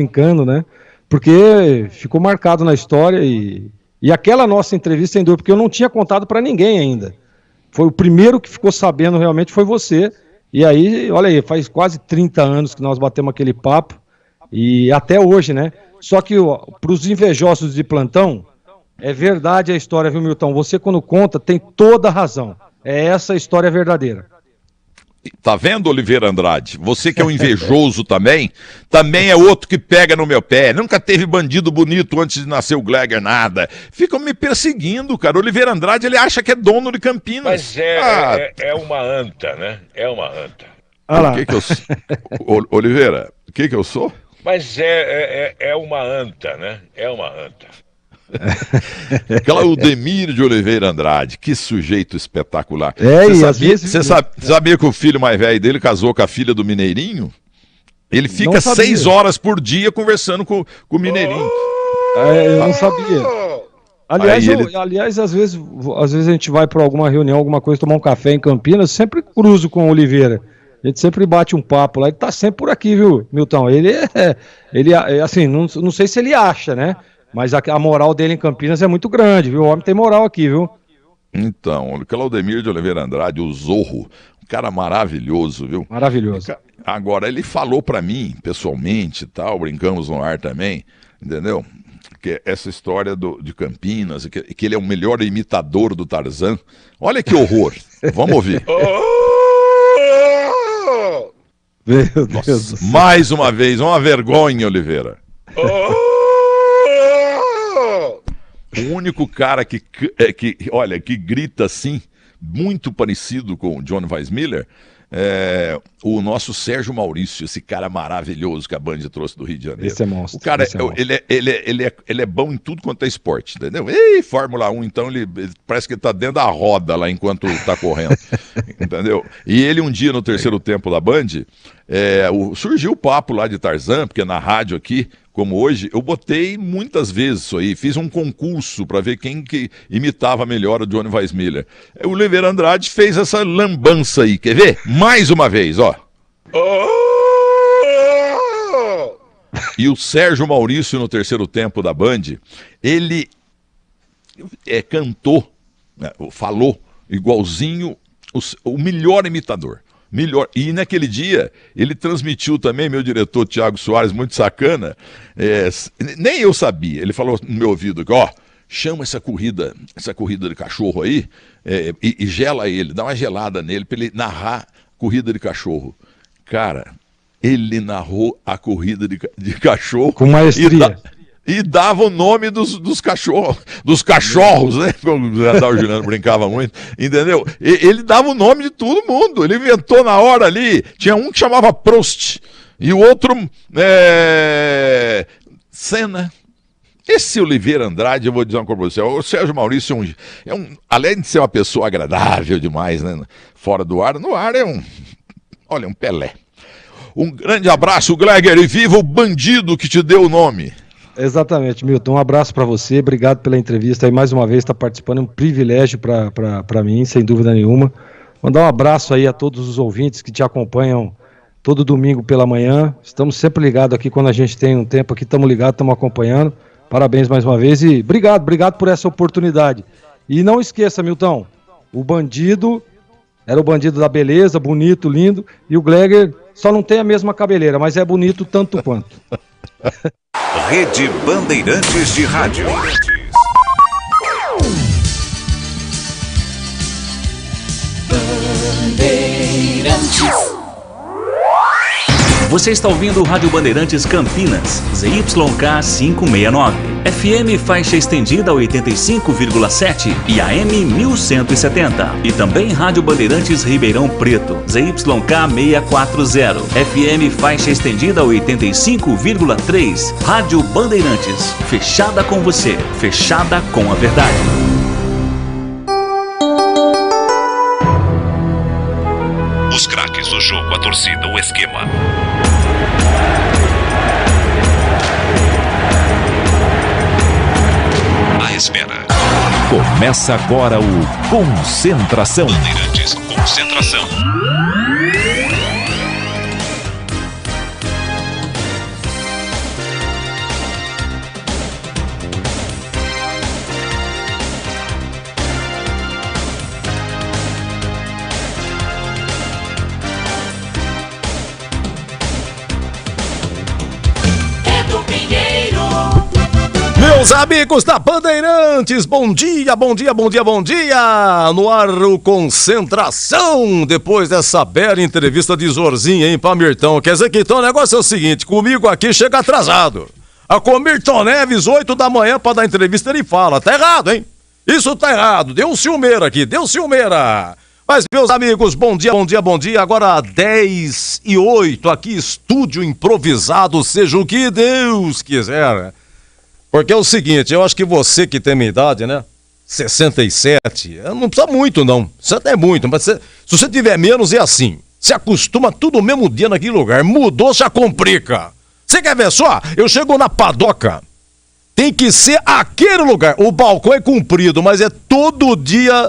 brincando, né? Porque ficou marcado na história e aquela nossa entrevista, sem dúvida, porque eu não tinha contado para ninguém ainda. Foi o primeiro que ficou sabendo realmente foi você. E aí, olha aí, faz quase 30 anos que nós batemos aquele papo e até hoje, né? Só que para os invejosos de plantão, é verdade a história, viu, Milton? Você, quando conta, tem toda a razão. É essa a história verdadeira. Tá vendo, Oliveira Andrade? Você que é um invejoso também é outro que pega no meu pé. Nunca teve bandido bonito antes de nascer o Gleger, nada. Ficam me perseguindo, cara. Oliveira Andrade, ele acha que é dono de Campinas. Mas é uma anta, né? É uma anta. O que eu sou? Oliveira, o que eu sou? Mas é uma anta, né? É uma anta. Claudemir de Oliveira Andrade, que sujeito espetacular. Você sabia que o filho mais velho dele casou com a filha do Mineirinho? Ele fica 6 horas por dia conversando com o Mineirinho. Eu não sabia. Aliás, às vezes a gente vai para alguma reunião, alguma coisa, tomar um café em Campinas, sempre cruzo com o Oliveira. A gente sempre bate um papo lá, ele tá sempre por aqui, viu, Milton? Ele assim, não sei se ele acha, né? Mas a moral dele em Campinas é muito grande, viu? O homem tem moral aqui, viu? Então, o Claudemir de Oliveira Andrade, o Zorro, um cara maravilhoso, viu? Maravilhoso. Agora, ele falou pra mim, pessoalmente e tal, brincamos no ar também, entendeu? Que essa história de Campinas, que ele é o melhor imitador do Tarzan. Olha que horror. Vamos ouvir. Meu Deus. Nossa, mais uma vez, uma vergonha, Oliveira. O único cara que grita assim, muito parecido com o John Weissmiller, é o nosso Sérgio Maurício, esse cara maravilhoso que a Band trouxe do Rio de Janeiro. Esse é monstro. O cara, ele é bom em tudo quanto é esporte, entendeu? E Fórmula 1, então, ele parece que ele tá dentro da roda lá enquanto tá correndo, entendeu? E ele um dia no terceiro tempo da Band, surgiu o papo lá de Tarzan, porque na rádio aqui, como hoje, eu botei muitas vezes isso aí, fiz um concurso para ver quem que imitava melhor o Johnny Weissmiller. O Oliveira Andrade fez essa lambança aí, quer ver? Mais uma vez, ó. E o Sérgio Maurício, no terceiro tempo da Band, ele cantou, falou igualzinho o melhor imitador. Melhor. E naquele dia, ele transmitiu também, meu diretor Tiago Soares, muito sacana, nem eu sabia, ele falou no meu ouvido, chama essa corrida de cachorro aí, e gela ele, dá uma gelada nele para ele narrar corrida de cachorro. Cara, ele narrou a corrida de cachorro com maestria. E dava o nome dos cachorros, né? Como o Adalto Juliano brincava muito, entendeu? Ele dava o nome de todo mundo, ele inventou na hora ali. Tinha um que chamava Prost, e o outro Senna. Esse Oliveira Andrade, eu vou dizer uma coisa pra você, o Sérgio Maurício além de ser uma pessoa agradável demais, né? Fora do ar, no ar é um Pelé. Um grande abraço, Gleger, e viva o bandido que te deu o nome. Exatamente, Milton, um abraço para você, obrigado pela entrevista aí, mais uma vez está participando, é um privilégio para mim, sem dúvida nenhuma. Mandar um abraço aí a todos os ouvintes que te acompanham todo domingo pela manhã, estamos sempre ligados aqui, quando a gente tem um tempo aqui, estamos ligados, estamos acompanhando, parabéns mais uma vez e obrigado por essa oportunidade. E não esqueça, Milton, o bandido era o bandido da beleza, bonito, lindo, e o Gleger só não tem a mesma cabeleira, mas é bonito tanto quanto. Rede Bandeirantes de Rádio. Bandeirantes. Você está ouvindo o Rádio Bandeirantes Campinas, ZYK 569, FM faixa estendida 85,7 e AM 1170. E também Rádio Bandeirantes Ribeirão Preto, ZYK 640, FM faixa estendida 85,3. Rádio Bandeirantes, fechada com você, fechada com a verdade. Os craques do jogo, a torcida, o esquema. A espera. Começa agora o Concentração. Bandeirantes, concentração. Meus amigos da Bandeirantes, bom dia, bom dia, bom dia, bom dia! No ar o Concentração, depois dessa bela entrevista de Zorzinho, hein, pra Mirtão. Quer dizer que então o negócio é o seguinte, comigo aqui chega atrasado. Com o Milton Neves, 8 da manhã pra dar entrevista, ele fala, tá errado, hein? Isso tá errado, deu um ciumeira aqui, deu ciumeira. Mas, meus amigos, bom dia, bom dia, bom dia. Agora 10h08, aqui estúdio improvisado, seja o que Deus quiser. Porque é o seguinte, eu acho que você que tem minha idade, né? 67, não precisa muito não, isso até é muito, mas se você tiver menos é assim, se acostuma tudo no mesmo dia naquele lugar, mudou, já complica. Você quer ver só? Eu chego na padoca, tem que ser aquele lugar, o balcão é comprido, mas é todo dia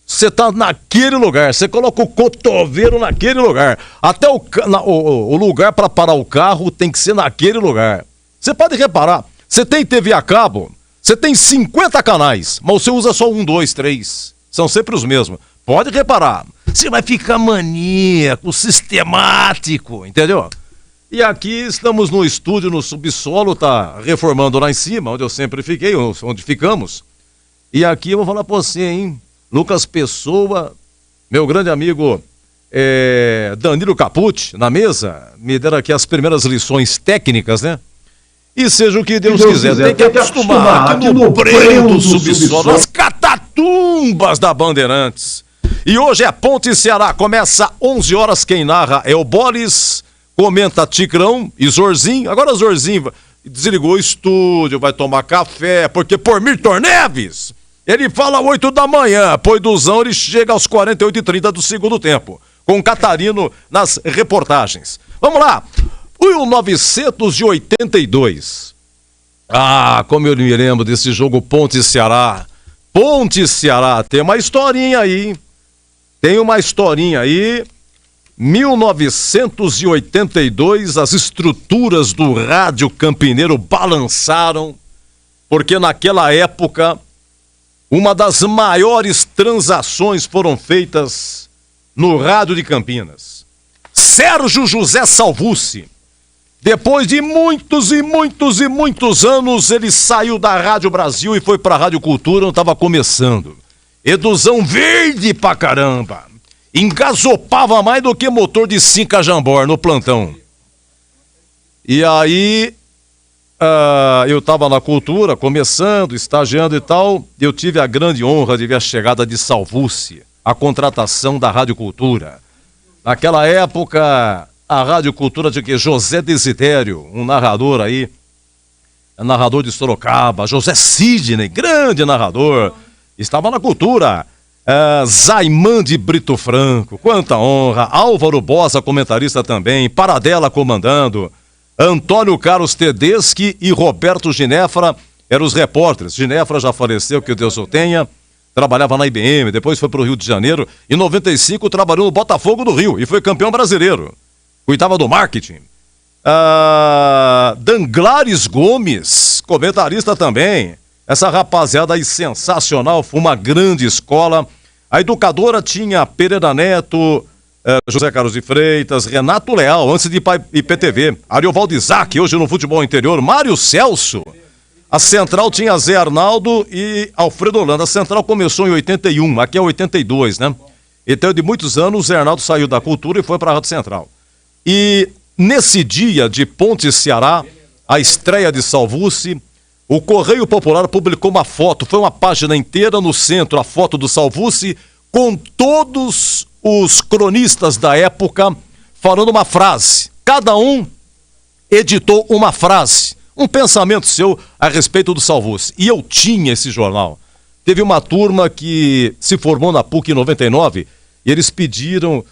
você tá naquele lugar, você coloca o cotovelo naquele lugar, até o lugar para parar o carro tem que ser naquele lugar. Você pode reparar, você tem TV a cabo, você tem 50 canais, mas você usa só 1, 2, 3. São sempre os mesmos. Pode reparar. Você vai ficar maníaco, sistemático, entendeu? E aqui estamos no estúdio, no subsolo, tá reformando lá em cima, onde eu sempre fiquei, onde ficamos. E aqui eu vou falar pra você, hein? Lucas Pessoa, meu grande amigo Danilo Capucci, na mesa, me deram aqui as primeiras lições técnicas, né? E seja o que Deus quiser, tem que acostumar aqui no breu do subsolo, as catatumbas da Bandeirantes. E hoje é Ponte Ceará, começa 11 horas, quem narra é o Boris, comenta Tigrão e Zorzinho. Agora Zorzinho desligou o estúdio, vai tomar café, porque por Milton Neves, ele fala 8 da manhã, pois Duzão ele chega aos 48h30 do segundo tempo, com Catarino nas reportagens. Vamos lá! 1982. Como eu me lembro desse jogo Ponte Ceará. Ponte Ceará, tem uma historinha aí. 1982, as estruturas do rádio campineiro balançaram, porque naquela época, uma das maiores transações foram feitas no rádio de Campinas. Sérgio José Salvucci. Depois de muitos e muitos e muitos anos, ele saiu da Rádio Brasil e foi para a Rádio Cultura, onde estava começando. Eduzão verde pra caramba. Engasopava mais do que motor de 5 Jambor no plantão. E aí, eu estava na Cultura, começando, estagiando e tal. Eu tive a grande honra de ver a chegada de Salvucci, a contratação da Rádio Cultura. Naquela época, a Rádio Cultura tinha José Desidério, um narrador aí, narrador de Sorocaba, José Sidney, grande narrador, estava na Cultura, Zaiman de Brito Franco, quanta honra, Álvaro Bosa, comentarista também, Paradela comandando, Antônio Carlos Tedeschi e Roberto Ginefra eram os repórteres. Ginefra já faleceu, que Deus o tenha, trabalhava na IBM, depois foi para o Rio de Janeiro, em 95 trabalhou no Botafogo do Rio e foi campeão brasileiro. Cuidava do marketing. Danglares Gomes, comentarista também. Essa rapaziada aí sensacional, foi uma grande escola. A educadora tinha Pereira Neto, José Carlos de Freitas, Renato Leal, antes de ir para IPTV. Ariovaldo Isaac, hoje no futebol interior. Mário Celso. A central tinha Zé Arnaldo e Alfredo Holanda. A central começou em 81, aqui é 82, né? Então, de muitos anos, o Zé Arnaldo saiu da Cultura e foi para a Rádio Central. E nesse dia de Ponte Ceará, a estreia de Salvucci, o Correio Popular publicou uma foto, foi uma página inteira no centro, a foto do Salvucci, com todos os cronistas da época falando uma frase. Cada um editou uma frase, um pensamento seu a respeito do Salvucci. E eu tinha esse jornal. Teve uma turma que se formou na PUC em 99 e eles pediram...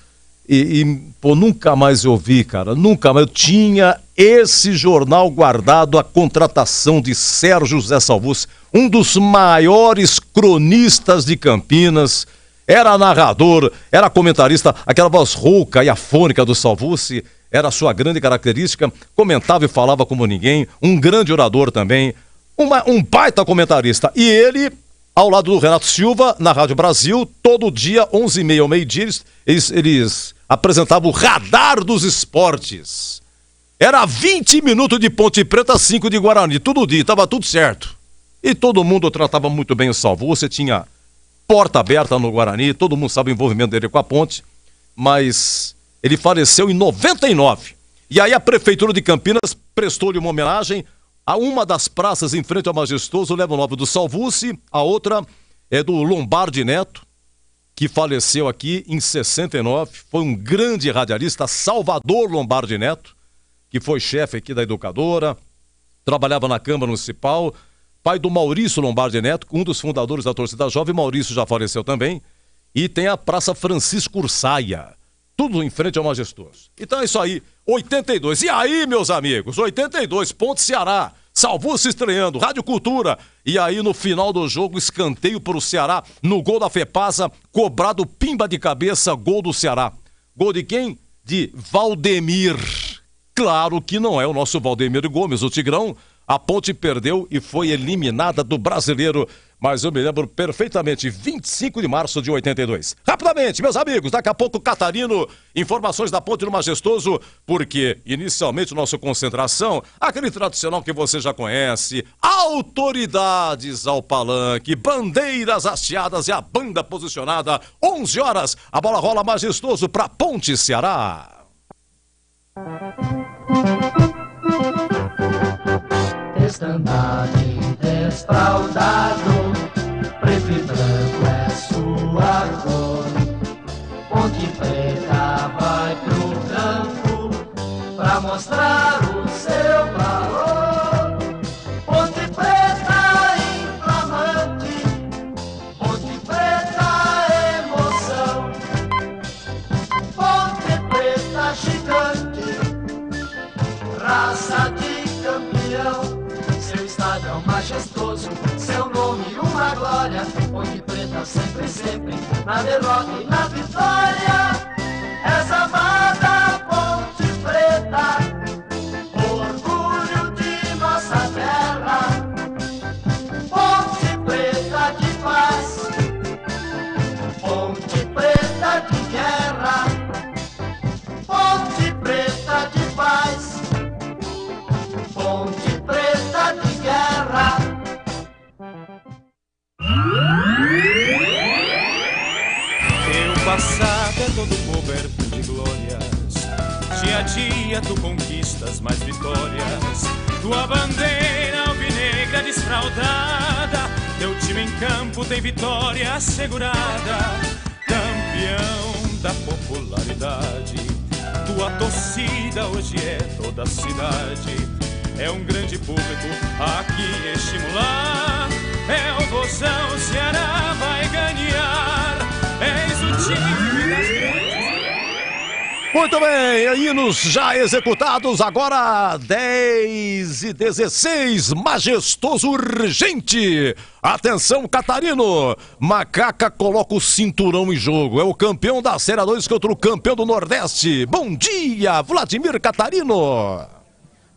Pô, nunca mais eu vi, cara, nunca mais. Eu tinha esse jornal guardado, a contratação de Sérgio José Salvucci, um dos maiores cronistas de Campinas, era narrador, era comentarista, aquela voz rouca e afônica do Salvucci era a sua grande característica, comentava e falava como ninguém, um grande orador também, um baita comentarista. E ele, ao lado do Renato Silva, na Rádio Brasil, todo dia, 11h30 ao meio-dia, eles apresentavam o Radar dos Esportes. Era 20 minutos de Ponte Preta, 5 de Guarani, todo dia, tava tudo certo. E todo mundo tratava muito bem o Salvúcio, tinha porta aberta no Guarani, todo mundo sabe o envolvimento dele com a Ponte, mas ele faleceu em 99. E aí a Prefeitura de Campinas prestou-lhe uma homenagem a uma das praças em frente ao Majestoso, leva o nome do Salvúcio, a outra é do Lombardi Neto, que faleceu aqui em 69, foi um grande radialista, Salvador Lombardi Neto, que foi chefe aqui da Educadora, trabalhava na Câmara Municipal, pai do Maurício Lombardi Neto, um dos fundadores da Torcida Jovem. Maurício já faleceu também. E tem a Praça Francisco Ursaia, tudo em frente ao Majestoso. Então é isso aí, 82. E aí, meus amigos, 82, Ponte Ceará, Salvúcio estreando, Rádio Cultura. E aí, no final do jogo, escanteio para o Ceará, no gol da Fepasa, cobrado pimba de cabeça, gol do Ceará. Gol de quem? De Valdemir. Claro que não é o nosso Valdemir Gomes, o Tigrão. A Ponte perdeu e foi eliminada do Brasileiro, mas eu me lembro perfeitamente, 25 de março de 82. Rapidamente, meus amigos, daqui a pouco Catarino, informações da Ponte no Majestoso, porque inicialmente o nosso Concentração, aquele tradicional que você já conhece, autoridades ao palanque, bandeiras hasteadas e a banda posicionada, 11 horas, a bola rola Majestoso para Ponte Ceará. Estandarte desfraldado, preto e branco é sua cor. Ponte Preta vai pro campo pra mostrar o seu valor. Ponte Preta inflamante, Ponte Preta emoção, Ponte Preta gigante, raça de campeão. Seu estádio é um majestoso, seu nome uma glória. Ponte Preta sempre, sempre, na derrota e na vitória. És amada Ponte Preta, orgulho de nossa terra. Ponte Preta de paz, Ponte Preta de guerra. Ponte Preta de paz, Ponte Preta de guerra. Teu passado é todo coberto de glórias, dia a dia tu conquistas mais vitórias. Tua bandeira alvinegra desfraldada, teu time em campo tem vitória assegurada. Campeão da popularidade, tua torcida hoje é toda a cidade. É um grande público aqui estimular. É o Vozão, Ceará vai ganhar. Eis o time das grandes. Muito bem, hinos já executados, agora 10h16, Majestoso urgente. Atenção, Catarino, Macaca coloca o cinturão em jogo, é o campeão da Série 2 contra o campeão do Nordeste. Bom dia, Vladimir Catarino.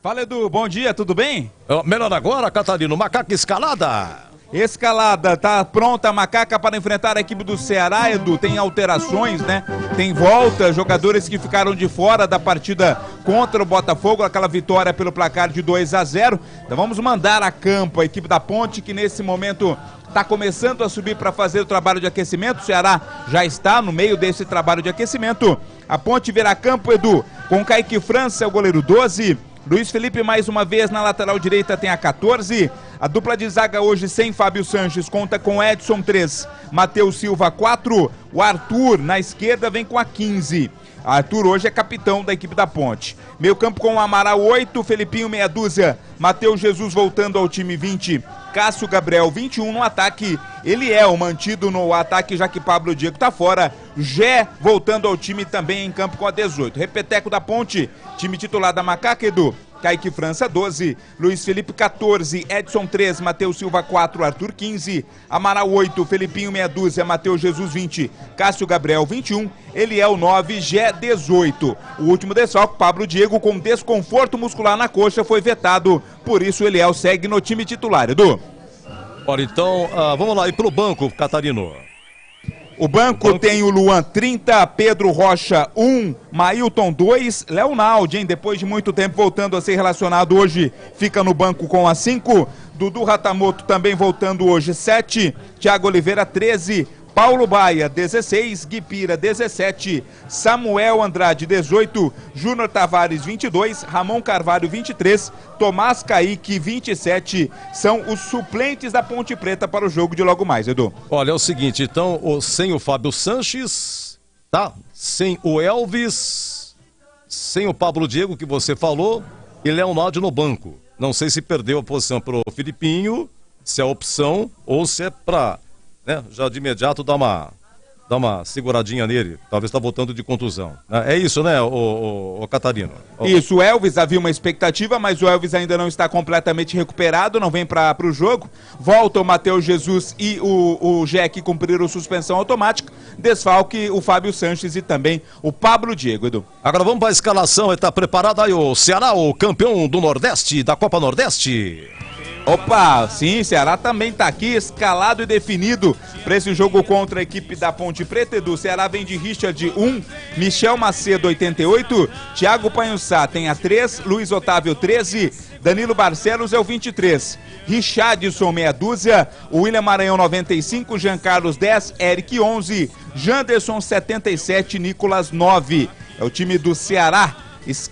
Fala, Edu, bom dia, tudo bem? Melhor agora, Catarino, Macaca escalada. Escalada, tá pronta a Macaca para enfrentar a equipe do Ceará, Edu. Tem alterações, né? Tem volta, jogadores que ficaram de fora da partida contra o Botafogo, aquela vitória pelo placar de 2-0. Então vamos mandar a campo a equipe da Ponte, que nesse momento está começando a subir para fazer o trabalho de aquecimento. O Ceará já está no meio desse trabalho de aquecimento. A Ponte virá a campo, Edu, com Kaique França, o goleiro 12. Luiz Felipe mais uma vez na lateral direita tem a 14. A dupla de zaga hoje sem Fábio Sanches conta com Edson 3, Matheus Silva 4. O Arthur na esquerda vem com a 15. Arthur hoje é capitão da equipe da Ponte. Meio campo com o Amaral 8, Felipinho meia dúzia, Matheus Jesus voltando ao time 20, Cássio Gabriel 21 no ataque. Eliel mantido no ataque já que Pablo Diego tá fora. Gé voltando ao time também em campo com a 18. Repeteco da Ponte, time titular da Macaca, Edu. Kaique França 12, Luiz Felipe 14, Edson 3, Matheus Silva 4, Arthur 15, Amaral 8, Felipinho meia dúzia, Matheus Jesus 20, Cássio Gabriel 21, Eliel 9, Gé 18. O último desfalque, Pablo Diego, com desconforto muscular na coxa, foi vetado, por isso Eliel segue no time titular, Edu. Ora, então, vamos lá, e pro banco, Catarino. O banco tem o Luan 30, Pedro Rocha 1, Mailton 2, Leonaldi, hein? Depois de muito tempo voltando a ser relacionado hoje, fica no banco com a 5. Dudu Ratamoto também voltando hoje 7, Thiago Oliveira 13, Paulo Baia 16, Guipira 17, Samuel Andrade 18, Júnior Tavares 22, Ramon Carvalho 23, Tomás Caíque 27, são os suplentes da Ponte Preta para o jogo de logo mais, Edu. Olha, é o seguinte, então, sem o Fábio Sanches, tá? Sem o Elvis, sem o Pablo Diego, que você falou, e Leonardo no banco. Não sei se perdeu a posição pro Filipinho, se é opção ou se é pra... né, já de imediato dá uma seguradinha nele, talvez está voltando de contusão. É isso, né, o Catarino? Isso, o Elvis havia uma expectativa, mas o Elvis ainda não está completamente recuperado, não vem para o jogo. Volta o Matheus Jesus e o Jack cumpriram suspensão automática. Desfalque o Fábio Sanches e também o Pablo Diego, Edu. Agora vamos para a escalação, está preparado aí o Ceará, o campeão do Nordeste, da Copa Nordeste. Opa, sim, Ceará também tá aqui, escalado e definido para esse jogo contra a equipe da Ponte Preta, Edu. Ceará vem de Richard 1, Michel Macedo 88, Thiago Panhussá tem a 3, Luiz Otávio 13, Danilo Barcelos é o 23, Richardson meia dúzia, William Maranhão 95, Jean Carlos 10, Eric 11, Janderson 77, Nicolas 9. É o time do Ceará,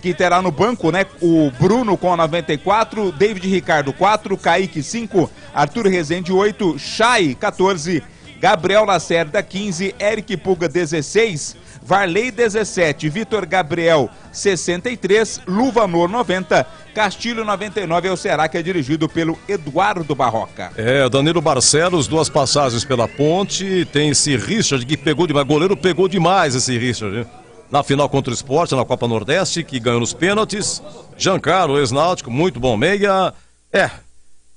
que terá no banco, né? O Bruno com a 94, David Ricardo 4, Kaique 5, Arthur Rezende 8, Chay 14, Gabriel Lacerda 15, Eric Puga 16, Varley 17, Vitor Gabriel 63, Luvanor 90, Castilho 99 é o Ceará, que é dirigido pelo Eduardo Barroca. Danilo Barcelos, 2 passagens pela Ponte, tem esse Richard que pegou demais, goleiro pegou demais esse Richard, né? Na final contra o Sport, na Copa Nordeste, que ganhou nos pênaltis. Giancarlo, ex-náutico, muito bom meia.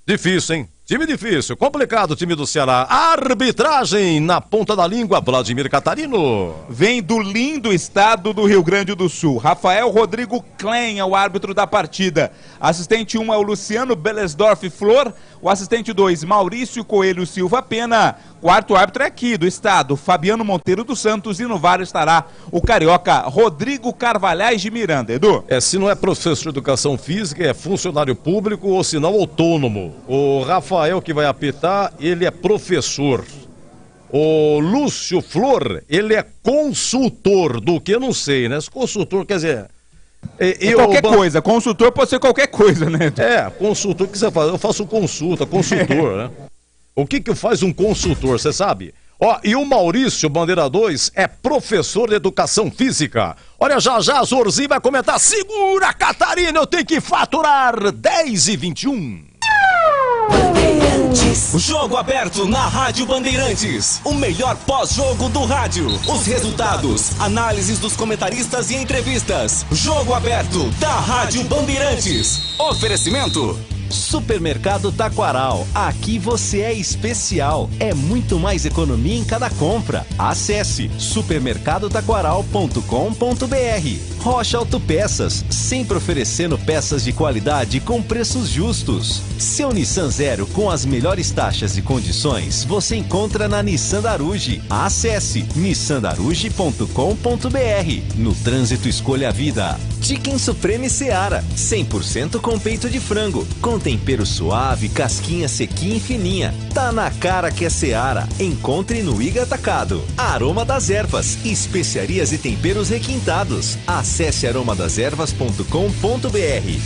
Difícil, hein? Time difícil, complicado o time do Ceará. Arbitragem na ponta da língua, Vladimir Catarino. Vem do lindo estado do Rio Grande do Sul. Rafael Rodrigo Klein é o árbitro da partida. Assistente 1 é o Luciano Belesdorf Flor. O assistente 2, Maurício Coelho Silva Pena. Quarto árbitro é aqui do estado, Fabiano Monteiro dos Santos. E no VAR estará o carioca Rodrigo Carvalhais de Miranda. Edu? Se não é professor de educação física, é funcionário público ou se não autônomo. O Rafael que vai apitar, ele é professor. O Lúcio Flor, ele é consultor do que eu não sei, né? Esse consultor, quer dizer... qualquer coisa, consultor pode ser qualquer coisa, né? Consultor, o que você faz? Eu faço consultor, né? O que faz um consultor, você sabe? E o Maurício Bandeira 2 é professor de educação física. Olha, já a Zorzi vai comentar. Segura, Catarina, eu tenho que faturar 10h21. Bandeirantes. Jogo aberto na Rádio Bandeirantes. O melhor pós-jogo do rádio. Os resultados, análises dos comentaristas e entrevistas. Jogo aberto da Rádio Bandeirantes. Oferecimento: Supermercado Taquaral. Aqui você é especial. É muito mais economia em cada compra. Acesse supermercadotaquaral.com.br. Rocha Autopeças, sempre oferecendo peças de qualidade com preços justos. Seu Nissan Zero com as melhores taxas e condições você encontra na Nissan Daruge. Acesse nissandaruge.com.br. No trânsito, escolha a vida. Chicken Supreme Seara, 100% com peito de frango, com tempero suave, casquinha sequinha e fininha. Tá na cara que é Seara. Encontre no Iga Atacado. Aroma das Ervas, especiarias e temperos requintados. Acesse aromadeservas.com.br.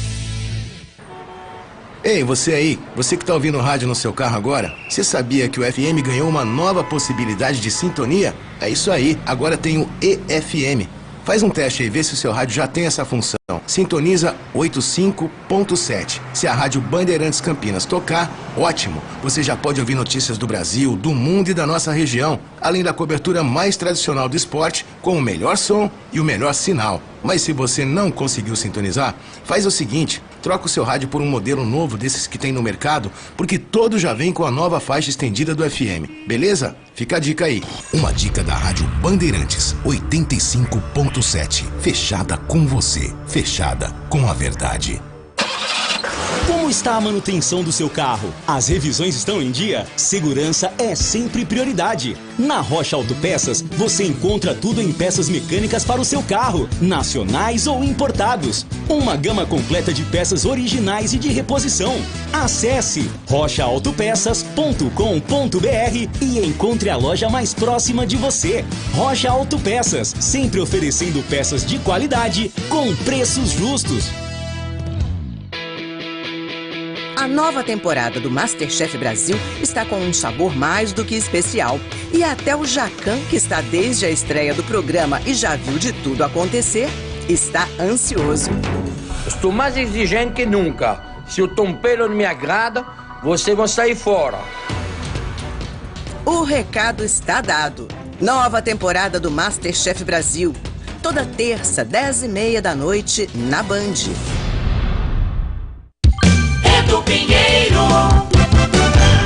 Ei, você aí, você que tá ouvindo o rádio no seu carro agora, você sabia que o FM ganhou uma nova possibilidade de sintonia? É isso aí, agora tem o EFM. Faz um teste aí, vê se o seu rádio já tem essa função. Sintoniza 85.7. Se a Rádio Bandeirantes Campinas tocar, ótimo. Você já pode ouvir notícias do Brasil, do mundo e da nossa região, além da cobertura mais tradicional do esporte, com o melhor som e o melhor sinal. Mas se você não conseguiu sintonizar, faz o seguinte: troca o seu rádio por um modelo novo desses que tem no mercado, porque todo já vem com a nova faixa estendida do FM. Beleza? Fica a dica aí. Uma dica da Rádio Bandeirantes 85.7. Fechada com você. Fechada com a verdade. Como está a manutenção do seu carro? As revisões estão em dia? Segurança é sempre prioridade. Na Rocha Autopeças, você encontra tudo em peças mecânicas para o seu carro, nacionais ou importados. Uma gama completa de peças originais e de reposição. Acesse rochaautopeças.com.br e encontre a loja mais próxima de você. Rocha Autopeças, sempre oferecendo peças de qualidade com preços justos. A nova temporada do MasterChef Brasil está com um sabor mais do que especial. E até o Jacan, que está desde a estreia do programa e já viu de tudo acontecer, está ansioso. Estou mais exigente que nunca. Se o tempero não me agrada, vocês vão sair fora. O recado está dado. Nova temporada do MasterChef Brasil. Toda terça, 10h30 da noite, na Band. Do Pinheiro.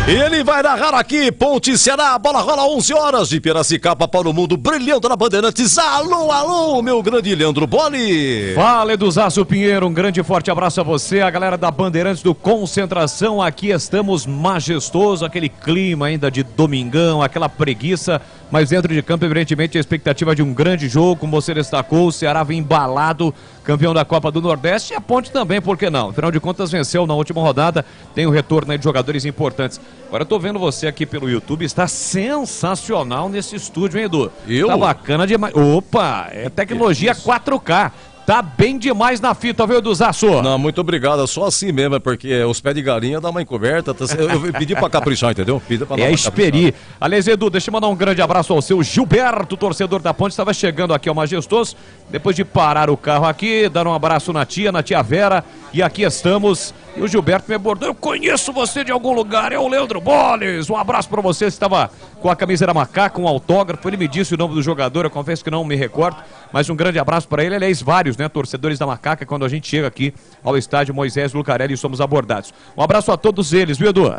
Ele vai narrar aqui, Ponte Ceará, a bola rola 11 horas de Piracicaba para o mundo, brilhando na Bandeirantes. Alô, alô, meu grande Leandro Boni. Fala, Eduzaço Pinheiro, um grande e forte abraço a você, a galera da Bandeirantes do Concentração. Aqui estamos majestoso, aquele clima ainda de domingão, aquela preguiça, mas dentro de campo, evidentemente, a expectativa de um grande jogo, como você destacou, o Ceará vem embalado, campeão da Copa do Nordeste, e a Ponte também, por que não? Afinal de contas, venceu na última rodada, tem o retorno aí de jogadores importantes. Agora eu tô vendo você aqui pelo YouTube, está sensacional nesse estúdio, hein, Edu? Tá bacana demais. Opa, é tecnologia 4K. Tá bem demais na fita, viu, Eduzaço? Não, muito obrigado, só assim mesmo, porque os pés de galinha dá uma encoberta, eu pedi pra caprichar, entendeu? Pedi pra experi. Aliás, Edu, deixa eu mandar um grande abraço ao seu Gilberto, torcedor da Ponte, estava chegando aqui ao Majestoso, depois de parar o carro aqui, dar um abraço na tia Vera, e aqui estamos, e o Gilberto me abordou, eu conheço você de algum lugar, é o Leandro Boles, um abraço pra você, estava com a camisa da Macaca, um autógrafo, ele me disse o nome do jogador, eu confesso que não me recordo, mas um grande abraço para ele, aliás, vários, né, torcedores da Macaca, quando a gente chega aqui ao estádio Moisés Lucarelli e somos abordados. Um abraço a todos eles, viu, Edu?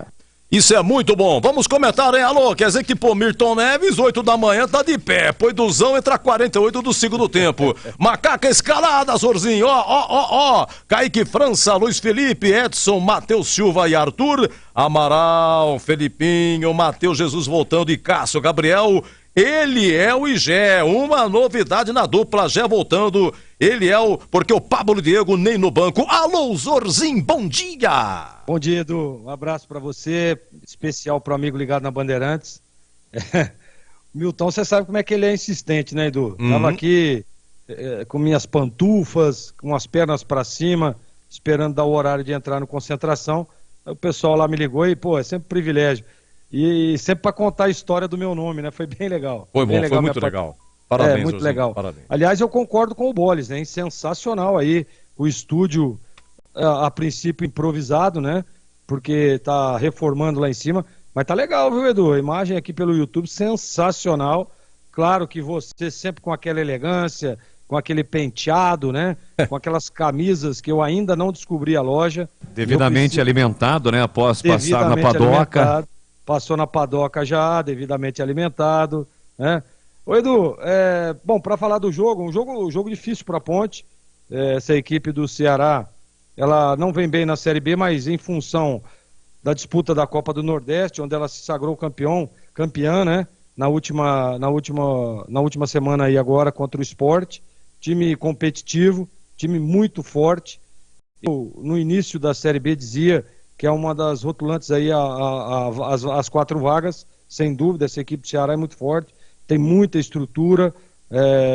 Isso é muito bom. Vamos comentar, hein? Alô, quer dizer que, pô, Milton Neves, 8 da manhã, tá de pé. Pô, Duzão entra 48 do segundo tempo. Macaca escalada, Zorzinho. Ó. Kaique França, Luiz Felipe, Edson, Matheus Silva e Arthur. Amaral, Felipinho, Matheus Jesus voltando e Cássio Gabriel. Eliel e Gé, uma novidade na dupla, Gé voltando, Eliel, porque o Pablo Diego nem no banco. Alô, Zorzinho, bom dia! Bom dia, Edu, um abraço pra você, especial pro amigo ligado na Bandeirantes. Milton, você sabe como é que ele é insistente, né, Edu? Tava aqui com minhas pantufas, com as pernas pra cima, esperando dar o horário de entrar no Concentração. Aí o pessoal lá me ligou e, pô, é sempre um privilégio. E sempre para contar a história do meu nome, né? Foi bem legal. Foi bom, foi muito legal. Parabéns, muito José. legal. Parabéns. Aliás, eu concordo com o Boles, né? Sensacional aí o estúdio, a princípio improvisado, né? Porque tá reformando lá em cima, mas tá legal, viu, Edu? A imagem aqui pelo YouTube, sensacional. Claro que você sempre com aquela elegância, com aquele penteado, né? Com aquelas camisas que eu ainda não descobri a loja. Devidamente alimentado, né? Após passar na padoca. Passou na padoca já, devidamente alimentado, né? Ô Edu, bom, para falar do jogo, um jogo difícil para a Ponte, essa equipe do Ceará, ela não vem bem na Série B, mas em função da disputa da Copa do Nordeste, onde ela se sagrou campeã, né? Na última semana aí agora contra o Sport, time competitivo, time muito forte. Eu, no início da Série B dizia que é uma das rotulantes aí as 4 vagas, sem dúvida, essa equipe do Ceará é muito forte, tem muita estrutura,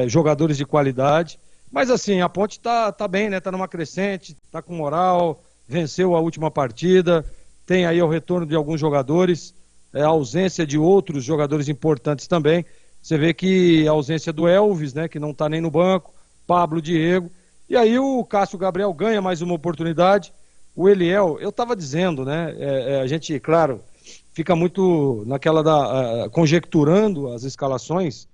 jogadores de qualidade, mas assim, a Ponte tá bem, né, tá numa crescente, tá com moral, venceu a última partida, tem aí o retorno de alguns jogadores, a ausência de outros jogadores importantes também, você vê que a ausência do Elvis, né, que não tá nem no banco, Pablo Diego, e aí o Cássio Gabriel ganha mais uma oportunidade. O Eliel, eu estava dizendo, né, a gente, claro, fica muito naquela conjecturando as escalações,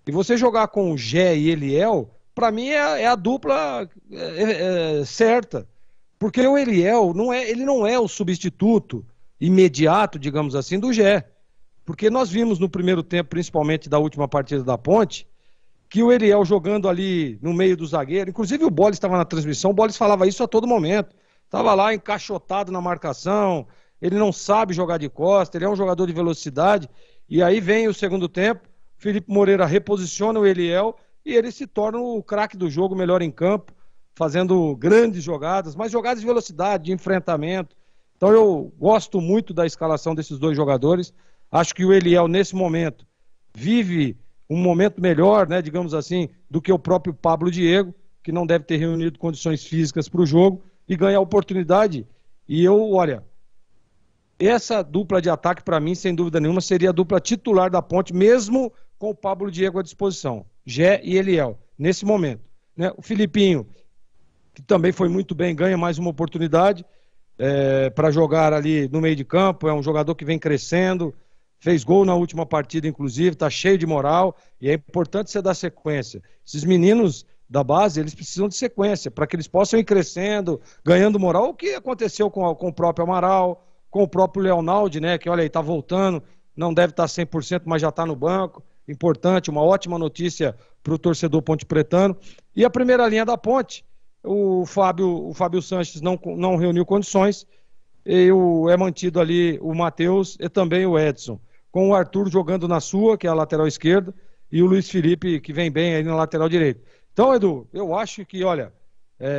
e você jogar com o Gé e Eliel, para mim é a dupla certa, porque o Eliel ele não é o substituto imediato, digamos assim, do Gé, porque nós vimos no primeiro tempo, principalmente da última partida da Ponte, que o Eliel jogando ali no meio do zagueiro, inclusive o Boles estava na transmissão, o Boles falava isso a todo momento. Estava lá encaixotado na marcação, ele não sabe jogar de costa, ele é um jogador de velocidade, e aí vem o segundo tempo, Felipe Moreira reposiciona o Eliel, e ele se torna o craque do jogo, melhor em campo, fazendo grandes jogadas, mas jogadas de velocidade, de enfrentamento. Então eu gosto muito da escalação desses dois jogadores, acho que o Eliel nesse momento vive um momento melhor, né, digamos assim, do que o próprio Pablo Diego, que não deve ter reunido condições físicas para o jogo, e ganha a oportunidade. E eu, olha, essa dupla de ataque para mim, sem dúvida nenhuma, seria a dupla titular da Ponte, mesmo com o Pablo Diego à disposição, Gé e Eliel, nesse momento, né? O Filipinho, que também foi muito bem, ganha mais uma oportunidade para jogar ali no meio de campo, é um jogador que vem crescendo, fez gol na última partida, inclusive, está cheio de moral, e é importante você dar sequência. Esses meninos da base, eles precisam de sequência, para que eles possam ir crescendo, ganhando moral, o que aconteceu com o próprio Amaral, com o próprio Leonaldi, né, que olha aí, está voltando, não deve estar 100%, mas já está no banco, importante, uma ótima notícia para o torcedor pontepretano. E a primeira linha da Ponte, o Fábio Sanches não reuniu condições, e é mantido ali o Matheus e também o Edson, com o Arthur jogando na sua, que é a lateral esquerda, e o Luiz Felipe, que vem bem aí na lateral direita. Então, Edu, eu acho que, olha,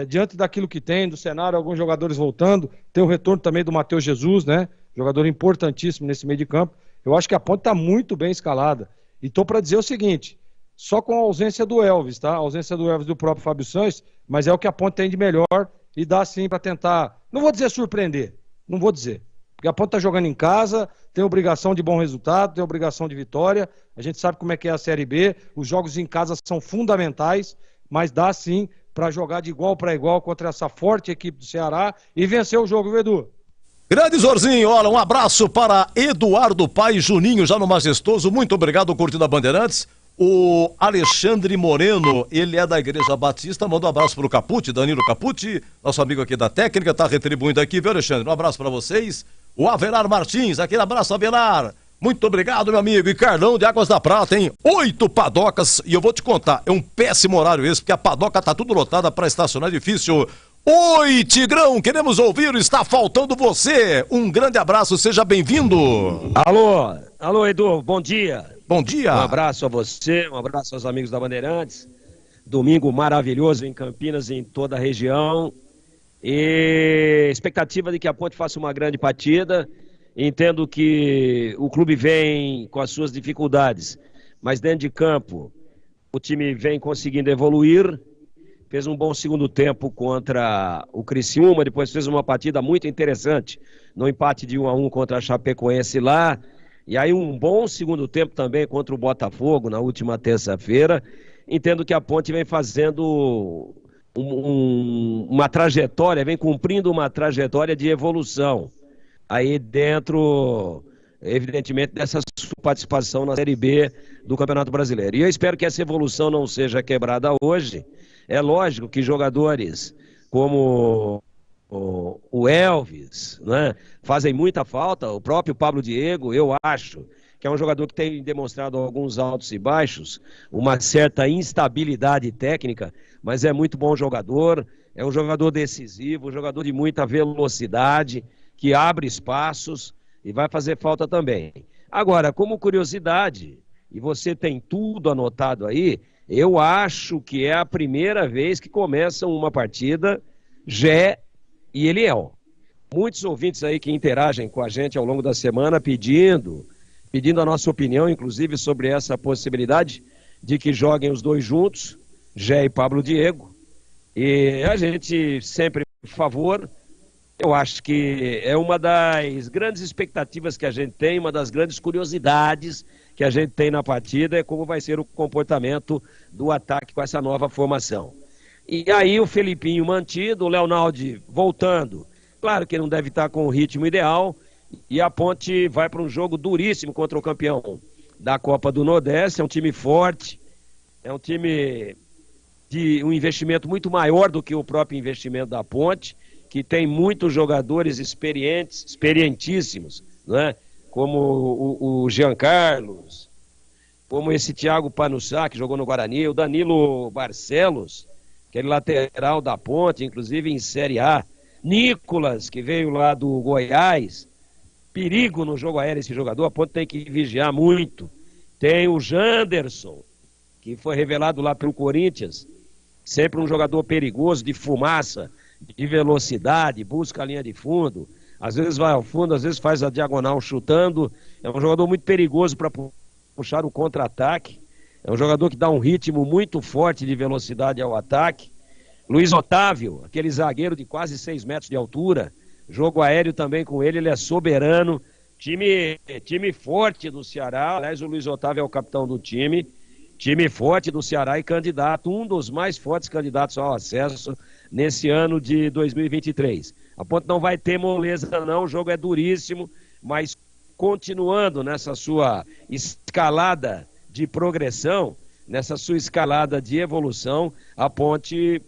diante daquilo que tem, do cenário, alguns jogadores voltando, tem o retorno também do Matheus Jesus, né? Jogador importantíssimo nesse meio de campo. Eu acho que a Ponte está muito bem escalada. E estou para dizer o seguinte, só com a ausência do Elvis, tá? A ausência do Elvis do próprio Fábio Sanches, mas é o que a Ponte tem de melhor e dá sim para tentar, não vou dizer surpreender, não vou dizer. Porque a Ponte está jogando em casa, tem obrigação de bom resultado, tem obrigação de vitória. A gente sabe como é que é a Série B, os jogos em casa são fundamentais, mas dá sim para jogar de igual para igual contra essa forte equipe do Ceará e vencer o jogo, viu, Edu? Grande Zorzinho, olha, um abraço para Eduardo Pai Juninho, já no Majestoso, muito obrigado, curtindo a Bandeirantes. O Alexandre Moreno, ele é da Igreja Batista, manda um abraço pro Capucci, Danilo Capucci, nosso amigo aqui da técnica, tá retribuindo aqui, viu, Alexandre? Um abraço para vocês. O Avelar Martins, aquele abraço, Avelar. Muito obrigado, meu amigo. E Carlão de Águas da Prata, hein? 8 padocas. E eu vou te contar, é um péssimo horário esse, porque a padoca tá tudo lotada para estacionar difícil. Oi, Tigrão, queremos ouvir, está faltando você. Um grande abraço, seja bem-vindo. Alô, Edu, bom dia. Bom dia. Um abraço a você, um abraço aos amigos da Bandeirantes. Domingo maravilhoso em Campinas e em toda a região. E expectativa de que a Ponte faça uma grande partida. Entendo que o clube vem com as suas dificuldades, mas dentro de campo o time vem conseguindo evoluir. Fez um bom segundo tempo contra o Criciúma, depois fez uma partida muito interessante no empate de 1-1 contra a Chapecoense lá. E aí um bom segundo tempo também contra o Botafogo na última terça-feira. Entendo que a Ponte vem fazendo uma trajetória, vem cumprindo uma trajetória de evolução. Aí dentro, evidentemente, dessa sua participação na Série B do Campeonato Brasileiro. E eu espero que essa evolução não seja quebrada hoje. É lógico que jogadores como o Elvis, né, fazem muita falta, o próprio Pablo Diego, eu acho que é um jogador que tem demonstrado alguns altos e baixos, uma certa instabilidade técnica, mas é muito bom jogador, é um jogador decisivo, um jogador de muita velocidade, que abre espaços e vai fazer falta também. Agora, como curiosidade, e você tem tudo anotado aí, eu acho que é a primeira vez que começam uma partida Gé e Eliel. Muitos ouvintes aí que interagem com a gente ao longo da semana pedindo a nossa opinião, inclusive, sobre essa possibilidade de que joguem os dois juntos, Gé e Pablo Diego. E a gente sempre, por favor, eu acho que é uma das grandes expectativas que a gente tem, uma das grandes curiosidades que a gente tem na partida é como vai ser o comportamento do ataque com essa nova formação. E aí o Felipinho mantido, o Leonaldi voltando. Claro que não deve estar com o ritmo ideal e a Ponte vai para um jogo duríssimo contra o campeão da Copa do Nordeste. É um time forte, é um time de um investimento muito maior do que o próprio investimento da Ponte, que tem muitos jogadores experientíssimos, né? Como o Jean Carlos, como esse Thiago Panussá, que jogou no Guarani, o Danilo Barcelos, aquele lateral da Ponte, inclusive em Série A, Nicolas, que veio lá do Goiás, perigo no jogo aéreo esse jogador, a Ponte tem que vigiar muito. Tem o Janderson, que foi revelado lá pelo Corinthians, sempre um jogador perigoso, de fumaça, de velocidade, busca a linha de fundo, às vezes vai ao fundo, às vezes faz a diagonal chutando, é um jogador muito perigoso para puxar o contra-ataque, é um jogador que dá um ritmo muito forte de velocidade ao ataque. Luiz Otávio, aquele zagueiro de quase 6 metros de altura, jogo aéreo também com ele é soberano, time forte do Ceará, aliás o Luiz Otávio é o capitão do time forte do Ceará e candidato, um dos mais fortes candidatos ao acesso nesse ano de 2023. A Ponte não vai ter moleza não, o jogo é duríssimo, mas continuando nessa sua escalada de progressão, nessa sua escalada de evolução, a Ponte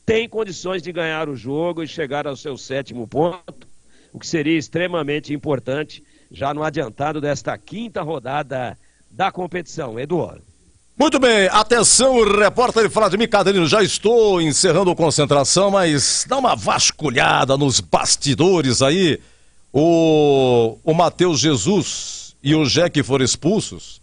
tem condições de ganhar o jogo e chegar ao seu 7º ponto, o que seria extremamente importante já no adiantado desta 5ª rodada da competição. Eduardo. Muito bem, atenção, repórter Vladimir Caderino, já estou encerrando a concentração, mas dá uma vasculhada nos bastidores aí. O Matheus Jesus e o Jack foram expulsos,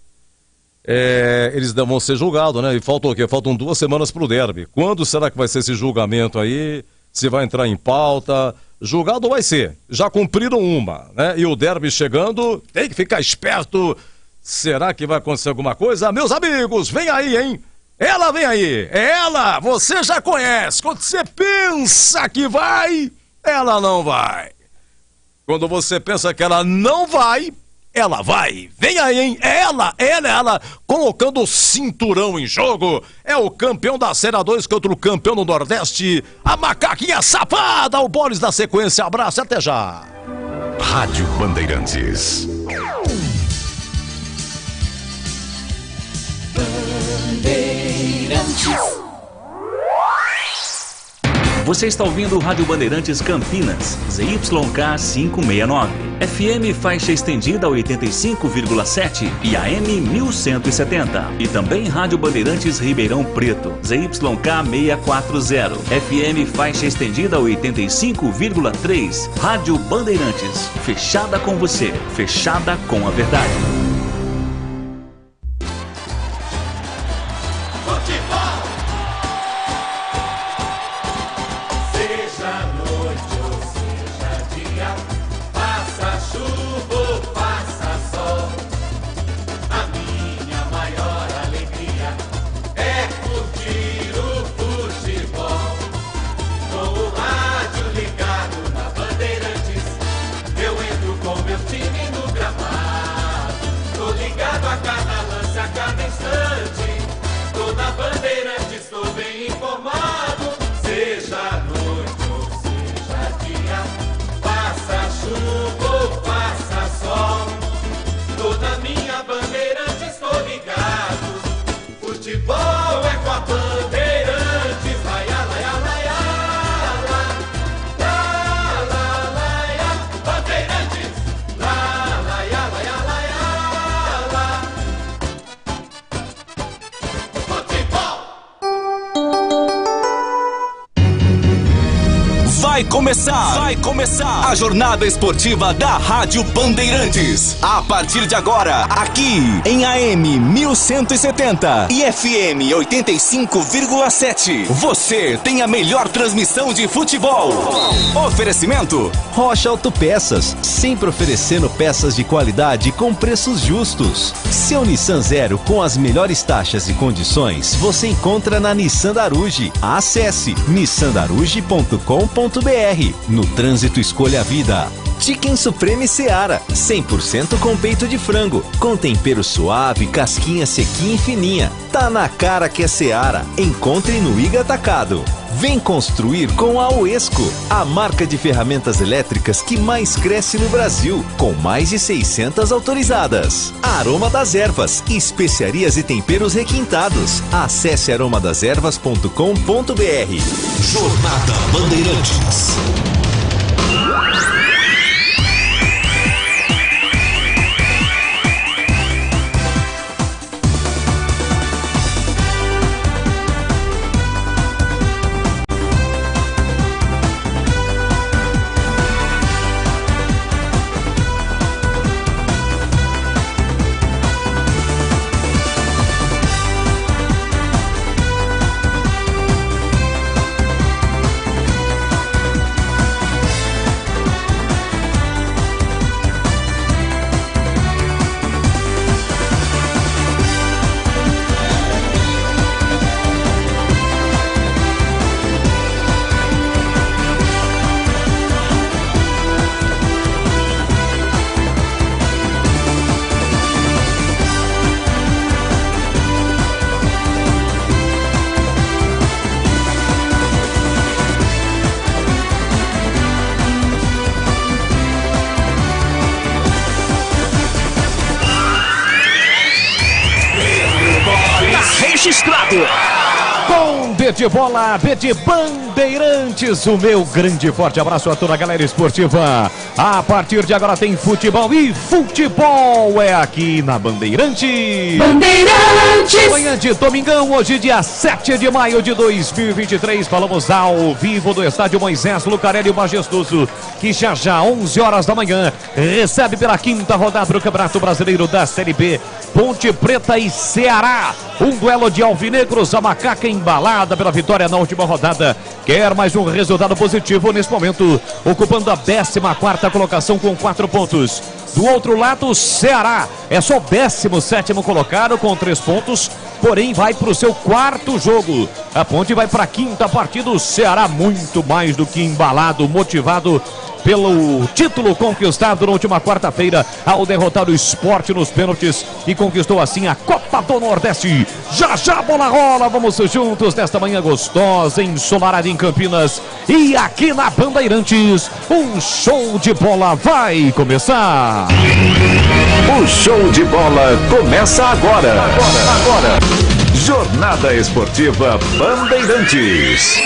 eles vão ser julgados, né? E faltam o quê? Faltam 2 semanas pro derby. Quando será que vai ser esse julgamento aí? Se vai entrar em pauta? Julgado vai ser, já cumpriram uma, né? E o derby chegando, tem que ficar esperto. Será que vai acontecer alguma coisa? Meus amigos, vem aí, hein? Ela vem aí, é ela, você já conhece. Quando você pensa que vai, ela não vai. Quando você pensa que ela não vai, ela vai. Vem aí, hein? É ela, colocando o cinturão em jogo. É o campeão da Série A2 contra o campeão do Nordeste, a macaquinha safada. O Boris da sequência, abraço, até já. Rádio Bandeirantes. Você está ouvindo Rádio Bandeirantes Campinas, ZYK 569, FM faixa estendida 85,7 e AM 1170. E também Rádio Bandeirantes Ribeirão Preto, ZYK 640, FM faixa estendida 85,3. Rádio Bandeirantes, fechada com você, fechada com a verdade. Vai começar a jornada esportiva da Rádio Bandeirantes. A partir de agora, aqui em AM 1170 e FM 85,7, você tem a melhor transmissão de futebol. Oferecimento Rocha Autopeças, sempre oferecendo peças de qualidade com preços justos. Seu Nissan Zero com as melhores taxas e condições você encontra na Nissan Daruge. Acesse nissandaruge.com.br. No trânsito, escolha a vida. Chicken Supreme Seara, 100% com peito de frango, com tempero suave, casquinha sequinha e fininha. Tá na cara que é Seara. Encontre no Iga Atacado. Vem construir com a Oesco, a marca de ferramentas elétricas que mais cresce no Brasil, com mais de 600 autorizadas. Aroma das Ervas, especiarias e temperos requintados. Acesse aromadeservas.com.br. Jornada Bandeirantes. Com B de bola, B de Bandeirantes, o meu grande forte abraço a toda a galera esportiva. A partir de agora tem futebol e futebol é aqui na Bandeirantes. Bandeirantes. Manhã de domingão, hoje dia 7 de maio de 2023, falamos ao vivo do estádio Moisés Lucarelli, o majestoso, que já 11 horas da manhã, recebe pela 5ª rodada do Campeonato Brasileiro da Série B, Ponte Preta e Ceará. Um duelo de alvinegros, a macaca embalada pela vitória na última rodada. Quer mais um resultado positivo nesse momento, ocupando a 14ª colocação com 4 pontos. Do outro lado, o Ceará é só o 17º colocado com 3 pontos, porém vai para o seu 4º jogo. A Ponte vai para a 5ª partida, o Ceará muito mais do que embalado, motivado pelo título conquistado na última quarta-feira ao derrotar o Sport nos pênaltis e conquistou assim a Copa do Nordeste. Já a bola rola, vamos juntos nesta manhã gostosa, ensolarada em Campinas e aqui na Bandeirantes, um show de bola vai começar. O show de bola começa agora. Jornada Esportiva Bandeirantes.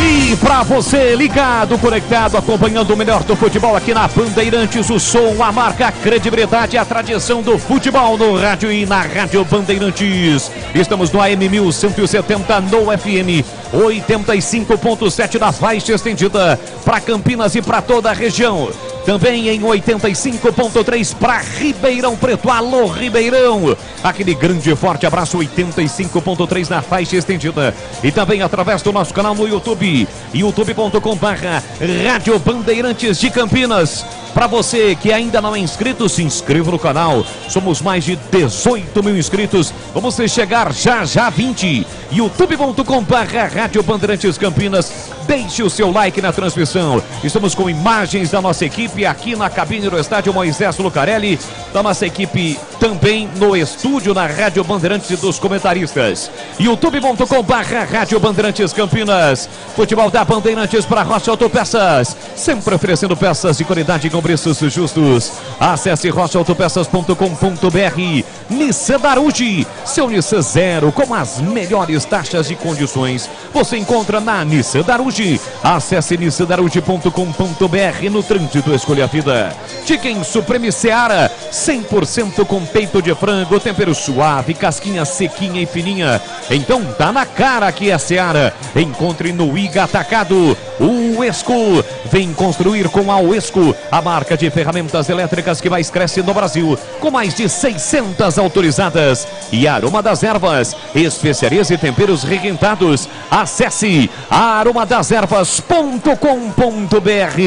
E pra você ligado, conectado, acompanhando o melhor do futebol aqui na Bandeirantes, o som, a marca, a credibilidade, a tradição do futebol no rádio e na Rádio Bandeirantes. Estamos no AM 1170, no FM 85.7 da faixa estendida para Campinas e para toda a região. Também em 85.3 para Ribeirão Preto. Alô, Ribeirão! Aquele grande forte abraço, 85.3 na faixa estendida. E também através do nosso canal no YouTube, youtube.com/Rádio Bandeirantes de Campinas. Para você que ainda não é inscrito, se inscreva no canal. Somos mais de 18 mil inscritos. Vamos chegar já a 20. youtube.com/Rádio Bandeirantes Campinas. Deixe o seu like na transmissão. Estamos com imagens da nossa equipe aqui na cabine do estádio Moisés Lucarelli, da nossa equipe também no estúdio na Rádio Bandeirantes e dos comentaristas. youtube.com/Rádio Bandeirantes Campinas. Futebol da Bandeirantes para Rocha Autopeças, sempre oferecendo peças de qualidade e com preços justos. Acesse rochaautopeças.com.br. Nissan Darude, seu Nissan Zero com as melhores taxas e condições você encontra na Nissan Darude. Acesse nissandarude.com.br. No trânsito, escolha a vida. Chicken Supreme Seara, 100% com peito de frango, tempero suave, casquinha sequinha e fininha. Então tá na cara que é Seara. Encontre no Iga Atacado. O Esco, vem construir com a Uesco, a marca de ferramentas elétricas que mais cresce no Brasil, com mais de 600 autorizadas. E Aroma das Ervas, especiarias e temperos requintados. Acesse aromadeservas.com.br.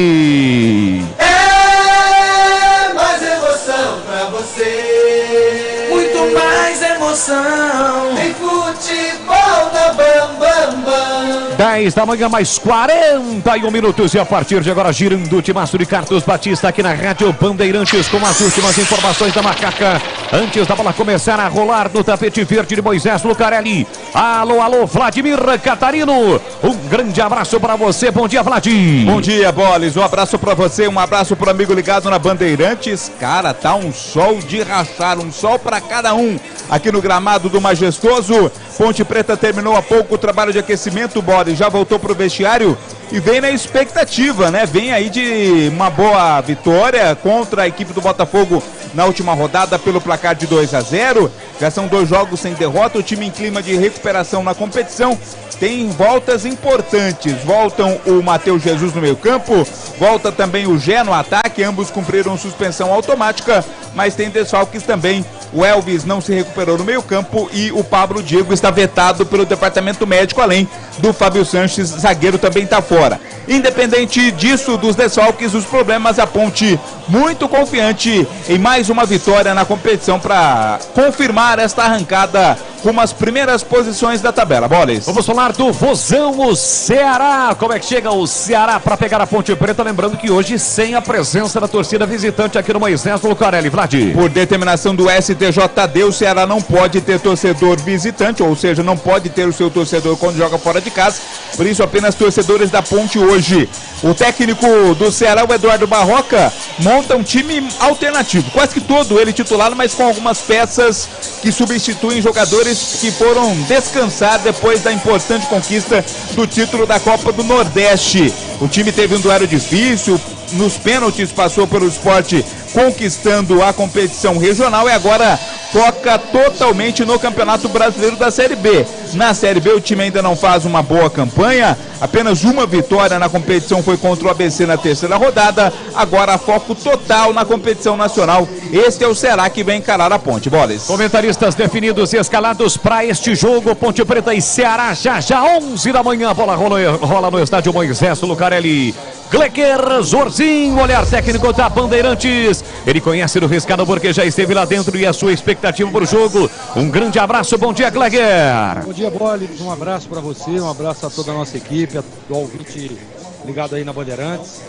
É mais emoção pra você. Muito mais emoção. Em futebol da Bam Bam Bam. 10 da manhã, mais 41 minutos. E a partir de agora, girando o timaço de Carlos Batista aqui na Rádio Bandeirantes com as últimas informações da macaca. Antes da bola começar a rolar no tapete verde de Moisés Lucarelli. Alô, Vladimir Catarino. Um grande abraço para você. Bom dia, Vladim. Bom dia, Boles. Um abraço para você, um abraço pro amigo ligado na Bandeirantes. Cara, tá um sol de rachar, um sol para cada um aqui no gramado do Majestoso. Ponte Preta terminou há pouco o trabalho de aquecimento, Boris, já voltou pro vestiário e vem na expectativa, né? Vem aí de uma boa vitória contra a equipe do Botafogo na última rodada pelo placar de 2-0. Já são 2 jogos sem derrota, o time em clima de recuperação na competição. Tem voltas importantes, voltam o Matheus Jesus no meio campo, volta também o Gé no ataque, ambos cumpriram suspensão automática, mas tem desfalques também. O Elvis não se recuperou no meio campo e o Pablo Diego está vetado pelo departamento médico, além do Fábio Sanches, zagueiro, também está fora. Independente disso, dos desfalques, os problemas, a Ponte muito confiante em mais uma vitória na competição para confirmar esta arrancada com as primeiras posições da tabela. Boles. Vamos falar do Vozão, o Ceará. Como é que chega o Ceará para pegar a Ponte Preta? Lembrando que hoje sem a presença da torcida visitante aqui no Moisés Lucarelli. Vlad. Por determinação do STJD, o Ceará não pode ter torcedor visitante, ou seja, não pode ter o seu torcedor quando joga fora de casa. Por isso, apenas torcedores da Ponte hoje. O técnico do Ceará, o Eduardo Barroca, monta um time alternativo, quase que todo ele titular, mas com algumas peças que substituem jogadores que foram descansar depois da importante conquista do título da Copa do Nordeste. O time teve um duelo difícil, nos pênaltis passou pelo Sport conquistando a competição regional e agora foca totalmente no Campeonato Brasileiro da Série B. Na Série B o time ainda não faz uma boa campanha, apenas uma vitória na competição foi contra o ABC na terceira rodada, agora foco total na competição nacional. Este é o Ceará que vem encarar a Ponte. Bolas. Comentaristas definidos e escalados para este jogo, Ponte Preta e Ceará, já 11 da manhã, a bola rola no estádio Moisés Lucarelli. Gleger Zorzinho, olhar técnico da Bandeirantes. Ele conhece do riscado porque já esteve lá dentro e a sua expectativa para o jogo. Um grande abraço, bom dia, Gleger. Bom dia, Bolis, um abraço para você, um abraço a toda a nossa equipe, ao ouvinte ligado aí na Bandeirantes.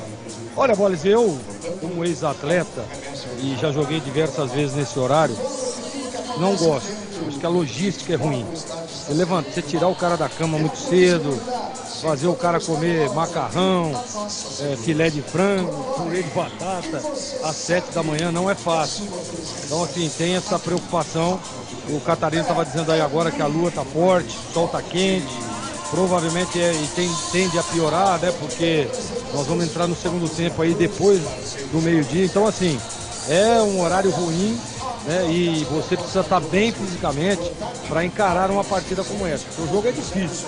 Olha, Bolis, eu, como ex-atleta, e já joguei diversas vezes nesse horário, não gosto. Acho que a logística é ruim. Você tirar o cara da cama muito cedo, fazer o cara comer macarrão, filé de frango, purê de batata às 7 da manhã não é fácil. Então, assim, tem essa preocupação. O Catarino estava dizendo aí agora que a lua está forte, o sol está quente, provavelmente tende a piorar, né? Porque nós vamos entrar no segundo tempo aí depois do meio-dia. Então, assim, é um horário ruim, né? E você precisa estar bem fisicamente para encarar uma partida como essa. Porque o jogo é difícil,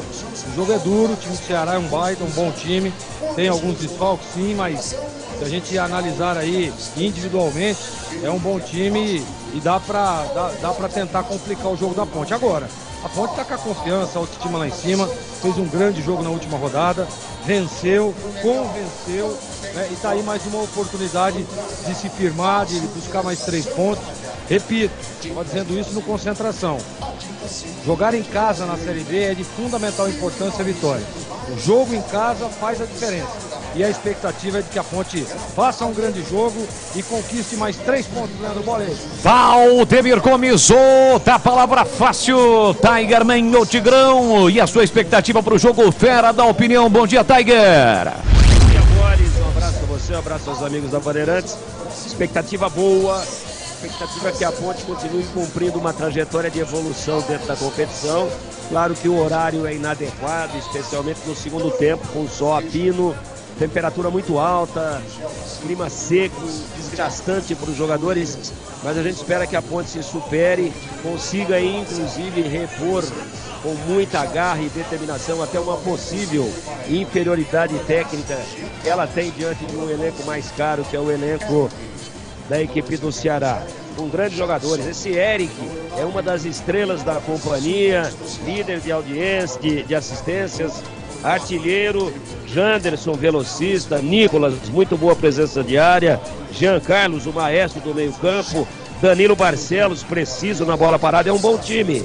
o jogo é duro, o time do Ceará é um baita, um bom time, tem alguns desfalques sim, mas se a gente analisar aí individualmente, é um bom time e dá para tentar complicar o jogo da Ponte. Agora, a Ponte está com a confiança, a autoestima lá em cima, fez um grande jogo na última rodada, venceu, convenceu, né? E está aí mais uma oportunidade de se firmar, de buscar mais 3 pontos. Repito, estou dizendo isso no Concentração. Jogar em casa na Série B é de fundamental importância a vitória. O jogo em casa faz a diferença. E a expectativa é de que a Ponte faça um grande jogo e conquiste mais 3 pontos, Leandro Boleiro. Valdemir Gomes, outra palavra fácil, Tigerman ou Tigrão. E a sua expectativa para o jogo fera da opinião. Bom dia, Tiger. Bom dia, Boris. Um abraço a você, um abraço aos amigos da Bandeirantes. Expectativa boa. Expectativa é que a Ponte continue cumprindo uma trajetória de evolução dentro da competição. Claro que o horário é inadequado, especialmente no segundo tempo, com sol a pino, temperatura muito alta, clima seco, desgastante para os jogadores, mas a gente espera que a Ponte se supere, consiga inclusive repor com muita garra e determinação até uma possível inferioridade técnica que ela tem diante de um elenco mais caro, que é o elenco da equipe do Ceará, com grandes jogadores. Esse Eric é uma das estrelas da companhia, líder de audiência, de assistências, artilheiro. Janderson, velocista. Nicolas, muito boa presença de área. Jean Carlos, o maestro do meio campo. Danilo Barcelos, preciso na bola parada. É um bom time,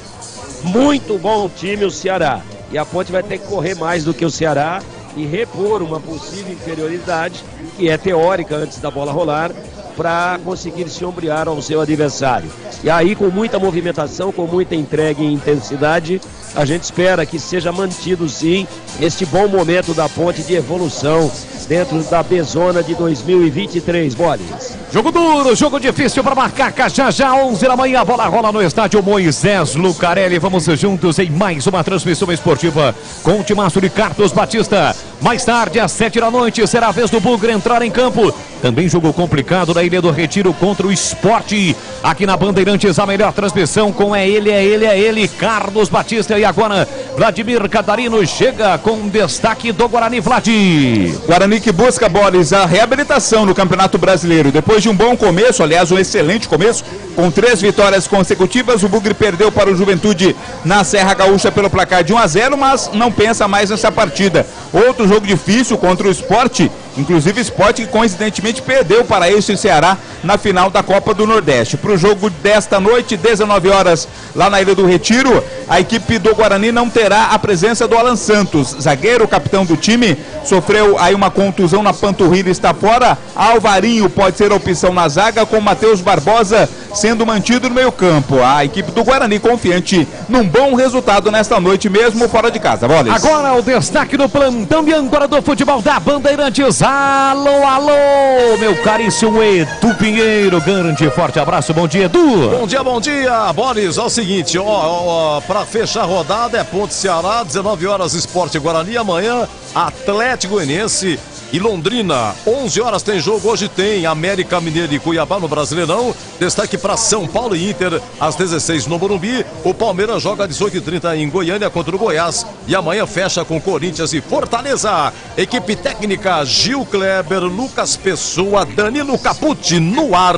muito bom time o Ceará, e a Ponte vai ter que correr mais do que o Ceará e repor uma possível inferioridade que é teórica antes da bola rolar, para conseguir se ombrear ao seu adversário. E aí, com muita movimentação, com muita entrega e intensidade, a gente espera que seja mantido sim este bom momento da Ponte de evolução dentro da B-Zona de 2023, Boris. Jogo duro, jogo difícil para Macaca, já 11 da manhã, a bola rola no estádio Moisés Lucarelli. Vamos juntos em mais uma transmissão esportiva com o timaço de Carlos Batista. Mais tarde, às 7 da noite, será a vez do Bugre entrar em campo. Também jogo complicado na Ilha do Retiro contra o Sport. Aqui na Bandeirantes, a melhor transmissão com ele, Carlos Batista. E agora, Vladimir Catarino chega com destaque do Guarani. Vlad. Guarani que busca, Boris, a reabilitação no Campeonato Brasileiro. Depois de um bom começo, aliás, um excelente começo, com 3 vitórias consecutivas, o Bugre perdeu para o Juventude na Serra Gaúcha pelo placar de 1-0, mas não pensa mais nessa partida. Outro jogo difícil contra o Sport, inclusive o Sport que coincidentemente perdeu para esse Ceará na final da Copa do Nordeste. Para o jogo desta noite, 19 horas, lá na Ilha do Retiro, a equipe do Guarani não terá a presença do Alan Santos, zagueiro, capitão do time, sofreu aí uma contusão na panturrilha e está fora. Alvarinho pode ser a opção na zaga, com Matheus Barbosa sendo mantido no meio campo. A equipe do Guarani confiante num bom resultado nesta noite, mesmo fora de casa. Boles. Agora o destaque do plantão de âncora do futebol da Bandeirantes. Pinheiros. Alô, alô, meu caríssimo Edu Pinheiro. Grande, forte abraço. Bom dia, Edu. Bom dia, Boris. É o seguinte, pra fechar a rodada é Ponte Ceará, 19 horas Sport Guarani. Amanhã, Atlético Goianiense e Londrina. 11 horas tem jogo, hoje tem América Mineiro e Cuiabá no Brasileirão. Destaque para São Paulo e Inter, às 16 no Morumbi. O Palmeiras joga às 18h30 em Goiânia contra o Goiás. E amanhã fecha com Corinthians e Fortaleza. Equipe técnica Gil Kleber, Lucas Pessoa, Danilo Capucci no ar.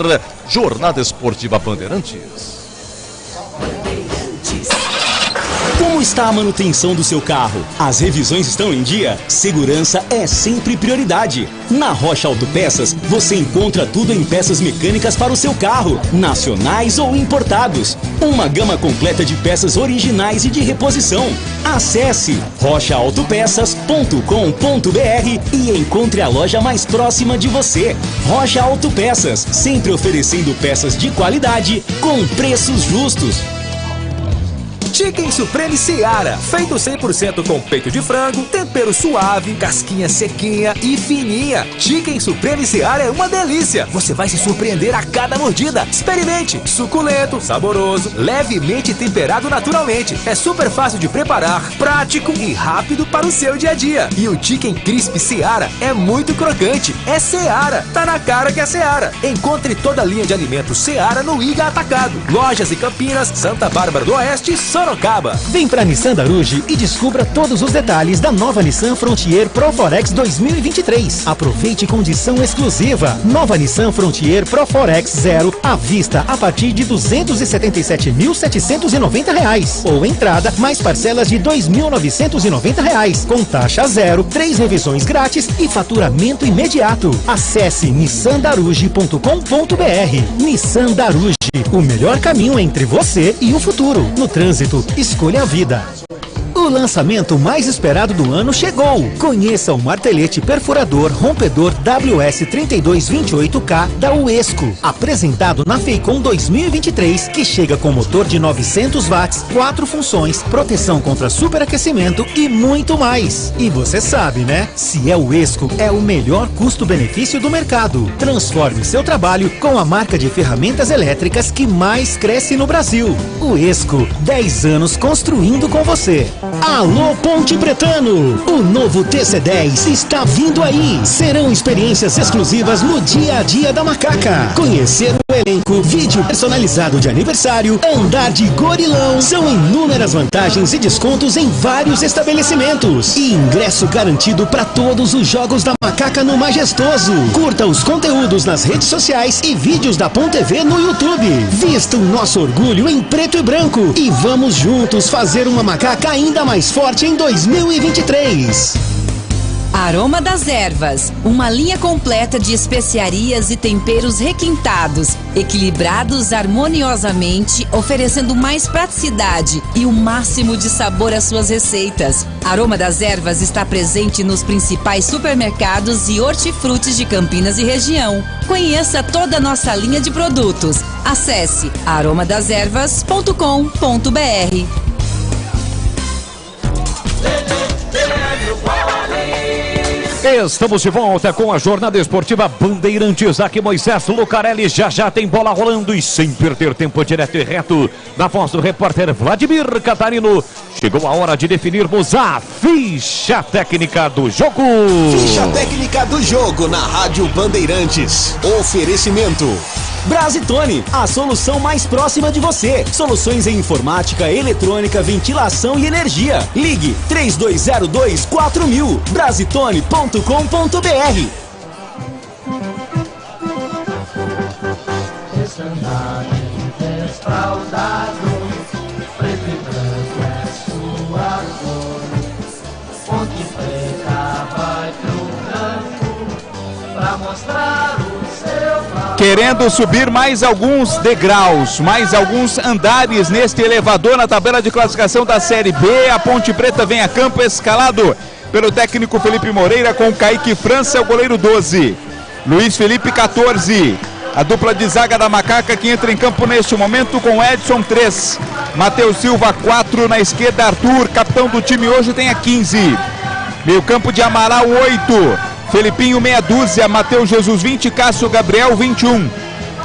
Jornada Esportiva Bandeirantes. Como está a manutenção do seu carro? As revisões estão em dia? Segurança é sempre prioridade. Na Rocha Autopeças, você encontra tudo em peças mecânicas para o seu carro, nacionais ou importados. Uma gama completa de peças originais e de reposição. Acesse rochaautopeças.com.br e encontre a loja mais próxima de você. Rocha Autopeças, sempre oferecendo peças de qualidade com preços justos. Chicken Supreme Seara, feito 100% com peito de frango, tempero suave, casquinha sequinha e fininha. Chicken Supreme Seara é uma delícia. Você vai se surpreender a cada mordida. Experimente. Suculento, saboroso, levemente temperado naturalmente. É super fácil de preparar, prático e rápido para o seu dia a dia. E o Chicken Crisp Seara é muito crocante. É Seara. Tá na cara que é Seara. Encontre toda a linha de alimentos Seara no Iga Atacado. Lojas em Campinas, Santa Bárbara do Oeste e Sorocaba. Vem pra Nissan Daruge e descubra todos os detalhes da nova Nissan Frontier Pro Forex 2023. Aproveite condição exclusiva. Nova Nissan Frontier Pro Forex Zero à vista a partir de R$ 277.790 ou entrada mais parcelas de R$ 2.990 com taxa zero, 3 revisões grátis e faturamento imediato. Acesse nissandaruge.com.br. Nissan Daruge, o melhor caminho entre você e o futuro. No trânsito, escolha a vida. O lançamento mais esperado do ano chegou. Conheça o martelete perfurador rompedor WS3228K da Uesco, apresentado na FEICOM 2023, que chega com motor de 900 watts, 4 funções, proteção contra superaquecimento e muito mais. E você sabe, né? Se é Uesco, é o melhor custo-benefício do mercado. Transforme seu trabalho com a marca de ferramentas elétricas que mais cresce no Brasil. Uesco, 10 anos construindo com você. Alô Ponte Pretano, o novo TC10 está vindo aí. Serão experiências exclusivas no dia a dia da Macaca. Conhecer o elenco, vídeo personalizado de aniversário, andar de gorilão. São inúmeras vantagens e descontos em vários estabelecimentos. E ingresso garantido para todos os jogos da Macaca no Majestoso. Curta os conteúdos nas redes sociais e vídeos da Ponte TV no YouTube. Vista o nosso orgulho em preto e branco e vamos juntos fazer uma Macaca ainda mais forte em 2023. Aroma das Ervas, uma linha completa de especiarias e temperos requintados, equilibrados harmoniosamente, oferecendo mais praticidade e o máximo de sabor às suas receitas. Aroma das Ervas está presente nos principais supermercados e hortifrutis de Campinas e região. Conheça toda a nossa linha de produtos. Acesse aromadeservas.com.br. Estamos de volta com a Jornada Esportiva Bandeirantes. Aqui Moisés Lucarelli, já tem bola rolando e sem perder tempo, direto e reto, na voz do repórter Vladimir Catarino. Chegou a hora de definirmos a ficha técnica do jogo. Ficha técnica do jogo na Rádio Bandeirantes. Oferecimento Brasitone, a solução mais próxima de você. Soluções em informática, eletrônica, ventilação e energia. Ligue 3202-4000. Brasitone.com.br. Preto e branco é sua cor. Ponte Preta vai pro campo pra mostrar o seu valor. Querendo subir mais alguns degraus, mais alguns andares neste elevador na tabela de classificação da Série B. A Ponte Preta vem a campo escalado pelo técnico Felipe Moreira, com Kaique França, o goleiro 12. Luiz Felipe 14. A dupla de zaga da Macaca que entra em campo neste momento com Edson 3. Matheus Silva 4, na esquerda Arthur, capitão do time hoje, tem a 15. Meio campo de Amaral 8. Felipinho meia dúzia, Matheus Jesus 20, Cássio Gabriel 21.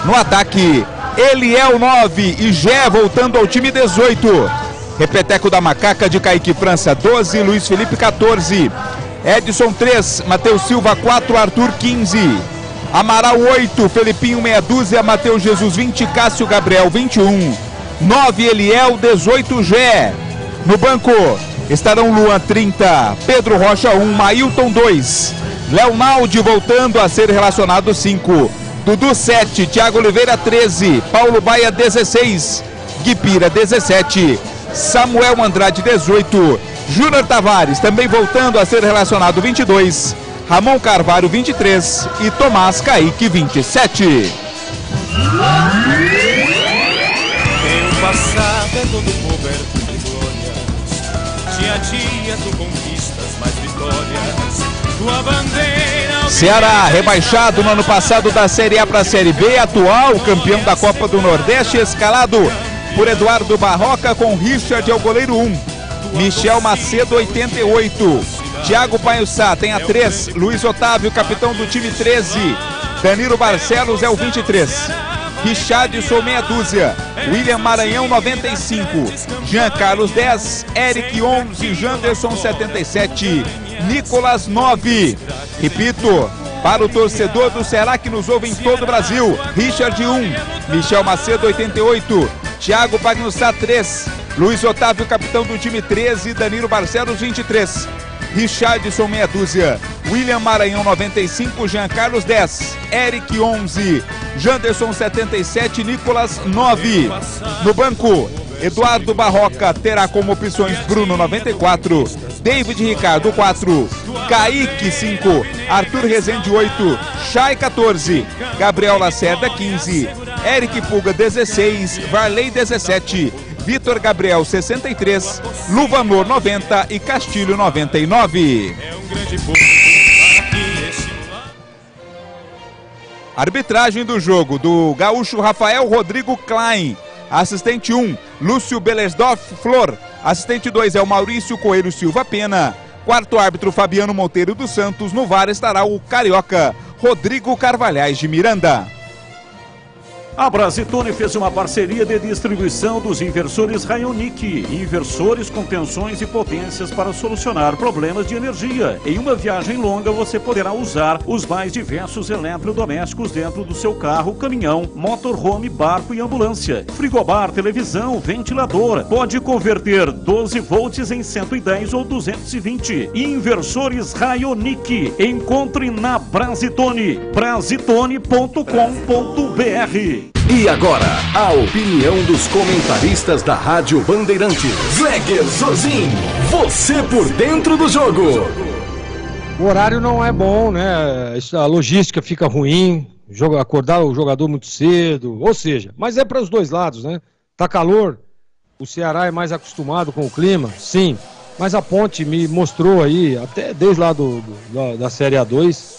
No ataque, Eliel 9 e Gé voltando ao time 18. Repeteco da Macaca de Kaique França 12, Luiz Felipe 14. Edson 3, Matheus Silva 4, Arthur 15. Amaral 8, Felipinho meia dúzia, Matheus Jesus 20, Cássio Gabriel 21. 9, Eliel, 18, Gé. No banco estarão Luan 30, Pedro Rocha 1, Mailton 2. Leonaldi voltando a ser relacionado 5. Dudu 7, Thiago Oliveira 13, Paulo Baia 16, Guipira 17, Samuel Andrade 18, Júnior Tavares também voltando a ser relacionado 22, Ramon Carvalho 23 e Tomás Kaique 27. Tem um passado é todo coberto de glórias, dia a dia tu conquistas mais vitórias, tua bandeira... Ceará, rebaixado no ano passado da Série A para a Série B, atual campeão da Copa do Nordeste, escalado por Eduardo Barroca com Richard é o goleiro 1, Michel Macedo 88, Thiago Painhussá tem a 3, Luiz Otávio, capitão do time 13, Danilo Barcelos é o 23, Richardson meia dúzia, William Maranhão 95, Jean Carlos 10, Eric 11, Janderson 77, Nicolas 9. Repito, para o torcedor do Ceará que nos ouve em todo o Brasil, Richard 1, Michel Macedo 88, Thiago Painhussá 3, Luiz Otávio, capitão do time 13, Danilo Barcelos 23, Richardson meia dúzia, William Maranhão 95, Jean Carlos 10, Eric 11, Janderson 77, Nicolas 9. No banco, Eduardo Barroca terá como opções Bruno 94, David Ricardo 4, Kaique 5, Arthur Rezende 8, Chay 14, Gabriel Lacerda 15, Eric Puga 16, Varley 17, Vitor Gabriel 63, Luvanor 90 e Castilho 99. Arbitragem do jogo do gaúcho Rafael Rodrigo Klein. Assistente 1, Lúcio Belesdorf Flor. Assistente 2 é o Maurício Coelho Silva Pena. Quarto árbitro Fabiano Monteiro dos Santos. No VAR estará o carioca Rodrigo Carvalhais de Miranda. A Brasitone fez uma parceria de distribuição dos inversores Rayonic, inversores com tensões e potências para solucionar problemas de energia. Em uma viagem longa, você poderá usar os mais diversos eletrodomésticos dentro do seu carro, caminhão, motorhome, barco e ambulância. Frigobar, televisão, ventilador. Pode converter 12 volts em 110 ou 220. Inversores Rayonic. Encontre na Brasitone. Brasitone.com.br. E agora, a opinião dos comentaristas da Rádio Bandeirantes. Zegger Zorzin, você por dentro do jogo. O horário não é bom, né? A logística fica ruim, acordar o jogador muito cedo, ou seja, mas é para os dois lados, né? Tá calor, o Ceará é mais acostumado com o clima, sim, mas a Ponte me mostrou aí, até desde lá da Série A2,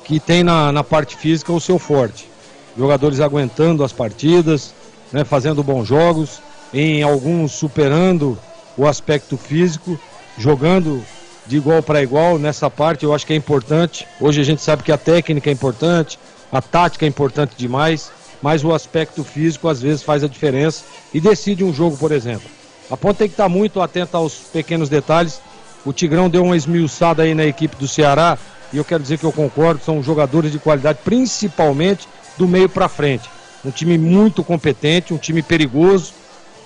que tem na parte física o seu forte. Jogadores aguentando as partidas, né, fazendo bons jogos, em alguns superando o aspecto físico, jogando de igual para igual. Nessa parte eu acho que é importante. Hoje a gente sabe que a técnica é importante, a tática é importante demais, mas o aspecto físico às vezes faz a diferença e decide um jogo, por exemplo. A Ponte tem que estar muito atenta aos pequenos detalhes. O Tigrão deu uma esmiuçada aí na equipe do Ceará e eu quero dizer que eu concordo, são jogadores de qualidade, principalmente do meio para frente. Um time muito competente, um time perigoso,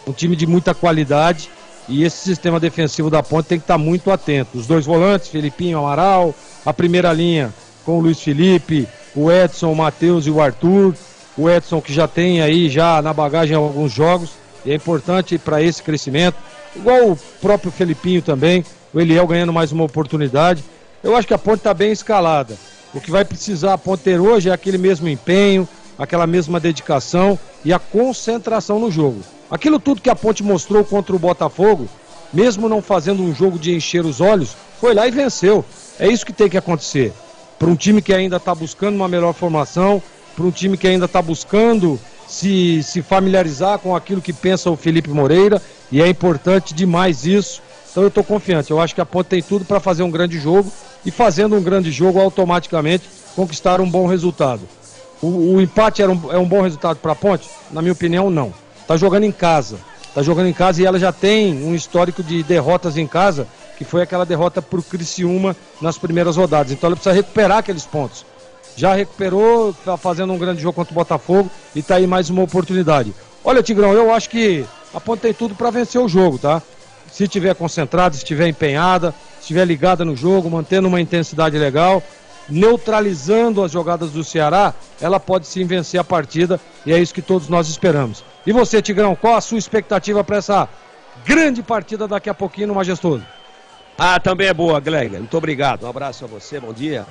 um time de muita qualidade, e esse sistema defensivo da Ponte tem que estar muito atento. Os dois volantes, Felipinho, Amaral, a primeira linha com o Luiz Felipe, o Edson, o Matheus e o Arthur. O Edson que já tem aí já na bagagem alguns jogos, e é importante para esse crescimento, igual o próprio Felipinho também, o Eliel ganhando mais uma oportunidade. Eu acho que a Ponte está bem escalada. O que vai precisar a Ponte ter hoje é aquele mesmo empenho, aquela mesma dedicação e a concentração no jogo. Aquilo tudo que a Ponte mostrou contra o Botafogo, mesmo não fazendo um jogo de encher os olhos, foi lá e venceu. É isso que tem que acontecer. Para um time que ainda está buscando uma melhor formação, para um time que ainda está buscando se familiarizar com aquilo que pensa o Felipe Moreira, e é importante demais isso. Então eu estou confiante. Eu acho que a Ponte tem tudo para fazer um grande jogo e fazendo um grande jogo automaticamente conquistar um bom resultado. O empate é um bom resultado para a Ponte? Na minha opinião, não. Está jogando em casa. E ela já tem um histórico de derrotas em casa, que foi aquela derrota para o Criciúma nas primeiras rodadas. Então ela precisa recuperar aqueles pontos. Já recuperou, está fazendo um grande jogo contra o Botafogo e está aí mais uma oportunidade. Olha, Tigrão, eu acho que a Ponte tem tudo para vencer o jogo, tá? Se estiver concentrada, se estiver empenhada, se estiver ligada no jogo, mantendo uma intensidade legal, neutralizando as jogadas do Ceará, ela pode sim vencer a partida e é isso que todos nós esperamos. E você, Tigrão, qual a sua expectativa para essa grande partida daqui a pouquinho no Majestoso? Também é boa, Gleger. Muito obrigado. Um abraço a você, bom dia.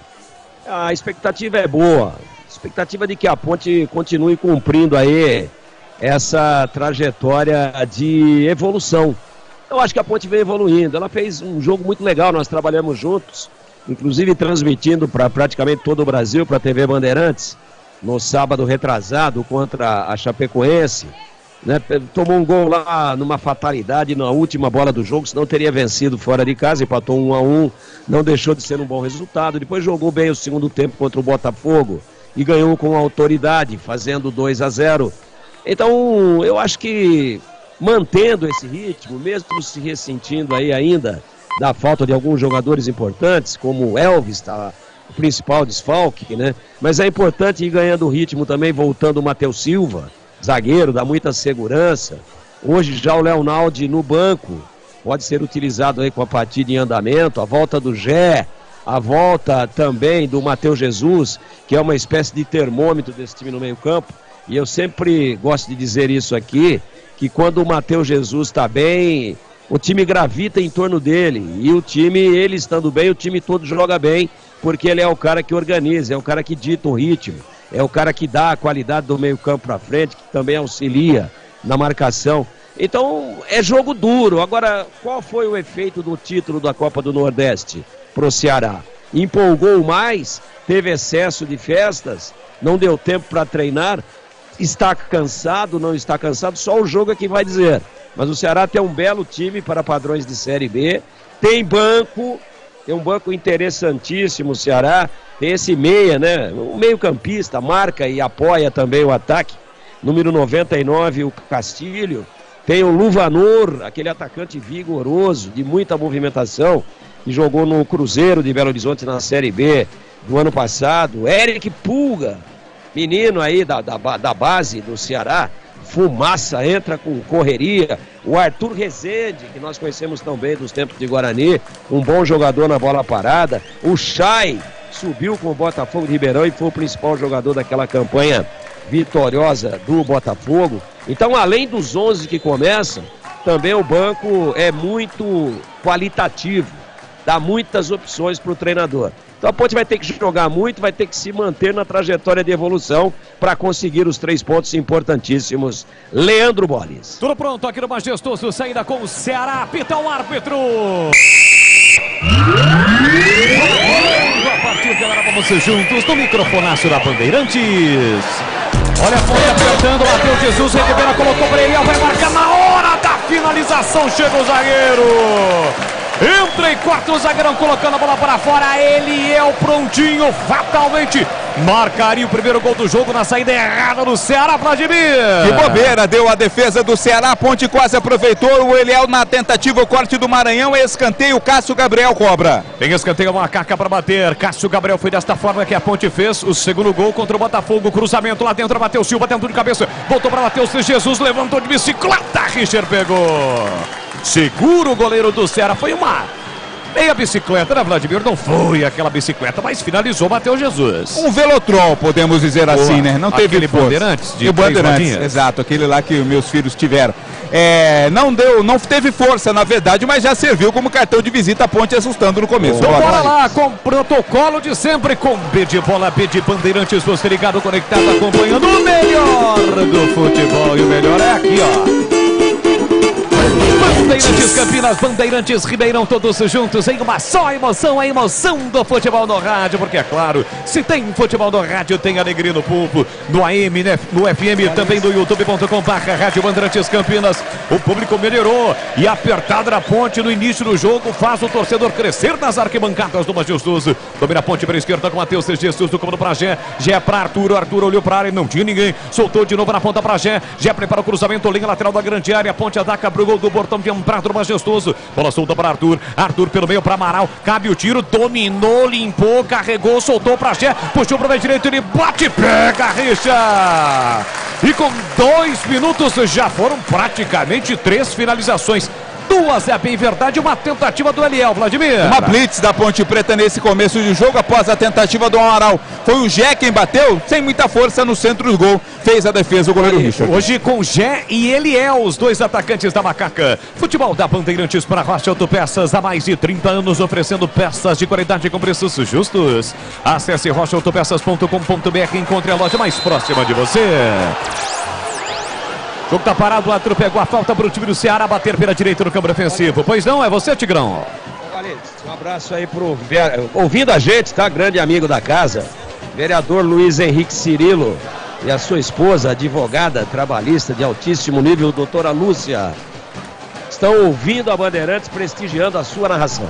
A expectativa é boa. A expectativa de que a Ponte continue cumprindo aí essa trajetória de evolução. Eu acho que a Ponte vem evoluindo. Ela fez um jogo muito legal, nós trabalhamos juntos, inclusive transmitindo para praticamente todo o Brasil, para a TV Bandeirantes, no sábado retrasado contra a Chapecoense. Né? Tomou um gol lá numa fatalidade na última bola do jogo, senão teria vencido fora de casa, empatou 1-1, não deixou de ser um bom resultado. Depois jogou bem o segundo tempo contra o Botafogo e ganhou com autoridade, fazendo 2-0. Então, eu acho que mantendo esse ritmo, mesmo se ressentindo aí ainda da falta de alguns jogadores importantes, como o Elvis, tá, o principal desfalque, né? Mas é importante ir ganhando ritmo também, voltando o Matheus Silva, zagueiro, dá muita segurança. Hoje já o Leonaldi no banco, pode ser utilizado aí com a partida em andamento, a volta do Gé, a volta também do Matheus Jesus, que é uma espécie de termômetro desse time no meio campo. E eu sempre gosto de dizer isso aqui, que quando o Matheus Jesus está bem, o time gravita em torno dele. E o time, ele estando bem, o time todo joga bem, porque ele é o cara que organiza, é o cara que dita o ritmo, é o cara que dá a qualidade do meio campo para frente, que também auxilia na marcação. Então, é jogo duro. Agora, qual foi o efeito do título da Copa do Nordeste pro Ceará? Empolgou mais, teve excesso de festas, não deu tempo para treinar. Está cansado, não está cansado, só o jogo é que vai dizer. Mas o Ceará tem um belo time para padrões de Série B, tem um banco interessantíssimo o Ceará, tem esse meia, né? Um meio campista, marca e apoia também o ataque, número 99, o Castilho, tem o Luvanor, aquele atacante vigoroso, de muita movimentação, que jogou no Cruzeiro de Belo Horizonte na Série B do ano passado, Eric Pulga, menino aí da base do Ceará, fumaça, entra com correria. O Arthur Rezende, que nós conhecemos tão bem dos tempos de Guarani, um bom jogador na bola parada. O Chay subiu com o Botafogo de Ribeirão e foi o principal jogador daquela campanha vitoriosa do Botafogo. Então, além dos 11 que começam, também o banco é muito qualitativo, dá muitas opções para o treinador. Então a Ponte vai ter que jogar muito, vai ter que se manter na trajetória de evolução para conseguir os 3 pontos importantíssimos. Leandro Boles. Tudo pronto aqui no Majestoso, saída com o Ceará, apita o árbitro. A partir de agora vamos juntos no microfonaço da Bandeirantes. Olha a Ponte apertando, o Matheus Jesus, Ribeira colocou para ele, vai marcar na hora da finalização, chega o zagueiro. Entra e corta o zagueirão, colocando a bola para fora. Ele é o prontinho, fatalmente marcaria o primeiro gol do jogo na saída errada do Ceará, Vladimir. Que bobeira, deu a defesa do Ceará, a Ponte quase aproveitou. O Eliel na tentativa, o corte do Maranhão, escanteio, Cássio Gabriel cobra. Tem escanteio, uma caca para bater. Cássio Gabriel foi desta forma que a Ponte fez o segundo gol contra o Botafogo. Cruzamento lá dentro, Matheus Silva tentou de cabeça, voltou para Matheus Jesus, levantou de bicicleta, Richard pegou. Segura o goleiro do Ceará, foi uma meia bicicleta, né, Vladimir? Não foi aquela bicicleta, mas finalizou Matheus Jesus. Um velotrol, podemos dizer assim, né? Não teve aquele Bandeirantes de Bandeirantes, exato, aquele lá que meus filhos tiveram. Não teve força, na verdade, mas já serviu como cartão de visita a Ponte, assustando no começo. Então bora lá, com protocolo de sempre, com B de bola, B de Bandeirantes, você ligado, conectado, acompanhando o melhor do futebol. E o melhor é aqui, ó. Bandeirantes Campinas, Bandeirantes Ribeirão, todos juntos em uma só emoção, a emoção do futebol no rádio, porque é claro, se tem futebol no rádio, tem alegria no pulpo, no AM, né, no FM, também no youtube.com/Rádio Bandeirantes Campinas. O público melhorou e apertada na ponte no início do jogo faz o torcedor crescer nas arquibancadas do Majestoso. Domina a ponte para a esquerda com Matheus Jesus, do comando para Gé, Gé para Arthur, Arthur olhou para a área, não tinha ninguém, soltou de novo na ponta para Gé, Gé prepara o cruzamento, linha lateral da grande área, a ponte ataca pro gol do Bortão de Prato do Majestoso, bola solta para Arthur, Arthur pelo meio para Amaral, cabe o tiro, dominou, limpou, carregou, soltou para Gé, puxou para o meio direito, ele bate, pega, Richa! E com 2 minutos já foram praticamente 3 finalizações. 2 é bem verdade, uma tentativa do Eliel, Vladimir. Uma blitz da Ponte Preta nesse começo de jogo após a tentativa do Amaral. Foi o Gé quem bateu, sem muita força no centro do gol. Fez a defesa o goleiro Richard. Hoje com Gé e Eliel, os 2 atacantes da Macaca. Futebol da Bandeirantes para Rocha Autopeças há mais de 30 anos, oferecendo peças de qualidade com preços justos. Acesse rochaautopeças.com.br e encontre a loja mais próxima de você. O jogo tá parado, o Arthur pegou a falta para o time do Ceará bater pela direita no campo ofensivo. Pois não, é você, Tigrão. Um abraço aí pro ouvindo a gente, tá? Grande amigo da casa, vereador Luiz Henrique Cirilo e a sua esposa, advogada trabalhista de altíssimo nível, doutora Lúcia. Estão ouvindo a Bandeirantes, prestigiando a sua narração.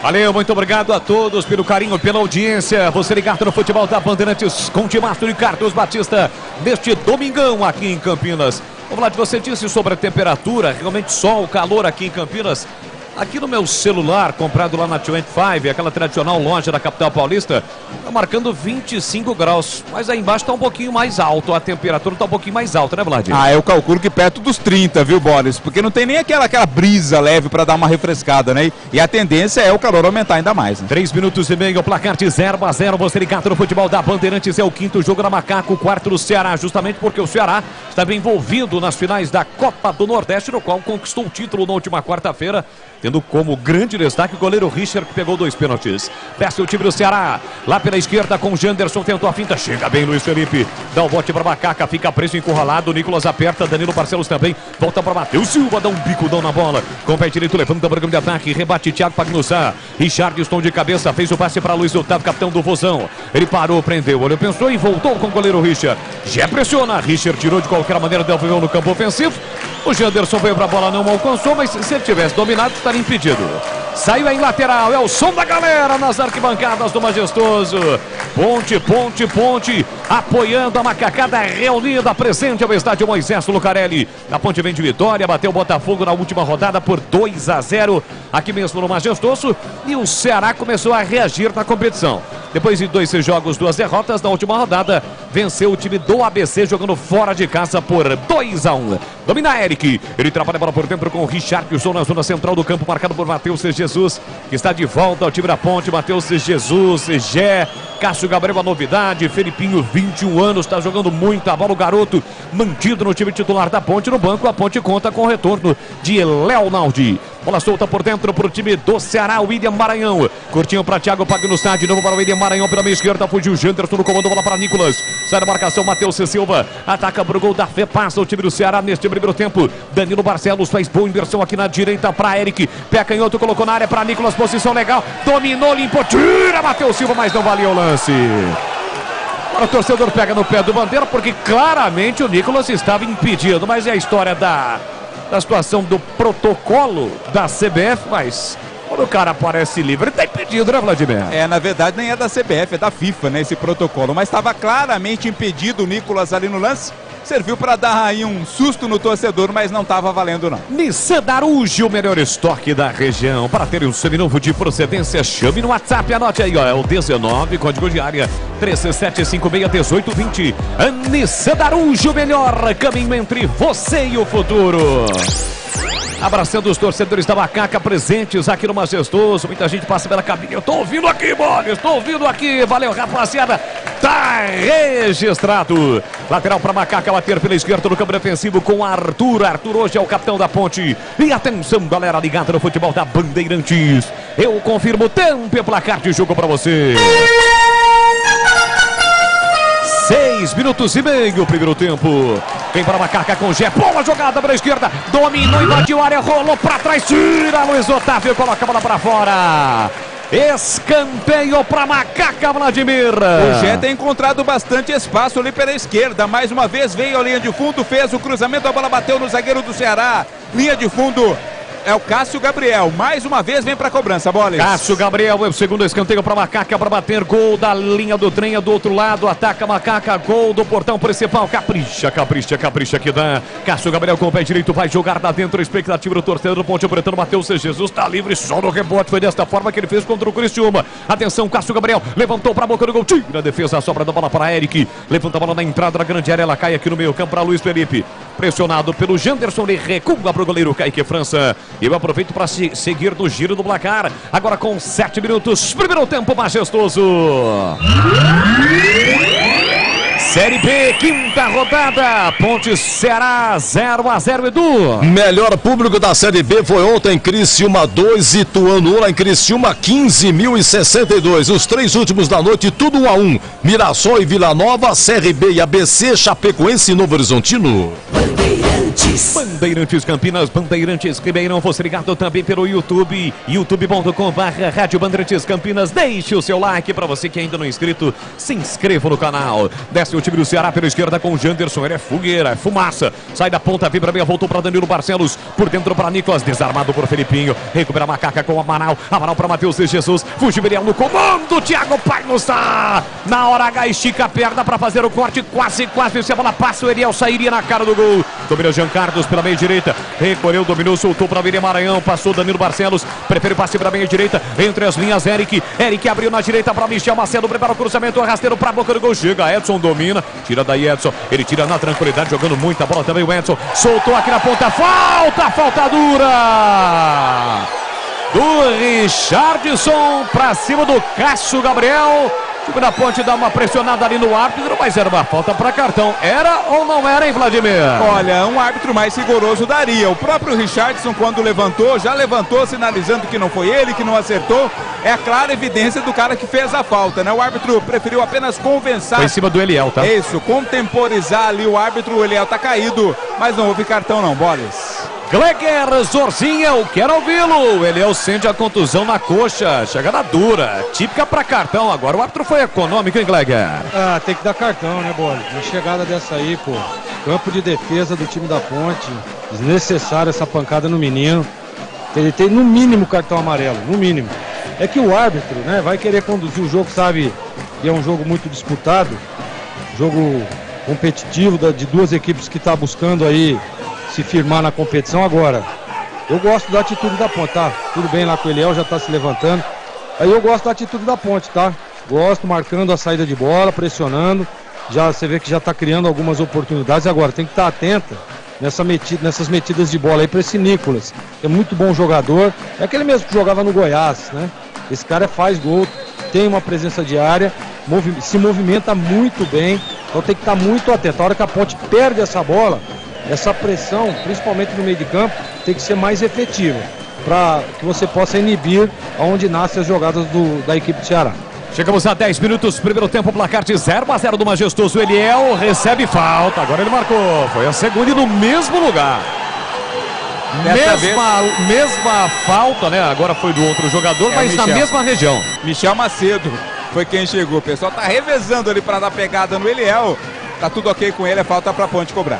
Valeu, muito obrigado a todos pelo carinho, pela audiência. Você ligado no futebol da Bandeirantes com o Timaço de Carlos Batista neste domingão aqui em Campinas. Vamos lá, você disse sobre a temperatura, realmente sol, calor aqui em Campinas. Aqui no meu celular, comprado lá na 25, aquela tradicional loja da capital paulista, tá marcando 25 graus. Mas aí embaixo tá um pouquinho mais alto, a temperatura tá um pouquinho mais alta, né, Vladimir? Eu calculo que perto dos 30, viu, Boris? Porque não tem nem aquela brisa leve para dar uma refrescada, né? E a tendência é o calor aumentar ainda mais, né? 3 minutos e meio, placar de 0-0. Você ligado no futebol da Bandeirantes, é o 5º jogo da Macaca, o 4º do Ceará, justamente porque o Ceará estava envolvido nas finais da Copa do Nordeste, no qual conquistou o título na última quarta-feira, tendo como grande destaque o goleiro Richard, que pegou 2 pênaltis. Desce o time do Ceará, lá pela esquerda com o Janderson, tentou a finta, chega bem Luiz Felipe, dá o bote para Macaca, fica preso, encurralado, Nicolas aperta, Danilo Barcelos também, volta para Matheus Silva, dá um bicudão na bola, com o pé direito, levanta para o campo de ataque, rebate Thiago Pagnussá, Richardson de cabeça, fez o passe para Luiz Otávio, capitão do Vozão, ele parou, prendeu, olhou, pensou e voltou com o goleiro Richard, já pressiona, Richard tirou de qualquer maneira, devolveu no campo ofensivo, o Janderson veio para a bola, não alcançou, mas se ele tivesse dominado, estaria impedido. Saiu em lateral, é o som da galera nas arquibancadas do Majestoso. Ponte, apoiando a macacada reunida, presente ao estádio Moisés Lucarelli. A Ponte vem de vitória, bateu o Botafogo na última rodada por 2-0, aqui mesmo no Majestoso. E o Ceará começou a reagir na competição. Depois de 2 jogos, 2 derrotas, na última rodada, venceu o time do ABC, jogando fora de casa por 2-1. Domina Eric, ele trabalha a bola por dentro com o Richardson na zona central do campo, marcado por Matheus Jesus, que está de volta ao time da Ponte. Matheus Jesus, Gé, Cássio Gabriel, a novidade, Felipinho, 21 anos, está jogando muita bola, o garoto mantido no time titular da Ponte. No banco, a Ponte conta com o retorno de Leonaldi. Bola solta por dentro para o time do Ceará, William Maranhão. Curtinho para Thiago Pagnussá, de novo para o William Maranhão pela meia esquerda, fugiu Janderson no comando, bola para Nicolas. Sai da marcação, Matheus Silva, ataca para o gol da fé, passa o time do Ceará neste primeiro tempo. Danilo Barcelos faz boa inversão aqui na direita para Eric. Pé canhoto, colocou na área para Nicolas, posição legal, dominou, limpou, tira Matheus Silva, mas não valeu o lance. Agora o torcedor pega no pé do Bandeira, porque claramente o Nicolas estava impedido, mas é a história da situação do protocolo da CBF, mas quando o cara aparece livre, ele tá impedido, né, Vladimir? Na verdade nem é da CBF, é da FIFA, né, esse protocolo, mas estava claramente impedido o Nicolas ali no lance. Serviu para dar aí um susto no torcedor, mas não estava valendo não. Nissan Darujo, o melhor estoque da região. Para ter um seminovo de procedência, chame no WhatsApp, anote aí, ó, é o 19, código de área 37561820. Nissan Darujo, o melhor caminho entre você e o futuro. Abraçando os torcedores da Macaca presentes aqui no Majestoso. Muita gente passa pela cabine. Eu tô ouvindo aqui, Boris. Estou ouvindo aqui. Valeu, rapaziada. Tá registrado. Lateral para Macaca bater pela esquerda no campo defensivo com Arthur. Arthur hoje é o capitão da Ponte. E atenção, galera ligada no futebol da Bandeirantes. Eu confirmo o tempo e placar de jogo para você. 6 minutos e meio, primeiro tempo. Vem para a Macaca com o Gé. Boa jogada pela esquerda. Dominou, invadiu a área, rolou para trás. Tira Luiz Otávio, coloca a bola para fora. Escanteio para Macaca, Vladimir. O Gé tem encontrado bastante espaço ali pela esquerda. Mais uma vez veio a linha de fundo, fez o cruzamento, a bola bateu no zagueiro do Ceará. Linha de fundo. É o Cássio Gabriel, mais uma vez vem para a cobrança, bola. Cássio Gabriel, é o segundo escanteio para Macaca, para bater, gol da linha do trem, do outro lado, ataca Macaca, gol do portão principal, capricha que dá. Cássio Gabriel com o pé direito, vai jogar lá dentro, expectativa do torcedor do Ponte Pretano, Matheus Jesus está livre, só no rebote, foi desta forma que ele fez contra o Criciúma. Atenção, Cássio Gabriel, levantou para a boca do gol, tira a defesa, sobra da bola para Eric, levanta a bola na entrada da grande área, ela cai aqui no meio campo para Luiz Felipe, pressionado pelo Janderson, ele recua para o goleiro Kaique França. Eu aproveito para seguir no giro do placar. Agora com 7 minutos. Primeiro tempo majestoso. Série B, quinta rodada. Ponte Ceará 0-0, Edu. Melhor público da Série B foi ontem, Criciúma 2, Ituano 1, lá em Criciúma 15.062. Os 3 últimos da noite, tudo 1-1. Mirassol e Vila Nova, CRB e ABC, Chapecoense e Novo Horizontino. Bandeirantes Campinas, Bandeirantes Ribeirão, você ligado também pelo YouTube, youtube.com/Rádio Bandeirantes Campinas. Deixe o seu like para você que ainda não é inscrito, se inscreva no canal. Desce o time do Ceará pela esquerda com o Janderson, ele é fogueira, é fumaça, sai da ponta, vem para meia, voltou para Danilo Barcelos, por dentro para Nicolas, desarmado por Felipinho, recupera a Macaca com o Amaral para Matheus de Jesus, Fugiberial no comando, Thiago Painos está na hora H, estica a perna para fazer o corte, quase, se a bola passa, o Eriel sairia na cara do gol, dominou Jean Carlos pela meia direita, recolheu, dominou, soltou para William Maranhão, passou Danilo Barcelos, prefere passe para a meia direita, entre as linhas Eric abriu na direita para Michel Macedo, prepara o cruzamento, rasteiro para a boca do gol, chega, Edson domina, tira daí Edson, ele tira na tranquilidade, jogando muita bola também o Edson, soltou aqui na ponta, falta dura do Richardson para cima do Cássio Gabriel. O time da Ponte dá uma pressionada ali no árbitro, mas era uma falta para cartão. Era ou não era, hein, Vladimir? Olha, um árbitro mais rigoroso daria. O próprio Richardson, quando levantou, já levantou sinalizando que não foi ele, que não acertou. É a clara evidência do cara que fez a falta, né? O árbitro preferiu apenas convencer. Foi em cima do Eliel, tá? Isso, contemporizar ali o árbitro. O Eliel tá caído, mas não houve cartão não, Boles. Gleger Zorzinha, eu quero ouvi-lo. Eliel sente a contusão na coxa, chegada dura, típica para cartão. Agora o árbitro foi econômico, hein, Gleger? Ah, tem que dar cartão, né, Bola? Uma chegada dessa aí, pô. Campo de defesa do time da Ponte. Desnecessário essa pancada no menino. Ele tem no mínimo cartão amarelo, no mínimo. É que o árbitro, né, vai querer conduzir o jogo, sabe? Que é um jogo muito disputado, jogo competitivo de duas equipes que tá buscando aí se firmar na competição. Agora, eu gosto da atitude da Ponte, tá? Tudo bem lá com o Eliel, já tá se levantando. Aí eu gosto da atitude da Ponte, tá? Gosto, marcando a saída de bola, pressionando. Já você vê que já tá criando algumas oportunidades. Agora, tem que estar atenta nessas metidas de bola aí para esse Nicolas. É muito bom jogador. É aquele mesmo que jogava no Goiás, né? Esse cara faz gol, tem uma presença de área, se movimenta muito bem. Então tem que estar muito atento. A hora que a Ponte perde essa bola, essa pressão, principalmente no meio de campo, tem que ser mais efetiva, para que você possa inibir aonde nascem as jogadas da equipe do Ceará. Chegamos a 10 minutos, primeiro tempo, placar de 0-0 do majestoso. Eliel recebe falta, agora ele marcou, foi a segunda e no mesmo lugar. Mesma falta, né? Agora foi do outro jogador, mas Michel, na mesma região. Michel Macedo foi quem chegou. O pessoal tá revezando ali para dar pegada no Eliel. Tá tudo ok com ele, é falta pra Ponte cobrar.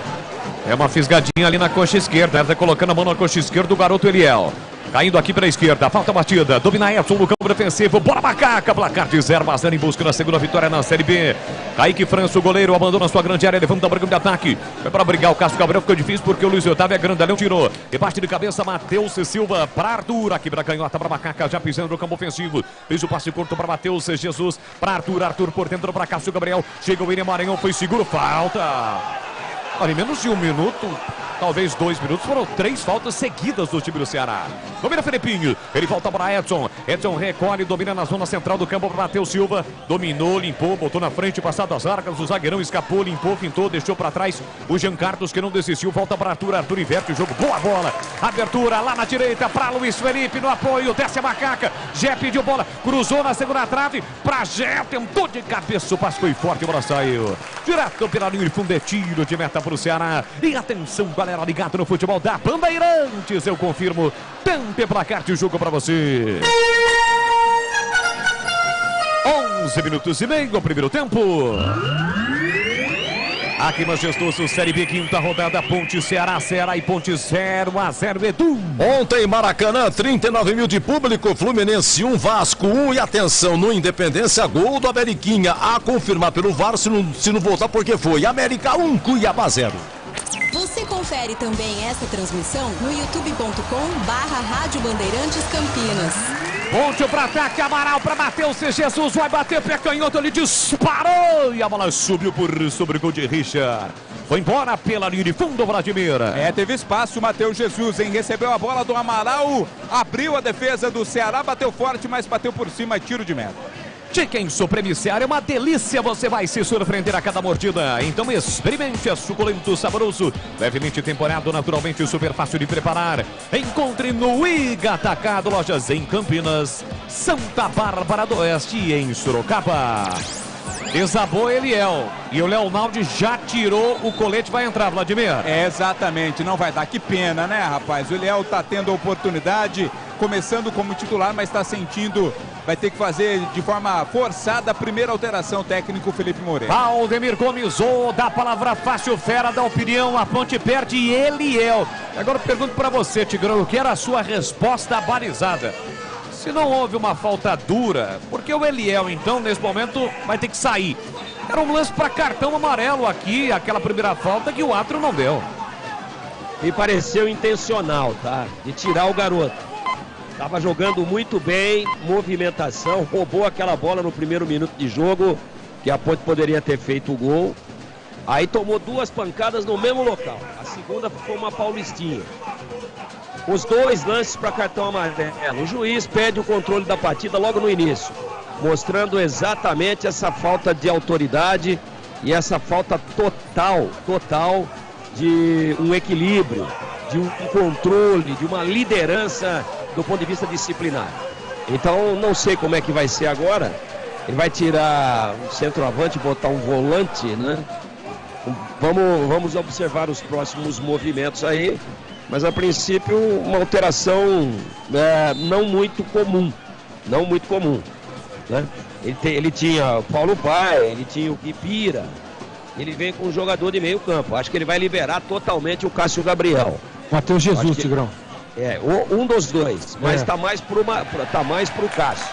É uma fisgadinha ali na coxa esquerda. Tá colocando a mão na coxa esquerda do garoto Eliel. Caindo aqui para a esquerda, falta batida, domina Edson no campo defensivo, bora Macaca, placar de 0-0 em busca da segunda vitória na Série B. Kaique França, o goleiro, abandona sua grande área, levanta a briga de ataque, vai para brigar o Cássio Gabriel, ficou difícil porque o Luiz Otávio é grandalhão, tirou, rebate de cabeça, Matheus Silva para Arthur, aqui para canhota para Macaca, já pisando no campo ofensivo, fez o passe curto para Matheus Jesus, para Arthur por dentro para Cássio Gabriel, chega o William Maranhão, foi seguro, falta. Olha, em menos de 1 minuto, talvez 2 minutos, foram 3 faltas seguidas do time do Ceará. Domina Felipinho, ele volta para Edson. Edson recolhe, domina na zona central do campo para Matheus Silva. Dominou, limpou, botou na frente, passado as arcas. O zagueirão escapou, limpou, fintou, deixou para trás. O Jean Carlos, que não desistiu, volta para Arthur. Arthur inverte o jogo, boa bola. Abertura lá na direita para Luiz Felipe no apoio, desce a macaca. Jé pediu bola, cruzou na segunda trave para Jé, tentou de cabeça, o passe foi forte, a bola saiu. Direto pela linha de fundo, é tiro de meta para o Ceará. E atenção, galera ligada no futebol da Bandeirantes, eu confirmo, tempo e placar de jogo para você. 11 minutos e meio, primeiro tempo. Aqui Majestoso, Série B, quinta rodada, Ponte Ceará, Ceará e Ponte 0-0, Edu. Ontem, Maracanã, 39 mil de público, Fluminense 1, Vasco 1, e atenção, no Independência, gol do Ameriquinha, a confirmar pelo VAR, se não voltar porque foi, América 1, Cuiabá 0. Você confere também essa transmissão no youtube.com/Rádio Bandeirantes Campinas. Ponte para ataque, Amaral para Matheus Jesus, vai bater pé canhoto, ele disparou e a bola subiu por sobre o gol de Richard. Foi embora pela linha de fundo, Vladimir. Teve espaço o Matheus Jesus, hein? Recebeu a bola do Amaral, abriu a defesa do Ceará, bateu forte, mas bateu por cima, tiro de meta. Chicken Supreme Seara é uma delícia, você vai se surpreender a cada mordida. Então experimente, é suculento, saboroso, levemente temperado, naturalmente super fácil de preparar. Encontre no Iga Atacado, lojas em Campinas, Santa Bárbara do Oeste e em Sorocaba. Desabou Eliel e o Leonaldo já tirou o colete, vai entrar, Vladimir. Exatamente, não vai dar, que pena, né, rapaz? O Eliel tá tendo a oportunidade, começando como titular, mas está sentindo, vai ter que fazer de forma forçada a primeira alteração, técnico Felipe Moreira. Valdemir Gomes, dá a palavra fácil, fera, da opinião, a Ponte perde e Eliel. Agora eu pergunto para você, Tigrão, o que era a sua resposta balizada? Se não houve uma falta dura, porque o Eliel, então, nesse momento, vai ter que sair. Era um lance para cartão amarelo aqui, aquela primeira falta que o árbitro não deu. Me pareceu intencional, tá? De tirar o garoto. Tava jogando muito bem, movimentação, roubou aquela bola no primeiro minuto de jogo, que a Ponte poderia ter feito o gol. Aí tomou 2 pancadas no mesmo local. A segunda foi uma paulistinha. Os 2 lances para cartão amarelo. O juiz pede o controle da partida logo no início, mostrando exatamente essa falta de autoridade e essa falta total de um equilíbrio, de um controle, de uma liderança do ponto de vista disciplinar. Então não sei como é que vai ser agora. Ele vai tirar um centroavante e botar um volante, né? Vamos observar os próximos movimentos aí. Mas a princípio uma alteração não muito comum. Não muito comum, né? Ele tinha o Paulo Pai, ele tinha o Kipira. Ele vem com um jogador de meio campo. Acho que ele vai liberar totalmente o Cássio Gabriel. Matheus Jesus, Tigrão. Um dos dois, mas tá mais pro Cássio.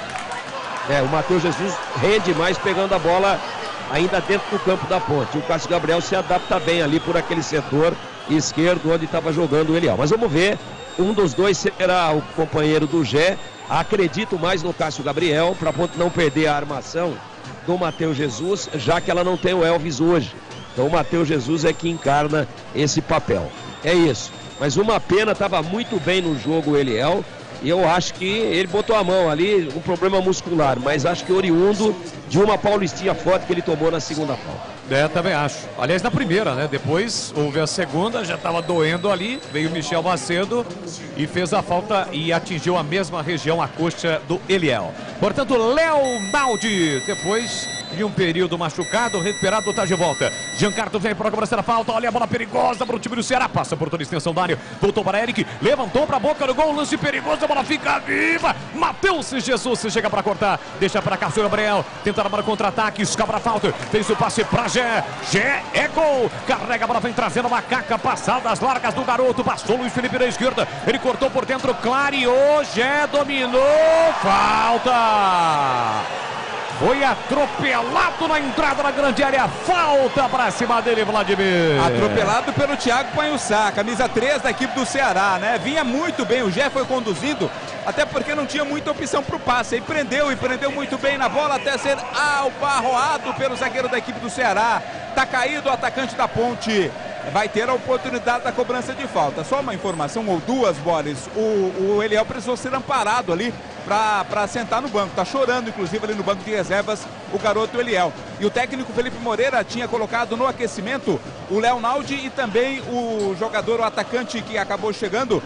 O Matheus Jesus rende mais pegando a bola ainda dentro do campo da Ponte. O Cássio Gabriel se adapta bem ali por aquele setor esquerdo onde estava jogando o Eliel. Mas vamos ver, um dos dois será o companheiro do Gé. Acredito mais no Cássio Gabriel, para a Ponte não perder a armação do Matheus Jesus, já que ela não tem o Elvis hoje. Então o Matheus Jesus é que encarna esse papel. É isso. Mas uma pena, estava muito bem no jogo o Eliel, e eu acho que ele botou a mão ali, um problema muscular, mas acho que oriundo de uma paulistinha forte que ele tomou na segunda falta. Também acho. Aliás, na primeira, né? Depois houve a segunda, já estava doendo ali, veio o Michel Macedo e fez a falta e atingiu a mesma região, a coxa do Eliel. Portanto, Leonaldi, depois de um período machucado, recuperado, está de volta. Giancarlo vem para a cobrança da falta, olha a bola perigosa para o time do Ceará, passa por toda a extensão da área, voltou para Eric, levantou para a boca do gol, lance perigoso, a bola fica viva, Matheus Jesus chega para cortar, deixa para Cássio Gabriel, tenta dar contra-ataque, escapa a falta, fez o passe para Gé é gol, carrega a bola, vem trazendo uma caca, passadas largas do garoto, passou Luiz Felipe na esquerda, ele cortou por dentro, clareou, Gé dominou, falta! Foi atropelado na entrada da grande área. Falta pra cima dele, Vladimir. Atropelado pelo Thiago Panhussá, camisa 3 da equipe do Ceará, né? Vinha muito bem, o Gé foi conduzindo, até porque não tinha muita opção pro passe. E prendeu muito bem na bola até ser albarroado pelo zagueiro da equipe do Ceará. Tá caído o atacante da Ponte. vai ter a oportunidade da cobrança de falta. Só uma informação ou duas, Boris. O Eliel precisou ser amparado ali para sentar no banco. Tá chorando, inclusive, ali no banco de reservas, o garoto Eliel. E o técnico Felipe Moreira tinha colocado no aquecimento o Leonaldi e também o jogador, o atacante que acabou chegando,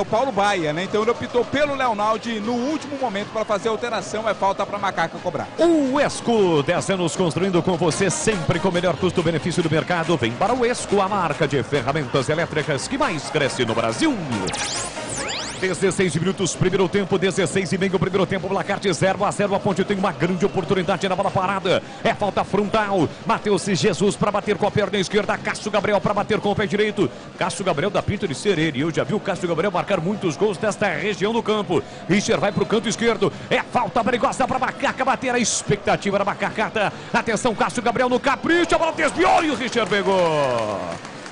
o Paulo Baia, né? Então ele optou pelo Leonaldi no último momento para fazer a alteração. É falta para Macaca cobrar. O Esco, 10 anos construindo com você, sempre com o melhor custo-benefício do mercado. Vem para o Esco, a marca de ferramentas elétricas que mais cresce no Brasil. 16 minutos, primeiro tempo, 16,5 primeiro tempo, placar de 0-0. A Ponte tem uma grande oportunidade na bola parada. É falta frontal. Matheus Jesus para bater com a perna esquerda. Cássio Gabriel para bater com o pé direito. Cássio Gabriel da Pinto de Serena. Eu já vi o Cássio Gabriel marcar muitos gols desta região do campo. Richard vai para o canto esquerdo. É falta perigosa para Macaca bater. A expectativa da Macacata. Atenção, Cássio Gabriel no capricho. A bola desviou e o Richard pegou.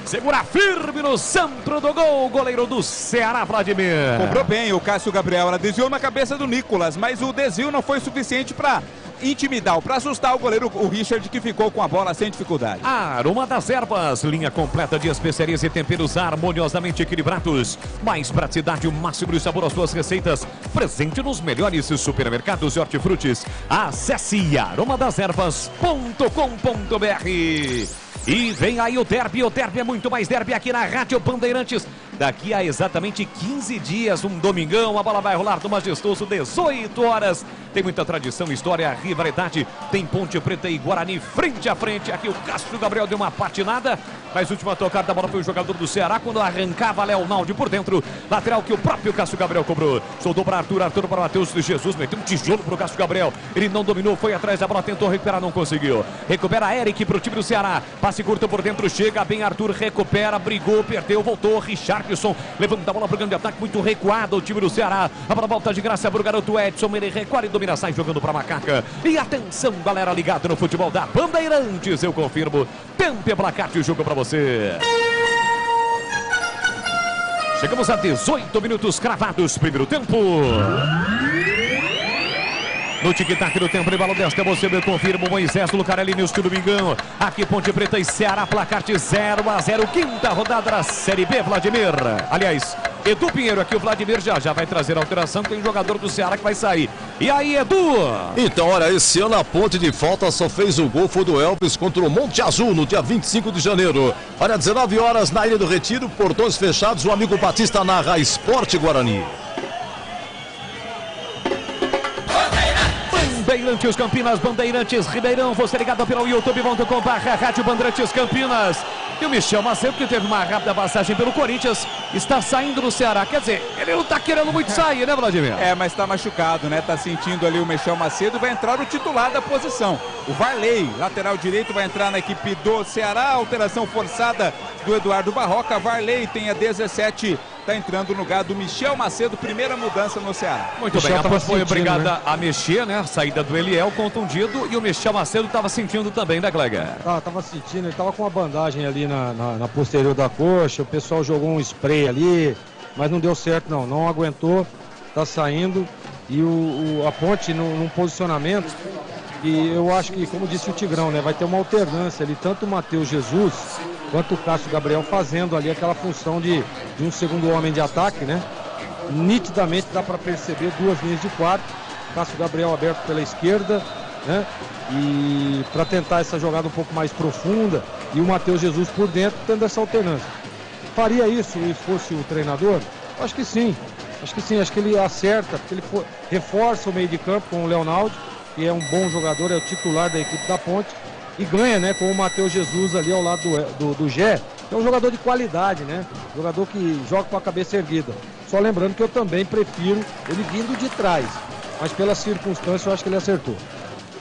Segura firme no centro do gol, o goleiro do Ceará, Vladimir. Cobrou bem o Cássio Gabriel, ela desviou na cabeça do Nicolas, mas o desvio não foi suficiente para intimidar, para assustar o goleiro, o Richard, que ficou com a bola sem dificuldade. Aroma das Ervas, linha completa de especiarias e temperos harmoniosamente equilibrados. Mais praticidade, o máximo de sabor às suas receitas. Presente nos melhores supermercados e hortifrutis. Acesse aromadeservas.com.br. E vem aí o derby é muito mais derby aqui na Rádio Bandeirantes. Daqui a exatamente 15 dias, um domingão, a bola vai rolar do Majestoso, 18 horas. Tem muita tradição, história, rivalidade. Tem Ponte Preta e Guarani frente a frente. Aqui o Cássio Gabriel deu uma patinada, mas a última tocada da bola foi o jogador do Ceará quando arrancava Leonaldi por dentro. Lateral que o próprio Cássio Gabriel cobrou. Soltou para Arthur para Matheus Jesus, meteu um tijolo para o Cássio Gabriel. Ele não dominou, foi atrás da bola, tentou recuperar, não conseguiu. Recupera Eric para o time do Ceará. Passe curto por dentro, chega bem Arthur, recupera, brigou, perdeu, voltou. Richarlison levanta a bola para o grande ataque, muito recuado o time do Ceará. A bola volta de graça para o garoto Edson, ele recolhe e domina, sai jogando para Macaca. E atenção, galera ligada no futebol da Bandeirantes, eu confirmo. Tempo e placar de jogo para você. Chegamos a 18 minutos cravados, primeiro tempo. No tic-tac do tempo de bala desta, você me confirma. Moisés Lucarelli, Nilson Domingão. Aqui Ponte Preta e Ceará, placar de 0-0. Quinta rodada da Série B, Vladimir. Aliás, Edu Pinheiro aqui, o Vladimir já vai trazer a alteração. Tem um jogador do Ceará que vai sair. E aí, Edu? Então, olha, esse ano a Ponte de falta só fez o gol, foi do Elvis contra o Monte Azul no dia 25 de janeiro. Olha, 19 horas na Ilha do Retiro, portões fechados. O amigo Batista narra Esporte Guarani. Bandeirantes Campinas, Bandeirantes Ribeirão, você ligado pelo youtube.com/Rádio Bandeirantes Campinas. E o Michel Macedo, que teve uma rápida passagem pelo Corinthians, está saindo do Ceará. Quer dizer, ele não está querendo muito sair, né, Vladimir? Mas está machucado, né? Está sentindo ali o Michel Macedo. Vai entrar o titular da posição. O Varley, lateral direito, vai entrar na equipe do Ceará. Alteração forçada do Eduardo Barroca. Varley tem a 17. Está entrando no lugar do Michel Macedo, primeira mudança no Ceará. Muito bem, a Ponte foi obrigada a mexer, né? A saída do Eliel contundido e o Michel Macedo estava sentindo também, né, Clega? Estava sentindo, ele estava com uma bandagem ali na posterior da coxa, o pessoal jogou um spray ali, mas não deu certo não aguentou, está saindo e a Ponte num posicionamento, e eu acho que, como disse o Tigrão, né, vai ter uma alternância ali, tanto o Matheus Jesus quanto o Cássio Gabriel fazendo ali aquela função de um segundo homem de ataque, né? Nitidamente dá para perceber duas linhas de quatro, Cássio Gabriel aberto pela esquerda, né? E para tentar essa jogada um pouco mais profunda, e o Matheus Jesus por dentro, tendo essa alternância. Faria isso se fosse o treinador? Acho que sim, acho que ele acerta, porque ele reforça o meio de campo com o Leonaldi, que é um bom jogador, é o titular da equipe da Ponte, e ganha, né, com o Matheus Jesus ali ao lado do Gé, que é um jogador de qualidade, né? Jogador que joga com a cabeça erguida. Só lembrando que eu também prefiro ele vindo de trás, mas pela circunstância eu acho que ele acertou.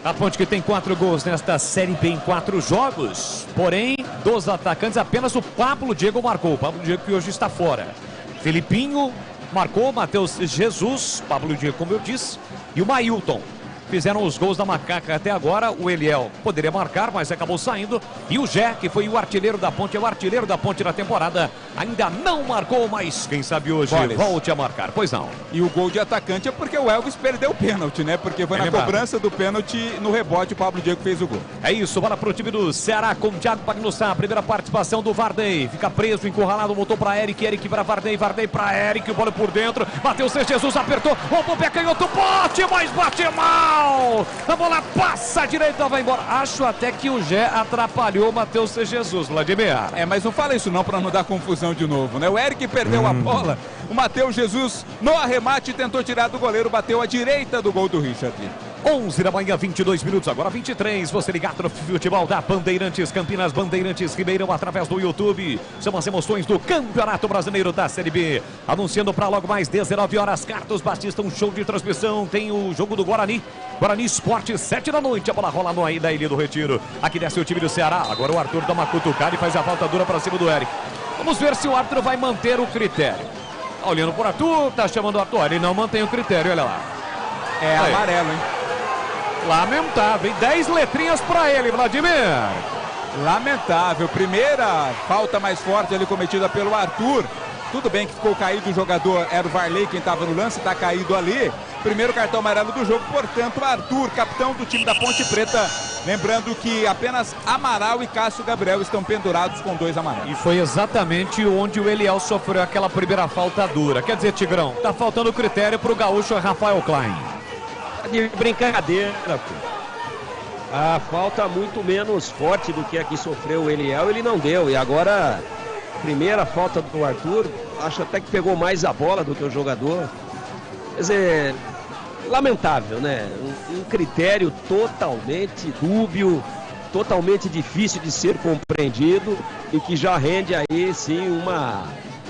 A Ponte que tem 4 gols nesta Série B em 4 jogos, porém, dos atacantes apenas o Pablo Diego marcou. O Pablo Diego que hoje está fora. Felipinho marcou, Matheus Jesus, Pablo Diego, como eu disse, e o Mailton. fizeram os gols da Macaca. Até agora, o Eliel poderia marcar, mas acabou saindo. E o Jé, que foi o artilheiro da Ponte, é o artilheiro da Ponte na temporada, ainda não marcou, mas quem sabe hoje volte a marcar. Pois não. E o gol de atacante é porque o Elvis perdeu o pênalti, né? Porque foi na cobrança do pênalti, no rebote, o Pablo Diego fez o gol. É isso, bola pro time do Ceará com o Thiago Pagnussá. Primeira participação do Varney. Fica preso, encurralado, voltou pra Eric. Eric pra Varney, Varney pra Eric. Bola por dentro. Bateu o Jesus, apertou. Roubou o pé canhoto, bote, mas bate mal. A bola passa à direita, vai embora. Acho até que o Gé atrapalhou o Matheus Jesus, Vladimir. Mas não fala isso não pra não dar confusão de novo, né? O Eric perdeu a bola. O Matheus Jesus no arremate tentou tirar do goleiro, bateu à direita do gol do Richard. 11 da manhã, 22 minutos, agora 23. Você ligado no futebol da Bandeirantes Campinas, Bandeirantes Ribeirão, através do YouTube. São as emoções do Campeonato Brasileiro da Série B. Anunciando para logo mais 19 horas, Carlos Batista, um show de transmissão. Tem o jogo do Guarani. Guarani Esporte, 7 da noite. A bola rola no aí da Ilha do Retiro. Aqui desce o time do Ceará. Agora o Arthur dá uma cutucada e faz a falta dura para cima do Eric. Vamos ver se o árbitro vai manter o critério. Tá olhando por Arthur, tá chamando o Arthur. Ele não mantém o critério, olha lá. É aí. Amarelo, hein? Lamentável, 10 letrinhas pra ele, Vladimir. Lamentável, primeira falta mais forte ali cometida pelo Arthur. Tudo bem que ficou caído o jogador, era o Varley quem estava no lance, está caído ali. Primeiro cartão amarelo do jogo, portanto, Arthur, capitão do time da Ponte Preta. Lembrando que apenas Amaral e Cássio Gabriel estão pendurados com 2 amarelos. E foi exatamente onde o Eliel sofreu aquela primeira falta dura. Quer dizer, Tigrão, tá faltando critério pro gaúcho Rafael Klein. De brincadeira, pô. A falta muito menos forte do que a que sofreu o Eliel, ele não deu. E agora, primeira falta do Arthur, acho até que pegou mais a bola do que o jogador. Quer dizer, lamentável, né? Um critério totalmente dúbio, totalmente difícil de ser compreendido e que já rende aí sim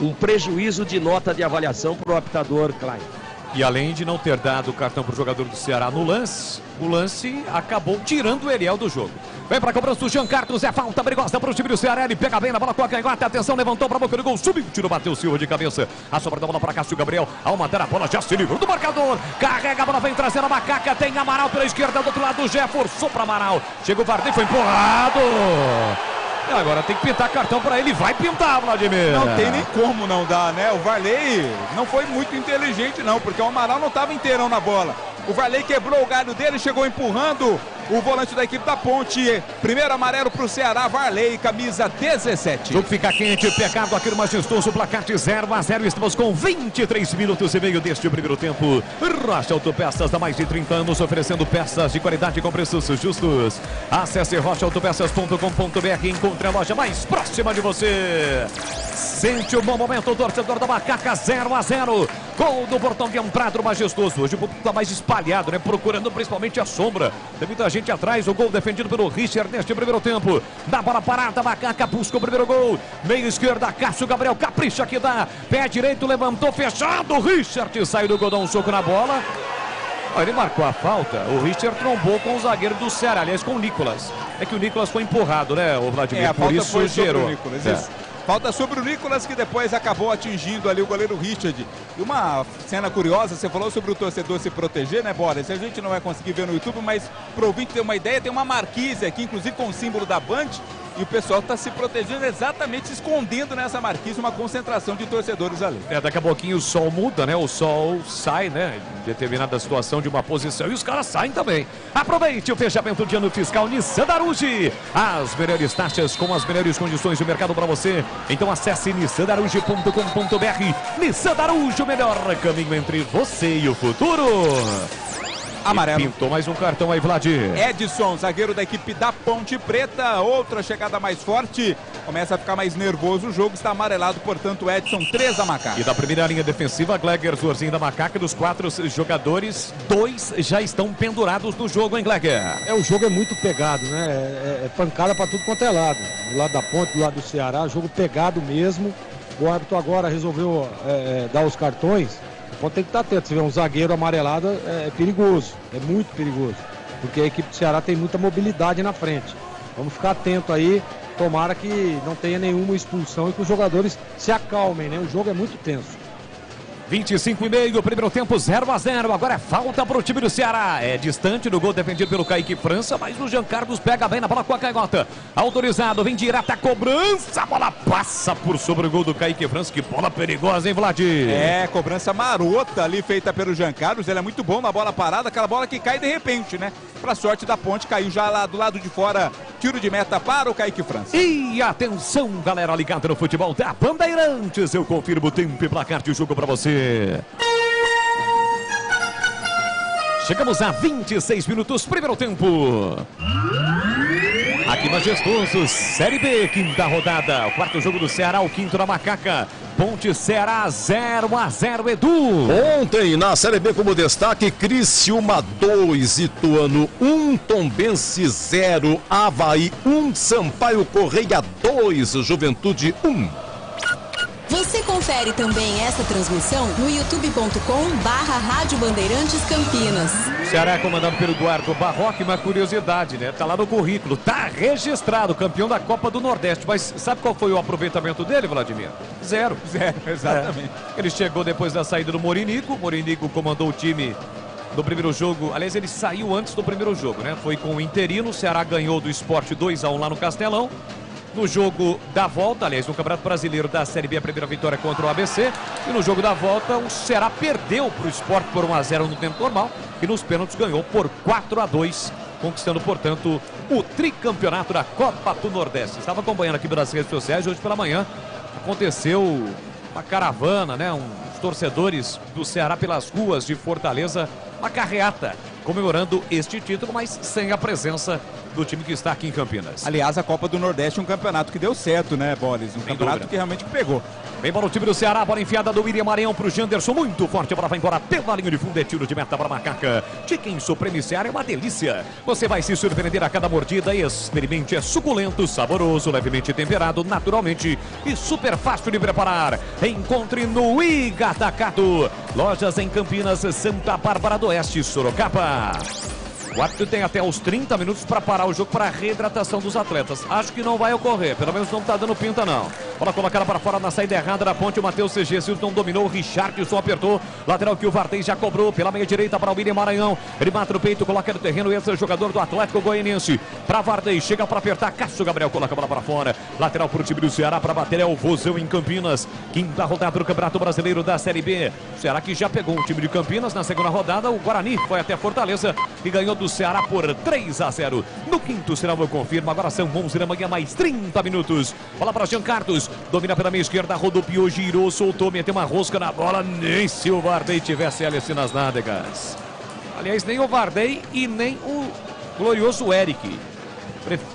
um prejuízo de nota de avaliação para o apitador Klein. E além de não ter dado o cartão para o jogador do Ceará no lance, o lance acabou tirando o Eliel do jogo. Vem para a cobrança do Jean Carlos, é falta perigosa para o time do Ceará, ele pega bem na bola com a canhota, atenção, levantou para a boca do gol, subiu, tirou, bateu Silva de cabeça, a sobra da bola para Cássio Gabriel, ao matar a bola já se livrou do marcador, carrega a bola, vem trazendo a Macaca, tem Amaral pela esquerda, do outro lado o Gé, forçou para Amaral, chega o Varney, foi empurrado. E agora tem que pintar cartão para ele, vai pintar, Vladimir. Não tem nem como não dar, né? O Varley não foi muito inteligente não, porque o Amaral não estava inteirão na bola. O Varley quebrou o galho dele, chegou empurrando o volante da equipe da Ponte. Primeiro amarelo para o Ceará, Varley, camisa 17. O jogo fica quente, pegado aqui no Majestoso, placar de 0-0. Estamos com 23 minutos e meio deste primeiro tempo. Rocha Autopeças, há mais de 30 anos, oferecendo peças de qualidade com preços justos. Acesse rochaautopeças.com.br e encontre a loja mais próxima de você. Sente o bom momento, o torcedor da Macaca, 0-0. Gol do Portão de Prado Majestoso. Hoje o público está mais espalhado, né? Procurando principalmente a sombra. Tem muita gente atrás. O gol defendido pelo Richard neste primeiro tempo. Da bola parada, Macaca busca o primeiro gol. Meio esquerda, Cássio Gabriel capricha que dá. Pé direito, levantou, fechado. Richard sai do gol, dá um soco na bola. Ele marcou a falta. O Richard trombou com o zagueiro do Ceará, aliás, com o Nicolas. É que o Nicolas foi empurrado, né, o Vladimir? A por falta isso foi gerou. sobre o Nicolas, isso. Falta sobre o Nicolas, que depois acabou atingindo ali o goleiro Richard. E uma cena curiosa, você falou sobre o torcedor se proteger, né, Boris? A gente não vai conseguir ver no YouTube, mas para o ouvinte ter uma ideia, tem uma marquise aqui, inclusive com o símbolo da Band, e o pessoal está se protegendo exatamente, escondendo nessa marquise uma concentração de torcedores ali. Daqui a pouquinho o sol muda, né? O sol sai, né? Em determinada situação de uma posição e os caras saem também. Aproveite o fechamento de ano fiscal Nissan Daruge. As melhores taxas com as melhores condições de mercado para você. Então acesse nissandaruge.com.br. Nissan Daruge, o melhor caminho entre você e o futuro. Amarelo. E pintou mais um cartão aí, Vladir. Edson, zagueiro da equipe da Ponte Preta. Outra chegada mais forte. Começa a ficar mais nervoso o jogo. Está amarelado, portanto, Edson, 3 da Macaca. E da primeira linha defensiva, Gleger, Zorzinho da Macaca. Dos 4 jogadores, 2 já estão pendurados no jogo, hein, Gleger? O jogo é muito pegado, né? É pancada para tudo quanto é lado. Do lado da Ponte, do lado do Ceará. Jogo pegado mesmo. O árbitro agora resolveu dar os cartões. O ponto tem que estar atento. Se vê um zagueiro amarelado, é perigoso. É muito perigoso. Porque a equipe do Ceará tem muita mobilidade na frente. Vamos ficar atento aí. Tomara que não tenha nenhuma expulsão e que os jogadores se acalmem, né? O jogo é muito tenso. 25,5, primeiro tempo 0-0. Agora é falta para o time do Ceará. É distante do gol defendido pelo Kaique França, mas o Jean Carlos pega bem na bola com a canhota. Autorizado, vem direto a cobrança. A bola passa por sobre o gol do Kaique França. Que bola perigosa, hein, Vlad? É, cobrança marota ali feita pelo Jean Carlos. Ele é muito bom na bola parada, aquela bola que cai de repente, né? Pra sorte da Ponte, caiu já lá do lado de fora. Tiro de meta para o Kaique França. E atenção, galera ligada no futebol da Bandeirantes. Eu confirmo o tempo e placar de jogo para você. Chegamos a 26 minutos, primeiro tempo. Aqui Majestoso, Série B, quinta rodada. O quarto jogo do Ceará, o quinto da Macaca. Ponte Ceará 0-0, Edu. Ontem na Série B como destaque, Criciúma 2, Ituano 1, Tombense 0, Avaí 1, Sampaio Correia 2, Juventude 1. Você confere também essa transmissão no youtube.com/Rádio Bandeirantes Campinas. O Ceará é comandado pelo Eduardo Barroque, uma curiosidade, né? Tá lá no currículo, tá registrado, campeão da Copa do Nordeste. Mas sabe qual foi o aproveitamento dele, Vladimir? Zero, exatamente. Ele chegou depois da saída do Morinico. O Morinico comandou o time do primeiro jogo. Aliás, ele saiu antes do primeiro jogo, né? Foi com o interino. O Ceará ganhou do Sport 2-1 lá no Castelão. No jogo da volta, aliás, no Campeonato Brasileiro da Série B, a primeira vitória contra o ABC. E no jogo da volta, o Ceará perdeu para o Sport por 1-0 no tempo normal. E nos pênaltis ganhou por 4-2, conquistando, portanto, o tricampeonato da Copa do Nordeste. Estava acompanhando aqui pelas redes sociais. Hoje pela manhã aconteceu uma caravana, né? Os torcedores do Ceará pelas ruas de Fortaleza, uma carreata comemorando este título, mas sem a presença do time que está aqui em Campinas. Aliás, a Copa do Nordeste é um campeonato que deu certo, né, Bolis? Um campeonato que realmente pegou. Vem para o time do Ceará, bola enfiada do William Maranhão para o Janderson, muito forte, a bola vai embora pela linha de fundo, é tiro de meta para a Macaca. Chicken Supreme Ceará é uma delícia. Você vai se surpreender a cada mordida e experimente, é suculento, saboroso, levemente temperado, naturalmente e super fácil de preparar. Encontre no Iga Atacado. Lojas em Campinas, Santa Bárbara do Oeste, Sorocaba. O árbitro tem até os 30 minutos para parar o jogo para a reidratação dos atletas. Acho que não vai ocorrer, pelo menos não está dando pinta não. Bola colocada para fora na saída errada da Ponte, o Matheus CG Silton dominou, o Richardson apertou. Lateral que o Vartez já cobrou pela meia direita para o William Maranhão. Ele mata no peito, coloca no terreno, entra o jogador do Atlético Goianiense. Para Vartez, chega para apertar, Cássio Gabriel coloca a bola para fora. Lateral para o time do Ceará, para bater é o Vozão em Campinas. Quinta rodada do Campeonato Brasileiro da Série B. O Ceará que já pegou o time de Campinas na segunda rodada. O Guarani foi até Fortaleza e ganhou do Ceará por 3-0. No quinto, será eu confirmo. Agora são 11 da manhã, mais 30 minutos. Bola para Jean Carlos. Domina pela meia esquerda, rodopiou, girou, soltou, meteu uma rosca na bola. Nem se o Vardy tivesse LC nas nádegas. Aliás, nem o Vardy e nem o glorioso Eric.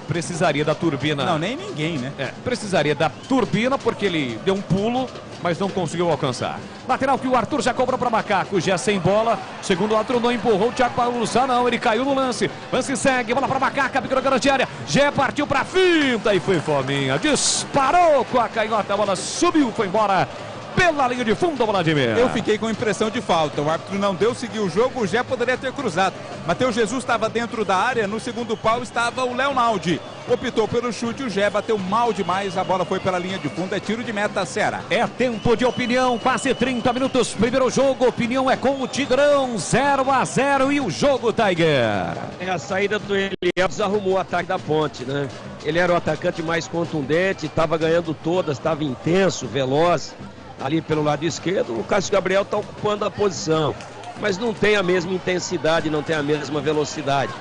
Precisaria da turbina. Não, nem ninguém, né? Precisaria da turbina porque ele deu um pulo, mas não conseguiu alcançar. Lateral que o Arthur já cobrou para Macaco, já sem bola. Segundo o outro, não empurrou o Thiago Paulo Sá, não. Ele caiu no lance. Lance segue, bola para Macaca, picou na grande área. Já partiu para finta e foi Fominha. Disparou com a canhota, a bola subiu, foi embora. Pela linha de fundo, Vladimir. Eu fiquei com impressão de falta. O árbitro não deu, seguiu o jogo. O Gé poderia ter cruzado. Matheus Jesus estava dentro da área. No segundo pau estava o Leonaldi. Optou pelo chute. O Gé bateu mal demais. A bola foi pela linha de fundo. É tiro de meta, Ceará. É tempo de opinião. Quase 30 minutos. Primeiro jogo. Opinião é com o Tigrão. 0-0 e o jogo, Tiger. A saída do Elias arrumou o ataque da Ponte, né? Ele era o atacante mais contundente. Estava ganhando todas. Estava intenso, veloz. Ali pelo lado esquerdo, o Cássio Gabriel está ocupando a posição, mas não tem a mesma intensidade, não tem a mesma velocidade.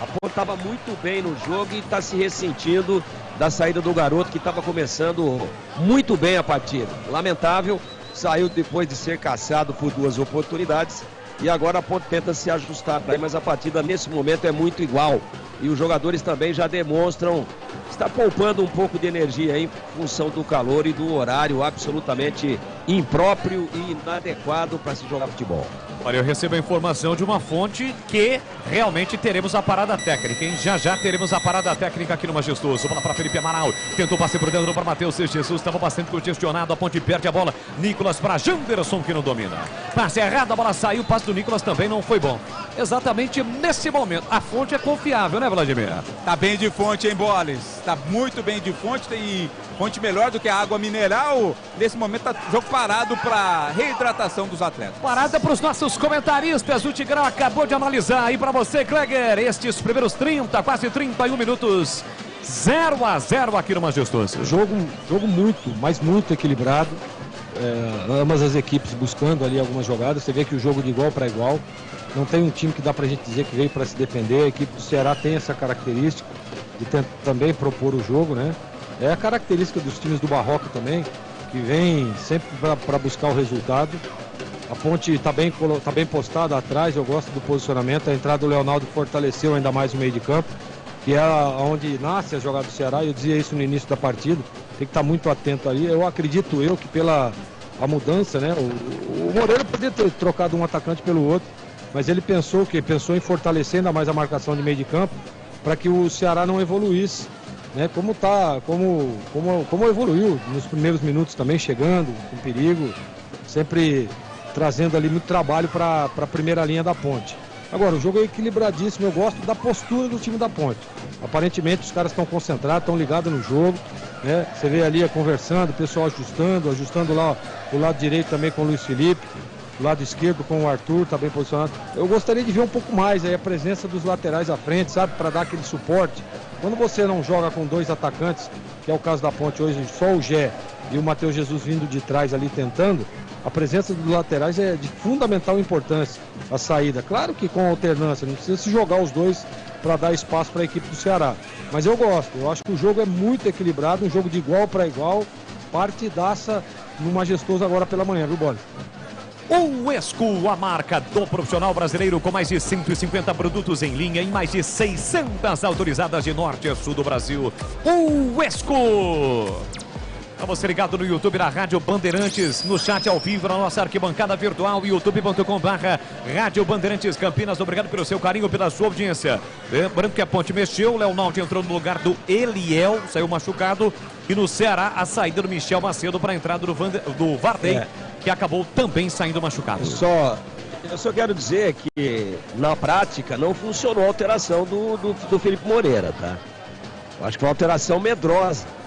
A Ponte estava muito bem no jogo e está se ressentindo da saída do garoto que estava começando muito bem a partida. Lamentável, saiu depois de ser caçado por 2 oportunidades e agora a Ponte tenta se ajustar, mas a partida nesse momento é muito igual. E os jogadores também já demonstram estar poupando um pouco de energia em função do calor e do horário absolutamente impróprio e inadequado para se jogar futebol. Olha, eu recebo a informação de uma fonte que realmente teremos a parada técnica, hein? Já teremos a parada técnica aqui no Majestoso. Bola para Felipe Amaral, tentou passe por dentro para Matheus Jesus, estava bastante congestionado, a Ponte perde a bola. Nicolas para Janderson que não domina. Passe errado, a bola saiu, o passe do Nicolas também não foi bom. Exatamente nesse momento. A fonte é confiável, né, né, Vladimir? Tá bem de fonte, hein, Boles? Tá muito bem de fonte, tem fonte melhor do que a água mineral. Nesse momento tá jogo parado para reidratação dos atletas. Parada para os nossos comentaristas. O Tigrão acabou de analisar aí para você, Kleger, estes primeiros 30, quase 31 minutos. 0-0 aqui no Majestoso. Jogo muito, mas muito equilibrado. Ambas as equipes buscando ali algumas jogadas. Você vê que o jogo de igual para igual. Não tem um time que dá pra gente dizer que veio para se defender. A equipe do Ceará tem essa característica de também propor o jogo, né? É a característica dos times do Barroca também, que vem sempre para buscar o resultado. A Ponte está bem postada atrás, eu gosto do posicionamento. A entrada do Leonardo fortaleceu ainda mais o meio de campo, que é onde nasce a jogada do Ceará. Eu dizia isso no início da partida, tem que estar muito atento ali. Eu acredito que pela a mudança, né? O Moreira poderia ter trocado um atacante pelo outro, mas ele pensou em fortalecer ainda mais a marcação de meio de campo para que o Ceará não evoluísse, né? Como evoluiu nos primeiros minutos também, chegando com perigo, sempre trazendo ali muito trabalho para a primeira linha da Ponte. Agora, o jogo é equilibradíssimo, eu gosto da postura do time da Ponte. Aparentemente os caras estão concentrados, estão ligados no jogo, né? Você vê ali conversando, o pessoal ajustando lá o lado direito também com o Luiz Felipe, do lado esquerdo com o Arthur, tá bem posicionado. Eu gostaria de ver um pouco mais aí a presença dos laterais à frente, sabe, para dar aquele suporte. Quando você não joga com dois atacantes, que é o caso da Ponte hoje, só o Gé e o Matheus Jesus vindo de trás ali tentando, a presença dos laterais é de fundamental importância, a saída. Claro que com alternância, não precisa se jogar os dois para dar espaço para a equipe do Ceará. Mas eu gosto, eu acho que o jogo é muito equilibrado, um jogo de igual para igual, partidaça no Majestoso agora pela manhã, viu, Bola? O Esco, a marca do profissional brasileiro, com mais de 150 produtos em linha em mais de 600 autorizadas de norte a sul do Brasil. O Esco! Para você ligado no YouTube da Rádio Bandeirantes, no chat ao vivo, na nossa arquibancada virtual, youtube.com/Rádio Bandeirantes Campinas. Obrigado pelo seu carinho, pela sua audiência. Lembrando que a Ponte mexeu, o Leonardo entrou no lugar do Eliel, saiu machucado. E no Ceará, a saída do Michel Macedo para a entrada do Vardem, que acabou também saindo machucado. Eu só quero dizer que na prática não funcionou a alteração do Felipe Moreira, tá? Eu acho que foi uma alteração medrosa.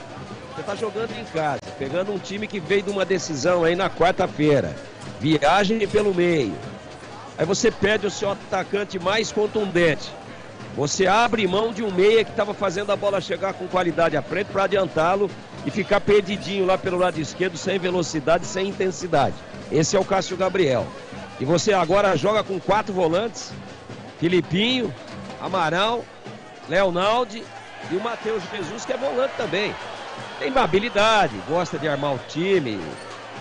Você tá jogando em casa, pegando um time que veio de uma decisão aí na quarta-feira, viagem pelo meio. Aí você perde o seu atacante mais contundente. Você abre mão de um meia que estava fazendo a bola chegar com qualidade à frente para adiantá-lo e ficar perdidinho lá pelo lado esquerdo, sem velocidade, sem intensidade. Esse é o Cássio Gabriel. E você agora joga com 4 volantes: Filipinho, Amaral, Leonardo e o Matheus Jesus, que é volante também. Tem habilidade, gosta de armar o time,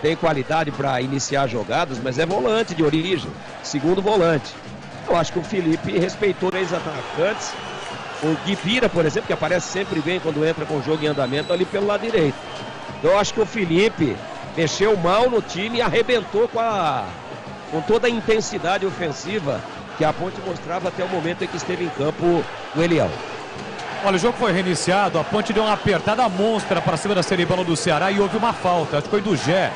tem qualidade para iniciar jogadas, mas é volante de origem, segundo volante. Eu acho que o Felipe respeitou 3 atacantes. O Guipira, por exemplo, que aparece sempre bem quando entra com o jogo em andamento ali pelo lado direito. Então eu acho que o Felipe mexeu mal no time e arrebentou com toda a intensidade ofensiva que a Ponte mostrava até o momento em que esteve em campo o Eliel. Olha, o jogo foi reiniciado, a Ponte deu uma apertada monstra para cima da Seribano do Ceará e houve uma falta, acho que foi do Gé.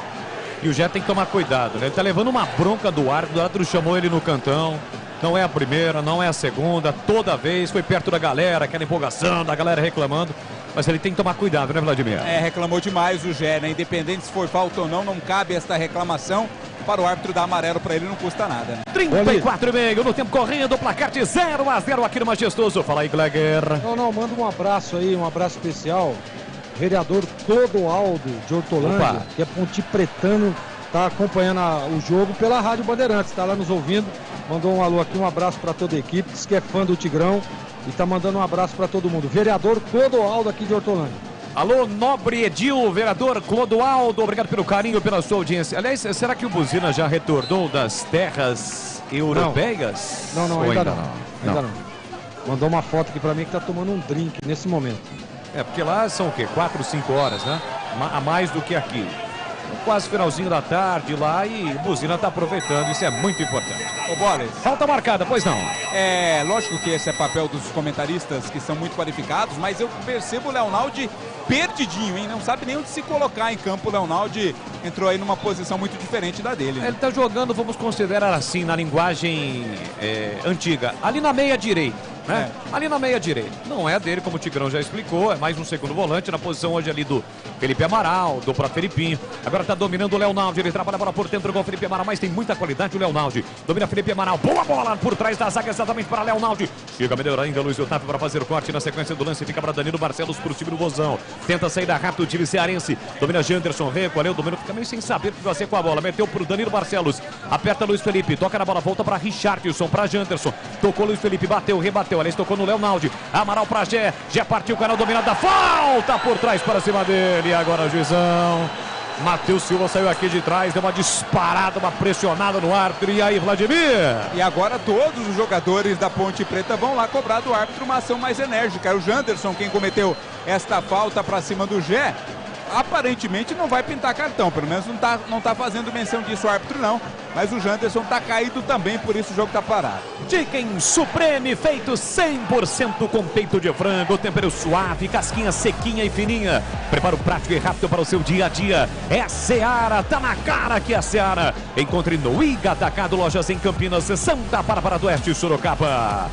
E o Gé tem que tomar cuidado, né? Ele tá levando uma bronca do árbitro chamou ele no cantão. Não é a primeira, não é a segunda, toda vez foi perto da galera, aquela empolgação da galera reclamando. Mas ele tem que tomar cuidado, né, Vladimir? Reclamou demais o Gé, né? Independente se foi falta ou não cabe esta reclamação. Para o árbitro dar amarelo para ele não custa nada, né? 34,5 no tempo correndo, placar de 0-0 aqui no Majestoso. Fala aí, Gleger. Não, manda um abraço aí, um abraço especial. Vereador Clodoaldo de Hortolândia, que é pontipretano, tá acompanhando o jogo pela Rádio Bandeirantes, tá lá nos ouvindo. Mandou um alô aqui, um abraço para toda a equipe, diz que é fã do Tigrão e tá mandando um abraço para todo mundo. Vereador Clodoaldo aqui de Hortolândia. Alô, nobre Edil, vereador Clodoaldo, obrigado pelo carinho, pela sua audiência. Aliás, será que o Buzina já retornou das terras europeias? Não, ainda não. Mandou uma foto aqui pra mim que tá tomando um drink nesse momento. Porque lá são o quê? 4, 5 horas, né? A mais do que aqui. Quase finalzinho da tarde lá e o Buzina tá aproveitando, isso é muito importante. Ô Boles, falta marcada, pois não? Lógico que esse é papel dos comentaristas que são muito qualificados, mas eu percebo o Leonardo perdidinho, hein? Não sabe nem onde se colocar em campo. O Leonaldi entrou aí numa posição muito diferente da dele. Né? Ele tá jogando, vamos considerar assim, na linguagem antiga, ali na meia direita. Né? Ali na meia direita. Não é dele, como o Tigrão já explicou, é mais um segundo volante na posição hoje ali do Felipe Amaral, do próprio Felipinho. Agora tá dominando o Leonaldi, ele trabalha a bola por dentro com o Felipe Amaral, mas tem muita qualidade o Leonaldi. Domina Felipe Amaral, boa bola por trás da zaga exatamente para Leonaldi. Chega melhor ainda Luiz Otávio para fazer o corte na sequência do lance, fica para Danilo Barcelos por time do Vozão. Tenta sair da rápido o time cearense. Domina Janderson, recolheu, domina, fica meio sem saber o que vai ser com a bola. Meteu pro Danilo Barcelos, aperta Luiz Felipe, toca na bola, volta para Richarlison, para Janderson. Tocou Luiz Felipe, bateu, rebateu, aliás, tocou no Leonaldi. Amaral para Gé partiu, canal dominado da falta por trás para cima dele. E agora juizão. Matheus Silva saiu aqui de trás, deu uma disparada, uma pressionada no árbitro. E aí, Vladimir? E agora todos os jogadores da Ponte Preta vão lá cobrar do árbitro uma ação mais enérgica. É o Janderson quem cometeu esta falta para cima do Gé. Aparentemente não vai pintar cartão, pelo menos não tá fazendo menção disso o árbitro não, mas o Janderson tá caído também, por isso o jogo tá parado. Chicken Supreme, feito 100% com peito de frango, tempero suave, casquinha sequinha e fininha. Preparo prático e rápido para o seu dia a dia. É Seara, tá na cara que é Seara. Encontre no Iga Atacado, lojas em Campinas, Santa Bárbara do Oeste, Sorocaba.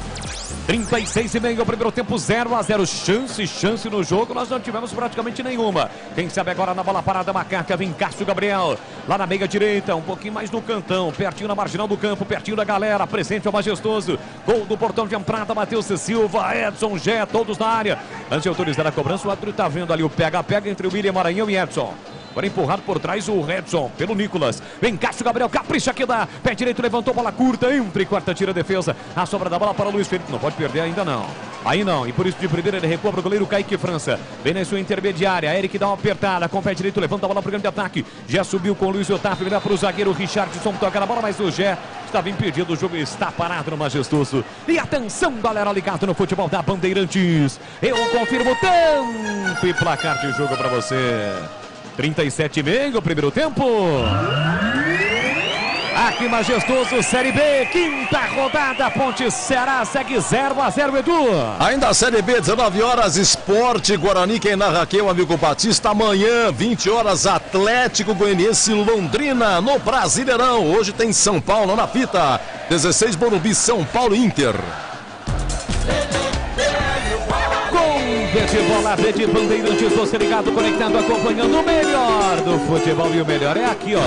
36,5, o primeiro tempo 0-0, chance no jogo, nós não tivemos praticamente nenhuma. Quem sabe agora na bola parada, Macaca, vem Cássio Gabriel, lá na meia direita, um pouquinho mais no cantão, pertinho na marginal do campo, pertinho da galera, presente ao majestoso, gol do portão de entrada, Matheus Silva, Edson, Gé, todos na área. Antes de autorizar a cobrança, o árbitro tá vendo ali o pega-pega entre o William Maranhão e Edson. Agora empurrado por trás o Redson, pelo Nicolas. Vem Cássio Gabriel, capricha que dá. Pé direito, levantou, bola curta, entre quarta, tira a defesa. A sobra da bola para o Luiz Felipe. Não pode perder ainda não. Aí não, e por isso de primeira ele recua para o goleiro Kaique França. Vem na sua intermediária, Eric dá uma apertada, com o pé direito, levanta a bola para o grande ataque. Já subiu com o Luiz Otávio, ele vai para o zagueiro Richarlison, toca na bola, mas o Gé estava impedido, o jogo está parado no majestoso. E atenção, galera ligada no futebol da Bandeirantes. Eu confirmo tempo e placar de jogo para você. 37,5, o primeiro tempo. Aqui majestoso, Série B, quinta rodada, Ponte Ceará segue 0-0, Edu. Ainda a Série B, 19 horas, Esporte Guarani, quem narra aqui é o amigo Batista. Amanhã, 20 horas, Atlético Goianiense Londrina, no Brasileirão. Hoje tem São Paulo na fita, 16 Morumbi, São Paulo Inter. De bola, de Bandeirantes, você ligado, conectado, acompanhando o melhor do futebol. E o melhor é aqui, ó.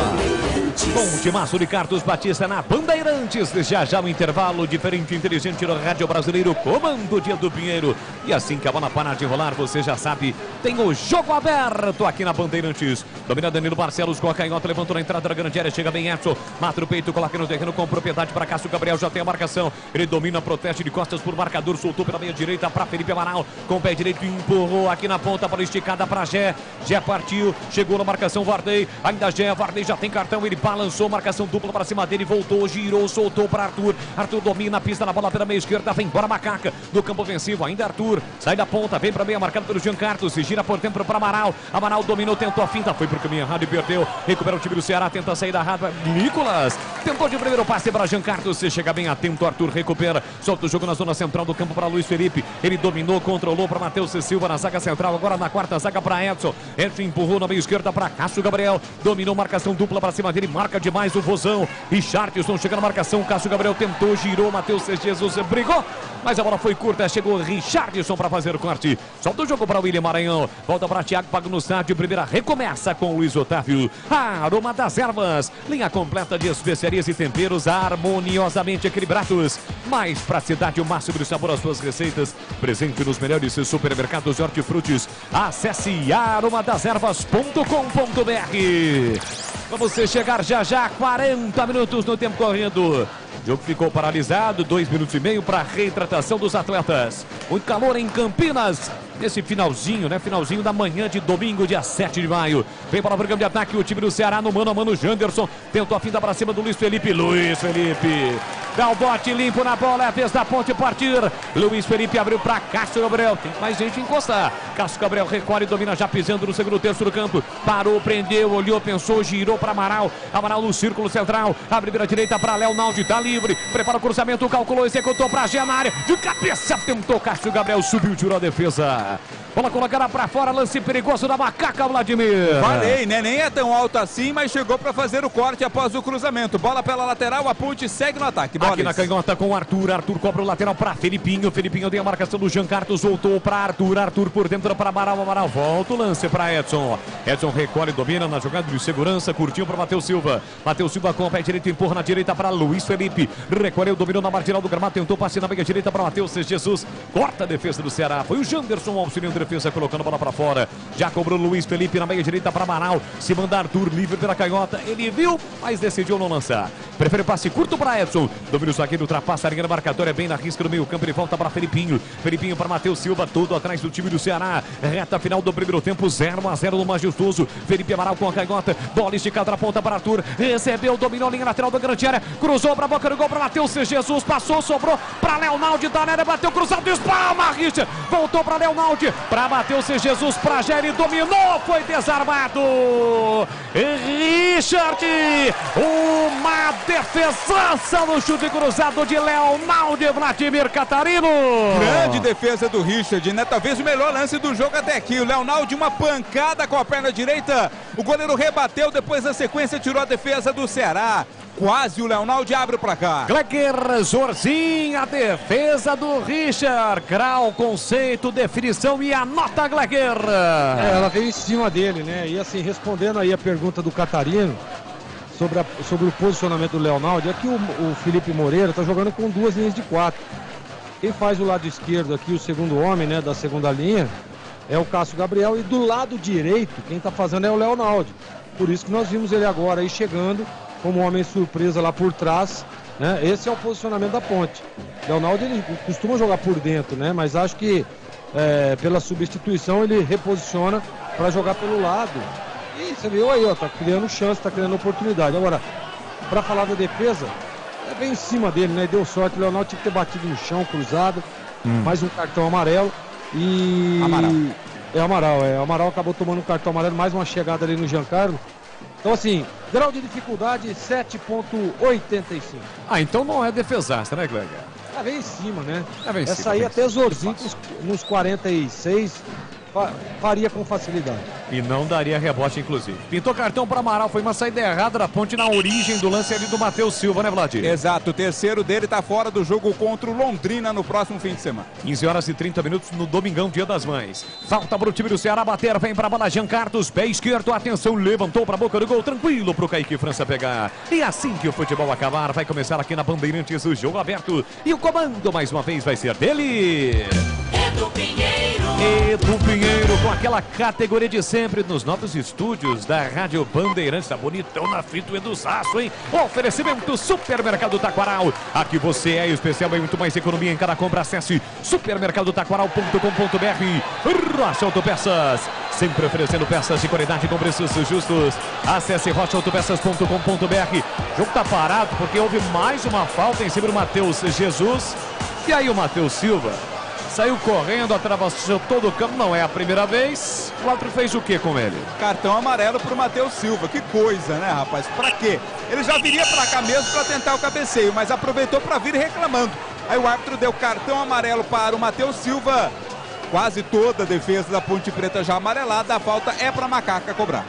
Bom timaço de Carlos Batista na Bandeirantes. Já o intervalo diferente, inteligente no Rádio Brasileiro. Comando dia do Pinheiro. E assim que a bola parar de rolar, você já sabe, tem o jogo aberto aqui na Bandeirantes. Domina Danilo Barcelos com a canhota, levantou na entrada da grande área. Chega bem Edson, mata o peito, coloca no terreno com propriedade para Cássio Gabriel. Já tem a marcação. Ele domina, protege de costas por marcador. Soltou pela meia direita para Felipe Amaral. Com o pé direito, empurrou aqui na ponta, para esticada para Gé. Gé partiu, chegou na marcação Varney. Ainda Gé, Varney já tem cartão. Ele balançou, marcação dupla para cima dele, voltou, girou, soltou para Arthur. Arthur domina a pista na bola pela meia esquerda, vem embora Macaca do campo ofensivo. Ainda Arthur, sai da ponta, vem para meia, marcado pelo Jean Carlos, se gira por dentro para Amaral. Amaral dominou, tentou a finta, foi pro caminho errado e perdeu. Recupera o time do Ceará, tenta sair da rada. Nicolas tentou de primeiro passe para Jean Carlos, se chega bem atento, Arthur recupera, solta o jogo na zona central do campo para Luiz Felipe. Ele dominou, controlou para Matheus Silva na zaga central, agora na quarta zaga para Edson. Edson empurrou na meia esquerda para Cássio Gabriel, dominou, marcação dupla para cima dele, marca demais o Vozão. Richarlison chega na marcação, Cássio Gabriel tentou, girou, Matheus Jesus brigou, mas a bola foi curta, chegou Richarlison para fazer o corte. Solta o jogo para William Maranhão, volta para Thiago Pago no estádio, primeira recomeça com Luiz Otávio. Aroma das Ervas, linha completa de especiarias e temperos harmoniosamente equilibrados. Mais praticidade, o máximo de sabor às suas receitas, presente nos melhores supermercados de hortifrutis. Acesse aromadeservas.com.br. Para você chegar já, 40 minutos no tempo correndo. O jogo ficou paralisado, 2 minutos e meio para a reidratação dos atletas. Muito calor em Campinas, nesse finalzinho, né? Finalzinho da manhã de domingo, dia 7 de maio. Vem para o programa de ataque, o time do Ceará no mano a mano, Janderson. Tentou a finta para cima do Luiz Felipe. Luiz Felipe dá o bote limpo na bola, é a vez da Ponte partir. Luiz Felipe abriu para Cássio Gabriel. Tem mais gente encostar. Cássio Gabriel recolhe, domina já pisando no segundo terço do campo. Parou, prendeu, olhou, pensou, girou para Amaral. Amaral no círculo central. Abre vira direita para Leonaldi, tá livre. Prepara o cruzamento, calculou, executou para Gé na área. De cabeça tentou Cássio Gabriel, subiu, tirou a defesa. Bola colocada pra fora, lance perigoso da Macaca, Vladimir. Falei, né? Nem é tão alto assim, mas chegou pra fazer o corte após o cruzamento. Bola pela lateral, a Ponte segue no ataque. Aqui na canhota com o Arthur. Arthur cobra o lateral pra Felipinho. Felipinho tem a marcação do Jean Carlos, voltou pra Arthur. Arthur por dentro para Amaral. Amaral volta o lance pra Edson. Edson recolhe, domina na jogada de segurança, curtiu pra Matheus Silva. Matheus Silva com o pé direito, empurra na direita pra Luiz Felipe. Recolheu, dominou na marginal do gramado, tentou passe na meia direita pra Matheus Jesus. Corta a defesa do Ceará. Foi o Janderson auxiliando a defesa, colocando a bola pra fora. Já cobrou Luiz Felipe na meia direita para Amaral. Se manda Arthur livre pela canhota. Ele viu, mas decidiu não lançar. Prefere passe curto para Edson. Domina o zagueiro, ultrapassa a linha marcatória, bem na risca do meio campo. Ele volta para Felipinho. Felipinho para Matheus Silva, todo atrás do time do Ceará. Reta final do primeiro tempo, 0-0 no Majestoso. Felipe Amaral com a canhota. Bola esticada na ponta para Arthur. Recebeu, dominou a linha lateral da grande área. Cruzou para a boca do gol para Matheus Jesus. Passou, sobrou para Leonaldi da área. Bateu cruzado, espalma, Richard. Voltou para Leonaldi. Para Matheus Jesus, para Jerry, dominou, foi desarmado. Richard, uma defesaça no chute cruzado de Leonaldi, Vladimir Catarino. Grande defesa do Richard, né? Talvez o melhor lance do jogo até aqui. O Leonaldi, uma pancada com a perna direita. O goleiro rebateu, depois na sequência tirou a defesa do Ceará. Quase o Leonaldi abre o placar. Gleger Zorzin, a defesa do Richard. Grau, conceito, definição e anota, Gleger. Ela veio em cima dele, né? E assim, respondendo aí a pergunta do Catarino sobre o posicionamento do Leonaldi, aqui o Felipe Moreira tá jogando com 2 linhas de 4. Quem faz o lado esquerdo aqui, o segundo homem, né, da segunda linha, é o Cássio Gabriel, e do lado direito, quem tá fazendo é o Leonaldi. Por isso que nós vimos ele agora aí chegando como homem surpresa lá por trás, né? Esse é o posicionamento da Ponte. Leonaldi, ele costuma jogar por dentro, né? Mas acho que pela substituição ele reposiciona para jogar pelo lado. E você viu aí, ó, tá criando chance, tá criando oportunidade. Agora, para falar da defesa, é bem em cima dele, né? Deu sorte, o Leonaldi tinha que ter batido no chão, cruzado, mais um cartão amarelo e... Amaral. Amaral acabou tomando um cartão amarelo, mais uma chegada ali no Jean Carlos. Então assim, grau de dificuldade 7.85. Então não é defesaça, né, Gleger? Vem em cima, né? Essa cima, aí até Zorzin nos 46 faria com facilidade. E não daria rebote, inclusive. Pintou cartão para Amaral, foi uma saída errada da Ponte na origem do lance ali do Matheus Silva, né, Vladimir? Exato, o terceiro dele tá fora do jogo contra o Londrina no próximo fim de semana. 15h30 no domingão, Dia das Mães. Falta pro time do Ceará bater, vem pra bola Jean Carlos, pé esquerdo, atenção, levantou pra boca do gol, tranquilo pro Kaique França pegar. E assim que o futebol acabar, vai começar aqui na Bandeirantes o jogo aberto. E o comando, mais uma vez, vai ser dele. Edu Pinheiro. Edu Pinheiro, com aquela categoria de sempre nos nossos estúdios da Rádio Bandeirantes. Tá bonitão na frente do Edu Sasso, hein? Oferecimento Supermercado Taquaral. Aqui você é especial, é muito mais economia em cada compra. Acesse supermercadotaquaral.com.br. Rocha Autopeças, sempre oferecendo peças de qualidade com preços justos. Acesse rochaautopeças.com.br. O jogo tá parado porque houve mais uma falta em cima do Matheus Jesus. E aí o Matheus Silva saiu correndo, atravessou todo o campo, não é a primeira vez. O árbitro fez o que com ele? Cartão amarelo pro Matheus Silva, que coisa, né, rapaz? Pra quê? Ele já viria pra cá mesmo pra tentar o cabeceio, mas aproveitou pra vir reclamando. Aí o árbitro deu cartão amarelo para o Matheus Silva. Quase toda a defesa da Ponte Preta já amarelada, a falta é pra Macaca cobrar.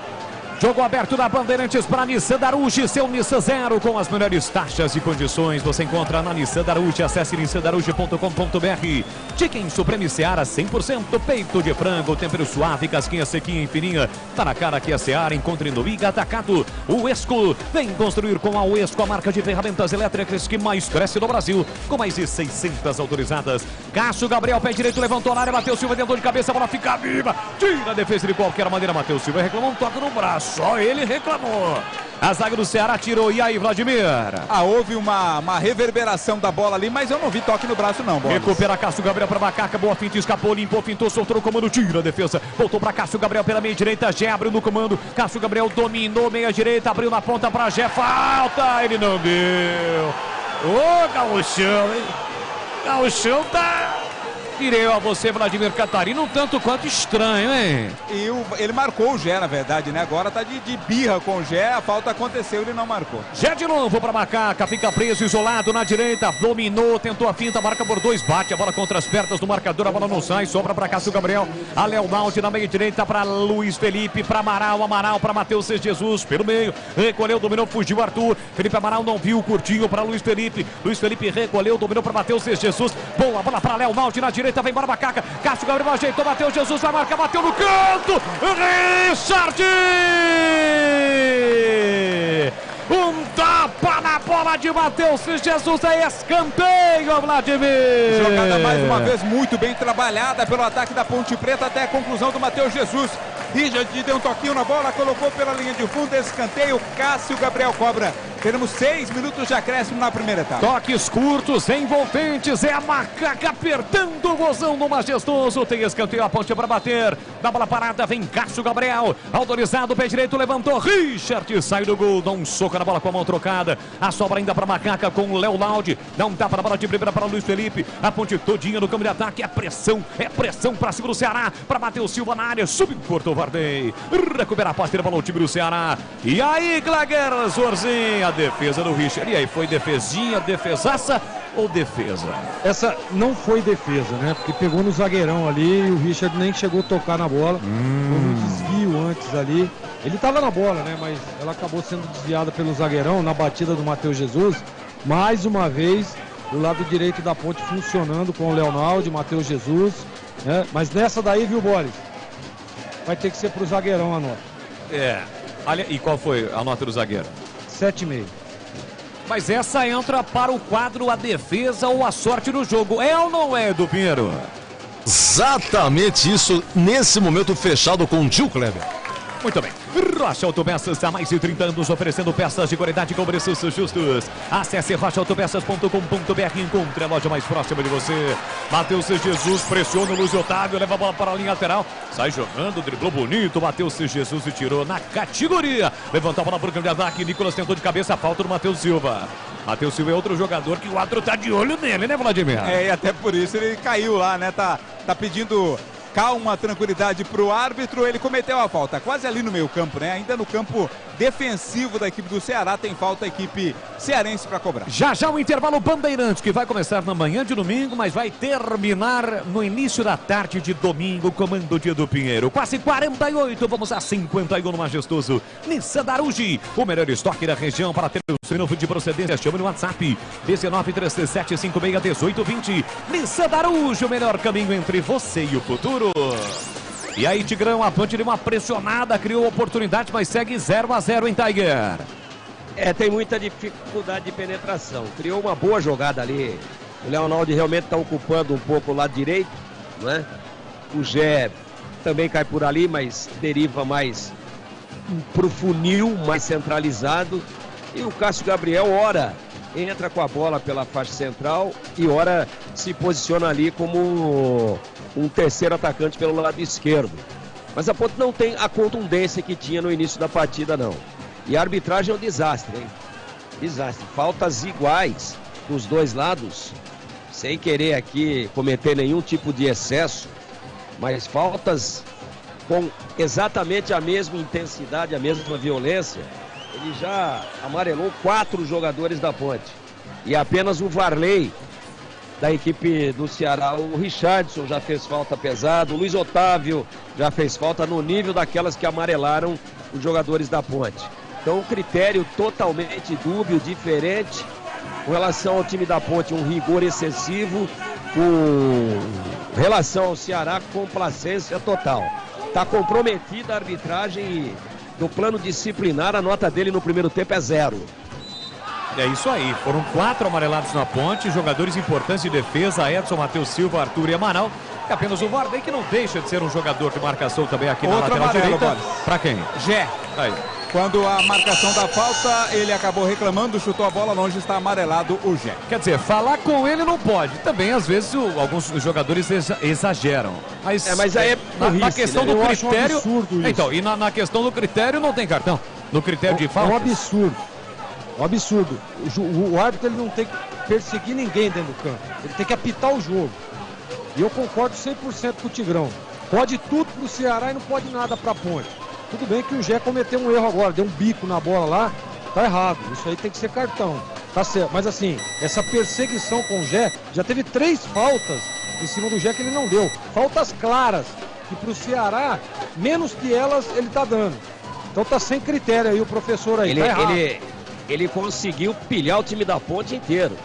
Jogo aberto da Bandeirantes para Nissan Daruge, seu Nissan Zero com as melhores taxas e condições. Você encontra na Nissan Daruge, acesse nissandaruge.com.br. Chicken Supreme Seara 100% peito de frango, tempero suave, casquinha sequinha e fininha. Tá na cara que é Seara, encontre no Iga Atacado. O Esco, vem construir com a Uesco, a marca de ferramentas elétricas que mais cresce no Brasil, com mais de 600 autorizadas. Cássio Gabriel, pé direito, levantou na área, Matheus Silva dentro de cabeça, a bola fica viva. Tira a defesa de qualquer maneira, Matheus Silva reclamou um toque no braço. Só ele reclamou. A zaga do Ceará tirou. E aí, Vladimir? Houve uma reverberação da bola ali, mas eu não vi toque no braço, não. Bolas. Recupera Cássio Gabriel para Macaca. Boa finta, escapou, limpou, fintou, soltou o comando. Tira a defesa. Voltou para Cássio Gabriel pela meia direita. Gé abriu no comando. Cássio Gabriel dominou meia direita. Abriu na ponta para Gé. Falta. Ele não deu. Ô, Gauchão, hein? Gauchão tá Direi a você, Vladimir Catarino, um tanto quanto estranho, hein? E ele marcou o Gé, na verdade, né? Agora tá de birra com o Gé, a falta aconteceu, ele não marcou. Gé de novo pra Macaca, fica preso, isolado na direita, dominou, tentou a finta, marca por 2, bate a bola contra as pernas do marcador, a bola não sai, sobra pra Cássio Gabriel, a Leonaldi na meia direita pra Luiz Felipe, pra Amaral pra Matheus Jesus, pelo meio, recolheu, dominou, fugiu Arthur, Felipe Amaral não viu, curtinho pra Luiz Felipe recolheu, dominou pra Matheus Jesus, boa bola pra Leonaldi na direita, vem embora Macaca, Cássio Gabriel ajeitou, Matheus Jesus vai marcar, bateu no canto, Richard! Um tapa na bola de Matheus Jesus, é escanteio, Vladimir! Jogada mais uma vez muito bem trabalhada pelo ataque da Ponte Preta até a conclusão do Matheus Jesus. Richard deu um toquinho na bola, colocou pela linha de fundo, escanteio, Cássio Gabriel cobra. Teremos 6 minutos de acréscimo na primeira etapa. Toques curtos, envolventes, é a Macaca apertando o gozão do Majestoso. Tem escanteio, a Ponte para bater. Da bola parada, vem Cássio Gabriel. Autorizado, pé direito, levantou. Richard sai do gol, dá um soco na bola com a mão trocada. A sobra ainda para Macaca com o Leonaldi. Dá um tapa na bola de primeira para o Luiz Felipe. A Ponte todinha no campo de ataque. É pressão para cima do Ceará. Para Matheus Silva na área, subcortou o Vardei. Recupera a parceira para o time do Ceará. E aí, Glaguer, Zorzinha. Defesa do Richard. E aí, foi defesinha, defesaça ou defesa? Essa não foi defesa, né? Porque pegou no zagueirão ali e o Richard nem chegou a tocar na bola. Foi um desvio antes ali. Ele estava na bola, né? Mas ela acabou sendo desviada pelo zagueirão na batida do Matheus Jesus. Mais uma vez, do lado direito da Ponte funcionando com o Leonaldi, Matheus Jesus. Né? Mas nessa daí, viu, Boris? Vai ter que ser pro zagueirão a nota. Olha, e qual foi a nota do zagueiro? 7,5. Mas essa entra para o quadro a defesa ou a sorte no jogo. É ou não é, Edu Pinheiro? Exatamente isso, nesse momento fechado com o Tio Kleber. Muito bem. Rocha Autopeças, há mais de 30 anos oferecendo peças de qualidade com preços justos. Acesse rochaautopeças.com.br e encontre a loja mais próxima de você. Matheus Jesus pressiona o Luiz Otávio, leva a bola para a linha lateral. Sai jogando, driblou bonito. Matheus Jesus e tirou na categoria. Levantou a bola para o campo de ataque. Nicolas tentou de cabeça, a falta do Matheus Silva. Matheus Silva é outro jogador que o Adro tá de olho nele, né, Vladimir? E até por isso ele caiu lá, né? Tá pedindo calma, tranquilidade pro árbitro. Ele cometeu a falta quase ali no meio campo, né? Ainda no campo defensivo da equipe do Ceará, tem falta a equipe cearense para cobrar. Já o intervalo Bandeirantes, que vai começar na manhã de domingo, mas vai terminar no início da tarde de domingo. Comando de Edu Pinheiro. Quase 48, vamos a 51 no Majestoso. Nissan Darugi, o melhor estoque da região para ter o seu novo de procedência. Chama no WhatsApp 1937561820. Nissan Darugi, o melhor caminho entre você e o futuro. E aí, Tigrão, a Ponte deu uma pressionada, criou oportunidade, mas segue 0-0 em Tiger. Tem muita dificuldade de penetração. Criou uma boa jogada ali. O Leonaldi realmente está ocupando um pouco o lado direito, né? O Gé também cai por ali, mas deriva mais pro funil, mais centralizado. E o Cássio Gabriel, ora, entra com a bola pela faixa central e ora se posiciona ali como um terceiro atacante pelo lado esquerdo. Mas a Ponte não tem a contundência que tinha no início da partida, não. E a arbitragem é um desastre, hein? Desastre. Faltas iguais dos dois lados, sem querer aqui cometer nenhum tipo de excesso, mas faltas com exatamente a mesma intensidade, a mesma violência. Ele já amarelou 4 jogadores da Ponte. E apenas o Varley, da equipe do Ceará, o Richardson já fez falta pesada, o Luiz Otávio já fez falta no nível daquelas que amarelaram os jogadores da Ponte. Então, um critério totalmente dúbio, diferente, com relação ao time da Ponte, um rigor excessivo, com relação ao Ceará, complacência total. Está comprometida a arbitragem e no plano disciplinar, a nota dele no primeiro tempo é 0. É isso aí, foram 4 amarelados na Ponte, jogadores importantes de defesa, Edson, Matheus Silva, Arthur e Amaral. E apenas o Vardei, que não deixa de ser um jogador de marcação também aqui na lateral direita. Para quem? Gé. Aí. Quando a marcação da falta, ele acabou reclamando, chutou a bola longe, está amarelado o Gé. Quer dizer, falar com ele não pode. Também, às vezes, alguns jogadores exageram. Mas aí é na questão do critério... Um então, e na questão do critério não tem cartão. No critério de falta. É um absurdo. Um absurdo. O árbitro ele não tem que perseguir ninguém dentro do campo. Ele tem que apitar o jogo. E eu concordo 100% com o Tigrão. Pode tudo pro Ceará e não pode nada pra Ponte. Tudo bem que o Gé cometeu um erro agora, deu um bico na bola lá, tá errado. Isso aí tem que ser cartão, tá certo. Mas assim, essa perseguição com o Gé, já teve 3 faltas em cima do Gé que ele não deu. Faltas claras, que pro Ceará, menos que elas, ele tá dando. Então tá sem critério aí o professor aí, tá errado. Ele conseguiu pilhar o time da Ponte inteiro.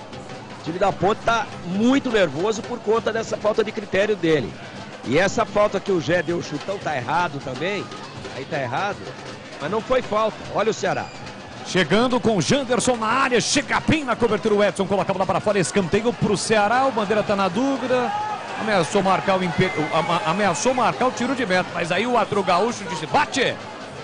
O time da Ponte tá muito nervoso por conta dessa falta de critério dele. E essa falta que o Gé deu o chutão tá errado também. Aí tá errado. Mas não foi falta. Olha o Ceará. Chegando com o Janderson na área. Chega bem na cobertura. O Edson coloca a bola para fora. Escanteio pro Ceará. O Bandeira tá na dúvida. Ameaçou marcar o tiro de meta. Mas aí o Atro Gaúcho disse: bate!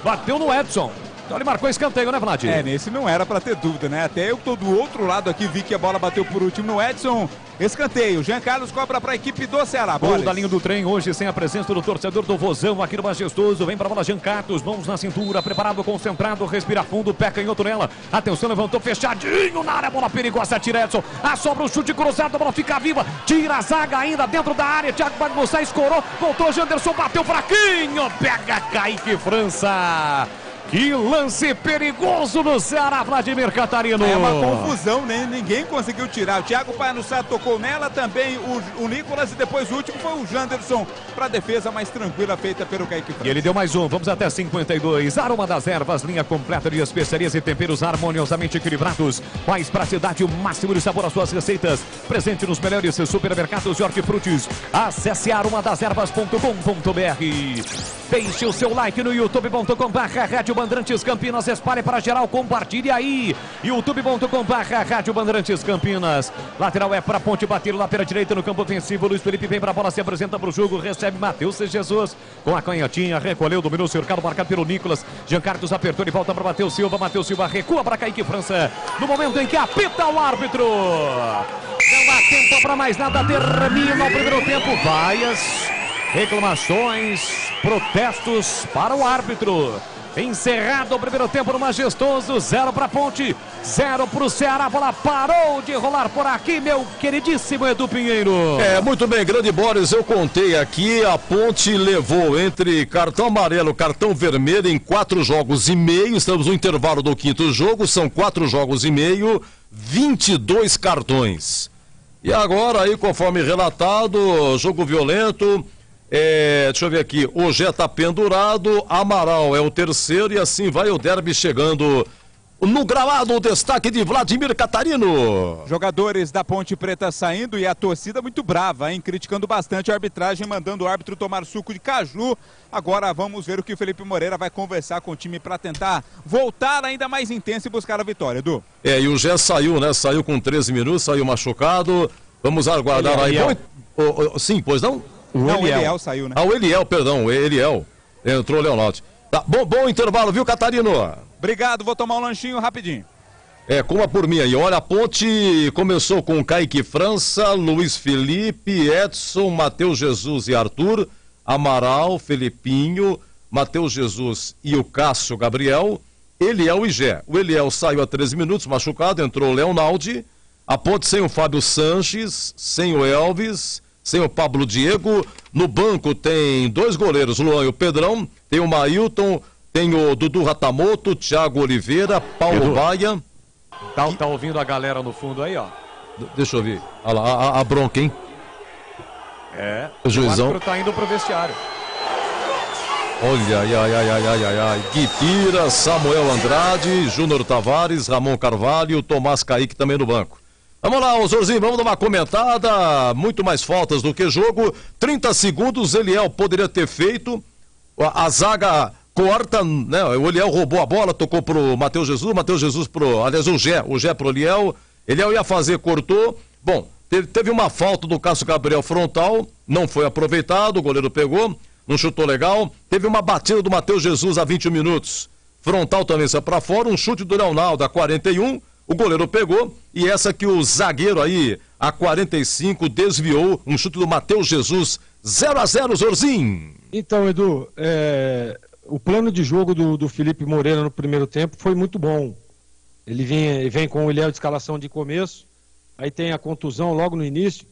Bateu no Edson. Então ele marcou escanteio, né, Vlad? Nesse não era pra ter dúvida, né? Até eu que tô do outro lado aqui, vi que a bola bateu por último no Edson. Escanteio. Jean Carlos cobra pra equipe do Ceará. Gol da linha do trem hoje sem a presença do torcedor do Vozão aqui no Majestoso. Vem pra bola Jean Carlos, mãos na cintura, preparado, concentrado, respira fundo, pé canhoto nela. Atenção, levantou fechadinho na área, bola perigosa, tira Edson. Sobra o chute cruzado, a bola fica viva. Tira a zaga ainda dentro da área. Thiago Bagmossá escorou, voltou Janderson, bateu fraquinho. Pega Kaique França. Que lance perigoso do Ceará, Vladimir Catarino. É uma confusão, né? Ninguém conseguiu tirar. O Thiago Panussá tocou nela, também o Nicolas, e depois o último foi o Janderson para a defesa mais tranquila feita pelo Kaique França. E ele deu mais um, vamos até 52. Aroma das Ervas, linha completa de especiarias e temperos harmoniosamente equilibrados. Mais praticidade, o máximo de sabor às suas receitas. Presente nos melhores supermercados de hortifrutis. Acesse aromadeservas.com.br. Deixe o seu like no youtube.com/Rádio Bandeirantes Campinas. Espalhe para geral, compartilhe aí. youtube.com/Rádio Bandeirantes Campinas. Lateral é para Ponte bater lá pela direita no campo ofensivo. Luiz Felipe vem para a bola, se apresenta para o jogo. Recebe Matheus Jesus com a canhotinha. Recolheu, dominou o cercado, marcado pelo Nicolas. Jean Carlos apertou e volta para Matheus Silva. Matheus Silva recua para Kaique França. No momento em que apita o árbitro. Não há tempo para mais nada. Termina o primeiro tempo. Vaias, reclamações, protestos para o árbitro. Encerrado o primeiro tempo no Majestoso, 0 para Ponte, 0 para o Ceará. A bola parou de rolar por aqui, meu queridíssimo Edu Pinheiro. Muito bem, grande Boris, eu contei aqui, a Ponte levou entre cartão amarelo e cartão vermelho em 4 jogos e meio, estamos no intervalo do 5º jogo, são 4 jogos e meio, 22 cartões. E agora aí, conforme relatado, jogo violento. Deixa eu ver aqui, o Gé tá pendurado, Amaral é o terceiro e assim vai o derby chegando no gramado. O destaque de Vladimir Catarino. Jogadores da Ponte Preta saindo e a torcida muito brava, hein? Criticando bastante a arbitragem, mandando o árbitro tomar suco de caju. Agora vamos ver o que o Felipe Moreira vai conversar com o time para tentar voltar ainda mais intenso e buscar a vitória, Edu. E o Gé saiu, né? Saiu com 13 minutos, saiu machucado. Vamos aguardar aí. Sim, pois não? O Eliel saiu, né? O Eliel, perdão, o Eliel. Entrou o Leonardo. Tá, bom intervalo, viu, Catarino? Obrigado, vou tomar um lanchinho rapidinho. Coma por mim aí. Olha, a Ponte começou com Kaique França, Luiz Felipe, Edson, Matheus Jesus e Arthur, Amaral, Felipinho, Matheus Jesus e o Cássio Gabriel, Eliel e Gé. O Eliel saiu a 13 minutos, machucado, entrou o Leonaldi. A Ponte sem o Fábio Sanches, sem o Elvis, sem o Pablo Diego. No banco tem 2 goleiros, o Luan e o Pedrão. Tem o Mailton, tem o Dudu Ratamoto, Thiago Oliveira, Paulo Baia. Tá ouvindo a galera no fundo aí, ó. Deixa eu ver. Olha lá, a bronca, hein? O juizão. O árbitro tá indo pro vestiário. Olha, ai. Guipira, Samuel Andrade, Júnior Tavares, Ramon Carvalho, Tomás Kaique também no banco. Vamos lá, Zorzinho, vamos dar uma comentada. Muito mais faltas do que jogo. 30 segundos, Eliel poderia ter feito. A zaga corta, né? O Eliel roubou a bola, tocou pro Matheus Jesus pro... Aliás, o Gé pro Eliel. Eliel ia fazer, cortou. Bom, teve uma falta do Cássio Gabriel frontal, não foi aproveitado, o goleiro pegou, não chutou legal. Teve uma batida do Matheus Jesus a 21 minutos. Frontal também saiu pra fora, um chute do Leonardo a 41. O goleiro pegou e essa que o zagueiro aí, a 45, desviou, um chute do Matheus Jesus, 0-0, Zorzinho. Então, Edu, o plano de jogo do Felipe Moreira no primeiro tempo foi muito bom. Ele vem com o Eliel de escalação de começo, aí tem a contusão logo no início,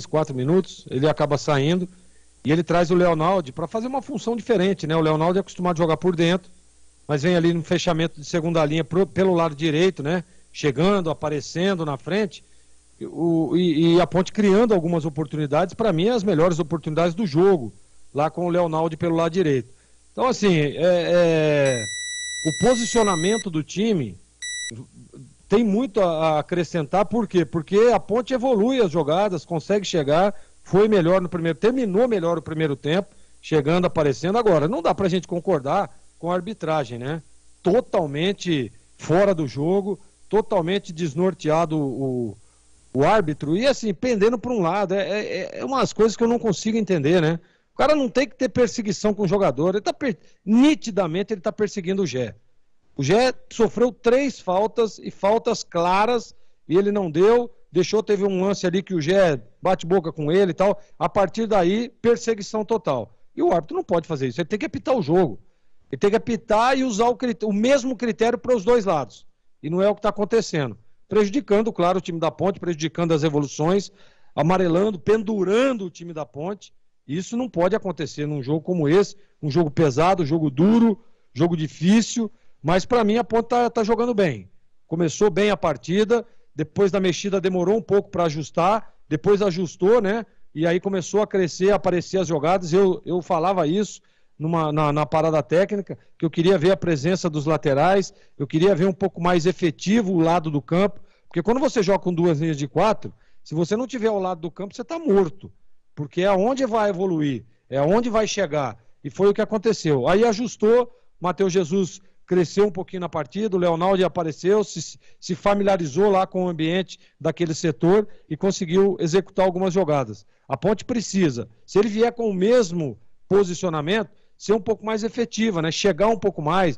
4 minutos, ele acaba saindo, e ele traz o Leonaldi para fazer uma função diferente, né? O Leonaldi é acostumado a jogar por dentro, mas vem ali no fechamento de segunda linha pelo lado direito, né? Chegando, aparecendo na frente, e a Ponte criando algumas oportunidades, para mim as melhores oportunidades do jogo, lá com o Leonaldi pelo lado direito. Então assim, o posicionamento do time tem muito a acrescentar, por quê? Porque a Ponte evolui as jogadas, consegue chegar, foi melhor no primeiro, terminou melhor o primeiro tempo, chegando, aparecendo. Agora, não dá pra gente concordar com a arbitragem, né? Totalmente fora do jogo, totalmente desnorteado o árbitro, e assim, pendendo para um lado, é umas coisas que eu não consigo entender, né? O cara não tem que ter perseguição com o jogador, nitidamente ele está perseguindo o Gé. O Gé sofreu 3 faltas, e faltas claras, e ele não deu, teve um lance ali que o Gé bate boca com ele e tal, a partir daí, perseguição total. E o árbitro não pode fazer isso, ele tem que apitar o jogo. Ele tem que apitar e usar o mesmo critério para os dois lados. E não é o que está acontecendo. Prejudicando, claro, o time da Ponte, prejudicando as evoluções, amarelando, pendurando o time da Ponte. Isso não pode acontecer num jogo como esse, um jogo pesado, jogo duro, jogo difícil, mas para mim a Ponte tá jogando bem. Começou bem a partida, depois da mexida demorou um pouco para ajustar, depois ajustou, né? E aí começou a crescer, a aparecer as jogadas. Eu falava isso na parada técnica, que eu queria ver a presença dos laterais, eu queria ver um pouco mais efetivo o lado do campo, porque quando você joga com 2 linhas de 4, se você não tiver ao lado do campo, você está morto, porque é onde vai evoluir, é onde vai chegar, e foi o que aconteceu. Aí ajustou, Matheus Jesus cresceu um pouquinho na partida, o Leonaldi apareceu, se familiarizou lá com o ambiente daquele setor e conseguiu executar algumas jogadas. A Ponte precisa, se ele vier com o mesmo posicionamento, ser um pouco mais efetiva, né? Chegar um pouco mais.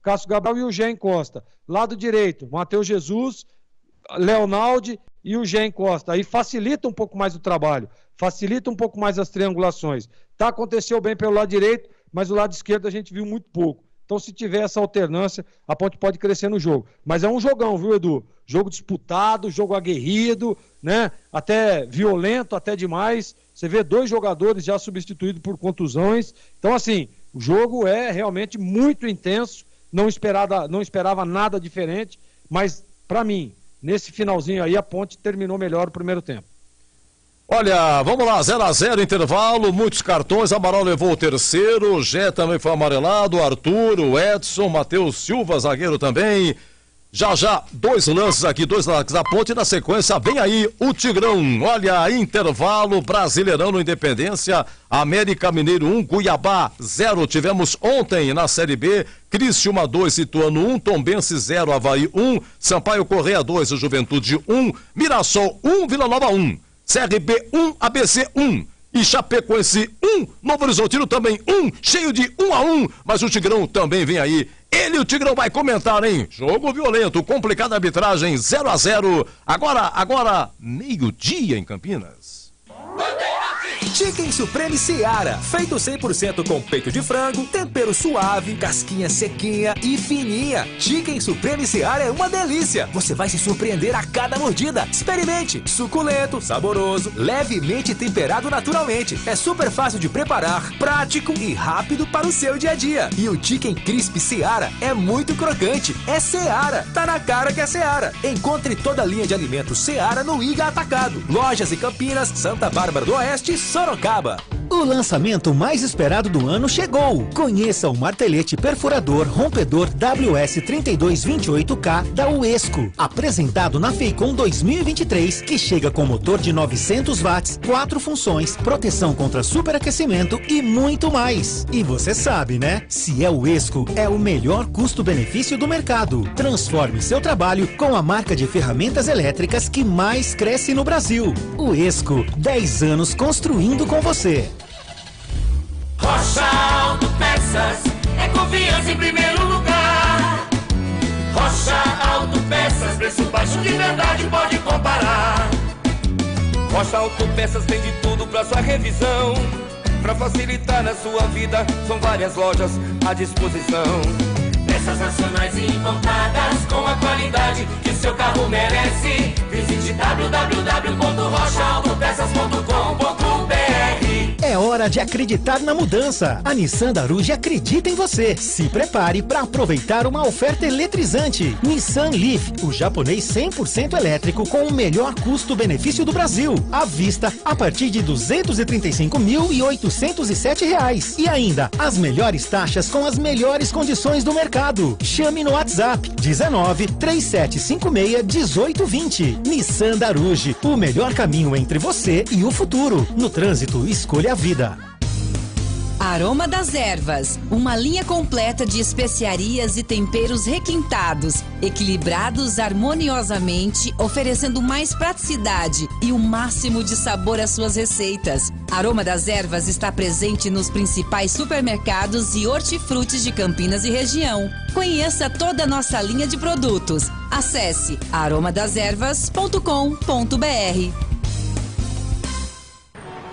Cássio Gabriel e o Gé Costa. Lado direito, Matheus Jesus, Leonaldi e o Gé Costa. Aí facilita um pouco mais o trabalho, facilita um pouco mais as triangulações. Aconteceu bem pelo lado direito, mas o lado esquerdo a gente viu muito pouco. Então, se tiver essa alternância, a Ponte pode crescer no jogo. Mas é um jogão, viu, Edu? Jogo disputado, jogo aguerrido, né? Até violento, até demais. Você vê 2 jogadores já substituídos por contusões. Então, assim, o jogo é realmente muito intenso, não esperava nada diferente, mas para mim, nesse finalzinho aí, a Ponte terminou melhor o primeiro tempo. Olha, vamos lá, 0-0, intervalo, muitos cartões, Amaral levou o terceiro, o Gé também foi amarelado, Arthur, o Edson, Matheus Silva, zagueiro também. Já, 2 lances aqui, 2 lances da Ponte, e na sequência vem aí o Tigrão. Olha, intervalo, Brasileirão no Independência, América Mineiro 1, Cuiabá 0. Tivemos ontem na Série B, Criciúma 2, Ituano 1, Tombense 0, Avaí 1, Sampaio Correia 2, Juventude 1, Mirassol 1, Vila Nova 1, CRB 1, ABC 1. E Chapecoense 1, Novo Horizontino também 1, cheio de 1-1, mas o Tigrão também vem aí. O Tigrão vai comentar, hein? Jogo violento, complicada arbitragem, 0-0. Agora, meio-dia em Campinas. Chicken Supreme Seara, feito 100% com peito de frango, tempero suave, casquinha sequinha e fininha. Chicken Supreme Seara é uma delícia. Você vai se surpreender a cada mordida. Experimente. Suculento, saboroso, levemente temperado naturalmente. É super fácil de preparar, prático e rápido para o seu dia a dia. E o Chicken Crisp Seara é muito crocante. É Seara. Tá na cara que é Seara. Encontre toda a linha de alimentos Seara no Iga Atacado. Lojas em Campinas, Santa Bárbara do Oeste e Sorocaba. O lançamento mais esperado do ano chegou. Conheça o martelete perfurador rompedor WS3228K da Uesco, apresentado na Feicom 2023, que chega com motor de 900 watts, 4 funções, proteção contra superaquecimento e muito mais. E você sabe, né? Se é Uesco, é o melhor custo-benefício do mercado. Transforme seu trabalho com a marca de ferramentas elétricas que mais cresce no Brasil. Uesco, 10 anos construindo com você. Rocha Autopeças é confiança em primeiro lugar. Rocha Autopeças, preço baixo de verdade, pode comparar. Rocha Autopeças tem de tudo pra sua revisão. Pra facilitar na sua vida, são várias lojas à disposição. Peças nacionais e importadas com a qualidade que o seu carro merece. Visite www.rochaautopeças.com.br. É hora de acreditar na mudança. A Nissan Daruge acredita em você. Se prepare para aproveitar uma oferta eletrizante. Nissan Leaf, o japonês 100% elétrico com o melhor custo-benefício do Brasil. À vista, a partir de R$ 235.807. E ainda, as melhores taxas com as melhores condições do mercado. Chame no WhatsApp 19 3756 1820. Nissan Daruge, o melhor caminho entre você e o futuro. No trânsito, escolha a vida. Aroma das Ervas, uma linha completa de especiarias e temperos requintados, equilibrados harmoniosamente, oferecendo mais praticidade e o máximo de sabor às suas receitas. Aroma das Ervas está presente nos principais supermercados e hortifrutis de Campinas e região. Conheça toda a nossa linha de produtos. Acesse aromadeservas.com.br.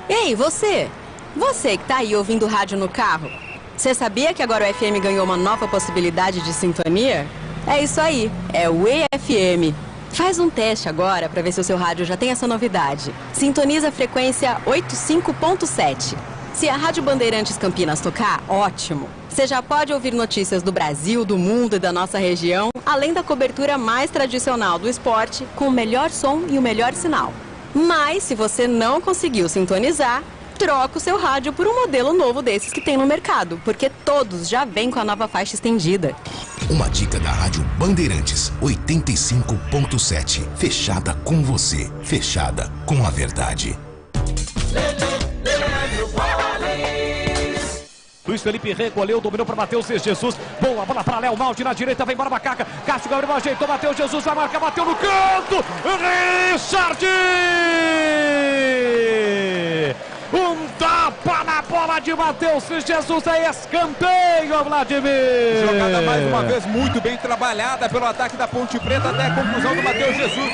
Ei, você! Você que tá aí ouvindo rádio no carro, você sabia que agora o FM ganhou uma nova possibilidade de sintonia? É isso aí, é o EFM. Faz um teste agora para ver se o seu rádio já tem essa novidade. Sintoniza a frequência 85.7. Se a Rádio Bandeirantes Campinas tocar, ótimo. Você já pode ouvir notícias do Brasil, do mundo e da nossa região, além da cobertura mais tradicional do esporte, com o melhor som e o melhor sinal. Mas, se você não conseguiu sintonizar, troca o seu rádio por um modelo novo desses que tem no mercado, porque todos já vêm com a nova faixa estendida. Uma dica da Rádio Bandeirantes 85.7. Fechada com você, fechada com a verdade. Luiz Felipe recolheu, dominou para Matheus Jesus. Boa bola para Léo Maldi na direita, vem embora Macaca. Cássio Gabriel ajeitou, Matheus Jesus vai marcar, bateu no canto. Richard! Um tapa na bola de Matheus Jesus, é escanteio, Vladimir. Jogada mais uma vez muito bem trabalhada pelo ataque da Ponte Preta até a conclusão do Matheus Jesus.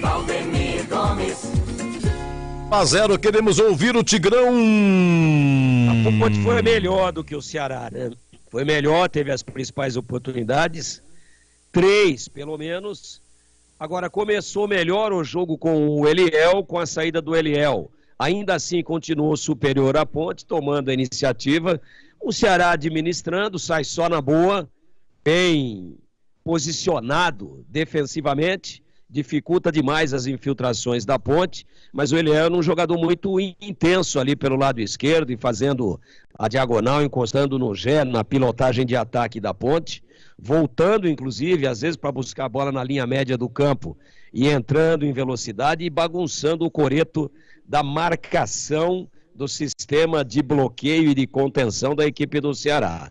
Valdemir Gomes. 1-0, queremos ouvir o Tigrão. A Ponte foi melhor do que o Ceará, né? Foi melhor, teve as principais oportunidades, 3 pelo menos. Agora começou melhor o jogo com o Eliel, com a saída do Eliel. Ainda assim continuou superior à Ponte, tomando a iniciativa. O Ceará administrando, sai só na boa, bem posicionado defensivamente. Dificulta demais as infiltrações da Ponte, mas o Eliel é um jogador muito intenso ali pelo lado esquerdo e fazendo a diagonal, encostando no Gé, na pilotagem de ataque da Ponte, voltando inclusive às vezes para buscar a bola na linha média do campo e entrando em velocidade e bagunçando o coreto da marcação do sistema de bloqueio e de contenção da equipe do Ceará.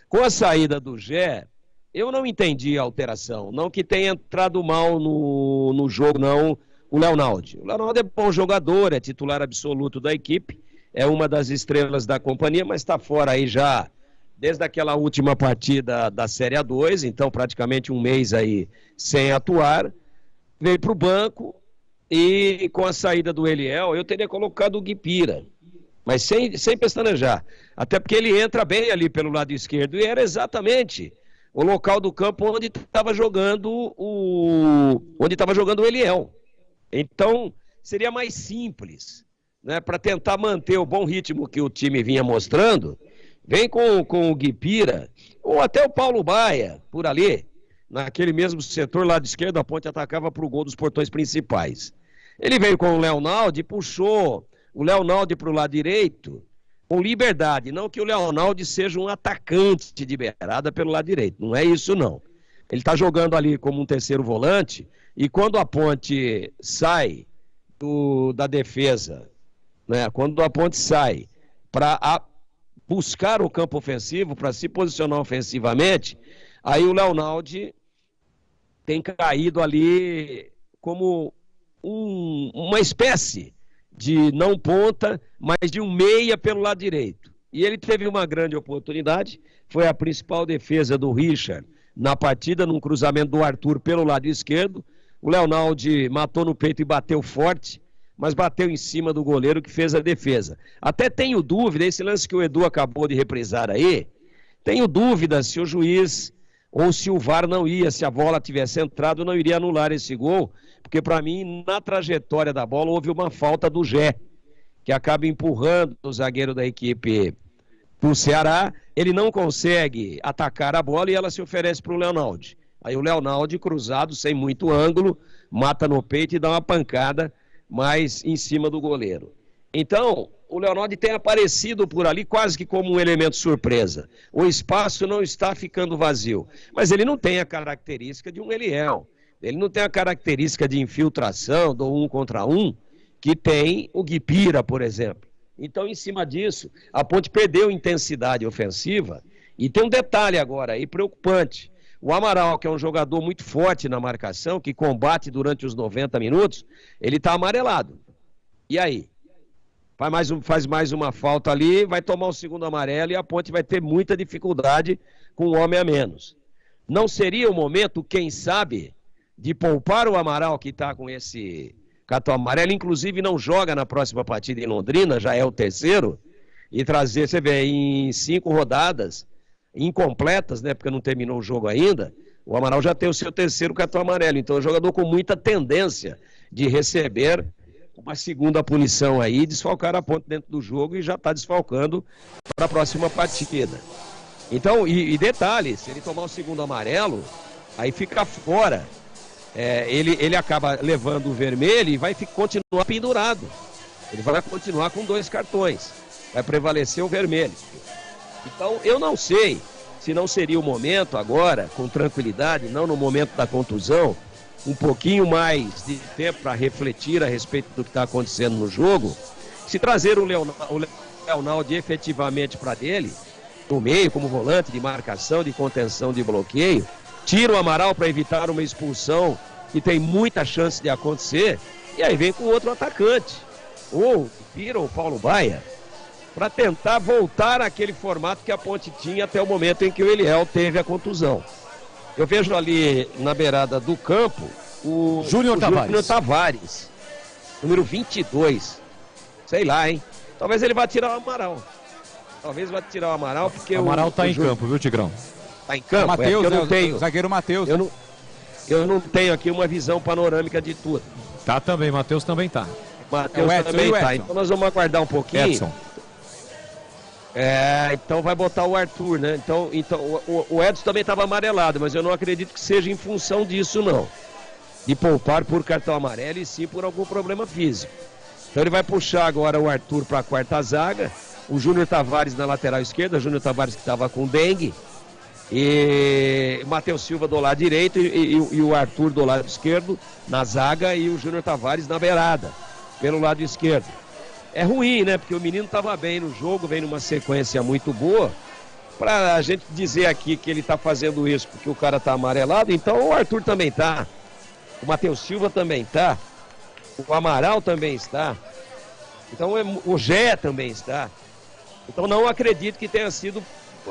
Com a saída do Gé, eu não entendi a alteração, não que tenha entrado mal no jogo, não, o Leonaldi. O Leonaldi é bom jogador, é titular absoluto da equipe, é uma das estrelas da companhia, mas está fora aí já desde aquela última partida da Série A2, então praticamente um mês aí sem atuar. Veio para o banco e com a saída do Eliel, eu teria colocado o Guipira, mas sem pestanejar, até porque ele entra bem ali pelo lado esquerdo e era exatamente o local do campo onde estava jogando o Eliel. Então, seria mais simples, né, para tentar manter o bom ritmo que o time vinha mostrando. Vem com o Guipira, ou até o Paulo Baia, por ali, naquele mesmo setor lá de esquerda, a Ponte atacava para o gol dos portões principais. Ele veio com o Leonaldi, puxou o Leonaldi para o lado direito, com liberdade. Não que o Leonaldi seja um atacante de beirada pelo lado direito. Não é isso, não. Ele está jogando ali como um terceiro volante, e quando a Ponte sai da defesa, né, quando a Ponte sai para buscar o campo ofensivo, para se posicionar ofensivamente, aí o Leonaldi tem caído ali como uma espécie de não ponta, mas de um meia pelo lado direito. E ele teve uma grande oportunidade, foi a principal defesa do Richard na partida, num cruzamento do Arthur pelo lado esquerdo. O Leonaldi matou no peito e bateu forte, mas bateu em cima do goleiro que fez a defesa. Até tenho dúvida, esse lance que o Edu acabou de reprisar aí, tenho dúvida se o juiz ou se o VAR não ia, se a bola tivesse entrado, não iria anular esse gol, porque para mim, na trajetória da bola, houve uma falta do Gé, que acaba empurrando o zagueiro da equipe do Ceará, ele não consegue atacar a bola e ela se oferece para o Leonaldi. Aí o Leonaldi, cruzado, sem muito ângulo, mata no peito e dá uma pancada, mas em cima do goleiro. Então, o Leonaldi tem aparecido por ali quase que como um elemento surpresa. O espaço não está ficando vazio, mas ele não tem a característica de um Eliel. Ele não tem a característica de infiltração, do 1 contra 1, que tem o Guipira, por exemplo. Então, em cima disso, a Ponte perdeu intensidade ofensiva. E tem um detalhe agora aí preocupante. O Amaral, que é um jogador muito forte na marcação, que combate durante os 90 minutos, ele está amarelado. E aí? Faz mais uma falta ali, vai tomar o segundo amarelo e a Ponte vai ter muita dificuldade com um homem a menos. Não seria o momento, quem sabe, de poupar o Amaral, que está com esse cartão amarelo, inclusive não joga na próxima partida em Londrina, já é o terceiro, e trazer, você vê, em 5 rodadas incompletas, né, porque não terminou o jogo ainda, o Amaral já tem o seu terceiro cartão amarelo, então é um jogador com muita tendência de receber uma segunda punição aí, desfalcar a Ponte dentro do jogo e já está desfalcando para a próxima partida. Então, e detalhe, se ele tomar o segundo amarelo, aí fica fora. Ele acaba levando o vermelho e vai continuar pendurado. Ele vai continuar com 2 cartões. Vai prevalecer o vermelho. Então, eu não sei se não seria o momento agora, com tranquilidade, não no momento da contusão, um pouquinho mais de tempo para refletir a respeito do que está acontecendo no jogo, se trazer o Leonaldi efetivamente para dele, no meio, como volante de marcação, de contenção, de bloqueio, tira o Amaral para evitar uma expulsão que tem muita chance de acontecer, e aí vem com outro atacante, ou Pira ou Paulo Baia, para tentar voltar àquele formato que a Ponte tinha até o momento em que o Eliel teve a contusão. Eu vejo ali na beirada do campo o Júnior Tavares, número 22. Sei lá, hein? Talvez ele vá tirar o Amaral. Porque o Amaral tá em campo, viu, Tigrão? Tá em campo? Mateus, eu não tenho. O zagueiro Matheus. Eu não tenho aqui uma visão panorâmica de tudo. Tá também, Matheus também tá. Matheus também tá. Então nós vamos aguardar um pouquinho. Edson. Então vai botar o Arthur, né? Então o Edson também estava amarelado, mas eu não acredito que seja em função disso, não. De poupar por cartão amarelo e sim por algum problema físico. Então ele vai puxar agora o Arthur para a quarta zaga, o Júnior Tavares na lateral esquerda, Júnior Tavares que estava com dengue, e Matheus Silva do lado direito e o Arthur do lado esquerdo na zaga e o Júnior Tavares na beirada, pelo lado esquerdo. É ruim, né? Porque o menino estava bem no jogo, vem numa sequência muito boa. Pra gente dizer aqui que ele tá fazendo isso porque o cara tá amarelado, então o Arthur também tá. O Matheus Silva também tá. O Amaral também está. Então o Gé também está. Então não acredito que tenha sido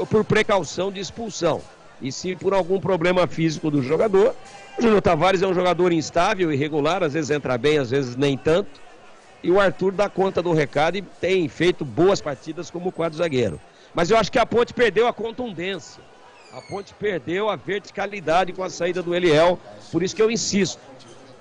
por precaução de expulsão, e sim por algum problema físico do jogador. O Júnior Tavares é um jogador instável, irregular, às vezes entra bem, às vezes nem tanto. E o Arthur dá conta do recado e tem feito boas partidas como quarto zagueiro. Mas eu acho que a Ponte perdeu a contundência. A Ponte perdeu a verticalidade com a saída do Eliel. Por isso que eu insisto.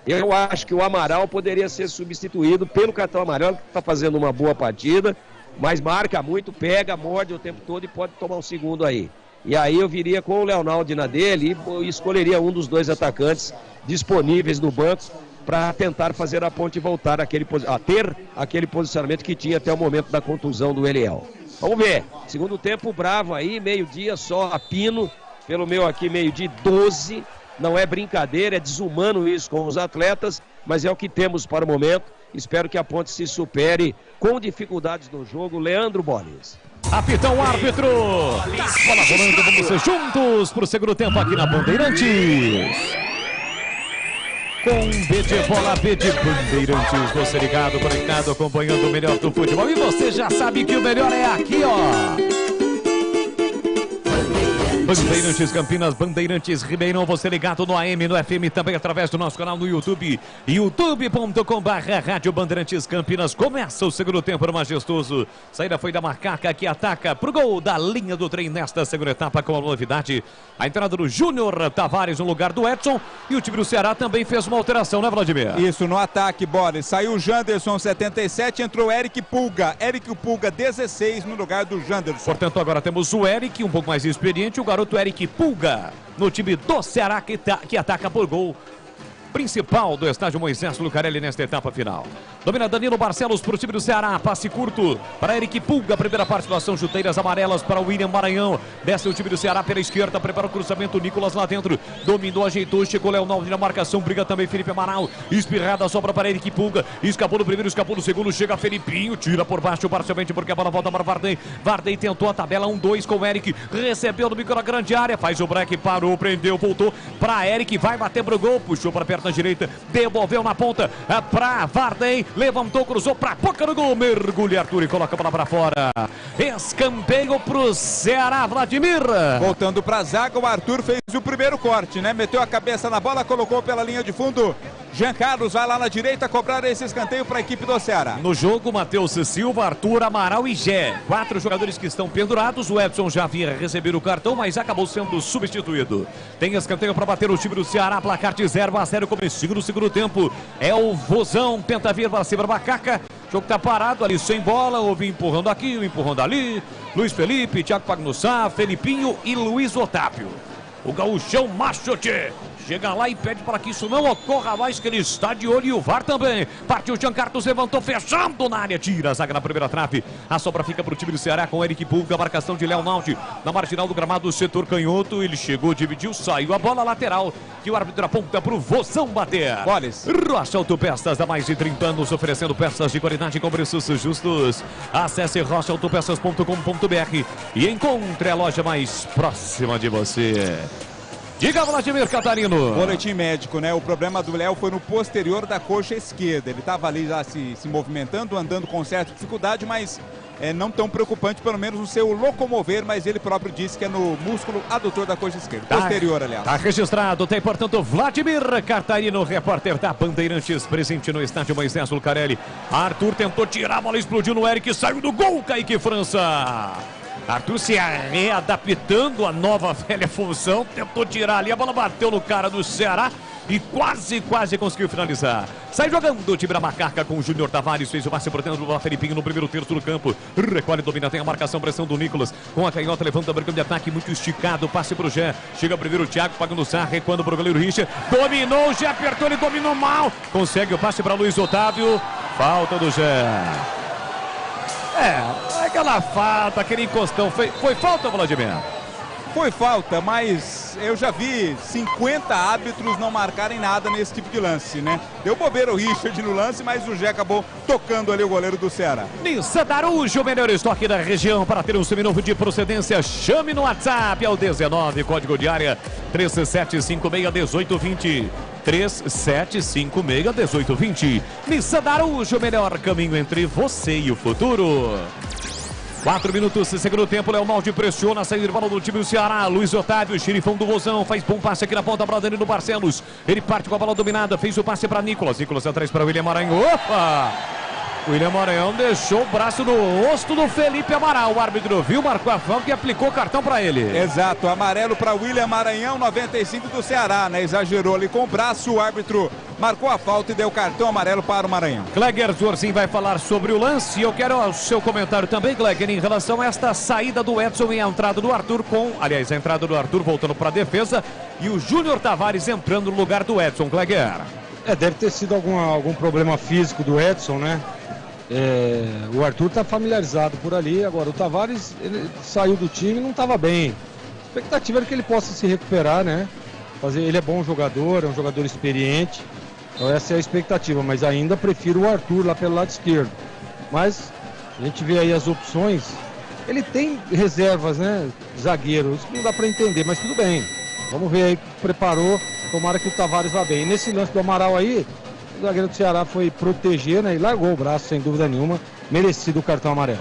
Eu acho que o Amaral poderia ser substituído pelo cartão amarelo, que está fazendo uma boa partida, mas marca muito, pega, morde o tempo todo e pode tomar um segundo aí. E aí eu viria com o Leonaldi na dele e escolheria um dos 2 atacantes disponíveis no banco para tentar fazer a Ponte voltar a ter aquele posicionamento que tinha até o momento da contusão do Eliel. Vamos ver, segundo tempo bravo aí, meio-dia só a pino, pelo meu aqui meio-dia 12, não é brincadeira, é desumano isso com os atletas, mas é o que temos para o momento. Espero que a Ponte se supere com dificuldades no jogo. Leandro Bolis. Apitão o árbitro. Bola rolando, vamos ser juntos pro segundo tempo aqui na Bandeirantes. Com B de bola, B de Bandeirantes. Você ligado, conectado, acompanhando o melhor do futebol. E você já sabe que o melhor é aqui, ó. Bandeirantes Campinas, Bandeirantes Ribeirão, você ligado no AM, no FM, também através do nosso canal no YouTube, youtube.com/Rádio Bandeirantes Campinas. Começa o segundo tempo no Majestoso. Saída foi da Macaca, que ataca pro gol da linha do trem nesta segunda etapa com a novidade. A entrada do Júnior Tavares no lugar do Edson, e o time do Ceará também fez uma alteração, né, Vladimir? Isso, no ataque, Boris. Saiu o Janderson, 77, entrou Eric Pulga. Eric Pulga, 16, no lugar do Janderson. Portanto, agora temos o Eric, um pouco mais experiente, o garoto Eric Pulga, no time do Ceará, que ataca por gol principal do estádio Moisés Lucarelli nesta etapa final. Domina Danilo Barcelos para o time do Ceará, passe curto para Eric Pulga, primeira participação, chuteiras amarelas para o William Maranhão, desce o time do Ceará pela esquerda, prepara o cruzamento, Nicolas lá dentro, dominou, ajeitou, chegou Léo Naldi na marcação, briga também Felipe Amaral, espirrada, sobra para Eric Pulga, escapou no primeiro, escapou no segundo, chega Felipinho, tira por baixo parcialmente porque a bola volta para Varden, Varden tentou a tabela 1-2 com o Eric, recebeu no bico na grande área, faz o break, parou, prendeu, voltou para Eric, vai bater pro gol, puxou para perto na direita, devolveu na ponta para Varden, levantou, cruzou para a boca do gol, mergulha Arthur e coloca a bola para fora. Escanteio pro Ceará, Vladimir. Voltando para a zaga, o Arthur fez o primeiro corte, né? Meteu a cabeça na bola, colocou pela linha de fundo. Jean Carlos vai lá na direita cobrar esse escanteio para a equipe do Ceará. No jogo, Matheus Silva, Arthur, Amaral e Gé. 4 jogadores que estão pendurados. O Edson já vinha receber o cartão, mas acabou sendo substituído. Tem escanteio para bater o time do Ceará. Placar de 0-0, comecinho no segundo tempo. É o Vozão, tenta vir para cima da Macaca. O jogo tá parado ali, sem bola. Houve empurrando aqui, empurrando ali. Luiz Felipe, Thiago Pagnussá, Felipinho e Luiz Otávio. O gauchão Machote chega lá e pede para que isso não ocorra mais, que ele está de olho, e o VAR também. Partiu Jean Carlos, levantou, fechando na área, tira a zaga na primeira trave. A sobra fica para o time do Ceará com Eric Pulga, marcação de Léo Naldi na marginal do gramado, setor canhoto. Ele chegou, dividiu, saiu a bola lateral, que o árbitro aponta para o Vozão bater. Boles. Rocha Autopeças, há mais de 30 anos, oferecendo peças de qualidade com preços justos. Acesse rochaautopeças.com.br e encontre a loja mais próxima de você. Diga, Vladimir Catarino. Boletim médico, né? O problema do Léo foi no posterior da coxa esquerda. Ele estava ali já se movimentando, andando com certa dificuldade, mas não tão preocupante, pelo menos no seu locomover, mas ele próprio disse que é no músculo adutor da coxa esquerda. Posterior, aliás. Tá registrado, tem, portanto, Vladimir Catarino, repórter da Bandeirantes, presente no estádio Moisés Lucarelli. Arthur tentou tirar, a bola explodiu no Eric, saiu do gol, Kaique França. Arthur se readaptando à nova velha função, tentou tirar ali, a bola bateu no cara do Ceará e quase conseguiu finalizar. Sai jogando o time da Macaca com o Júnior Tavares, fez o passe por dentro do Felipinho no primeiro terço do campo, recolhe, domina, tem a marcação, pressão do Nicolas, com a canhota, levanta o campo de ataque muito esticado, passe pro Gé, chega primeiro o Thiago, pagando o Sá, recuando pro goleiro Richard, dominou, o Gé apertou, ele dominou mal, consegue o passe para Luiz Otávio, falta do Gé. Aquela falta, aquele encostão, foi falta, Vladimir? Foi falta, mas eu já vi 50 árbitros não marcarem nada nesse tipo de lance, né? Deu bobeira o Richard no lance, mas o Gé acabou tocando ali o goleiro do Ceará. Nissan Darujo, o melhor estoque da região. Para ter um seminovo de procedência, chame no WhatsApp ao 19, código de área 37561820. 37561820. Nissan Darujo, o melhor caminho entre você e o futuro. 4 minutos, segundo tempo, Léo Naldi pressiona a saída de bola do time do Ceará. Luiz Otávio, xerifão do Vozão, faz bom passe aqui na ponta para Danilo Barcelos. Ele parte com a bola dominada, fez o passe para Nicolas. Nicolas atrás para William Maranhão. Opa! William Maranhão deixou o braço no rosto do Felipe Amaral. O árbitro viu, marcou a falta e aplicou o cartão para ele. Exato, amarelo para William Maranhão, 95 do Ceará, né? Exagerou ali com o braço, o árbitro marcou a falta e deu cartão amarelo para o Maranhão. Gleger Zorzin vai falar sobre o lance e eu quero o seu comentário também, Gleger, em relação a esta saída do Edson e a entrada do Arthur a entrada do Arthur voltando para a defesa e o Júnior Tavares entrando no lugar do Edson, Gleger. Deve ter sido algum problema físico do Edson, né? O Arthur está familiarizado por ali, agora o Tavares ele saiu do time e não estava bem. A expectativa é que ele possa se recuperar, né? Ele é bom jogador, é um jogador experiente, então essa é a expectativa, mas ainda prefiro o Arthur lá pelo lado esquerdo. Mas a gente vê aí as opções, ele tem reservas, né? Zagueiro, isso não dá para entender, mas tudo bem. Vamos ver aí, preparou, tomara que o Tavares vá bem. E nesse lance do Amaral aí, o zagueiro do Ceará foi proteger, né? E largou o braço, sem dúvida nenhuma. Merecido o cartão amarelo.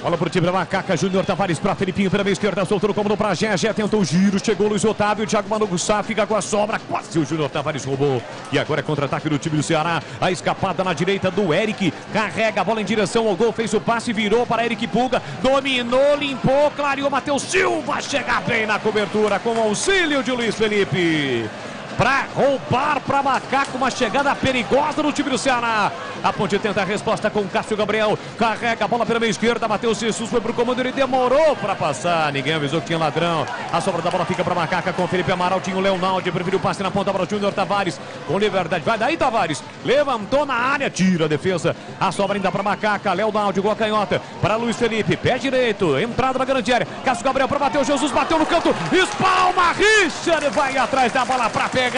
Bola pro time da Macaca, Júnior Tavares pra Felipinho, pela meia esquerda, soltou no cômodo pra Gé, tentou o giro, chegou o Luiz Otávio, Thiago Manu Sá, fica com a sobra, quase o Júnior Tavares roubou. E agora é contra-ataque do time do Ceará, a escapada na direita do Eric, carrega a bola em direção ao gol, fez o passe, virou para Eric Pulga, dominou, limpou, clareou, Matheus Silva, chega bem na cobertura com o auxílio de Luiz Felipe. Para roubar para Macaco, uma chegada perigosa no time do Ceará. A Ponte tenta a resposta com Cássio Gabriel, carrega a bola pela meia esquerda, Matheus Jesus foi pro comando, ele demorou para passar, ninguém avisou que tinha ladrão. A sobra da bola fica para Macaca com Felipe Amaral, tinha o Leonardo, preferiu o passe na ponta para o Júnior Tavares, com liberdade, vai daí Tavares, levantou na área, tira a defesa, a sobra ainda para Macaca, Leonardo igual a canhota, para Luiz Felipe, pé direito, entrada na grande área, Cássio Gabriel para Matheus Jesus, bateu no canto, espalma, Richard vai atrás da bola para pegar.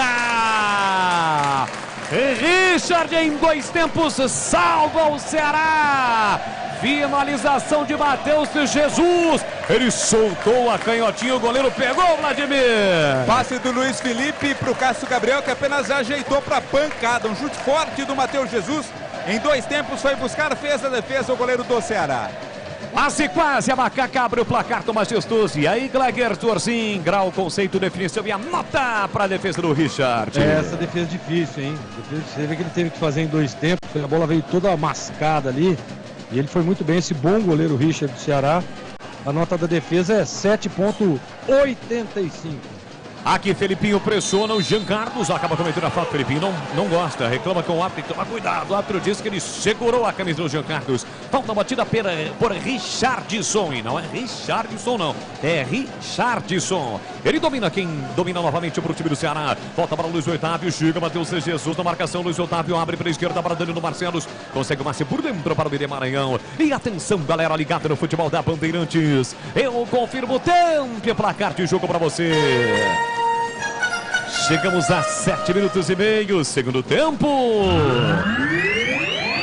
Richard em 2 tempos salva o Ceará. Finalização de Matheus Jesus. Ele soltou a canhotinha, o goleiro pegou, Vladimir. Passe do Luiz Felipe para o Cássio Gabriel, que apenas ajeitou para a pancada. Um chute forte do Matheus Jesus. Em 2 tempos foi buscar, fez a defesa o goleiro do Ceará. Quase a Macaca abre o placar do Majestoso. E aí, Gleger Zorzin, grau, conceito, definição e a nota para a defesa do Richard. Essa defesa difícil, hein? Você vê que ele teve que fazer em 2 tempos. A bola veio toda mascada ali. E ele foi muito bem, esse bom goleiro Richard do Ceará. A nota da defesa é 7,85. Aqui Felipinho pressiona o Jean Carlos, acaba cometendo a falta. Felipinho não gosta, reclama com o árbitro, toma cuidado. O árbitro disse que ele segurou a camisa do Jean Carlos. Falta batida por Richardson, e não é Richardson não, é Richardson. Ele domina, quem domina novamente para o time do Ceará. Volta para o Luiz Otávio, chega Matheus Jesus na marcação. Luiz Otávio abre pela esquerda para Danilo Barcelos, consegue o Márcio por dentro para o BD Maranhão. E atenção galera ligada no futebol da Bandeirantes, eu confirmo o tempo e placar de jogo para você. Chegamos a 7 minutos e meio, segundo tempo.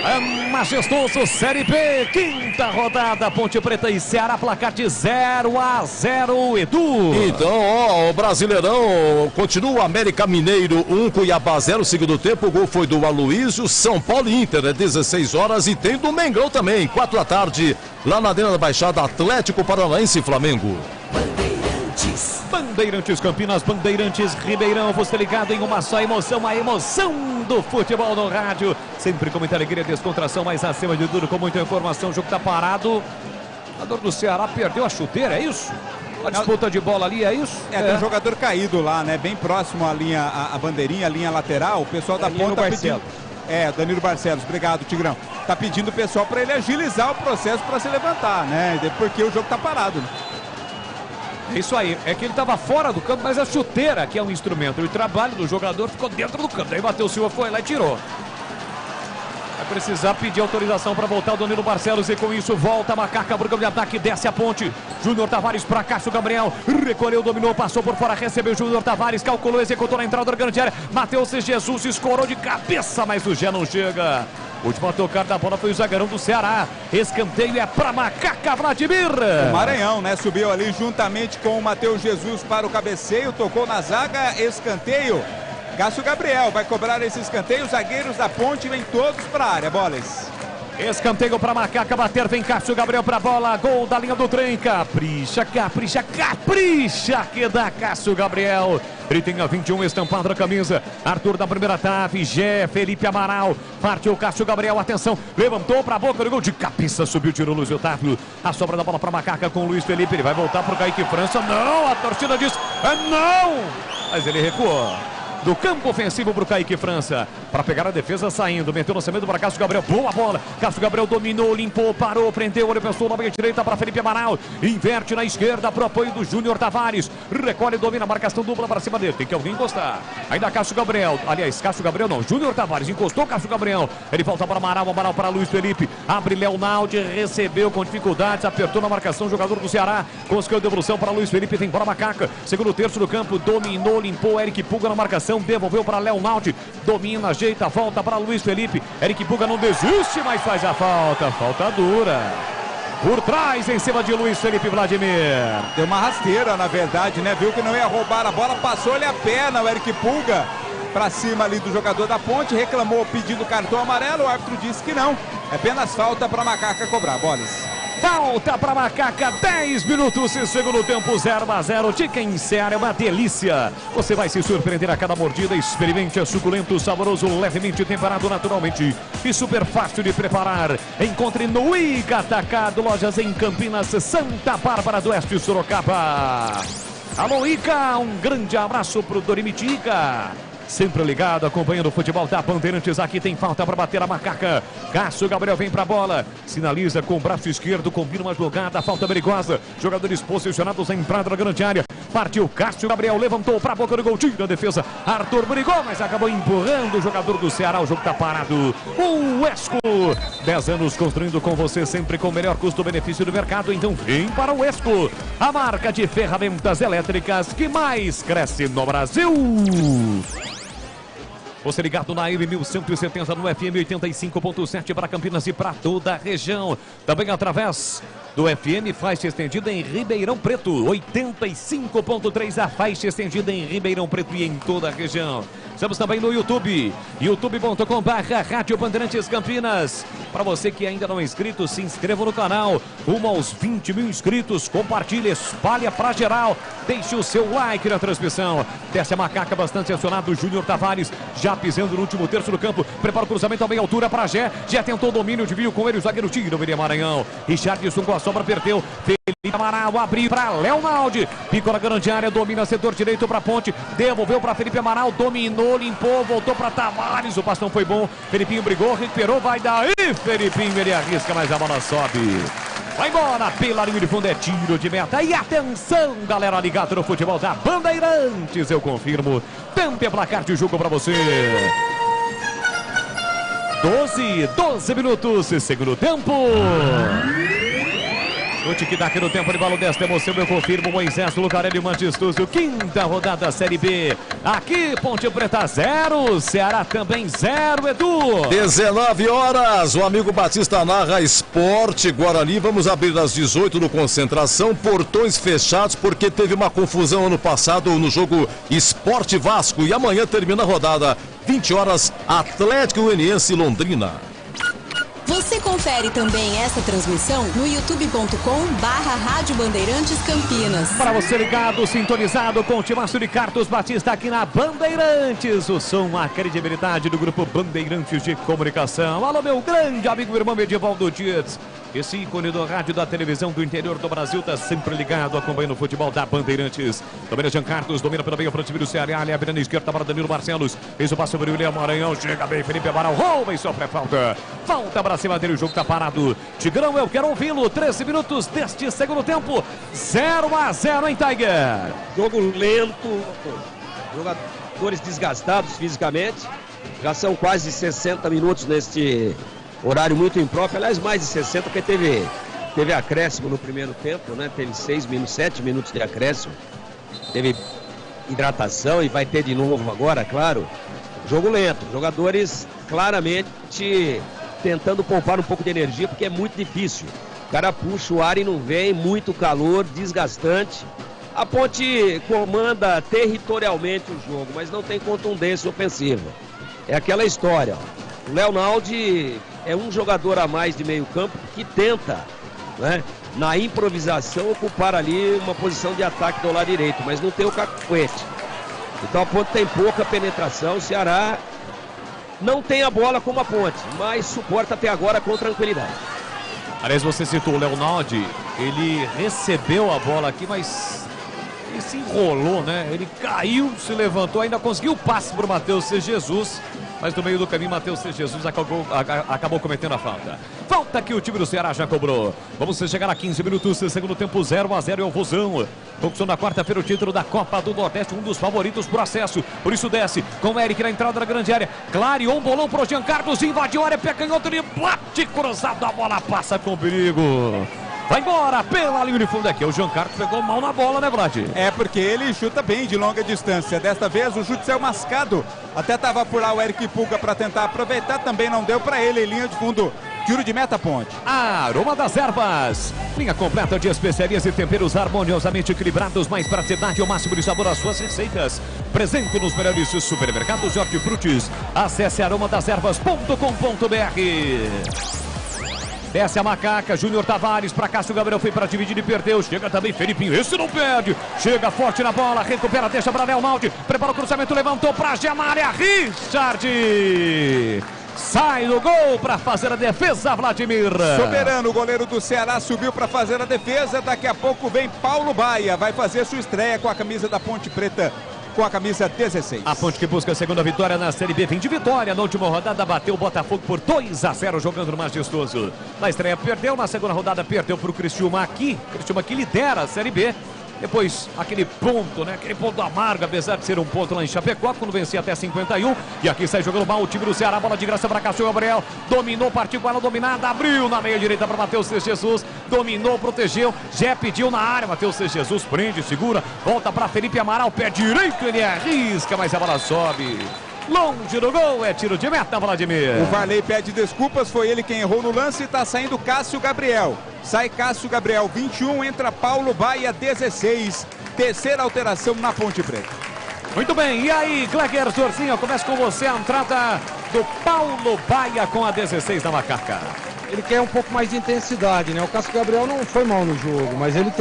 É Majestoso, Série B, 5ª rodada, Ponte Preta e Ceará, placar de 0-0, Edu. Então, o Brasileirão continua, América Mineiro 1, Cuiabá 0, segundo tempo, o gol foi do Aloysio, São Paulo e Inter, 16 horas, e tem do Mengão também, 4 da tarde, lá na Arena da Baixada, Atlético Paranaense e Flamengo. Bandeirantes Campinas, Bandeirantes Ribeirão, você ligado em uma só emoção, a emoção do futebol no rádio, sempre com muita alegria, descontração, mas acima de tudo com muita informação. O jogo tá parado, o jogador do Ceará perdeu a chuteira, é isso? A disputa de bola ali, é isso? Tem um jogador caído lá, né, bem próximo à linha, a bandeirinha, a linha lateral, o pessoal da ponta tá pedindo... Danilo Barcelos, obrigado Tigrão, tá pedindo o pessoal para ele agilizar o processo para se levantar, né, porque o jogo tá parado, né? Isso aí, é que ele estava fora do campo, mas a chuteira, que é um instrumento, e o trabalho do jogador ficou dentro do campo. Daí Matheus Silva foi lá e tirou. Vai precisar pedir autorização para voltar o Danilo Barcelos, e com isso volta a Macaca, pro campo de ataque, desce a ponte. Júnior Tavares para Cássio Gabriel, recolheu, dominou, passou por fora, recebeu Júnior Tavares, calculou, executou na entrada da grande área. Matheus Jesus escorou de cabeça, mas o Gé não chega. Última tocar da bola foi o zagueirão do Ceará. Escanteio é para Macaca, Vladimir. O Maranhão, né? Subiu ali juntamente com o Matheus Jesus para o cabeceio. Tocou na zaga, escanteio. Cássio Gabriel vai cobrar esse escanteio. Os zagueiros da Ponte vêm todos para a área. Bolas. Escanteio para Macaca bater. Vem Cássio Gabriel para a bola. Gol da linha do trem. Capricha, capricha, capricha. Que dá Cássio Gabriel. Ele tem a 21 estampado na camisa. Arthur da primeira trave. Gé, Felipe Amaral. Partiu Cássio Gabriel. Atenção. Levantou para a boca do gol. De cabeça subiu, tirou Luiz Otávio. A sobra da bola para Macaca com o Luiz Felipe. Ele vai voltar para o Kaique França. Não, a torcida diz não. Mas ele recuou. do campo ofensivo para o Kaique França. Para pegar a defesa saindo, meteu no lançamento para Cássio Gabriel. Boa bola. Cássio Gabriel dominou, limpou, parou, prendeu, ele pensou na meia direita para Felipe Amaral. Inverte na esquerda para o apoio do Júnior Tavares. Recolhe, domina, marcação dupla para cima dele. Tem que alguém encostar. Ainda Cássio Gabriel. Aliás, Cássio Gabriel não. Júnior Tavares encostou Cássio Gabriel. Ele volta para Amaral, Amaral para Luiz Felipe. Abre Leonaldi, recebeu com dificuldades, apertou na marcação, jogador do Ceará. Conseguiu devolução para Luiz Felipe, tem bola Macaca. Segundo terço do campo, dominou, limpou. Eric Puga na marcação, devolveu para Leonaldi. Domina, ajeita, volta para Luiz Felipe. Eric Puga não desiste, mas faz a falta. Falta dura. Por trás, em cima de Luiz Felipe Vladimir. Deu uma rasteira, na verdade, né? Viu que não ia roubar a bola, passou-lhe a perna, o Eric Puga. Pra cima ali do jogador da Ponte, reclamou pedindo cartão amarelo, o árbitro disse que não. É apenas falta pra Macaca cobrar, Bolas. Falta para Macaca, 10 minutos e segundo tempo, 0-0. Chicken Seara é uma delícia. Você vai se surpreender a cada mordida. Experimente, é suculento, saboroso, levemente temperado naturalmente e super fácil de preparar. Encontre no Ica Atacado, lojas em Campinas, Santa Bárbara do Oeste, Sorocaba. Alô, Ica, um grande abraço pro Dorimitica. Sempre ligado, acompanhando o futebol da Bandeirantes. Aqui tem falta para bater a Macaca. Cássio Gabriel vem para a bola. Sinaliza com o braço esquerdo, combina uma jogada. Falta perigosa. Jogadores posicionados em entrada da grande área. Partiu Cássio Gabriel, levantou para a boca do gol. Tira a defesa. Arthur brigou, mas acabou empurrando o jogador do Ceará. O jogo está parado. O Esco. 10 anos construindo com você, sempre com o melhor custo-benefício do mercado. Então vem para o Esco, a marca de ferramentas elétricas que mais cresce no Brasil. Você ligado na M1170 no FM 85.7 para Campinas e para toda a região. Também através do FM faixa estendida em Ribeirão Preto. 85.3 a faixa estendida em Ribeirão Preto e em toda a região. Estamos também no YouTube, youtube.com/Rádio Bandeirantes Campinas. Para você que ainda não é inscrito, se inscreva no canal. Rumo aos 20 mil inscritos. Compartilhe, espalha para geral. Deixe o seu like na transmissão. Desce a Macaca, bastante acionado. Júnior Tavares já pisando no último terço do campo. Prepara o cruzamento a meia altura para Gé. Já tentou o domínio, desvio com ele. O zagueiro tira o Miriam Maranhão. Richardson com a sobra, perdeu. Felipe Amaral abriu para Leonaldi. Picou na grande área, domina setor direito para Ponte. Devolveu para Felipe Amaral. Dominou, limpou, voltou para Tavares. O passe não foi bom. Felipinho brigou, recuperou. Vai daí, Felipinho. Ele arrisca, mas a bola sobe. Vai embora pela linha de fundo, é tiro de meta. E atenção, galera ligada no futebol da Bandeirantes. Eu confirmo. Tempo e placar de jogo para você. 12 minutos, segundo tempo. O tic-tac no tempo de bola desta emoção, eu confirmo. Moisés Lucarelli, Mantistuso, quinta rodada Série B. Aqui, Ponte Preta 0, Ceará também 0, Edu. 19 horas, o amigo Batista narra Esporte Guarani. Vamos abrir às 18 no Concentração, portões fechados porque teve uma confusão ano passado no jogo Esporte Vasco. E amanhã termina a rodada, 20 horas, Atlético Goianiense Londrina. Você confere também essa transmissão no youtube.com/Rádio Bandeirantes Campinas. Para você ligado, sintonizado com o timaço de Carlos Batista aqui na Bandeirantes. O som, a credibilidade do grupo Bandeirantes de Comunicação. Alô, meu grande amigo, irmão Edivaldo Dias. Esse ícone do rádio, da televisão do interior do Brasil, está sempre ligado, acompanhando o futebol da Bandeirantes. Domina Jean Carlos, domina pela meia frente do Ceará, ali abre na esquerda para Danilo Barcelos. Fez o passe sobre o William Maranhão, chega bem, Felipe Amaral, rouba e sofre a falta. Falta para cima dele, o jogo está parado. Tigrão, eu quero ouvi-lo. 13 minutos deste segundo tempo. 0-0, hein, Tiger? Jogo lento, jogadores desgastados fisicamente. Já são quase 60 minutos neste horário muito impróprio, aliás, mais de 60, porque teve acréscimo no primeiro tempo, né? Teve 7 minutos de acréscimo. Teve hidratação e vai ter de novo agora, claro. Jogo lento, jogadores claramente tentando poupar um pouco de energia, porque é muito difícil. O cara puxa o ar e não vem, muito calor, desgastante. A Ponte comanda territorialmente o jogo, mas não tem contundência ofensiva. É aquela história, ó. O Leonaldi é um jogador a mais de meio campo que tenta, né, na improvisação, ocupar ali uma posição de ataque do lado direito, mas não tem o cacuete. Então a Ponte tem pouca penetração. O Ceará não tem a bola como a Ponte, mas suporta até agora com tranquilidade. Aliás, você citou o Leonaldi, ele recebeu a bola aqui, mas Ele se enrolou, né? Ele caiu, se levantou, ainda conseguiu o passe para o Matheus C. Jesus. Mas no meio do caminho, Matheus C. Jesus acabou cometendo a falta. Falta que o time do Ceará já cobrou. Vamos chegar a 15 minutos, segundo tempo 0-0 é o Vozão. Conquistou na quarta-feira o título da Copa do Nordeste, um dos favoritos pro acesso. Por isso desce com o Eric na entrada da grande área. Clareou um bolão pro Jean Carlos, invadiu a área, pé canhoto, ele bate cruzado, a bola passa com perigo. Vai embora pela linha de fundo aqui. O Jean Carlos pegou mal na bola, né, Vlad? É porque ele chuta bem de longa distância. Desta vez o chute saiu mascado. Até tava por lá o Eric Pulga para tentar aproveitar. Também não deu para ele. Linha de fundo. Tiro de meta, Ponte. Aroma das Ervas. Linha completa de especiarias e temperos harmoniosamente equilibrados. Mais praticidade e o máximo de sabor às suas receitas. Presente nos melhores supermercados de hortifrutis. Acesse aromadeservas.com.br. Desce a macaca, Júnior Tavares para Cássio Gabriel, foi para dividir e perdeu. Chega também Felipinho, esse não perde. Chega forte na bola, recupera, deixa para Léo Naldi. Prepara o cruzamento, levantou para Gemária. Richard sai do gol para fazer a defesa, Vladimir. Soberano, o goleiro do Ceará subiu para fazer a defesa. Daqui a pouco vem Paulo Baia, vai fazer sua estreia com a camisa da Ponte Preta, com a camisa 16. A Ponte que busca a segunda vitória na Série B, vem de vitória. Na última rodada bateu o Botafogo por 2-0 jogando no Majestoso. Na estreia perdeu, na segunda rodada perdeu para o Criciúma aqui. Criciúma que lidera a Série B. Depois aquele ponto, né? Aquele ponto amargo, apesar de ser um ponto lá em Chapecó, quando vencia até 51. E aqui sai jogando mal o time do Ceará. Bola de graça para Cássio Gabriel. Dominou, partiu com ela dominada. Abriu na meia direita para Matheus C. Jesus. Dominou, protegeu. Já pediu na área. Matheus C. Jesus prende, segura. Volta para Felipe Amaral. Pé direito, ele arrisca, mas a bola sobe. Longe do gol, é tiro de meta, Vladimir. O Varley pede desculpas, foi ele quem errou no lance e está saindo Cássio Gabriel. Sai Cássio Gabriel, 21, entra Paulo Baia, 16. Terceira alteração na Ponte Preta. Muito bem, e aí, Kleger Zorzinho, começa com você a entrada do Paulo Baia com a 16 da macaca. Ele quer um pouco mais de intensidade, né? O Cássio Gabriel não foi mal no jogo, mas ele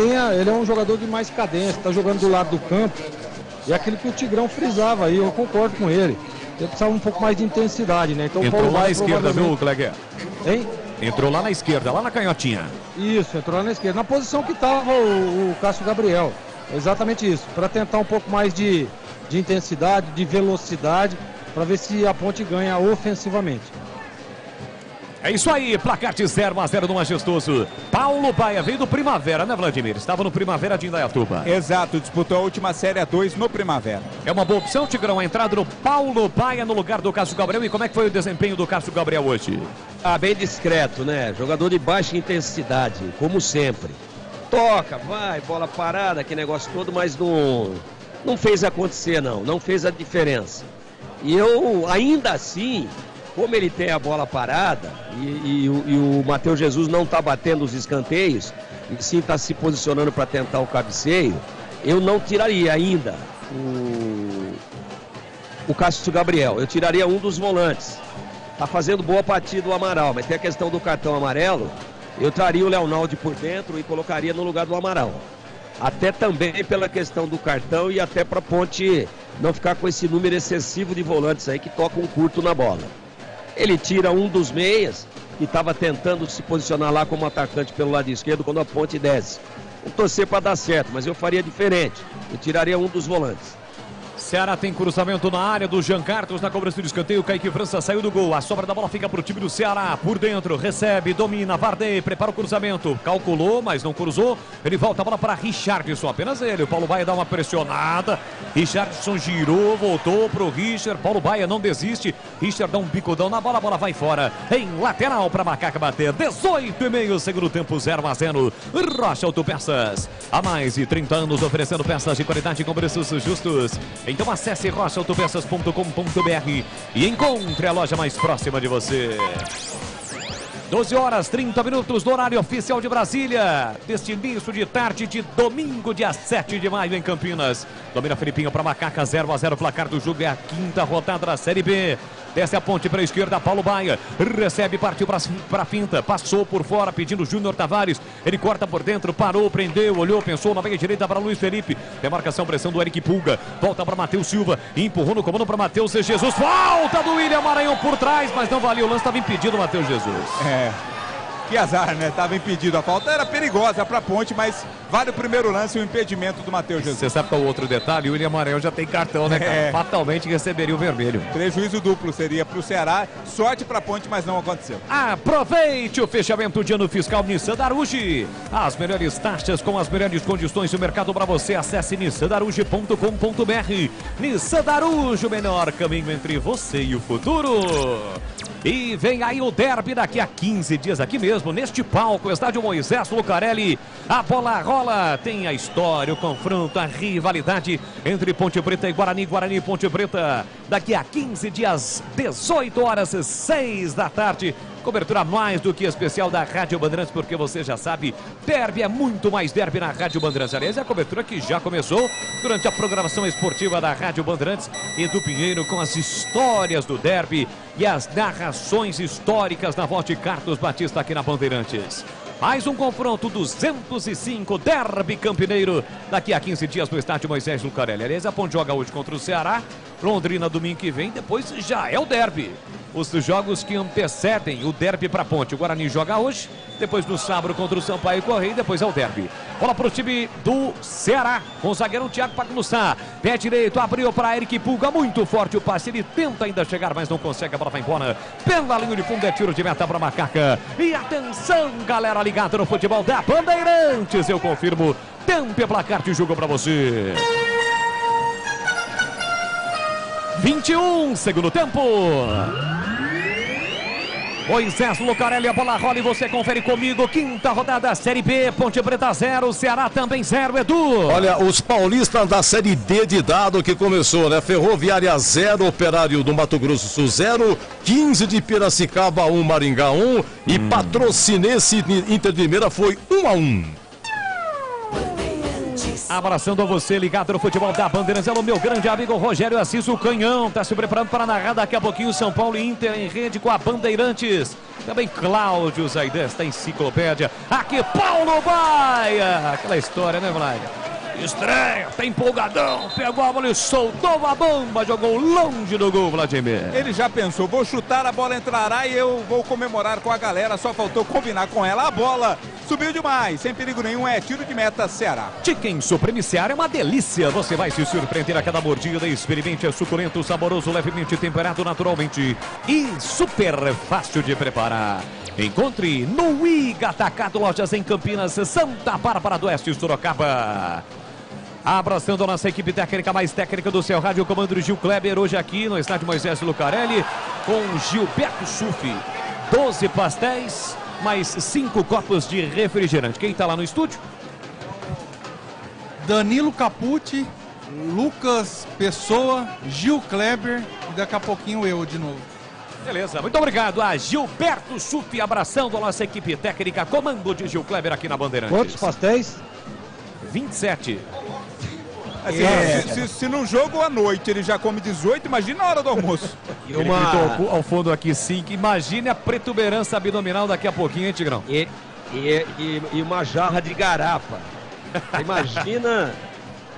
é um jogador de mais cadência, está jogando do lado do campo. E é aquilo que o Tigrão frisava aí, eu concordo com ele. Ele precisava um pouco mais de intensidade, né? Então, entrou o Paulo lá Baia, na esquerda, viu, Kleger? Hein? Entrou lá na esquerda, lá na canhotinha. Isso, entrou lá na esquerda. Na posição que estava o Cássio Gabriel. Exatamente isso. Para tentar um pouco mais de intensidade, de velocidade, para ver se a Ponte ganha ofensivamente. É isso aí, placar de 0-0 do Majestoso. Paulo Baia veio do Primavera, né, Vladimir? Estava no Primavera de Indaiatuba. Exato, disputou a última Série A2 no Primavera. É uma boa opção, Tigrão, a entrada do Paulo Baia no lugar do Cássio Gabriel. E como é que foi o desempenho do Cássio Gabriel hoje? Bem discreto, né? Jogador de baixa intensidade, como sempre. Toca, vai, bola parada, aquele negócio todo, mas não fez acontecer, não fez a diferença. E eu, ainda assim, como ele tem a bola parada e o Matheus Jesus não está batendo os escanteios, e sim está se posicionando para tentar o cabeceio, eu não tiraria ainda o Cássio Gabriel. Eu tiraria um dos volantes. Está fazendo boa partida o Amaral, mas tem a questão do cartão amarelo. Eu traria o Léo Naldi por dentro e colocaria no lugar do Amaral. Até também pela questão do cartão e até para a Ponte não ficar com esse número excessivo de volantes aí que tocam curto na bola. Ele tira um dos meias, que estava tentando se posicionar lá como atacante pelo lado esquerdo quando a Ponte desce. Vou torcer para dar certo, mas eu faria diferente. Eu tiraria um dos volantes. Ceará tem cruzamento na área do Jean Carlos na cobrança do escanteio. Kaique França saiu do gol. A sobra da bola fica para o time do Ceará. Por dentro, recebe, domina, Varley, prepara o cruzamento. Calculou, mas não cruzou. Ele volta a bola para Richardson, apenas ele. O Paulo Baia dá uma pressionada. Richardson girou, voltou para o Richard. Paulo Baia não desiste. Richard dá um bicudão na bola, a bola vai fora. Em lateral para Macaca bater. 18,5, segundo tempo, 0-0. Rocha Autopeças. Há mais de 30 anos oferecendo peças de qualidade com preços justos. Então acesse rochaautopeças.com.br e encontre a loja mais próxima de você. 12 horas 30 minutos do horário oficial de Brasília. Deste início de tarde de domingo, dia 7 de maio em Campinas. Domina Felipinho para Macaca, 0-0. Placar do jogo é a quinta rodada da Série B. Desce a ponte para a esquerda, Paulo Baia. Recebe, partiu para a finta. Passou por fora, pedindo Júnior Tavares. Ele corta por dentro, parou, prendeu, olhou, pensou na meia direita para Luiz Felipe. Demarcação, pressão do Eric Pulga. Volta para Matheus Silva. Empurrou no comando para Matheus C. Jesus. Falta do William Maranhão por trás, mas não valeu. O lance estava impedido, Matheus Jesus. Que azar, né? Tava impedido. A falta era perigosa pra Ponte, mas vale o primeiro lance e o impedimento do Matheus Jesus. Você sabe qual é o outro detalhe? O William Maranhão já tem cartão, né, cara? Fatalmente receberia o vermelho. Prejuízo duplo seria pro Ceará. Sorte pra Ponte, mas não aconteceu. Aproveite o fechamento de ano fiscal Nissan Daruge. As melhores taxas com as melhores condições do mercado para você. Acesse nissandaruge.com.br. Nissan Daruge, o melhor caminho entre você e o futuro. E vem aí o derby daqui a 15 dias aqui mesmo, neste palco, estádio Moisés Lucarelli. A bola rola, tem a história, o confronto, a rivalidade entre Ponte Preta e Guarani, Guarani e Ponte Preta. Daqui a 15 dias, 18 horas, 6 da tarde. Cobertura mais do que especial da Rádio Bandeirantes, porque você já sabe, derby é muito mais derby na Rádio Bandeirantes. Aliás, é a cobertura que já começou durante a programação esportiva da Rádio Bandeirantes. Edu Pinheiro com as histórias do derby e as narrações históricas na voz de Carlos Batista aqui na Bandeirantes. Mais um confronto 205, derby campineiro, daqui a 15 dias no estádio Moisés Lucarelli. Aliás, a Ponte joga hoje contra o Ceará, Londrina domingo que vem, depois já é o derby. Os jogos que antecedem o derby para Ponte. O Guarani joga hoje, depois no sábado contra o Sampaio Correia e depois é o derby. Bola para o time do Ceará, com o zagueirão Thiago Pagnussá. Pé direito, abriu para Eric Pulga, muito forte o passe. Ele tenta ainda chegar, mas não consegue. A bola vai embora pela linha de fundo, é tiro de meta para Macaca. E atenção, galera ligada no futebol da Bandeirantes. Eu confirmo, tempo e placar de jogo para você. 21, segundo tempo. Moisés Lucarelli, a bola rola e você confere comigo. Quinta rodada, Série B, Ponte Preta 0, Ceará também 0, Edu. Olha, os paulistas da Série D de dado que começou, né? Ferroviária 0, Operário do Mato Grosso do Sul 0, 15 de Piracicaba 1, Maringá 1 e Patrocinense Inter de Limeira foi 1-1. Abraçando a você, ligado no futebol da Bandeirantes, é o meu grande amigo Rogério Assis, o Canhão, tá se preparando para narrar daqui a pouquinho São Paulo e Inter em rede com a Bandeirantes. Também Cláudio Zay desta enciclopédia. Aqui Paulo Baia, aquela história, né, Vlad? Estreia, tá empolgadão, pegou a bola e soltou a bomba, jogou longe do gol, Vladimir. Ele já pensou, vou chutar, a bola entrará e eu vou comemorar com a galera, só faltou combinar com ela. A bola subiu demais, sem perigo nenhum, é tiro de meta, Ceará. Chicken Supreme Seara é uma delícia, você vai se surpreender a cada mordida. Experimente, é suculento, saboroso, levemente temperado naturalmente e super fácil de preparar. Encontre no IGA Atacado, lojas em Campinas, Santa Bárbara do Oeste, Sorocaba. Abraçando a nossa equipe técnica, mais técnica do seu rádio, o comando do Gil Kleber, hoje aqui no estádio Moisés Lucarelli, com Gilberto Sufi. 12 pastéis, mais 5 copos de refrigerante. Quem está lá no estúdio? Danilo Capucci, Lucas Pessoa, Gil Kleber e daqui a pouquinho eu de novo. Beleza, muito obrigado a Gilberto Sufi, abraçando a nossa equipe técnica, comando de Gil Kleber aqui na Bandeirantes. Quantos pastéis? 27. Assim, se num jogo à noite ele já come 18, imagina a hora do almoço. E ele gritou ao fundo aqui 5. Imagine a protuberância abdominal daqui a pouquinho, hein, Tigrão? E uma jarra de garapa. Imagina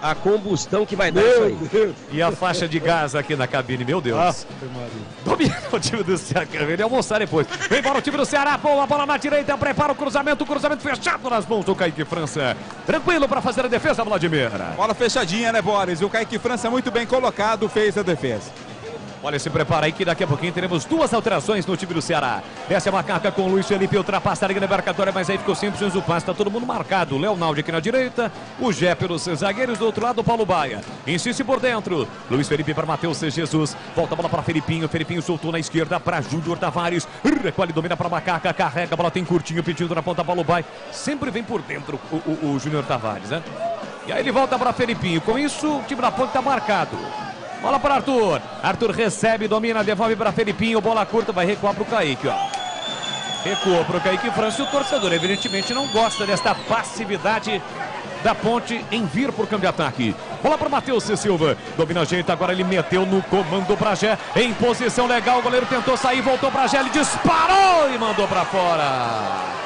a combustão que vai dar isso aí. E a faixa de gás aqui na cabine, meu Deus. Domina o time do Ceará, ele almoçar depois. Vem para o time do Ceará, boa bola na direita, prepara o cruzamento fechado nas mãos do Kaique França. Tranquilo para fazer a defesa, Vladimir. Bola fechadinha, né, Boris? O Kaique França muito bem colocado, fez a defesa. Olha, se prepara aí que daqui a pouquinho teremos 2 alterações no time do Ceará. Essa é a Macaca com o Luiz Felipe, ultrapassa a linha demarcatória, mas aí ficou simples o passe, tá todo mundo marcado. O Leonaldo aqui na direita, o Gé pelos zagueiros, do outro lado o Paulo Baia. Insiste por dentro, Luiz Felipe para Matheus Jesus, volta a bola para Felipinho, Felipinho soltou na esquerda para Júnior Tavares, recolhe, domina para Macaca, carrega, a bola tem curtinho, pedindo na ponta, Paulo Baia. Sempre vem por dentro o Júnior Tavares, né? E aí ele volta para Felipinho, com isso o time da ponta tá marcado. Bola para Arthur. Arthur recebe, domina, devolve para Felipinho. Bola curta, vai recuar para o Kaique, ó. Recua para o Kaique França. E o torcedor, evidentemente, não gosta desta passividade da Ponte em vir por campo de ataque. Bola para o Matheus Silva. Domina a gente, agora ele meteu no comando para Gé. Em posição legal, o goleiro tentou sair, voltou para Gé. Ele disparou e mandou para fora.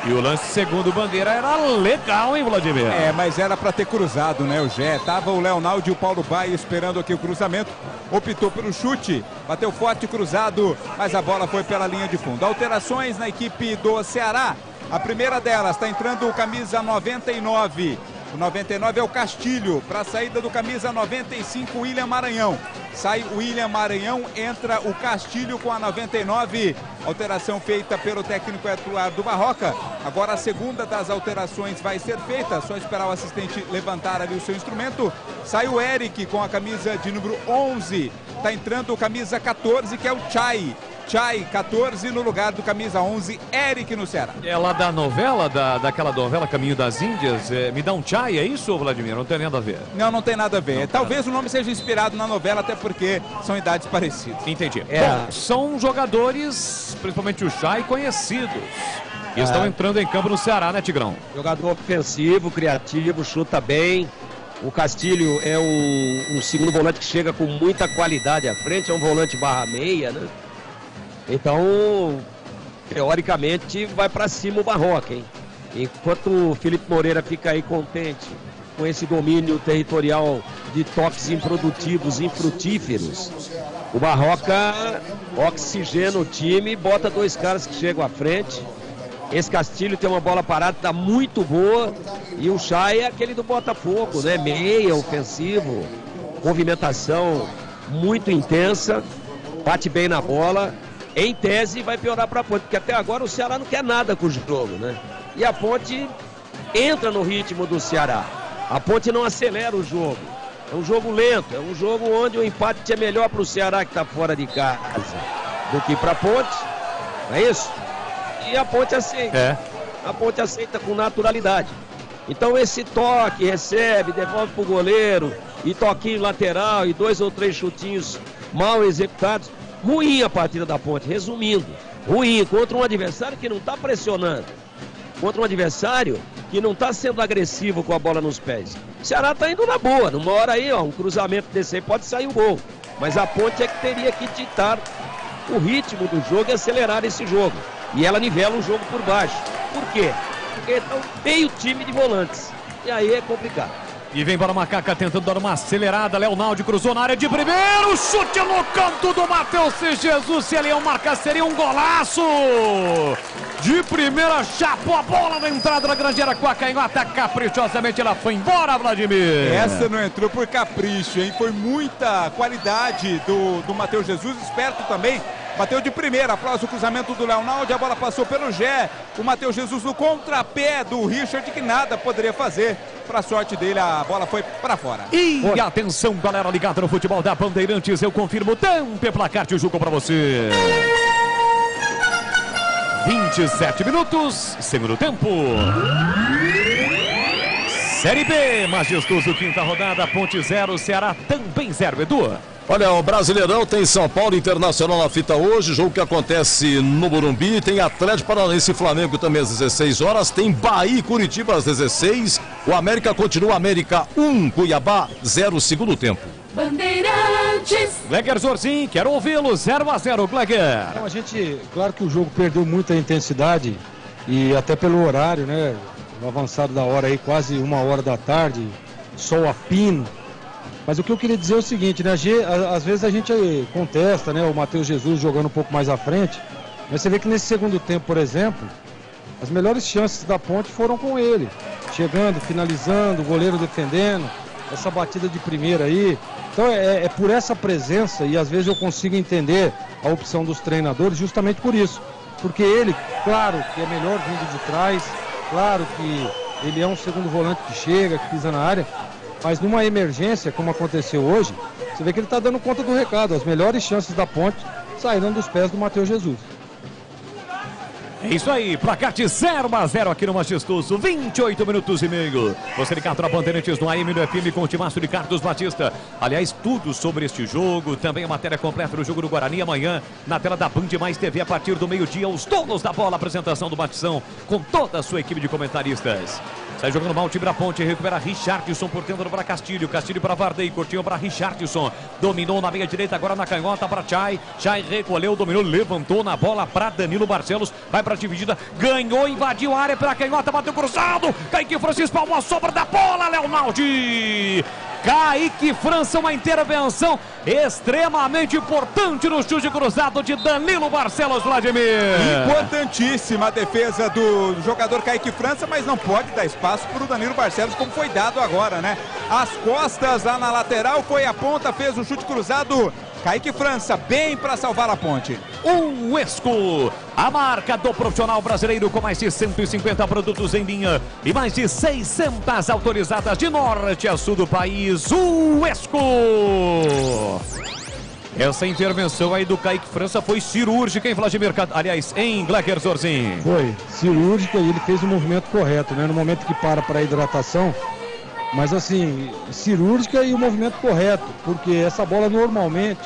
E o lance segundo Bandeira era legal, hein, Vladimir? Mas era para ter cruzado, né, o Gé. Tava o Leonardo e o Paulo Baia esperando aqui o cruzamento. Optou pelo chute, bateu forte cruzado, mas a bola foi pela linha de fundo. Alterações na equipe do Ceará. A primeira delas está entrando o camisa 99. O 99 é o Castilho, para a saída do camisa 95, William Maranhão. Sai o William Maranhão, entra o Castilho com a 99. Alteração feita pelo técnico Eduardo Barroca. Agora a segunda das alterações vai ser feita, só esperar o assistente levantar ali o seu instrumento. Sai o Eric com a camisa de número 11. Está entrando o camisa 14, que é o Chay. Chay, 14 no lugar do camisa 11, Eric no Ceará. É lá da novela, daquela novela Caminho das Índias, Me Dá um Chay, é isso, Vladimir? Não tem nada a ver. Não tem nada a ver. Talvez o nome seja inspirado na novela, até porque são idades parecidas. Entendi. Bom, são jogadores, principalmente o Chay, conhecidos. E estão entrando em campo no Ceará, né, Tigrão? Jogador ofensivo, criativo, chuta bem. O Castilho é um segundo volante que chega com muita qualidade à frente, é um volante /meia, né? Então, teoricamente, vai para cima o Barroca, hein? Enquanto o Felipe Moreira fica aí contente com esse domínio territorial de toques improdutivos, infrutíferos, o Barroca oxigena o time, bota dois caras que chegam à frente. Esse Castilho tem uma bola parada, tá muito boa. E o Chay é aquele do Botafogo, né? Meia, ofensivo, movimentação muito intensa, bate bem na bola. Em tese vai piorar para a Ponte, porque até agora o Ceará não quer nada com o jogo, né? E a Ponte entra no ritmo do Ceará. A Ponte não acelera o jogo. É um jogo lento, é um jogo onde o empate é melhor para o Ceará que está fora de casa do que para a Ponte. Não é isso? E a Ponte aceita. A Ponte aceita com naturalidade. Então esse toque, recebe, devolve pro goleiro, e toquinho lateral, e 2 ou 3 chutinhos mal executados. Ruim a partida da Ponte, resumindo. Ruim, contra um adversário que não está pressionando. Contra um adversário que não está sendo agressivo com a bola nos pés. O Ceará está indo na boa. Numa hora aí, um cruzamento desse aí pode sair o gol. Mas a Ponte é que teria que ditar o ritmo do jogo e acelerar esse jogo. E ela nivela o jogo por baixo. Por quê? Porque está meio time de volantes. E aí é complicado. E vem para o Macaca tentando dar uma acelerada. Leonardo cruzou na área de primeiro. Chute no canto do Matheus Jesus. Se ele ia marcar, seria um golaço. De primeira, chapou a bola na entrada da grande área com a canhota. Caprichosamente ela foi embora, Vladimir. Essa não entrou por capricho, hein? Foi muita qualidade do Matheus Jesus. Esperto também. Bateu de primeira, após o cruzamento do Leonardo, a bola passou pelo Gé. O Matheus Jesus no contrapé do Richard, que nada poderia fazer. Para sorte dele, a bola foi para fora. E atenção, galera ligada no futebol da Bandeirantes, eu confirmo tempo e placar de jogo para você. 27 minutos, segundo tempo. Série B, majestoso, quinta rodada, Ponte 0, Ceará também 0, Edu. Olha, o Brasileirão tem São Paulo Internacional na fita hoje, jogo que acontece no Morumbi, tem Atlético Paranaense e Flamengo também às 16 horas, tem Bahia e Curitiba às 16, o América continua, América 1, Cuiabá 0, segundo tempo. Bandeirantes. Gleger Zorzin, quero ouvi-lo, 0-0, Gleger. Então, claro que o jogo perdeu muita intensidade e até pelo horário, né, no avançado da hora aí, quase 1h da tarde, sol a pino. Mas o que eu queria dizer é o seguinte, né? Às vezes a gente contesta, né? O Matheus Jesus jogando um pouco mais à frente. Mas você vê que nesse segundo tempo, por exemplo, as melhores chances da Ponte foram com ele. Chegando, finalizando, o goleiro defendendo, essa batida de primeira aí. Então é por essa presença, e às vezes eu consigo entender a opção dos treinadores justamente por isso. Porque ele, claro que é melhor vindo de trás, claro que ele é um segundo volante que chega, que pisa na área. Mas numa emergência, como aconteceu hoje, você vê que ele está dando conta do recado. As melhores chances da Ponte saíram dos pés do Matheus Jesus. É isso aí, placar de 0-0 aqui no Majestoso, 28 minutos e meio. Você ligado na Bandeirantes no AM no FM com o timaço de Carlos Batista. Aliás, tudo sobre este jogo, também a matéria completa do jogo do Guarani amanhã, na tela da Band Mais TV a partir do meio-dia, os donos da bola, apresentação do Batistão com toda a sua equipe de comentaristas. Sai jogando mal o time da Ponte, recupera Richardson por dentro para Castilho. Castilho para Varley, curtiu para Richardson. Dominou na meia direita, agora na canhota para Chay. Chay recolheu, dominou, levantou na bola para Danilo Barcelos. Vai para a dividida, ganhou, invadiu a área pela canhota, bateu cruzado. Kaique Francisco, palma a sobra da bola, Leonaldi. Kaique França, uma intervenção extremamente importante no chute cruzado de Danilo Barcelos, Vladimir. Importantíssima a defesa do jogador Kaique França, mas não pode dar espaço para o Danilo Barcelos, como foi dado agora, né? As costas lá na lateral, foi a ponta, fez o chute cruzado. Kaique França, bem para salvar a Ponte. Uesco, a marca do profissional brasileiro com mais de 150 produtos em linha e mais de 600 autorizadas de norte a sul do país. Uesco! Essa intervenção aí do Kaique França foi cirúrgica em Vladimir, aliás, em Glecker Zorzin. Foi cirúrgica e ele fez o movimento correto, né? No momento que para a hidratação. Mas assim, cirúrgica e o movimento correto, porque essa bola normalmente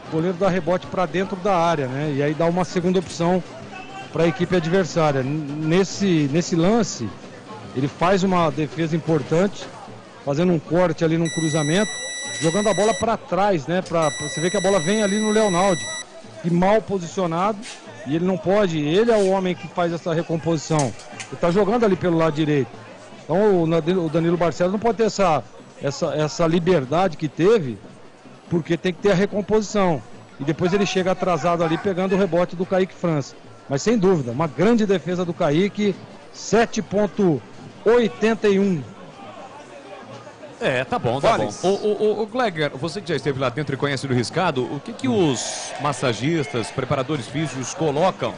o goleiro dá rebote para dentro da área, né? E aí dá uma segunda opção para a equipe adversária. Nesse lance, ele faz uma defesa importante, fazendo um corte ali num cruzamento, jogando a bola para trás, né? Pra você ver que a bola vem ali no Leonaldi, e mal posicionado, e ele não pode, ele é o homem que faz essa recomposição. Ele está jogando ali pelo lado direito. Então o Danilo Barcelos não pode ter essa liberdade que teve, porque tem que ter a recomposição. E depois ele chega atrasado ali pegando o rebote do Kaique França. Mas sem dúvida, uma grande defesa do Kaique, 7,81. Tá bom, tá bom. O Gleger, você que já esteve lá dentro e conhece do riscado, o que os massagistas, preparadores físicos colocam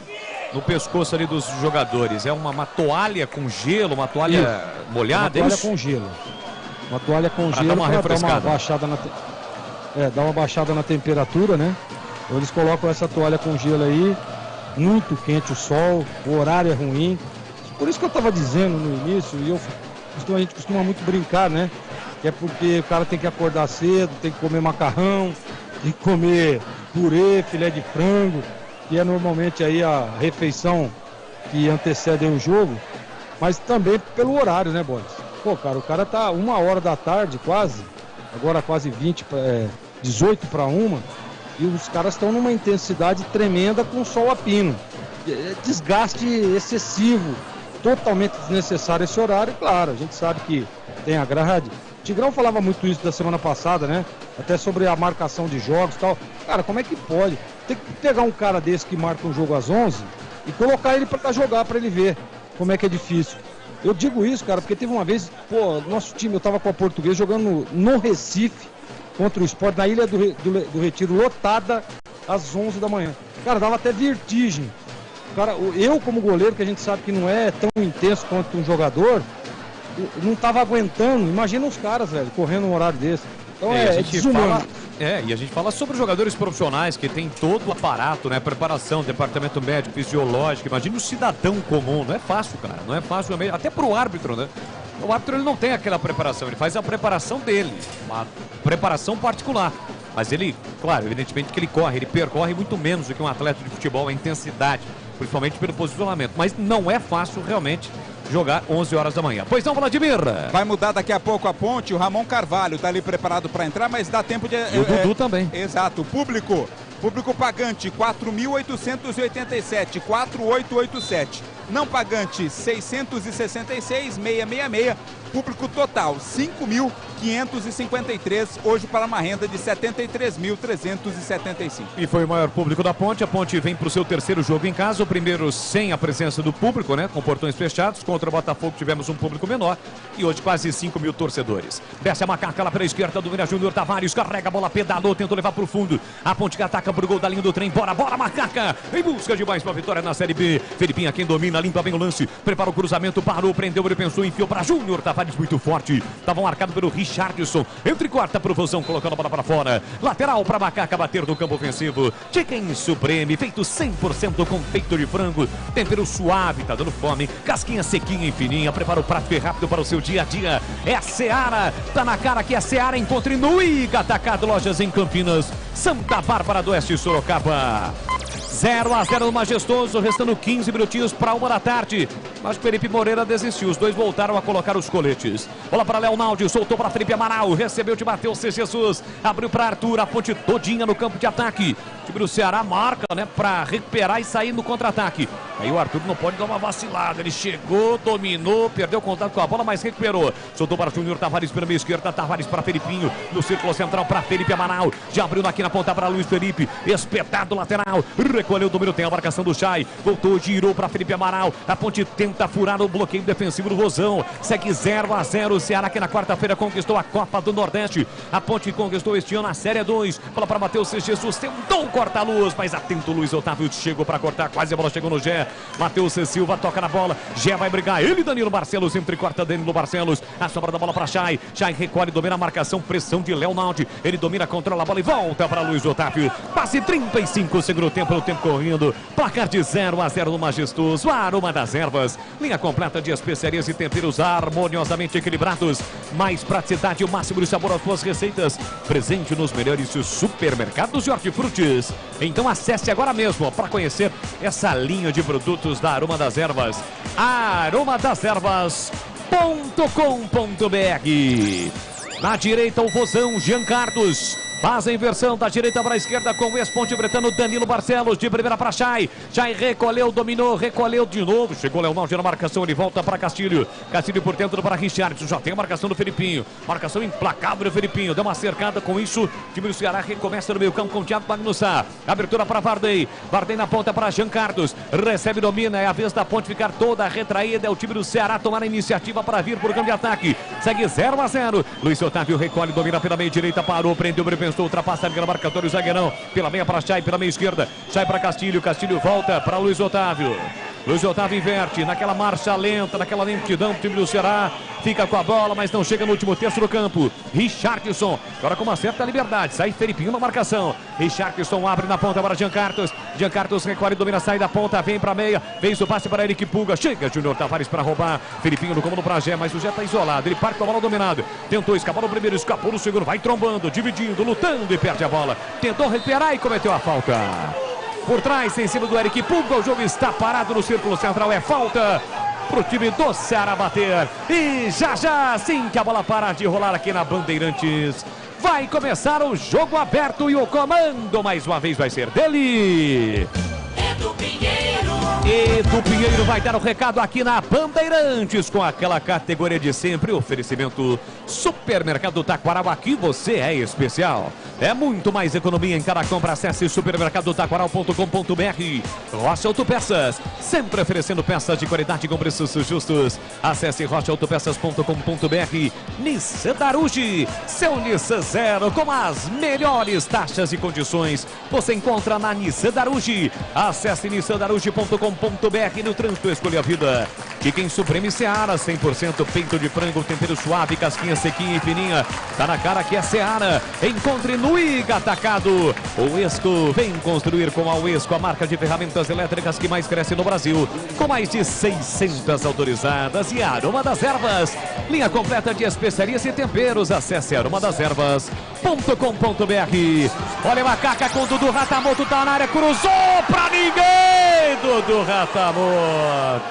no pescoço ali dos jogadores? É uma toalha com gelo, uma toalha molhada? Uma toalha com gelo. Uma toalha com gelo dar uma refrescada. Dá uma baixada na temperatura, né? Eles colocam essa toalha com gelo aí, muito quente o sol, o horário é ruim. Por isso que eu estava dizendo no início, e a gente costuma muito brincar, né? Que é porque o cara tem que acordar cedo, tem que comer macarrão, tem que comer purê, filé de frango, que é normalmente aí a refeição que antecede o jogo, mas também pelo horário, né, Boris? Pô, cara, o cara tá 1h da tarde quase, agora quase 18 para 1, e os caras estão numa intensidade tremenda com sol a pino. Desgaste excessivo, totalmente desnecessário esse horário, claro, a gente sabe que tem a grade. O Tigrão falava muito isso da semana passada, né? Até sobre a marcação de jogos e tal. Cara, como é que pode? Tem que pegar um cara desse que marca um jogo às 11 e colocar ele para jogar, para ele ver como é que é difícil. Eu digo isso, cara, porque teve uma vez, nosso time, eu tava com a Portuguesa jogando no Recife contra o Sport, na Ilha do Retiro, lotada às 11 da manhã. Cara, dava até vertigem. Cara, eu como goleiro, que a gente sabe que não é tão intenso quanto um jogador, não tava aguentando. Imagina os caras, velho, correndo um horário desse. Então é desumano. E a gente fala sobre jogadores profissionais que tem todo o aparato, né? Preparação, departamento médico, fisiológico. Imagina o cidadão comum. Não é fácil, cara. Não é fácil mesmo. Até pro árbitro, né? O árbitro ele não tem aquela preparação. Ele faz a preparação dele. Uma preparação particular. Mas ele, claro, evidentemente que ele percorre muito menos do que um atleta de futebol, a intensidade, principalmente pelo posicionamento. Mas não é fácil realmente jogar 11 horas da manhã. Pois não, Vladimir? Vai mudar daqui a pouco a Ponte, o Ramon Carvalho tá ali preparado para entrar, mas dá tempo de... E o Dudu também. Exato, público pagante, 4.887, 4.887. Não pagante, 666,666. Público total, 5.553, hoje para uma renda de 73.375. E foi o maior público da Ponte. A Ponte vem para o seu terceiro jogo em casa, o primeiro sem a presença do público, né? Com portões fechados. Contra o Botafogo tivemos um público menor e hoje quase 5.000 torcedores. Desce a macaca lá pela esquerda do Júnior Tavares, carrega a bola, pedalou, tentou levar para o fundo. A Ponte que ataca pro gol da linha do trem. Bora, macaca! Em busca de mais uma vitória na Série B. Felipinha quem domina, limpa bem o lance, prepara o cruzamento, parou, prendeu, ele pensou, enfiou para Júnior Tavares muito forte. Estava marcado pelo Richardson. Entre quarta pro Vozão, colocando a bola para fora. Lateral para Macaca bater no campo ofensivo. Chicken Supreme, feito 100% com peito de frango. Tempero suave, tá dando fome. Casquinha sequinha e fininha. Prepara o prato rápido para o seu dia a dia. É a Seara. Tá na cara que é a Seara. Encontre no Ica Atacado, lojas em Campinas, Santa Bárbara do Oeste e Sorocaba. 0-0 no Majestoso, restando 15 minutinhos para 1 da tarde. Mas Felipe Moreira desistiu. Os dois voltaram a colocar os coletes. Bola para Leonaldo, soltou para Felipe Amaral. Recebeu de Matheus C. Jesus. Abriu para Arthur, a ponte todinha no campo de ataque. O time do Ceará marca, né, para recuperar e sair no contra-ataque. Aí o Arthur não pode dar uma vacilada. Ele chegou, dominou, perdeu contato com a bola, mas recuperou. Soltou para Júnior Tavares pela meia esquerda. Tavares para Felipinho. No círculo central para Felipe Amaral. Já abriu aqui na ponta para Luiz Felipe. Espetado lateral. Recolheu o domínio, tem a marcação do Chay. Voltou, girou para Felipe Amaral. A ponte tenta furar o bloqueio defensivo do Rosão. Segue 0-0. O Ceará que na quarta-feira conquistou a Copa do Nordeste. A ponte conquistou este ano a Série 2. Bola para Matheus C. Jesus. Tentou cortar a luz, mas atento Luiz Otávio. Chegou para cortar. Quase a bola chegou no Gé. Matheus C. Silva toca na bola. Gé vai brigar. Ele, Danilo Barcelos. Entre corta Danilo Barcelos. A sobra da bola para Chay. Chay recolhe, domina a marcação. Pressão de Leonaldo. Ele domina, controla a bola e volta para Luiz Otávio. Quase 35 segundo tempo, no tempo correndo. Placar de 0-0 no Majestoso. Aroma das Ervas. Linha completa de especiarias e temperos harmoniosamente equilibrados. Mais praticidade e o máximo de sabor às suas receitas. Presente nos melhores supermercados de hortifrutis. Então acesse agora mesmo para conhecer essa linha de produtos da Aroma das Ervas. aromadasservas.com.br. Na direita o Vozão, Jean Carlos. Faz a inversão da direita para a esquerda com o ex-ponte bretano Danilo Barcelos. De primeira para Chay. Chay recolheu, dominou, recolheu de novo. Chegou Leonardo na marcação, ele volta para Castilho. Castilho por dentro para Richardson. Já tem a marcação do Felipinho. Marcação implacável do Felipinho. Deu uma cercada com isso. O time do Ceará recomeça no meio campo com o Thiago Magnussá. Abertura para Vardei. Vardei na ponta para Jean Carlos. Recebe, domina. É a vez da ponte ficar toda retraída. É o time do Ceará tomar a iniciativa para vir por campo de ataque. Segue 0-0. Luiz Otávio recolhe, domina pela meia direita. Parou, prendeu, pensou, ultrapassa a marcatório, o zagueirão. Pela meia para Chay, pela meia esquerda. Chay para Castilho. Castilho volta para Luiz Otávio. Luiz Otávio inverte naquela marcha lenta, naquela lentidão. O time do Ceará fica com a bola, mas não chega no último terço do campo. Richardson, agora com uma certa liberdade. Sai Felipinho na marcação. Richardson abre na ponta para Jean Carlos. Jean Carlos recolhe, domina, sai da ponta, vem para meia. Vem o passe para Eric Pulga. Chega Júnior Tavares para roubar. Felipinho no comando para Gé, mas o Gé está isolado. Ele parte com a bola dominada. Tentou escapar no primeiro, escapou no segundo. Vai trombando, dividindo, lutando e perde a bola. Tentou recuperar e cometeu a falta. Por trás, em cima do Eric Pulga, o jogo está parado no círculo central, é falta pro time do Ceará bater. E já, assim que a bola parar de rolar aqui na Bandeirantes, vai começar o jogo aberto e o comando mais uma vez vai ser dele. Edu Pinheiro. Edu Pinheiro vai dar o recado aqui na Bandeirantes com aquela categoria de sempre. Oferecimento Supermercado Taquaral, aqui você é especial. É muito mais economia em cada compra. Acesse supermercadotaquaral.com.br. Rocha Autopeças, sempre oferecendo peças de qualidade com preços justos. Acesse rochaautopeças.com.br. Nissan Darugi, seu Nissan Zero com as melhores taxas e condições. Você encontra na Nissan Darugi. Acesse nissandarugi.com.br. No trânsito escolha a vida. Chicken Supreme Seara, 100% peito de frango, tempero suave, casquinha sequinha e fininha. Tá na cara que é Seara. Encontre no Iga Atacado. O Esco, vem construir com a Uesco, a marca de ferramentas elétricas que mais cresce no Brasil. Com mais de 600 autorizadas. E Aroma das Ervas, linha completa de especiarias e temperos. Acesse aromadasservas.com.br. Olha a macaca com o Dudu Ratamoto, tá na área, cruzou pra ninguém. Dudu Ratamoto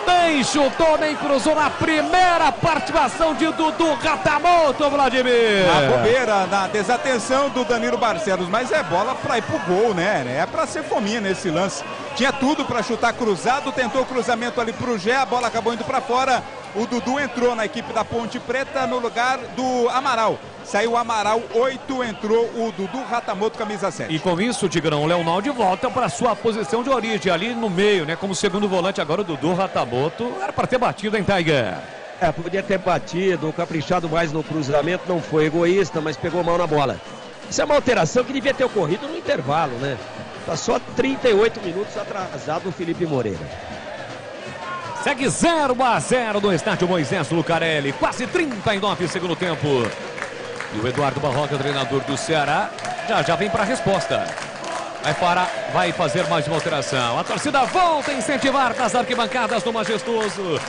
nem chutou, nem cruzou na primeira participação de Dudu Ratamoto, Vladimir. A bobeira, na desatenção do Danilo Barcelos, mas é bola pra ir pro gol, né? É pra ser fominha nesse lance. Tinha tudo pra chutar cruzado, tentou o cruzamento ali pro Gé, a bola acabou indo pra fora. O Dudu entrou na equipe da Ponte Preta no lugar do Amaral. Saiu o Amaral, 8, entrou o Dudu Ratamoto, camisa 7. E com isso, Tigrão, o Leonardo volta para sua posição de origem, ali no meio, né? Como segundo volante agora o Dudu Ratamoto. Era para ter batido, hein, Tiger? Podia ter batido, caprichado mais no cruzamento, não foi egoísta, mas pegou mal na bola. Isso é uma alteração que devia ter ocorrido no intervalo, né? Tá só 38 minutos atrasado o Felipe Moreira. Segue 0-0 no estádio Moisés Lucarelli, quase 39 segundo tempo. E o Eduardo Barroca, treinador do Ceará, já vem para a resposta. Vai fazer mais uma alteração. A torcida volta a incentivar nas arquibancadas do Majestoso.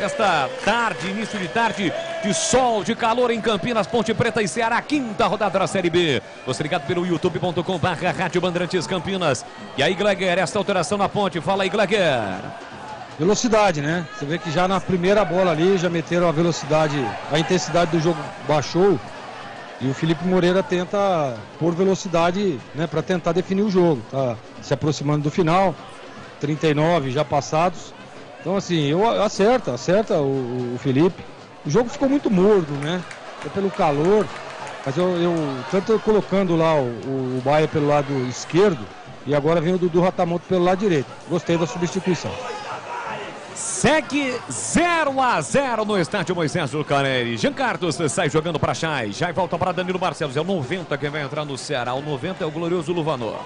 Esta tarde, início de tarde, de sol, de calor em Campinas, Ponte Preta e Ceará, quinta rodada da Série B. Você ligado pelo youtube.com/Rádio Bandeirantes Campinas. E aí, Gleger, esta alteração na ponte. Fala aí, Gleger. Velocidade, né? Você vê que já na primeira bola ali já meteram a velocidade, a intensidade do jogo baixou e o Felipe Moreira tenta pôr velocidade, né, para tentar definir o jogo. Tá se aproximando do final, 39 já passados. Então assim, acerta o Felipe. O jogo ficou muito morno, né? Até pelo calor, mas eu tanto colocando lá o Baia pelo lado esquerdo e agora vem o Dudu Ratamoto pelo lado direito. Gostei da substituição. Segue 0-0 no estádio Moisés Lucarelli. Jean Carlos sai jogando para Chay. Chay volta para Danilo Barcelos. É o 90 quem vai entrar no Ceará. O 90 é o glorioso Luvanor.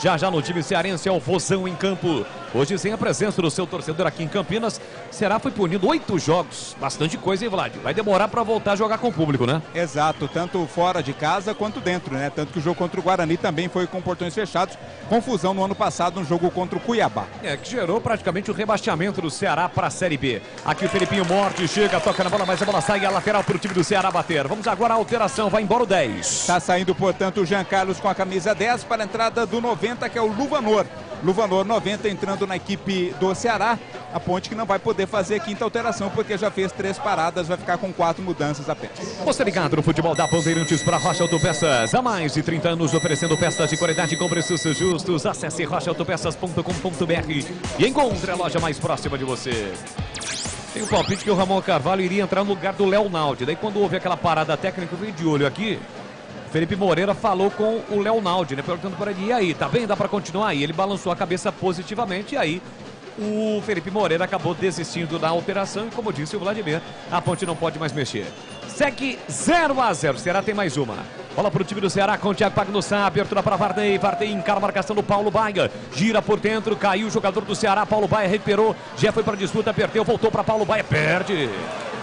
Já no time cearense é o Vozão em campo. Hoje sem a presença do seu torcedor aqui em Campinas. Ceará foi punido 8 jogos. Bastante coisa, hein, Vlad? Vai demorar para voltar a jogar com o público, né? Exato, tanto fora de casa quanto dentro, né? Tanto que o jogo contra o Guarani também foi com portões fechados. Confusão no ano passado no jogo contra o Cuiabá. Que gerou praticamente o rebaixamento do Ceará para a Série B. Aqui o Felipinho Morte chega, toca na bola, mas a bola sai a lateral para o time do Ceará bater. Vamos agora à alteração, vai embora o 10. Tá saindo, portanto, o Jean Carlos com a camisa 10 para a entrada do 90, que é o Luvanor. Luvanor 90 entrando na equipe do Ceará. A Ponte que não vai poder fazer a quinta alteração porque já fez 3 paradas, vai ficar com 4 mudanças apenas. Você ligado no futebol da Bandeirantes para Rocha Autopeças. Há mais de 30 anos oferecendo peças de qualidade com preços justos. Acesse rochaautopeças.com.br e encontre a loja mais próxima de você. Tem um palpite que o Ramon Carvalho iria entrar no lugar do Léo Naldi. Daí quando houve aquela parada técnica, eu vi de olho aqui. Felipe Moreira falou com o Léo Naldi, né? Perguntando para ele, e aí, tá bem? Dá para continuar? E ele balançou a cabeça positivamente, e aí o Felipe Moreira acabou desistindo da alteração, e como disse o Vladimir, a Ponte não pode mais mexer. Segue 0-0, Ceará tem mais uma. Bola para o time do Ceará com o Thiago Pagnussá, abertura para Varney, Varney encara a marcação do Paulo Baia, gira por dentro, caiu o jogador do Ceará, Paulo Baia recuperou, já foi para a disputa, perdeu, voltou para Paulo Baia, perde.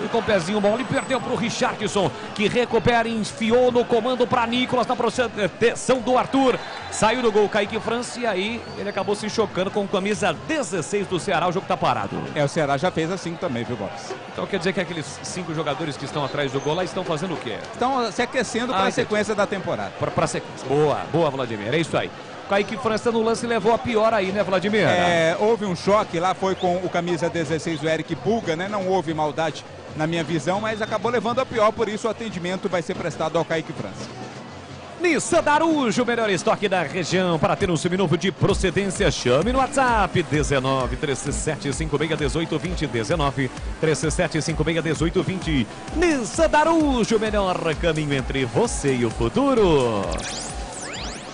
E com o pezinho bom, ele perdeu para o Richardson, que recupera, enfiou no comando para Nicolas, na proteção do Arthur. Saiu do gol Kaique França e aí ele acabou se chocando com camisa 16 do Ceará, o jogo tá parado. O Ceará já fez assim também, viu, Boris? Então quer dizer que aqueles 5 jogadores que estão atrás do gol lá estão fazendo o quê? Estão se aquecendo para a sequência da temporada. Para sequência. Boa, Vladimir, é isso aí. Kaique França no lance levou a pior aí, né, Vladimir? Houve um choque lá, foi com o camisa 16, o Eric Pulga, né? Não houve maldade na minha visão, mas acabou levando a pior, por isso o atendimento vai ser prestado ao Kaique França. Nissan Darujo, o melhor estoque da região. Para ter um seminovo de procedência, chame no WhatsApp 19 37 56 18 20 19 37 56 18 20. Nissan Darujo, o melhor caminho entre você e o futuro.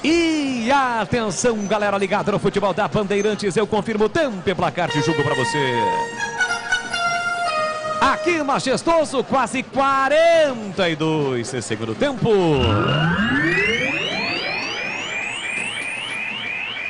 E atenção, galera ligada no futebol da Bandeirantes, eu confirmo o tempo e placar de jogo para você. Aqui majestoso, quase 42 segundo tempo.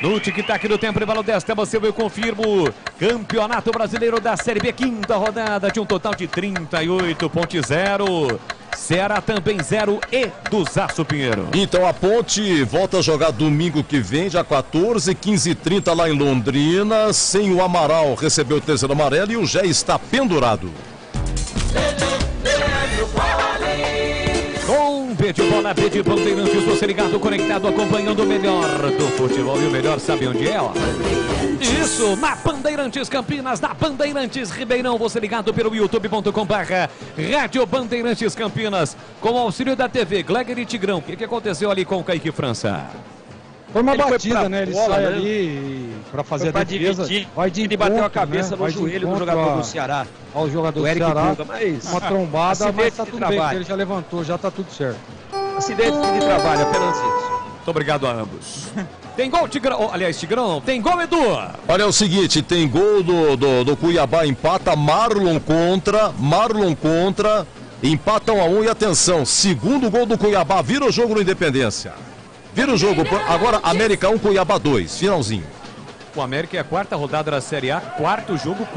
No tic-tac do tempo, Rivaldo Esteban Silva, eu confirmo. Campeonato Brasileiro da Série B, quinta rodada de um total de 38.0. Ceará também 0 e do Zaço Pinheiro. Então a Ponte volta a jogar domingo que vem, dia 14, 15h30 lá em Londrina. Sem o Amaral, recebeu o terceiro amarelo e o Gé está pendurado. Com B de bola, B de Bandeirantes, você ligado, conectado, acompanhando o melhor do futebol. E o melhor sabe onde é, ó? Isso, na Bandeirantes Campinas, na Bandeirantes Ribeirão, você ligado pelo youtube.com/Rádio Bandeirantes Campinas, com o auxílio da TV Gleger e Tigrão. O que aconteceu ali com o Kaique França? Foi uma batida, né? Ele sai ali para fazer a defesa. Vai de ele bateu a cabeça no joelho do jogador do Ceará. Ao jogador do Ceará, uma trombada, mas tá tudo bem, ele já levantou, já tá tudo certo. Acidente de trabalho, apenas isso. Muito obrigado a ambos. Tem gol, Tigrão. Aliás, Tigrão não. Tem gol, Edu. Olha, é o seguinte, tem gol do Cuiabá, empata, Marlon contra, empatam a 1 e atenção, segundo gol do Cuiabá, vira o jogo no Independência. Vira o jogo, agora América 1, Cuiabá 2, finalzinho. O América é a 4ª rodada da Série A, 4º jogo,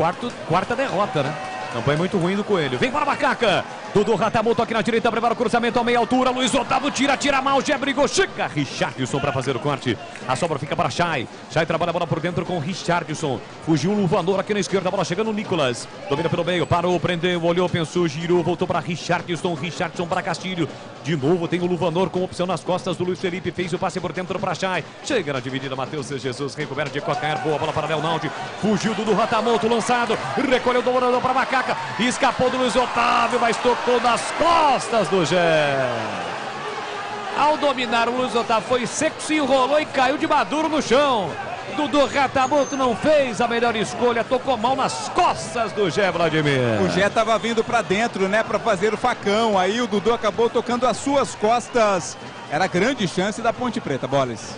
quarta derrota, né? Campanha muito ruim do Coelho. Vem para a Macaca. Dudu Ratamoto aqui na direita, prepara o cruzamento a meia altura. Luiz Otávio tira mal. Já brigou, chega Richardson para fazer o corte. A sobra fica para Chay. Chay trabalha a bola por dentro com Richardson. Fugiu o Luvanor aqui na esquerda, a bola chegando o Nicolas. Domina pelo meio, parou, prendeu, olhou, pensou, girou, voltou para Richardson. Richardson para Castilho. De novo tem o Luvanor com opção nas costas do Luiz Felipe. Fez o passe por dentro para Chay. Chega na dividida, Matheus Jesus recupera de calcanhar. Boa bola para Leonaldi. Fugiu Dudu Ratamoto, lançado. Recolheu o dobrador para Macaca. Escapou do Luiz Otávio, mas tocou nas costas do Gé. Ao dominar, o Luiz Otávio foi seco, se enrolou e caiu de maduro no chão. Dudu Ratamoto não fez a melhor escolha, tocou mal nas costas do Gé, Vladimir. O Gé estava vindo para dentro, né, para fazer o facão. Aí o Dudu acabou tocando as suas costas. Era grande chance da Ponte Preta, Boles.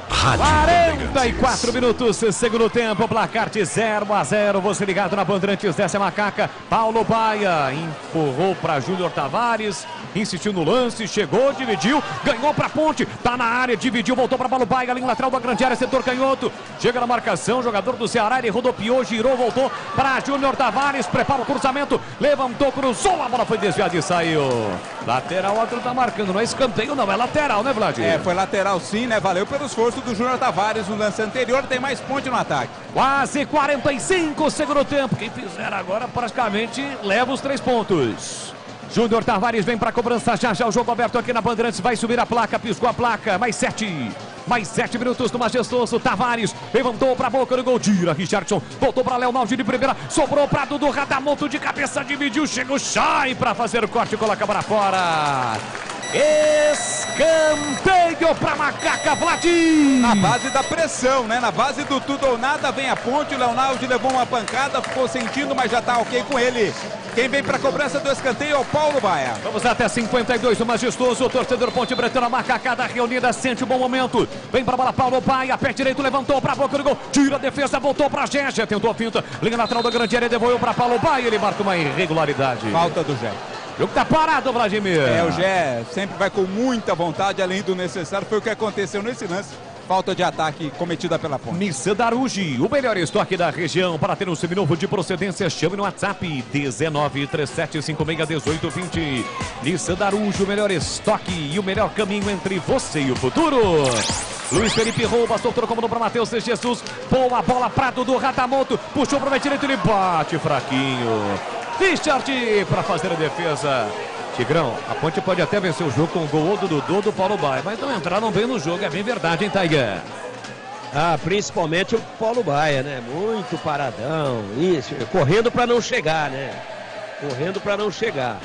44 minutos, segundo tempo, placar de 0-0. Você ligado na Bandeirantes, dessa Macaca. Paulo Baia empurrou para Júnior Tavares, insistiu no lance, chegou, dividiu, ganhou para Ponte, tá na área, dividiu, voltou para Paulo Baia, linha lateral da grande área, setor canhoto. Chega na marcação, jogador do Ceará, ele rodopiou, girou, voltou para Júnior Tavares, prepara o cruzamento, levantou, cruzou, a bola foi desviada e saiu. Lateral, o outro tá marcando, não é escanteio não, é lateral, né, Vladimir? É, foi lateral sim, né, valeu pelo esforço do Júnior Tavares no lance anterior, tem mais Ponte no ataque. Quase 45 segundo tempo, quem fizer agora praticamente leva os 3 pontos. Júnior Tavares vem para a cobrança, já o jogo aberto aqui na Bandeirantes, vai subir a placa, piscou a placa, mais 7 minutos do majestoso. Tavares levantou para a boca do gol, tira Richardson, voltou para Leonaldi de primeira, sobrou para Dudu Ratamoto de cabeça, dividiu, chega o Chay para fazer o corte e coloca para fora. Escanteio para Macaca, Vladim. Na base da pressão, né? Na base do tudo ou nada, vem a Ponte. O Leonaldi levou uma pancada, ficou sentindo, mas já tá ok com ele. Quem vem para a cobrança do escanteio é o Paulo Baia. Vamos até 52, o majestoso, o torcedor Ponte Bretana, Macacada reunida, sente um bom momento. Vem para a bola, Paulo Baia, pé direito, levantou para a boca do gol, tira a defesa, voltou para Gé, tentou a finta, linha lateral da grande área, devolveu para Paulo Baia, ele marca uma irregularidade. Falta do Gé. O jogo tá parado, Vladimir. O Gé sempre vai com muita vontade, além do necessário. Foi o que aconteceu nesse lance. Falta de ataque cometida pela Ponte. Nissan Darugi, o melhor estoque da região. Para ter um seminovo de procedência, chame no WhatsApp 1937561820. Nissan Darugi, o melhor estoque e o melhor caminho entre você e o futuro. Luiz Felipe rouba, soltou o comando para Matheus Jesus. Boa bola para Dudu Ratamoto. Puxou para o meio direito, ele bate fraquinho. Richard para fazer a defesa. Tigrão, a Ponte pode até vencer o jogo com o gol do Dudu, do Paulo Baia, mas não entraram bem no jogo, é bem verdade, hein, Tiger? Principalmente o Paulo Baia, né? Muito paradão, isso, correndo para não chegar, né? Correndo para não chegar.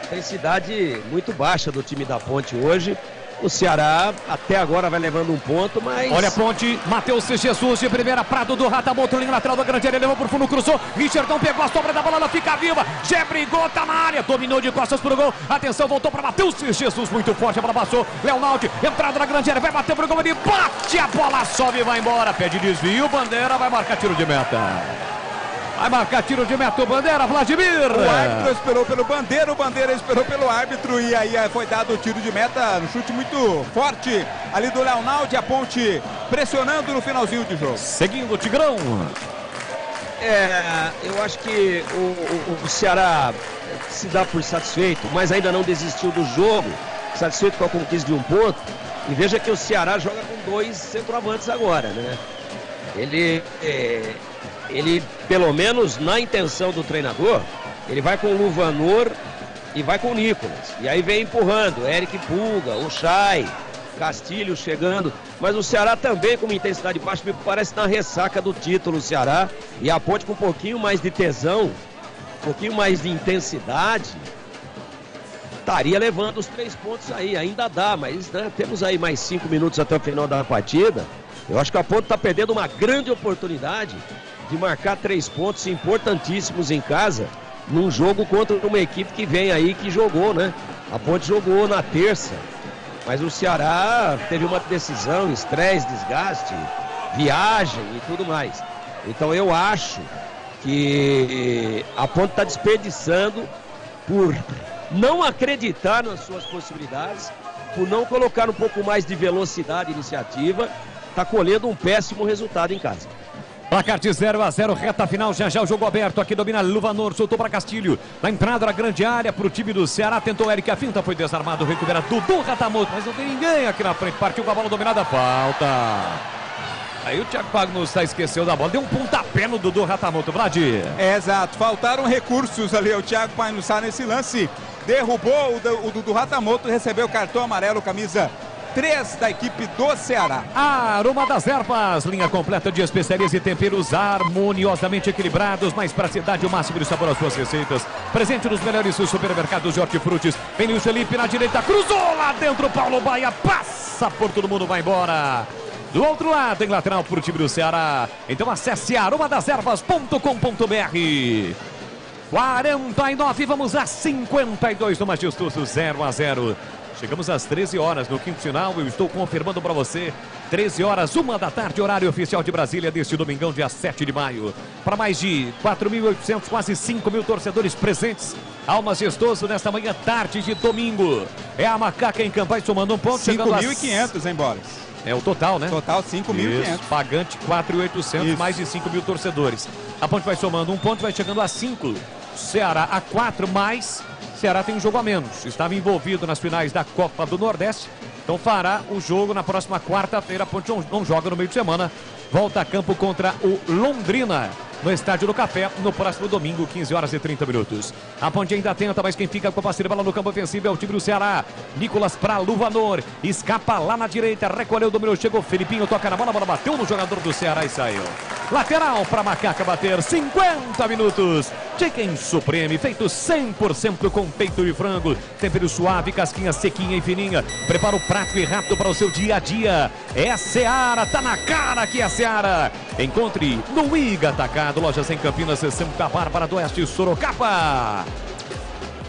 Intensidade muito baixa do time da Ponte hoje. O Ceará até agora vai levando um ponto, mas... Olha a Ponte, Matheus Jesus de primeira, Prado do Ratamoto, linha lateral da grande área, levou pro fundo, cruzou, Richardson pegou a sobra da bola, ela fica viva, Gé brigou, tá na área, dominou de costas pro gol, atenção, voltou para Matheus Jesus, muito forte, a bola passou, Leonaldi, entrada na grande área, vai bater pro gol, ele bate, a bola sobe e vai embora, pede desvio, Bandeira vai marcar tiro de meta. Vai marcar tiro de meta o Bandeira, Vladimir. O árbitro esperou pelo Bandeira, o Bandeira esperou pelo árbitro e aí foi dado o tiro de meta, um chute muito forte ali do Leonaldi, a Ponte pressionando no finalzinho de jogo. Seguindo o Tigrão. Eu acho que o Ceará se dá por satisfeito, mas ainda não desistiu do jogo, satisfeito com a conquista de um ponto. E veja que o Ceará joga com 2 centroavantes agora, né? Ele, pelo menos na intenção do treinador, ele vai com o Luvanor e vai com o Nicolas. E aí vem empurrando, Eric Pulga, o Chay, Castilho chegando. Mas o Ceará também com uma intensidade baixa, me parece na ressaca do título, o Ceará. E a Ponte com um pouquinho mais de tesão, um pouquinho mais de intensidade, estaria levando os 3 pontos aí. Ainda dá, mas né, temos aí mais 5 minutos até o final da partida. Eu acho que a Ponte está perdendo uma grande oportunidade de marcar 3 pontos importantíssimos em casa, num jogo contra uma equipe que vem aí, que jogou, né? A Ponte jogou na terça, mas o Ceará teve uma decisão, estresse, desgaste, viagem e tudo mais. Então eu acho que a Ponte está desperdiçando por não acreditar nas suas possibilidades, por não colocar um pouco mais de velocidade e iniciativa, está colhendo um péssimo resultado em casa. Placar de 0-0, reta final, já o jogo aberto, aqui domina Luvanor, soltou para Castilho, na entrada da grande área para o time do Ceará, tentou Eric, a finta foi desarmado, recupera Dudu Ratamoto, mas não tem ninguém aqui na frente, partiu com a bola dominada, falta. Aí o Thiago Magnus esqueceu da bola, deu um pontapé no Dudu Ratamoto, Vlad. Exato, faltaram recursos ali, o Thiago Magnus nesse lance, derrubou o Dudu Ratamoto, recebeu o cartão amarelo, camisa 3 da equipe do Ceará. Aroma das Ervas, linha completa de especiarias e temperos harmoniosamente equilibrados, mais praticidade e o máximo de sabor às suas receitas. Presente nos melhores supermercados de hortifrutis. Vem Luiz Felipe na direita, cruzou lá dentro, Paulo Baia passa por todo mundo, vai embora. Do outro lado, tem lateral para o time do Ceará. Então acesse aromadeservas.com.br. 49, vamos a 52 no majestoso 0-0. Chegamos às 13 horas no quinto final, eu estou confirmando para você. 13 horas, 1 da tarde, horário oficial de Brasília, deste domingão, dia 7 de maio. Para mais de 4.800, quase 5.000 torcedores presentes ao majestoso nesta manhã, tarde de domingo. É a Macaca em Campanha somando um ponto. 5.500, hein, Boris? É o total, né? Total 5.500. Pagante 4.800, mais de 5.000 torcedores. A Ponte vai somando um ponto, vai chegando a 5. Ceará a 4, mais Ceará tem um jogo a menos. Estava envolvido nas finais da Copa do Nordeste. Então fará o jogo na próxima quarta-feira. A Ponte não joga no meio de semana. Volta a campo contra o Londrina no Estádio do Café, no próximo domingo, 15 horas e 30 minutos. A Ponte ainda tenta, mas quem fica com a parceira bola no campo ofensivo é o time do Ceará. Nicolas para Luvanor, escapa lá na direita, recolheu, dominou, chegou Felipinho, toca na bola, a bola bateu no jogador do Ceará e saiu. Lateral para Macaca bater, 50 minutos. Chicken Supreme, feito 100% com peito de frango, tempero suave, casquinha sequinha e fininha. Prepara o prato e rápido para o seu dia a dia. É Ceará, tá na cara que é Ceará. Encontre no Iga Atacado, lojas em Campinas, Santa Bárbara do Oeste, Sorocaba.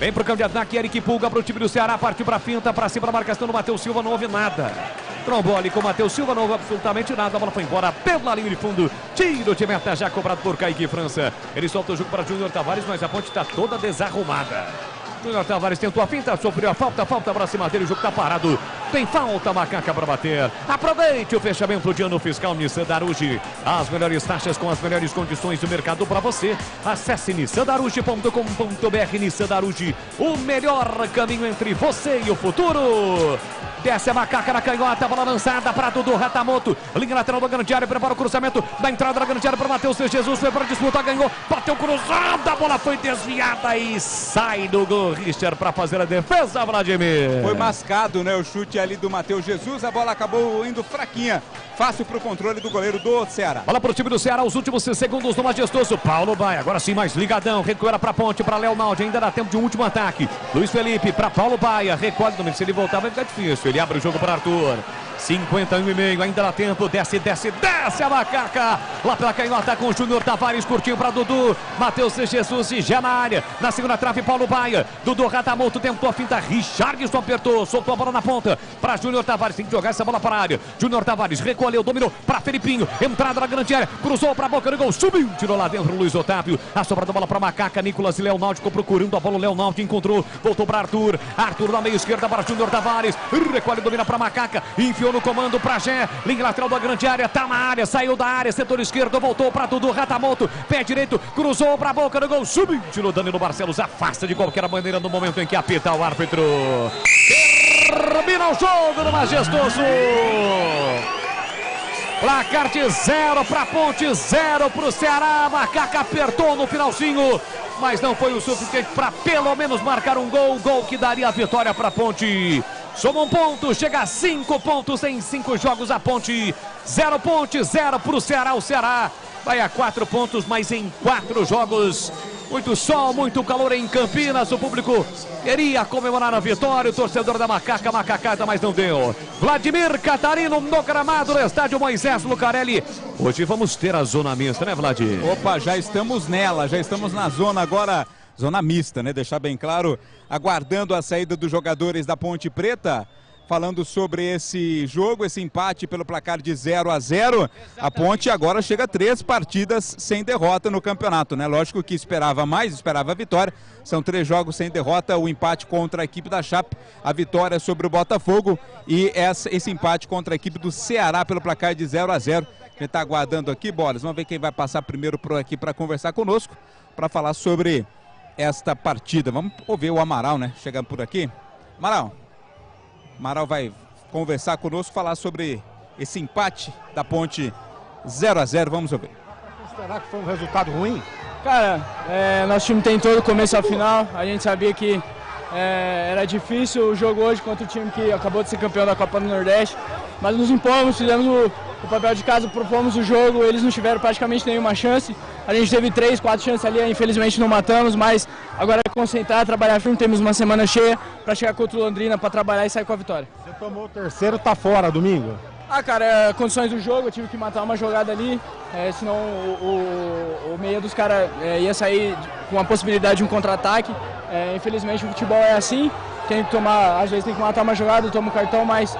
Vem pro campo de ataque, Eric Pulga pro time do Ceará, partiu pra finta, pra cima da marcação do Matheus Silva, não houve nada. Trombou ali com o Matheus Silva, não houve absolutamente nada, a bola foi embora pela linha de fundo, tiro de meta já cobrado por Kaique França. Ele solta o jogo para Júnior Tavares, mas a Ponte está toda desarrumada. Júnior Tavares tentou a finta, sofreu a falta pra cima dele, o jogo tá parado. Tem falta, Macaca para bater. Aproveite o fechamento de ano fiscal Nissan Darugi. As melhores taxas com as melhores condições do mercado para você. Acesse nissandarugi.com.br. Nissan Darugi, o melhor caminho entre você e o futuro. Desce a Macaca na canhota, bola lançada para Dudu Ratamoto. Linha lateral do grande área, prepara o cruzamento da entrada da grande área para Matheus Jesus. Foi para disputa, ganhou, bateu cruzada, a bola foi desviada e sai do gol. Richard para fazer a defesa, Vladimir. Foi mascado, né, o chute ali do Matheus Jesus, a bola acabou indo fraquinha. Fácil para o controle do goleiro do Ceará. Bola para o time do Ceará, os últimos segundos do majestoso. Paulo Baia, agora sim mais ligadão. Recua para a ponte, para Léo Naldi. Ainda dá tempo de um último ataque. Luiz Felipe para Paulo Baia. Recolhe, se ele voltar vai ficar difícil. Ele abre o jogo para Arthur. 51,5, ainda dá tempo, desce a Macaca, lá pela canhota com o Júnior Tavares, curtinho para Dudu, Matheus Jesus já na área, na segunda trave, Paulo Baia, Dudu Ratamoto tentou a finta, Richardson apertou, soltou a bola na ponta, para Júnior Tavares, tem que jogar essa bola para a área, Júnior Tavares recolheu, dominou, para Felipinho, entrada na grande área, cruzou para a boca do gol, subiu, tirou lá dentro, Luiz Otávio, a sobra da bola para Macaca, Nicolas e Leonaldo procurando a bola, o Leonaldo encontrou, voltou para Arthur na meia esquerda para Júnior Tavares, recolhe, domina para Macaca, enfiou no comando para Gé, linha lateral da grande área, tá na área, saiu da área, setor esquerdo, voltou para Dudu Ratamoto, pé direito, cruzou para a boca do gol, subiu, tirou Danilo Barcelos, afasta de qualquer maneira no momento em que apita o árbitro. Termina o jogo do majestoso. Placar de 0 para Ponte, 0 para o Ceará. Macaca apertou no finalzinho, mas não foi o suficiente para pelo menos marcar um gol que daria a vitória para Ponte. Soma um ponto, chega a 5 pontos em 5 jogos a Ponte. 0 Ponte, 0 para o Ceará. O Ceará vai a 4 pontos, mas em 4 jogos. Muito sol, muito calor em Campinas. O público queria comemorar a vitória. O torcedor da Macaca, macacada, mas não deu. Vladimir Catarino no gramado do estádio Moisés Lucarelli. Hoje vamos ter a zona mista, né, Vladir? Opa, já estamos nela, já estamos na zona agora. Zona mista, né? Deixar bem claro, aguardando a saída dos jogadores da Ponte Preta. Falando sobre esse jogo, esse empate pelo placar de 0-0, a Ponte agora chega a 3 partidas sem derrota no campeonato, né? Lógico que esperava mais, esperava a vitória. São 3 jogos sem derrota, o empate contra a equipe da Chape, a vitória sobre o Botafogo e esse empate contra a equipe do Ceará pelo placar de 0-0. A gente está aguardando aqui, Bolas. Vamos ver quem vai passar primeiro por aqui para conversar conosco, para falar sobre esta partida. Vamos ouvir o Amaral, né? Chegando por aqui. Amaral vai conversar conosco, falar sobre esse empate da Ponte 0-0. Vamos ouvir. Será que foi um resultado ruim? Cara, nosso time tentou do começo ao final. A gente sabia que era difícil o jogo hoje contra o time que acabou de ser campeão da Copa do Nordeste. Mas nos impomos, fizemos o papel de casa, propomos o jogo. Eles não tiveram praticamente nenhuma chance. A gente teve 3, 4 chances ali, infelizmente não matamos. Mas agora é concentrar, trabalhar firme. Temos uma semana cheia para chegar contra o Londrina para trabalhar e sair com a vitória. Você tomou o terceiro, tá fora domingo? Cara, condições do jogo, eu tive que matar uma jogada ali, senão o meia dos caras ia sair com a possibilidade de um contra-ataque. Infelizmente o futebol é assim, às vezes tem que matar uma jogada, eu tomo cartão, mas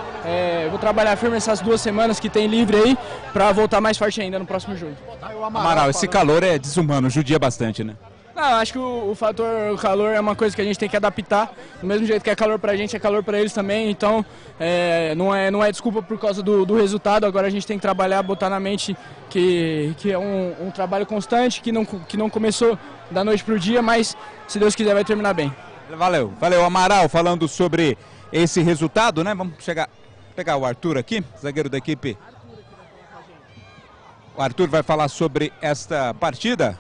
vou trabalhar firme essas 2 semanas que tem livre aí, para voltar mais forte ainda no próximo jogo. Amaral, esse calor é desumano, judia bastante, né? Não, acho que o fator calor é uma coisa que a gente tem que adaptar. Do mesmo jeito que é calor pra gente, é calor pra eles também. Então, não é desculpa por causa do resultado. Agora a gente tem que trabalhar, botar na mente que é um trabalho constante, que não começou da noite pro dia, mas se Deus quiser vai terminar bem. Valeu. Amaral, falando sobre esse resultado, né? Vamos pegar o Arthur aqui, zagueiro da equipe. O Arthur vai falar sobre esta partida.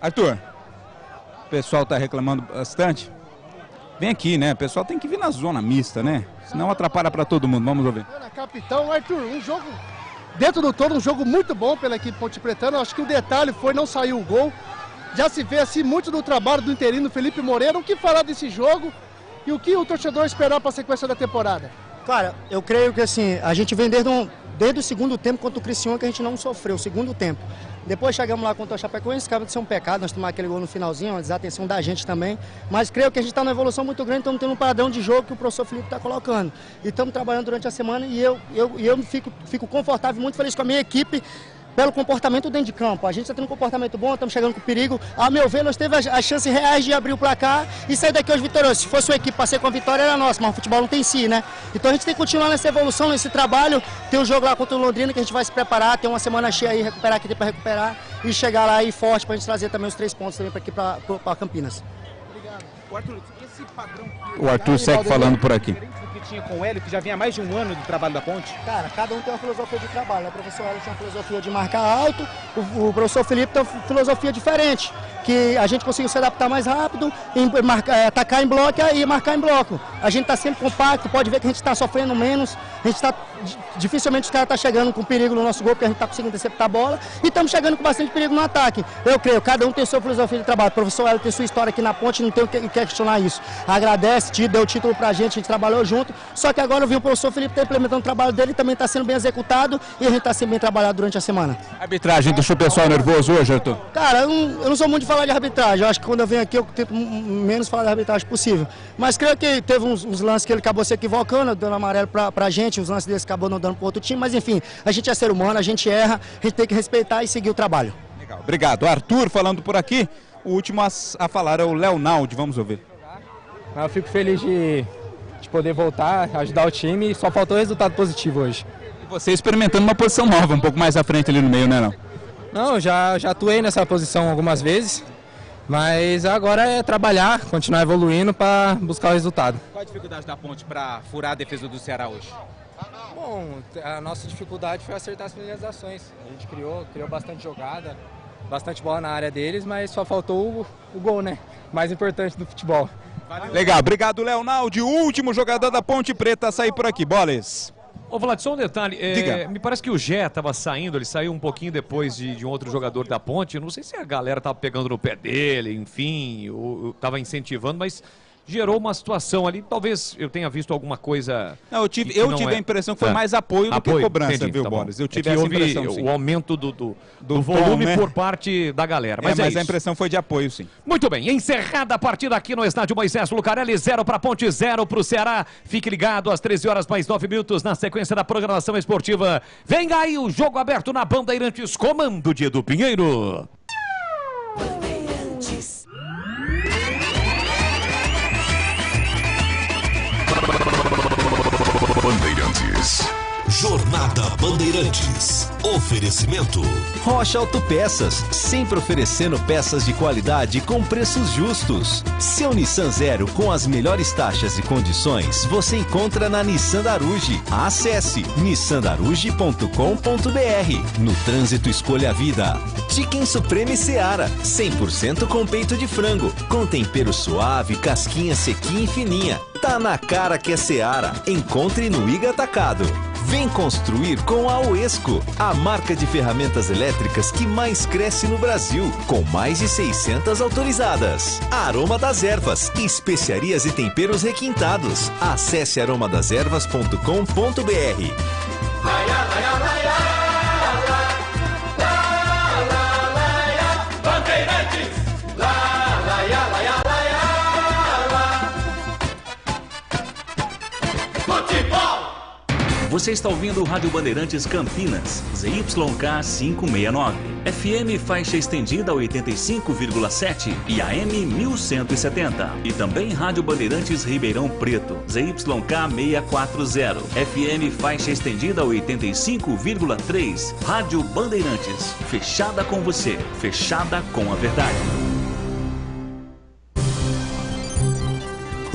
Arthur. O pessoal está reclamando bastante. Vem aqui, né? O pessoal tem que vir na zona mista, né? Senão atrapalha para todo mundo. Vamos ouvir. Capitão, Arthur, um jogo, dentro do todo, um jogo muito bom pela equipe Ponte Pretana. Acho que o detalhe foi não sair o gol. Já se vê assim muito do trabalho do interino Felipe Moreira. O que falar desse jogo e o que o torcedor esperar para a sequência da temporada? Cara, eu creio que assim, a gente vem desde o segundo tempo contra o Criciúma que a gente não sofreu, o segundo tempo. Depois chegamos lá contra o Chapecoense, acaba de ser um pecado, nós tomamos aquele gol no finalzinho, uma desatenção da gente também. Mas creio que a gente está numa evolução muito grande, estamos tendo um padrão de jogo que o professor Felipe está colocando. E estamos trabalhando durante a semana e eu fico confortável, muito feliz com a minha equipe, pelo comportamento dentro de campo. A gente está tendo um comportamento bom, estamos chegando com perigo. A meu ver, nós temos as chances reais de abrir o placar e sair daqui hoje vitorioso. Se fosse uma equipe para ser com a vitória, era nossa, mas o futebol não tem si, né? Então a gente tem que continuar nessa evolução, nesse trabalho. Tem um jogo lá contra o Londrina que a gente vai se preparar, tem uma semana cheia aí, recuperar aqui para recuperar e chegar lá aí forte para a gente trazer também os 3 pontos também para Campinas. Obrigado. O Arthur, esse padrão... O Arthur segue falando por aqui. Que tinha com o Hélio, que já vinha há mais de um ano do trabalho da Ponte? Cara, cada um tem uma filosofia de trabalho, né? O professor Hélio tinha uma filosofia de marcar alto, o professor Felipe tem uma filosofia diferente, que a gente conseguiu se adaptar mais rápido, atacar em bloco e marcar em bloco. A gente está sempre compacto, pode ver que a gente está sofrendo menos, dificilmente os caras estão chegando com perigo no nosso gol, porque a gente está conseguindo interceptar a bola, e estamos chegando com bastante perigo no ataque. Eu creio, cada um tem sua filosofia de trabalho, o professor Hélio tem sua história aqui na Ponte, não tem o que questionar isso. Agradece, deu o título pra gente, a gente trabalhou junto, só que agora eu vi o professor Felipe tá implementando o trabalho dele, também está sendo bem executado, e a gente está sendo bem trabalhado durante a semana. A arbitragem deixou o pessoal nervoso hoje, Arthur? Cara, eu não sou muito de falar de arbitragem, eu acho que quando eu venho aqui eu tento menos falar de arbitragem possível, mas creio que teve uns lances que ele acabou se equivocando, dando amarelo pra gente, os lances desse acabou não dando pro outro time, mas enfim, a gente é ser humano, a gente erra, a gente tem que respeitar e seguir o trabalho. Legal, obrigado. Arthur falando por aqui, o último a falar é o Leonaldi, vamos ouvir. Eu fico feliz de poder voltar, ajudar o time, só faltou resultado positivo hoje. E você experimentando uma posição nova, um pouco mais à frente ali no meio, né? Não, já atuei nessa posição algumas vezes, mas agora é trabalhar, continuar evoluindo para buscar o resultado. Qual a dificuldade da Ponte para furar a defesa do Ceará hoje? Bom, a nossa dificuldade foi acertar as finalizações. A gente criou bastante jogada, bastante bola na área deles, mas só faltou o gol, né? Mais importante do futebol. Valeu. Legal, obrigado, Leonaldi. O último jogador da Ponte Preta a sair por aqui. Bolas. Ô, Vlad, só um detalhe. Me parece que o Gé estava saindo, ele saiu um pouquinho depois de um outro jogador da Ponte. Não sei se a galera estava pegando no pé dele, enfim, ou estava incentivando, mas gerou uma situação ali. Talvez eu tenha visto alguma coisa. Não, eu tive a impressão que foi mais apoio do que cobrança, entendi, viu, tá Bolas? Eu tive essa impressão, sim. O aumento do volume, né, por parte da galera. Mas a impressão foi de apoio, sim. Muito bem, encerrada a partida aqui no estádio Moisés Lucarelli, 0 para Ponte, 0 para o Ceará. Fique ligado às 13 horas mais 9 minutos na sequência da programação esportiva. Vem aí o jogo aberto na Bandeirantes, comando de Edu Pinheiro. Bandeirantes, Jornada Bandeirantes. Oferecimento. Rocha Autopeças, sempre oferecendo peças de qualidade com preços justos. Seu Nissan Zero com as melhores taxas e condições você encontra na Nissan Daruge. Acesse nissandaruge.com.br. No trânsito escolha a vida. Chicken Supreme Seara, 100% com peito de frango, com tempero suave, casquinha sequinha e fininha. Tá na cara que é Seara. Encontre no Iga Atacado. Vem construir com a Oesco, a marca de ferramentas elétricas que mais cresce no Brasil, com mais de 600 autorizadas. Aroma das Ervas, especiarias e temperos requintados. Acesse aromadaservas.com.br. Você está ouvindo o Rádio Bandeirantes Campinas, ZYK 569, FM faixa estendida 85,7 e AM 1170. E também Rádio Bandeirantes Ribeirão Preto, ZYK 640, FM faixa estendida 85,3. Rádio Bandeirantes, fechada com você, fechada com a verdade.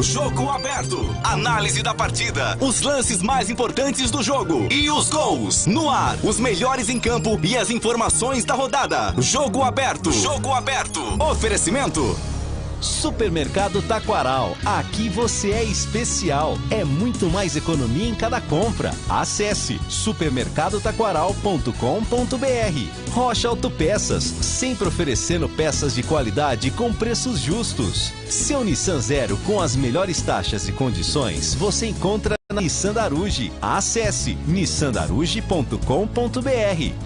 Jogo aberto. Análise da partida. Os lances mais importantes do jogo. E os gols. No ar. Os melhores em campo e as informações da rodada. Jogo aberto. Jogo aberto. Oferecimento. Supermercado Taquaral. Aqui você é especial. É muito mais economia em cada compra. Acesse supermercadotaquaral.com.br. Rocha Autopeças, sempre oferecendo peças de qualidade com preços justos. Seu Nissan Zero com as melhores taxas e condições você encontra na Nissan Daruge. Acesse nissandaruge.com.br.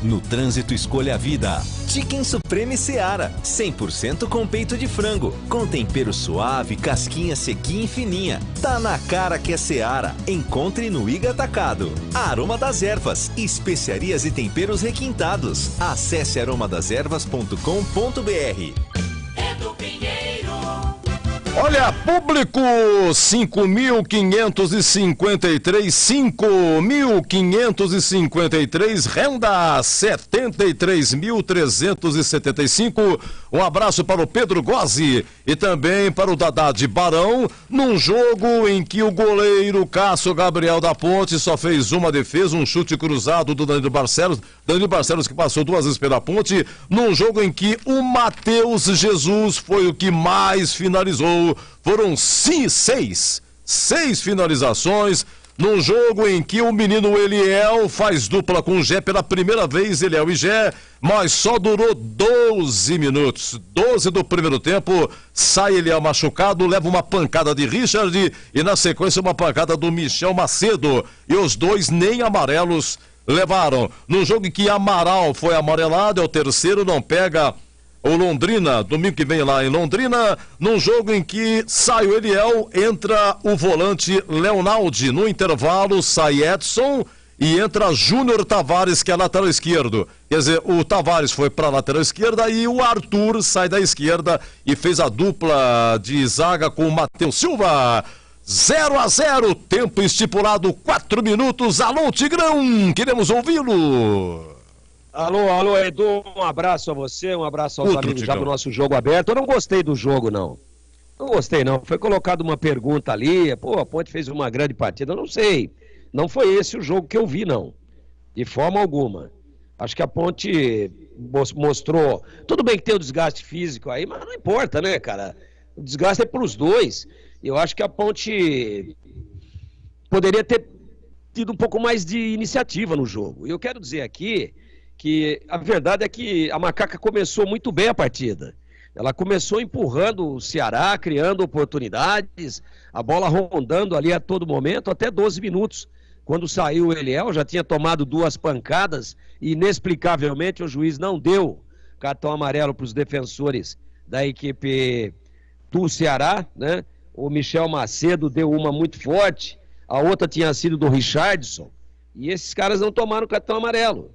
No trânsito escolha a vida. Chicken Supreme Seara, 100% com peito de frango, com tempero suave, casquinha sequinha e fininha. Tá na cara que é Seara. Encontre no Iga Atacado. Aroma das Ervas, especiarias e temperos requintados. Acesse aromadaservas.com.br. Olha, público, 5.553, renda 73.375. Um abraço para o Pedro Gozzi e também para o Dadá de Barão, num jogo em que o goleiro Cássio Gabriel da Ponte só fez uma defesa, um chute cruzado do Danilo Barcelos que passou 2 vezes pela Ponte, num jogo em que o Matheus Jesus foi o que mais finalizou. Foram 6 finalizações, num jogo em que o menino Eliel faz dupla com o Gé pela primeira vez, Eliel e Gé, mas só durou 12 minutos. 12 do primeiro tempo, sai Eliel machucado, leva uma pancada de Richard e na sequência uma pancada do Michel Macedo. E os dois nem amarelos levaram. Num jogo em que Amaral foi amarelado, é o terceiro, não pega o Londrina, domingo que vem lá em Londrina, num jogo em que sai o Eliel, entra o volante Leonaldi, no intervalo sai Edson e entra Júnior Tavares, que é lateral esquerdo. Quer dizer, o Tavares foi para a lateral esquerda e o Arthur sai da esquerda e fez a dupla de zaga com o Matheus Silva. 0-0, tempo estipulado 4 minutos. Alô, Tigrão, queremos ouvi-lo. Alô, Edu, um abraço a você, um abraço aos amigos já do nosso jogo aberto. Eu não gostei do jogo, não. Não gostei, não. Foi colocado uma pergunta ali, a Ponte fez uma grande partida, eu não sei. Não foi esse o jogo que eu vi, não. De forma alguma. Acho que a Ponte mostrou... Tudo bem que tem o desgaste físico aí, mas não importa, né, cara? O desgaste é pros dois. Eu acho que a Ponte poderia ter tido um pouco mais de iniciativa no jogo. E eu quero dizer aqui que a verdade é que a Macaca começou muito bem a partida. Ela começou empurrando o Ceará, criando oportunidades, a bola rondando ali a todo momento, até 12 minutos. Quando saiu o Eliel, já tinha tomado 2 pancadas e inexplicavelmente o juiz não deu cartão amarelo para os defensores da equipe do Ceará, né? O Michel Macedo deu uma muito forte, a outra tinha sido do Richardson, e esses caras não tomaram cartão amarelo.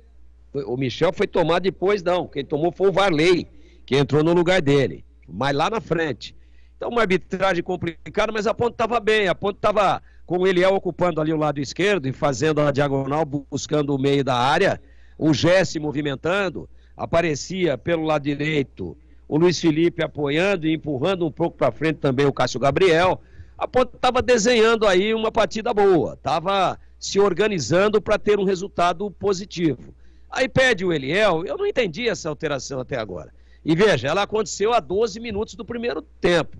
O Michel foi tomar depois, não. Quem tomou foi o Varley, que entrou no lugar dele, mas lá na frente. Então, uma arbitragem complicada, mas a Ponte estava bem. A Ponte estava com o Eliel ocupando ali o lado esquerdo e fazendo a diagonal, buscando o meio da área. O Gé se movimentando. Aparecia pelo lado direito o Luiz Felipe apoiando e empurrando um pouco para frente também o Cássio Gabriel. A Ponte estava desenhando aí uma partida boa. Estava se organizando para ter um resultado positivo. Aí pede o Eliel. Eu não entendi essa alteração até agora. E veja, ela aconteceu a 12 minutos do primeiro tempo.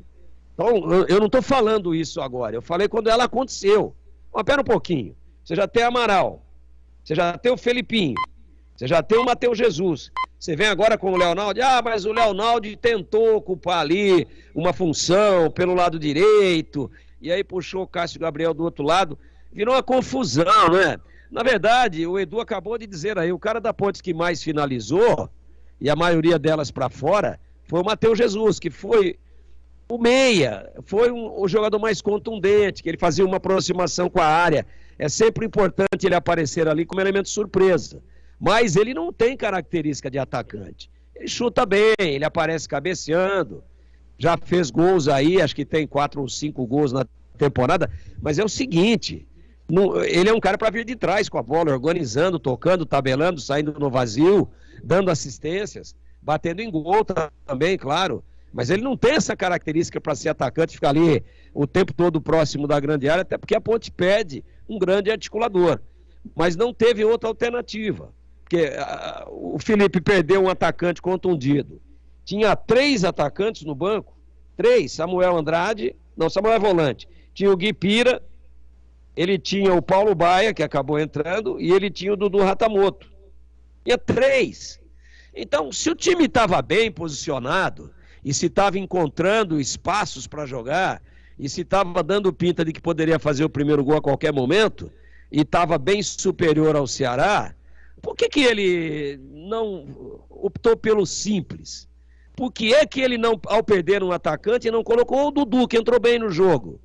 Então, eu não estou falando isso agora. Eu falei quando ela aconteceu. Mas pera um pouquinho. Você já tem Amaral. Você já tem o Felipinho. Você já tem o Matheus Jesus. Você vem agora com o Leonaldo. Ah, mas o Leonaldo tentou ocupar ali uma função pelo lado direito. E aí puxou o Cássio Gabriel do outro lado. Virou uma confusão, né? Na verdade, o Edu acabou de dizer aí, o cara da Ponte que mais finalizou, e a maioria delas para fora, foi o Matheus Jesus, que foi o meia, foi o jogador mais contundente, que ele fazia uma aproximação com a área. É sempre importante ele aparecer ali como elemento surpresa. Mas ele não tem característica de atacante. Ele chuta bem, ele aparece cabeceando, já fez gols aí, acho que tem 4 ou 5 gols na temporada, mas é o seguinte, ele é um cara para vir de trás com a bola, organizando, tocando, tabelando, saindo no vazio, dando assistências, batendo em gol também, claro, mas ele não tem essa característica para ser atacante, ficar ali o tempo todo próximo da grande área, até porque a Ponte pede um grande articulador, mas não teve outra alternativa. Porque o Felipe perdeu um atacante contundido. Tinha 3 atacantes no banco. 3, Samuel Andrade, não, Samuel é volante. Tinha o Gui Pira, ele tinha o Paulo Baia, que acabou entrando, e ele tinha o Dudu Ratamoto. Tinha 3. Então, se o time estava bem posicionado, e se estava encontrando espaços para jogar, e se estava dando pinta de que poderia fazer o primeiro gol a qualquer momento, e estava bem superior ao Ceará, por que ele não optou pelo simples? Por que é que ele não, ao perder um atacante, não colocou o Dudu, que entrou bem no jogo?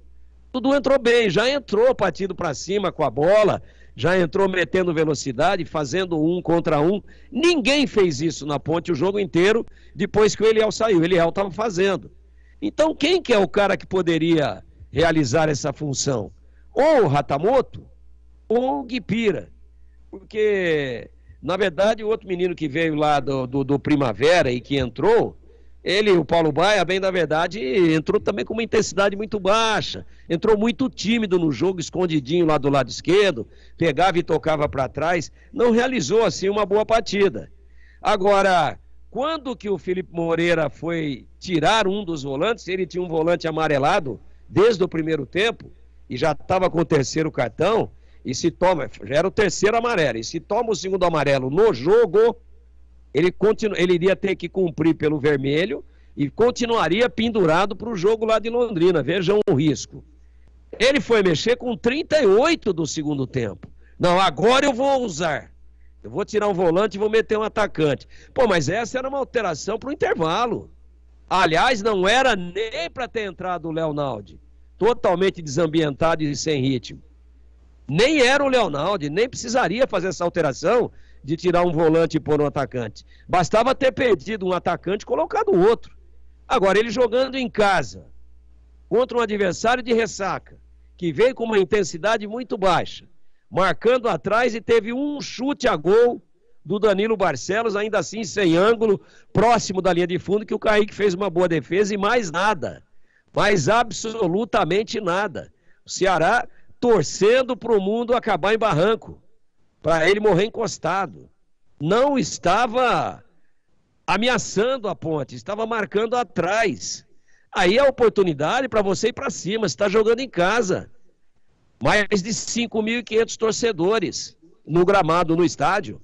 O Dudu entrou bem, já entrou partindo para cima com a bola, já entrou metendo velocidade, fazendo 1 contra 1. Ninguém fez isso na Ponte o jogo inteiro, depois que o Eliel saiu. O Eliel estava fazendo. Então, quem que é o cara que poderia realizar essa função? Ou o Ratamoto, ou o Guipira. Porque, na verdade, o outro menino que veio lá do Primavera e que entrou, ele, o Paulo Baia, bem da verdade, entrou também com uma intensidade muito baixa. Entrou muito tímido no jogo, escondidinho lá do lado esquerdo, pegava e tocava para trás. Não realizou, assim, uma boa partida. Agora, quando que o Felipe Moreira foi tirar um dos volantes, ele tinha um volante amarelado desde o primeiro tempo, e já estava com o 3º cartão, e se toma, já era o 3º amarelo, e se toma o 2º amarelo no jogo, ele iria ter que cumprir pelo vermelho e continuaria pendurado para o jogo lá de Londrina. Vejam o risco. Ele foi mexer com 38 do segundo tempo. Não, agora eu vou usar. Eu vou tirar um volante e vou meter um atacante. Pô, mas essa era uma alteração para o intervalo. Aliás, não era nem para ter entrado o Leonaldo. Totalmente desambientado e sem ritmo. Nem era o Leonaldo, nem precisaria fazer essa alteração de tirar um volante e pôr um atacante. Bastava ter perdido um atacante e colocado outro. Agora, ele jogando em casa, contra um adversário de ressaca, que veio com uma intensidade muito baixa, marcando atrás e teve um chute a gol do Danilo Barcelos, ainda assim sem ângulo, próximo da linha de fundo, que o Kaique fez uma boa defesa e mais nada. Mais absolutamente nada. O Ceará torcendo para o mundo acabar em barranco, para ele morrer encostado. Não estava ameaçando a Ponte, estava marcando atrás. Aí é a oportunidade para você ir para cima, você está jogando em casa. Mais de 5.500 torcedores no gramado, no estádio,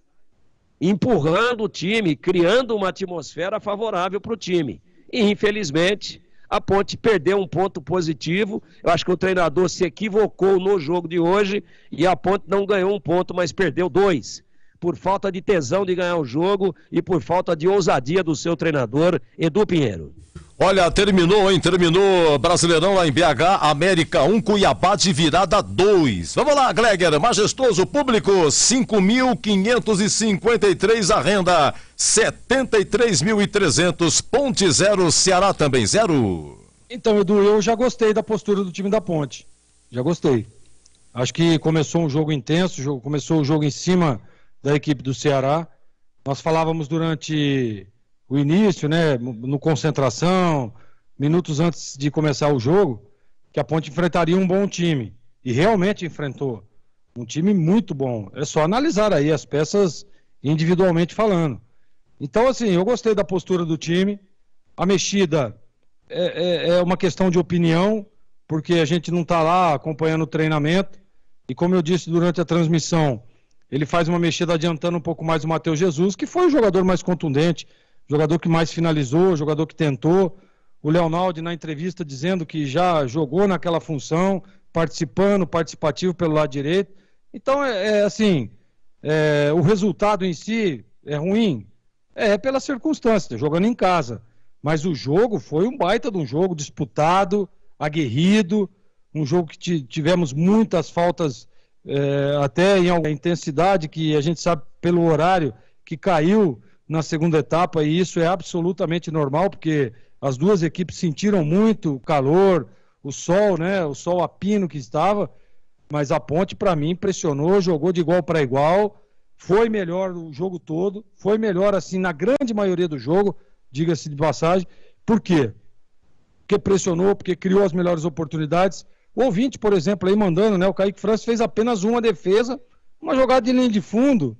empurrando o time, criando uma atmosfera favorável para o time. E infelizmente a Ponte perdeu um ponto positivo. Eu acho que o treinador se equivocou no jogo de hoje e a Ponte não ganhou um ponto, mas perdeu 2. Por falta de tesão de ganhar o jogo e por falta de ousadia do seu treinador, Edu Pinheiro. Olha, terminou, hein? Terminou Brasileirão lá em BH, América 1, Cuiabá de virada 2. Vamos lá, Gleger, majestoso público, 5.553 a renda, 73.300, Ponte 0, Ceará também 0. Então, Edu, eu já gostei da postura do time da Ponte. Já gostei. Acho que começou um jogo intenso, começou o jogo em cima da equipe do Ceará. Nós falávamos durante o início, né, no concentração, minutos antes de começar o jogo, que a Ponte enfrentaria um bom time. E realmente enfrentou. Um time muito bom. É só analisar aí as peças individualmente falando. Então, assim, eu gostei da postura do time. A mexida é uma questão de opinião, porque a gente não está lá acompanhando o treinamento. E como eu disse durante a transmissão, ele faz uma mexida adiantando um pouco mais o Matheus Jesus, que foi o jogador mais contundente, jogador que mais finalizou, jogador que tentou. O Leonaldi na entrevista dizendo que já jogou naquela função, participativo pelo lado direito. Então, o resultado em si é ruim. É pela circunstância, jogando em casa. Mas o jogo foi um baita de um jogo disputado, aguerrido, um jogo que tivemos muitas faltas, até em alguma intensidade, que a gente sabe pelo horário que caiu na segunda etapa, e isso é absolutamente normal, porque as duas equipes sentiram muito o calor, o sol, né? O sol a pino que estava, mas a Ponte, para mim, impressionou, jogou de igual para igual, foi melhor o jogo todo, foi melhor, assim, na grande maioria do jogo, diga-se de passagem. Por quê? Porque pressionou, porque criou as melhores oportunidades. O ouvinte, por exemplo, aí mandando, né? O Kaique França fez apenas uma defesa, uma jogada de linha de fundo,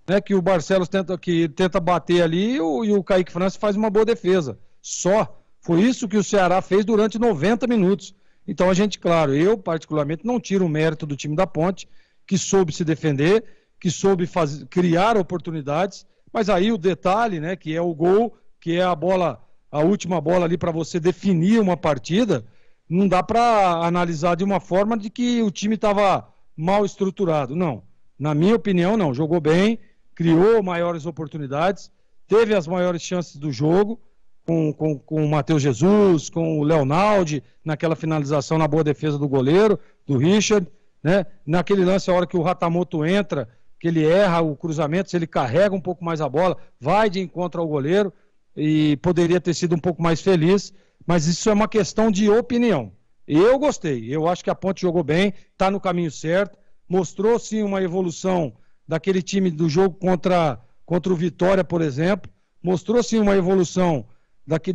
né? Que o Barcelos tenta bater ali e o Kaique França faz uma boa defesa. Só. Foi isso que o Ceará fez durante 90 minutos. Então a gente, claro, eu particularmente não tiro o mérito do time da Ponte, que soube se defender, que soube criar oportunidades, mas aí o detalhe, né, que é o gol, que é a última bola ali para você definir uma partida, não dá para analisar de uma forma de que o time estava mal estruturado. Não. Na minha opinião, não. Jogou bem, criou maiores oportunidades, teve as maiores chances do jogo, com o Matheus Jesus, com o Leonaldi, naquela finalização na boa defesa do goleiro, do Richard, né? Naquele lance, a hora que o Ratamoto entra, que ele erra o cruzamento, se ele carrega um pouco mais a bola, vai de encontro ao goleiro, e poderia ter sido um pouco mais feliz, mas isso é uma questão de opinião. Eu gostei, eu acho que a Ponte jogou bem, está no caminho certo, mostrou sim uma evolução daquele time do jogo contra o Vitória, por exemplo, mostrou sim uma evolução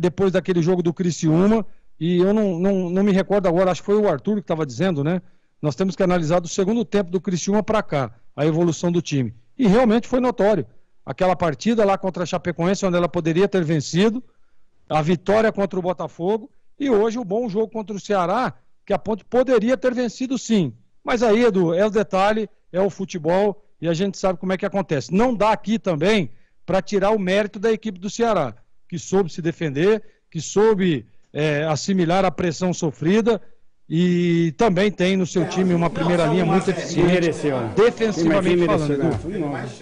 depois daquele jogo do Criciúma, e eu não me recordo agora, acho que foi o Arthur que estava dizendo, né? Nós temos que analisar do segundo tempo do Criciúma para cá, a evolução do time. E realmente foi notório. Aquela partida lá contra a Chapecoense, onde ela poderia ter vencido, a vitória contra o Botafogo, e hoje o bom jogo contra o Ceará, que a Ponte poderia ter vencido sim. Mas aí, Edu, é o detalhe, é o futebol, e a gente sabe como é que acontece. Não dá aqui também para tirar o mérito da equipe do Ceará, que soube se defender, que soube assimilar a pressão sofrida, e também tem no seu time uma primeira linha muito eficiente, defensivamente falando.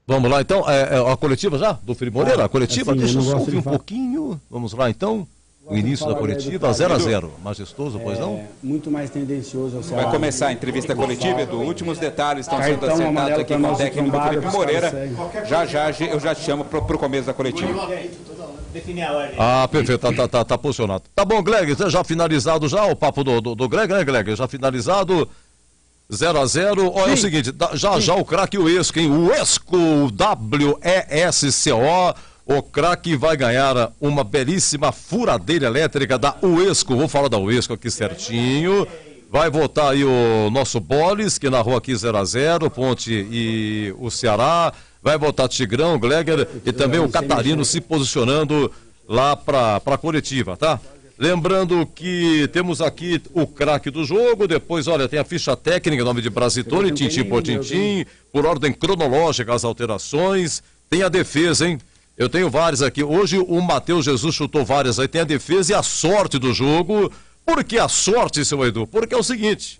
Vamos lá, então, a coletiva já, do Felipe Moreira, a coletiva, assim, deixa eu só ouvir um pouquinho, vamos lá então, o início da coletiva, 0-0, majestoso, pois não? Muito mais tendencioso ao Ceará. Vai começar a entrevista coletiva, Edu, últimos detalhes estão sendo assentados aqui com o técnico do Felipe Moreira, já eu já te chamo para o começo da coletiva. Ah, perfeito, tá posicionado. Tá bom, Gleg, já finalizado já o papo do Gleg, né, Gleg? Já finalizado, 0-0. Olha, é o seguinte, já o craque Uesco, hein? Uesco, WESCO, o craque vai ganhar uma belíssima furadeira elétrica da Uesco. Vou falar da Uesco aqui certinho. Vai votar aí o nosso Bolis, que narrou aqui 0-0, Ponte e o Ceará. Vai votar Tigrão, Gleger e também o Catarino se posicionando lá para a coletiva, tá? Lembrando que temos aqui o craque do jogo, depois, olha, tem a ficha técnica, nome de Brasitone, tintim por tintim, por ordem cronológica as alterações, tem a defesa, hein? Eu tenho várias aqui. Hoje o Matheus Jesus chutou várias aí, tem a defesa e a sorte do jogo. Por que a sorte, seu Edu? Porque é o seguinte,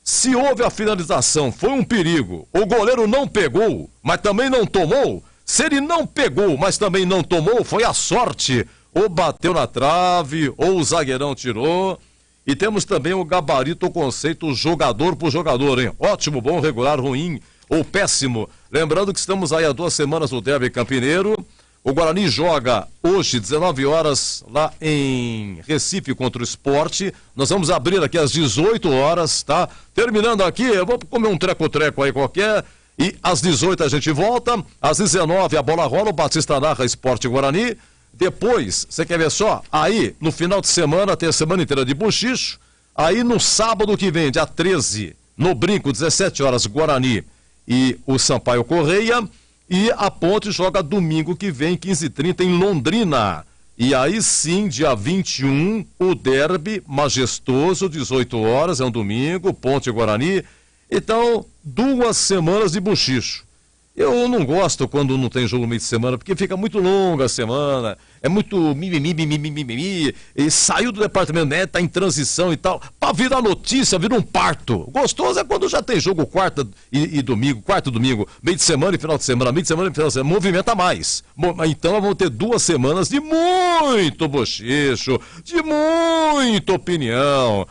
se houve a finalização, foi um perigo, o goleiro não pegou, mas também não tomou, se ele não pegou, mas também não tomou, foi a sorte, ou bateu na trave, ou o zagueirão tirou. E temos também o gabarito, o conceito jogador por jogador, hein? Ótimo, bom, regular, ruim ou péssimo. Lembrando que estamos aí há 2 semanas no Derby Campineiro. O Guarani joga hoje, 19 horas, lá em Recife contra o Sport. Nós vamos abrir aqui às 18 horas, tá? Terminando aqui, eu vou comer um treco-treco aí qualquer. E às 18 a gente volta. Às 19 a bola rola, o Batista narra Sport Guarani. Depois, você quer ver só? Aí, no final de semana, tem a semana inteira de bochicho. Aí no sábado que vem, dia 13, no Brinco, 17 horas, Guarani e o Sampaio Correia. E a Ponte joga domingo que vem, 15h30, em Londrina. E aí sim, dia 21, o derby majestoso, 18 horas, é um domingo, Ponte e Guarani. Então, 2 semanas de bochicho. Eu não gosto quando não tem jogo no meio de semana, porque fica muito longa a semana, é muito mimimi, e saiu do departamento, né, tá em transição e tal, pra virar notícia, vira um parto. Gostoso é quando já tem jogo quarta e domingo, meio de semana e final de semana, meio de semana e final de semana, movimenta mais. Então vamos ter 2 semanas de muito bochicho, de muita opinião.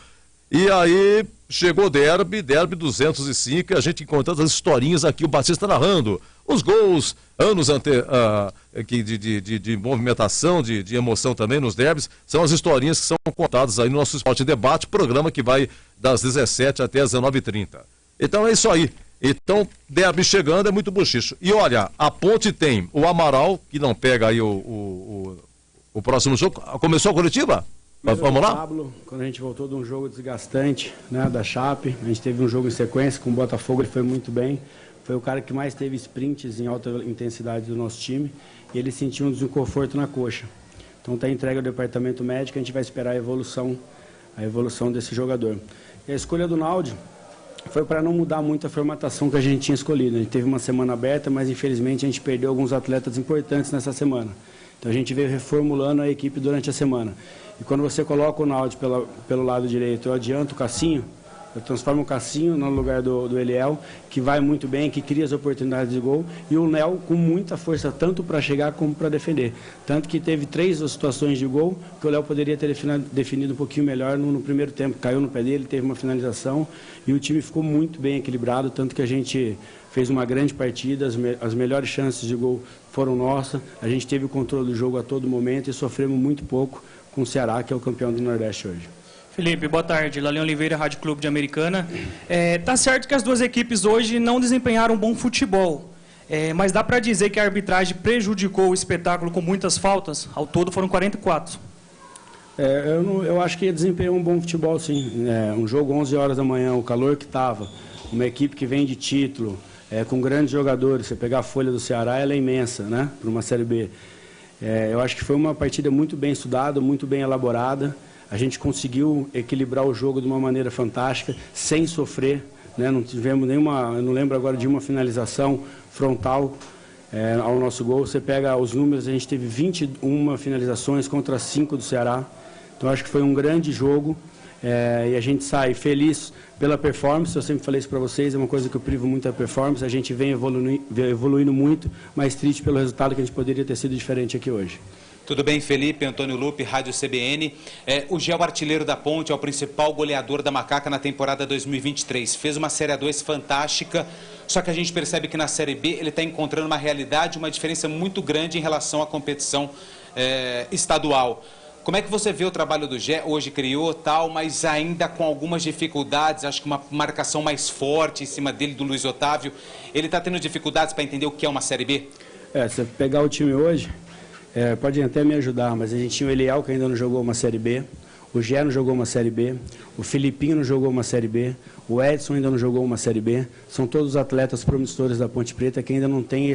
E aí chegou o derby 205, e a gente encontrando as historinhas aqui, o Batista narrando os gols, anos de movimentação, de emoção também nos derbys, são as historinhas que são contadas aí no nosso Esporte Debate, programa que vai das 17 até as 19h30. Então é isso aí. Então, derby chegando, é muito bochicho. E olha, a Ponte tem o Amaral, que não pega aí o próximo jogo. Começou a coletiva? Vamos lá? Pablo, quando a gente voltou de um jogo desgastante, né, da Chape, a gente teve um jogo em sequência com o Botafogo, ele foi muito bem. Foi o cara que mais teve sprints em alta intensidade do nosso time e ele sentiu um desconforto na coxa. Então está entregue ao departamento médico, a gente vai esperar a evolução desse jogador. E a escolha do Naldi foi para não mudar muito a formatação que a gente tinha escolhido. A gente teve uma semana aberta, mas infelizmente a gente perdeu alguns atletas importantes nessa semana. Então a gente veio reformulando a equipe durante a semana. E quando você coloca o Naldi pelo lado direito, eu adianto o Cassinho, eu transformo o Cassinho no lugar do Eliel, que vai muito bem, que cria as oportunidades de gol, e o Léo com muita força, tanto para chegar como para defender. Tanto que teve 3 situações de gol, que o Léo poderia ter definido um pouquinho melhor no primeiro tempo. Caiu no pé dele, teve uma finalização, e o time ficou muito bem equilibrado, tanto que a gente fez uma grande partida, as melhores chances de gol foram nossas, a gente teve o controle do jogo a todo momento e sofremos muito pouco com o Ceará, que é o campeão do Nordeste hoje. Felipe, boa tarde. Lalian Oliveira, Rádio Clube de Americana. Tá certo que as duas equipes hoje não desempenharam um bom futebol, mas dá para dizer que a arbitragem prejudicou o espetáculo com muitas faltas? Ao todo foram 44. Eu acho que desempenhou um bom futebol, sim. Um jogo 11 horas da manhã, o calor que estava, uma equipe que vem de título, com grandes jogadores. Você pegar a folha do Ceará, ela é imensa, né, para uma Série B. Eu acho que foi uma partida muito bem estudada, muito bem elaborada. A gente conseguiu equilibrar o jogo de uma maneira fantástica, sem sofrer, né? Não tivemos nenhuma, eu não lembro agora de uma finalização frontal ao nosso gol. Você pega os números, a gente teve 21 finalizações contra 5 do Ceará. Então acho que foi um grande jogo. E a gente sai feliz pela performance. Eu sempre falei isso para vocês, é uma coisa que eu privo muito a performance. A gente vem evoluindo muito, mas triste pelo resultado, que a gente poderia ter sido diferente aqui hoje. Tudo bem, Felipe? Antônio Lupe, Rádio CBN. O Gé, o artilheiro da Ponte, é o principal goleador da Macaca na temporada 2023. Fez uma Série A2 fantástica, só que a gente percebe que na Série B ele está encontrando uma realidade, uma diferença muito grande em relação à competição estadual. Como é que você vê o trabalho do Gé? Hoje criou tal, mas ainda com algumas dificuldades, acho que uma marcação mais forte em cima dele, do Luiz Otávio. Ele está tendo dificuldades para entender o que é uma Série B? Se pegar o time hoje, pode até me ajudar, mas a gente tinha o Eliel, que ainda não jogou uma Série B, o Gé não jogou uma Série B, o Filipinho não jogou uma Série B, o Edson ainda não jogou uma Série B. São todos atletas promissores da Ponte Preta que ainda não tem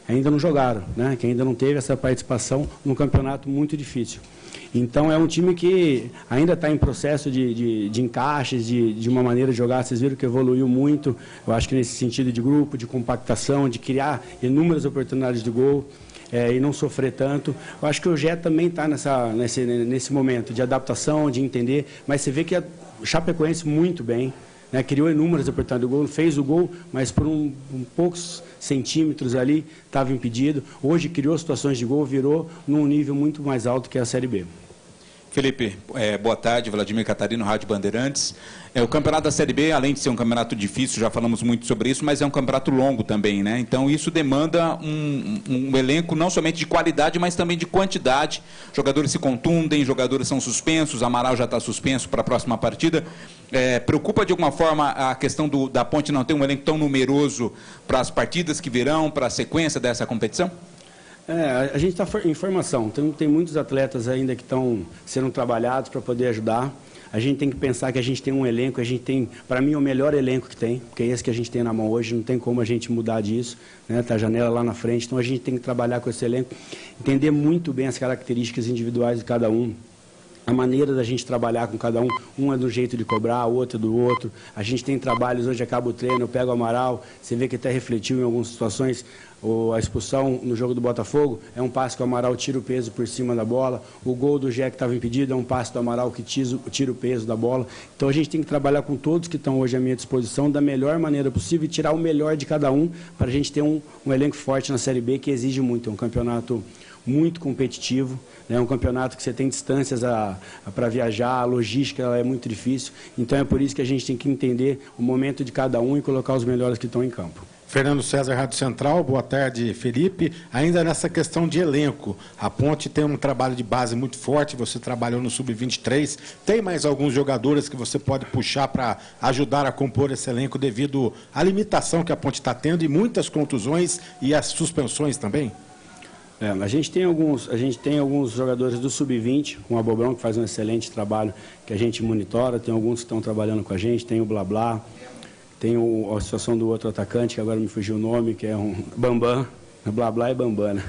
ainda não jogaram, né? Que ainda não teve essa participação num campeonato muito difícil. Então é um time que ainda está em processo de encaixes, de uma maneira de jogar. Vocês viram que evoluiu muito, eu acho que nesse sentido de grupo, de compactação, de criar inúmeras oportunidades de gol. E não sofrer tanto. Eu acho que o Gé também está nesse momento de adaptação, de entender, mas você vê que a Chapecoense muito bem, né, criou inúmeras oportunidades de gol, fez o gol, mas por poucos centímetros ali estava impedido. Hoje criou situações de gol, virou num nível muito mais alto que a Série B. Felipe, boa tarde, Vladimir Catarino, Rádio Bandeirantes. O campeonato da Série B, além de ser um campeonato difícil, já falamos muito sobre isso, mas é um campeonato longo também, né? Então isso demanda um elenco não somente de qualidade, mas também de quantidade. Jogadores se contundem, jogadores são suspensos, Amaral já está suspenso para a próxima partida. Preocupa de alguma forma a questão da Ponte não ter um elenco tão numeroso para as partidas que virão, para a sequência dessa competição? A gente está em formação, então tem muitos atletas ainda que estão sendo trabalhados para poder ajudar. A gente tem que pensar que a gente tem um elenco, a gente tem, para mim, o melhor elenco que tem, porque é esse que a gente tem na mão hoje, não tem como a gente mudar disso, né? Tá a janela lá na frente, então a gente tem que trabalhar com esse elenco, entender muito bem as características individuais de cada um. A maneira da gente trabalhar com cada um é do jeito de cobrar, o outro é do outro. A gente tem trabalhos, hoje acaba o treino, eu pego o Amaral, você vê que até refletiu em algumas situações, a expulsão no jogo do Botafogo, é um passe que o Amaral tira o peso por cima da bola, o gol do Gé que estava impedido é um passe do Amaral que tira o peso da bola. Então a gente tem que trabalhar com todos que estão hoje à minha disposição da melhor maneira possível e tirar o melhor de cada um para a gente ter um elenco forte na Série B que exige muito, é um campeonato muito competitivo, é um campeonato que você tem distâncias para viajar, a logística ela é muito difícil, então é por isso que a gente tem que entender o momento de cada um e colocar os melhores que estão em campo. Fernando César, Rádio Central, boa tarde, Felipe. Ainda nessa questão de elenco, a Ponte tem um trabalho de base muito forte, você trabalhou no Sub-23, tem mais alguns jogadores que você pode puxar para ajudar a compor esse elenco devido à limitação que a Ponte está tendo e muitas contusões e as suspensões também? A gente tem alguns jogadores do Sub-20, com o Abobrão, que faz um excelente trabalho, que a gente monitora, tem alguns que estão trabalhando com a gente, tem o Blá, tem a situação do outro atacante, que agora me fugiu o nome, que é um Bambam, Blá e Bambam, né?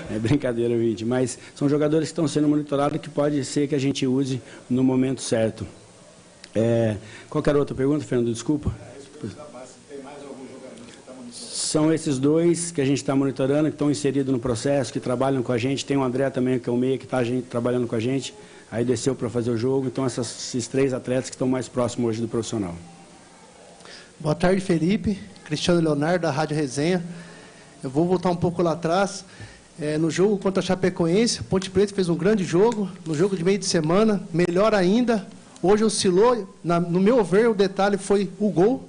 É brincadeira, gente, mas são jogadores que estão sendo monitorados que pode ser que a gente use no momento certo. Qual era a outra pergunta, Fernando? Desculpa. São esses dois que a gente está monitorando, que estão inseridos no processo, que trabalham com a gente. Tem o André também, que é o meia, que está trabalhando com a gente. Aí desceu para fazer o jogo. Então, esses três atletas que estão mais próximos hoje do profissional. Boa tarde, Felipe. Cristiano Leonardo, da Rádio Resenha. Eu vou voltar um pouco lá atrás. No jogo contra a Chapecoense, Ponte Preta fez um grande jogo. No jogo de meio de semana, melhor ainda. Hoje oscilou. No meu ver, o detalhe foi o gol.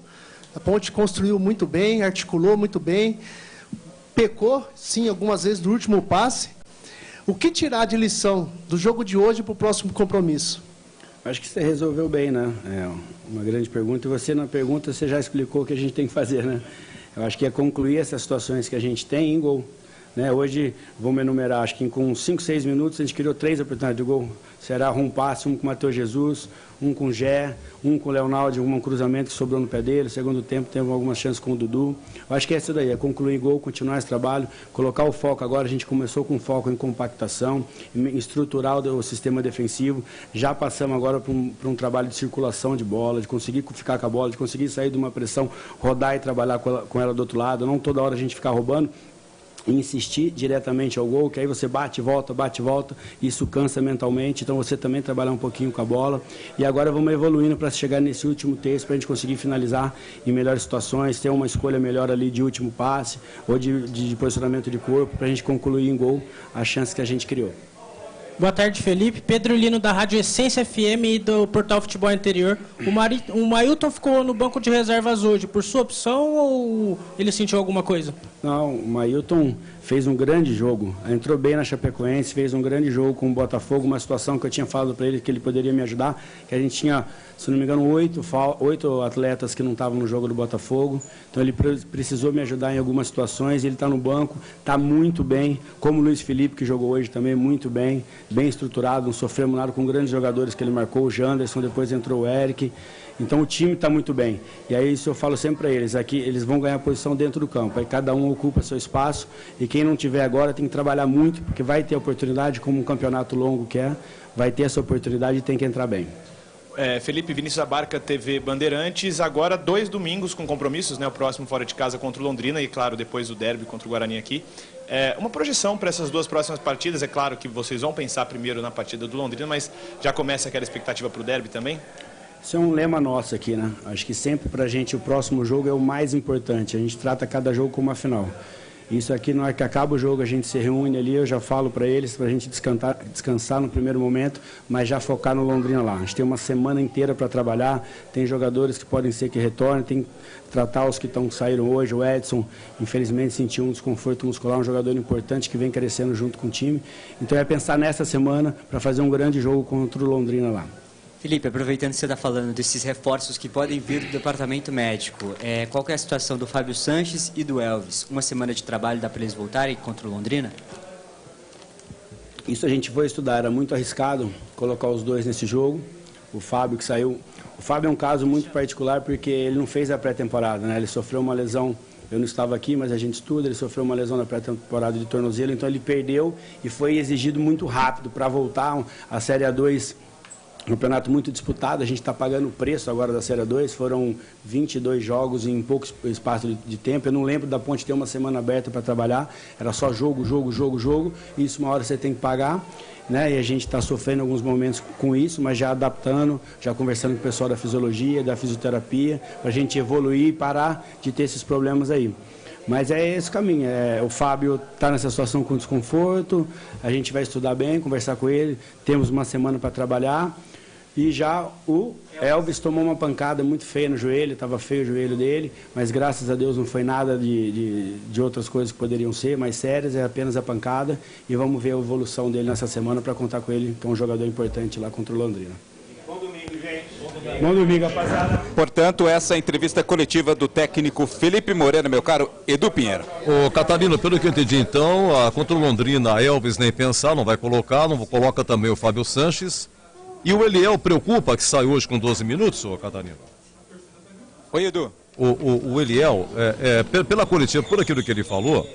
A Ponte construiu muito bem, articulou muito bem, pecou, sim, algumas vezes do último passe. O que tirar de lição do jogo de hoje para o próximo compromisso? Acho que você resolveu bem, né? É uma grande pergunta. E você, na pergunta, você já explicou o que a gente tem que fazer, né? Eu acho que é concluir essas situações que a gente tem em gol. Né? Hoje, vamos enumerar, acho que com 5, 6 minutos a gente criou 3 oportunidades de gol. Será um passe, um com o Matheus Jesus, um com o Gé, um com o Leonardo, um cruzamento que sobrou no pé dele. No segundo tempo teve algumas chances com o Dudu. Eu acho que é isso daí, é concluir gol, continuar esse trabalho, colocar o foco agora. A gente começou com foco em compactação, em estruturar o sistema defensivo. Já passamos agora para um trabalho de circulação de bola, de conseguir ficar com a bola, de conseguir sair de uma pressão, rodar e trabalhar com ela do outro lado. Não toda hora a gente ficar roubando. E insistir diretamente ao gol, que aí você bate e volta, isso cansa mentalmente, então você também trabalhar um pouquinho com a bola. E agora vamos evoluindo para chegar nesse último terço, para a gente conseguir finalizar em melhores situações, ter uma escolha melhor ali de último passe, ou de posicionamento de corpo, para a gente concluir em gol as chances que a gente criou. Boa tarde, Felipe. Pedro Lino, da Rádio Essência FM e do Portal Futebol Interior. O Mailton ficou no banco de reservas hoje, por sua opção ou ele sentiu alguma coisa? Não, o Mailton fez um grande jogo. Entrou bem na Chapecoense, fez um grande jogo com o Botafogo, uma situação que eu tinha falado para ele que ele poderia me ajudar, que a gente tinha, se não me engano, 8 atletas que não estavam no jogo do Botafogo. Então ele precisou me ajudar em algumas situações, ele está no banco, está muito bem, como o Luiz Felipe, que jogou hoje também, muito bem, bem estruturado, não sofremos nada com grandes jogadores que ele marcou, o Janderson, depois entrou o Eric. Então o time está muito bem. E aí isso eu falo sempre para eles, aqui eles vão ganhar posição dentro do campo. Aí cada um ocupa seu espaço e quem não tiver agora tem que trabalhar muito, porque vai ter oportunidade, como um campeonato longo que é, vai ter essa oportunidade e tem que entrar bem. Felipe, Vinícius Abarca, TV Bandeirantes, agora 2 domingos com compromissos, né? O próximo fora de casa contra o Londrina e, claro, depois o derby contra o Guarani aqui. Uma projeção para essas 2 próximas partidas, é claro que vocês vão pensar primeiro na partida do Londrina, mas já começa aquela expectativa para o derby também? Isso é um lema nosso aqui, né? Acho que sempre para a gente o próximo jogo é o mais importante. A gente trata cada jogo como uma final. Isso aqui, na hora que acaba o jogo, a gente se reúne ali, eu já falo para eles, para a gente descansar no primeiro momento, mas já focar no Londrina lá. A gente tem uma semana inteira para trabalhar, tem jogadores que podem ser que retornem, tem que tratar os que saíram hoje. O Edson, infelizmente, sentiu um desconforto muscular, um jogador importante que vem crescendo junto com o time. Então é pensar nessa semana para fazer um grande jogo contra o Londrina lá. Felipe, aproveitando que você está falando desses reforços que podem vir do departamento médico, qual que é a situação do Fábio Sanches e do Elvis? Uma semana de trabalho dá para eles voltarem contra o Londrina? Isso a gente foi estudar, era muito arriscado colocar os dois nesse jogo. O Fábio que saiu... O Fábio é um caso muito particular porque ele não fez a pré-temporada, né? Ele sofreu uma lesão, eu não estava aqui, mas a gente estuda, ele sofreu uma lesão na pré-temporada de tornozelo, então ele perdeu e foi exigido muito rápido para voltar à Série A2. Campeonato muito disputado, a gente está pagando o preço agora da Série 2, foram 22 jogos em pouco espaço de tempo. Eu não lembro da Ponte ter uma semana aberta para trabalhar, era só jogo, e isso uma hora você tem que pagar, né? E a gente está sofrendo alguns momentos com isso, mas já adaptando, já conversando com o pessoal da fisiologia, da fisioterapia, para a gente evoluir e parar de ter esses problemas aí. Mas é esse o caminho, o Fábio está nessa situação com desconforto, a gente vai estudar bem, conversar com ele, temos uma semana para trabalhar. E já o Elvis tomou uma pancada muito feia no joelho, estava feio o joelho dele, mas graças a Deus não foi nada de outras coisas que poderiam ser mais sérias, é apenas a pancada. E vamos ver a evolução dele nessa semana para contar com ele, que é um jogador importante lá contra o Londrina. Bom domingo, gente. Bom domingo, rapaziada. Portanto, essa entrevista coletiva do técnico Felipe Moreira, meu caro Edu Pinheiro. Ô, Catarino, pelo que eu entendi, então, contra o Londrina, Elvis nem pensar, não vai colocar, não coloca também o Fábio Sanches. E o Eliel preocupa que sai hoje com 12 minutos, ô Catarino? Oi, Edu. O Eliel, pela coletiva, por aquilo que ele falou,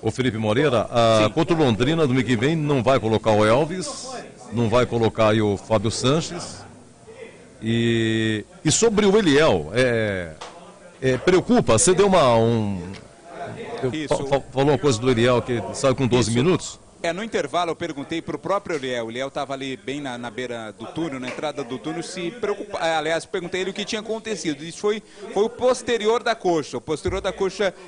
o Felipe Moreira, contra o Londrina, domingo que vem, não vai colocar o Elvis, não vai colocar aí o Fábio Sanches. E sobre o Eliel, preocupa, você deu falou uma coisa do Eliel que saiu com 12 minutos? No intervalo eu perguntei para o próprio Eliel. O Eliel estava ali bem na beira do túnel, na entrada do túnel, se preocupa. Aliás, perguntei ele o que tinha acontecido. Isso foi o posterior da coxa,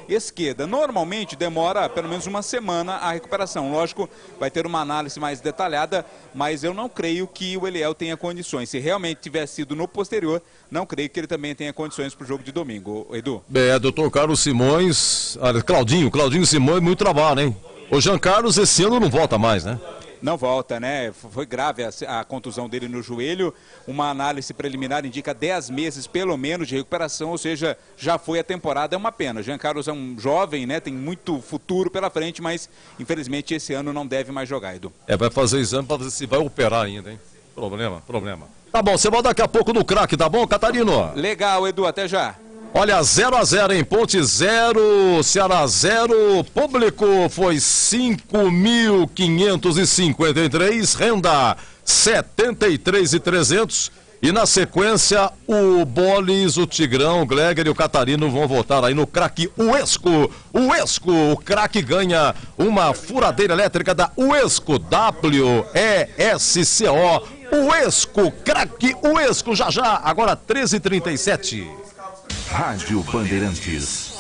esquerda. Normalmente demora pelo menos uma semana a recuperação. Lógico, vai ter uma análise mais detalhada, mas eu não creio que o Eliel tenha condições. Se realmente tivesse sido no posterior, não creio que ele também tenha condições para o jogo de domingo, Edu. Doutor Carlos Simões, Claudinho Simões, muito trabalho, hein? O Jean Carlos esse ano não volta mais, né? Não volta, né? Foi grave a contusão dele no joelho. Uma análise preliminar indica 10 meses, pelo menos, de recuperação, ou seja, já foi a temporada. É uma pena. Jean Carlos é um jovem, né? Tem muito futuro pela frente, mas, infelizmente, esse ano não deve mais jogar, Edu. Vai fazer exame para ver se vai operar ainda, hein? Problema. Tá bom, você vai daqui a pouco no craque, tá bom, Catarino? Legal, Edu, até já. Olha, 0-0 em Ponte 0, Ceará 0, público foi 5.553, renda 73.300 e na sequência o Bolis, o Tigrão, o Gleger e o Catarino vão votar aí no craque Uesco. O craque ganha uma furadeira elétrica da Uesco, W-E-S-C-O, Uesco, craque Uesco, já, agora 13h37. Rádio Bandeirantes.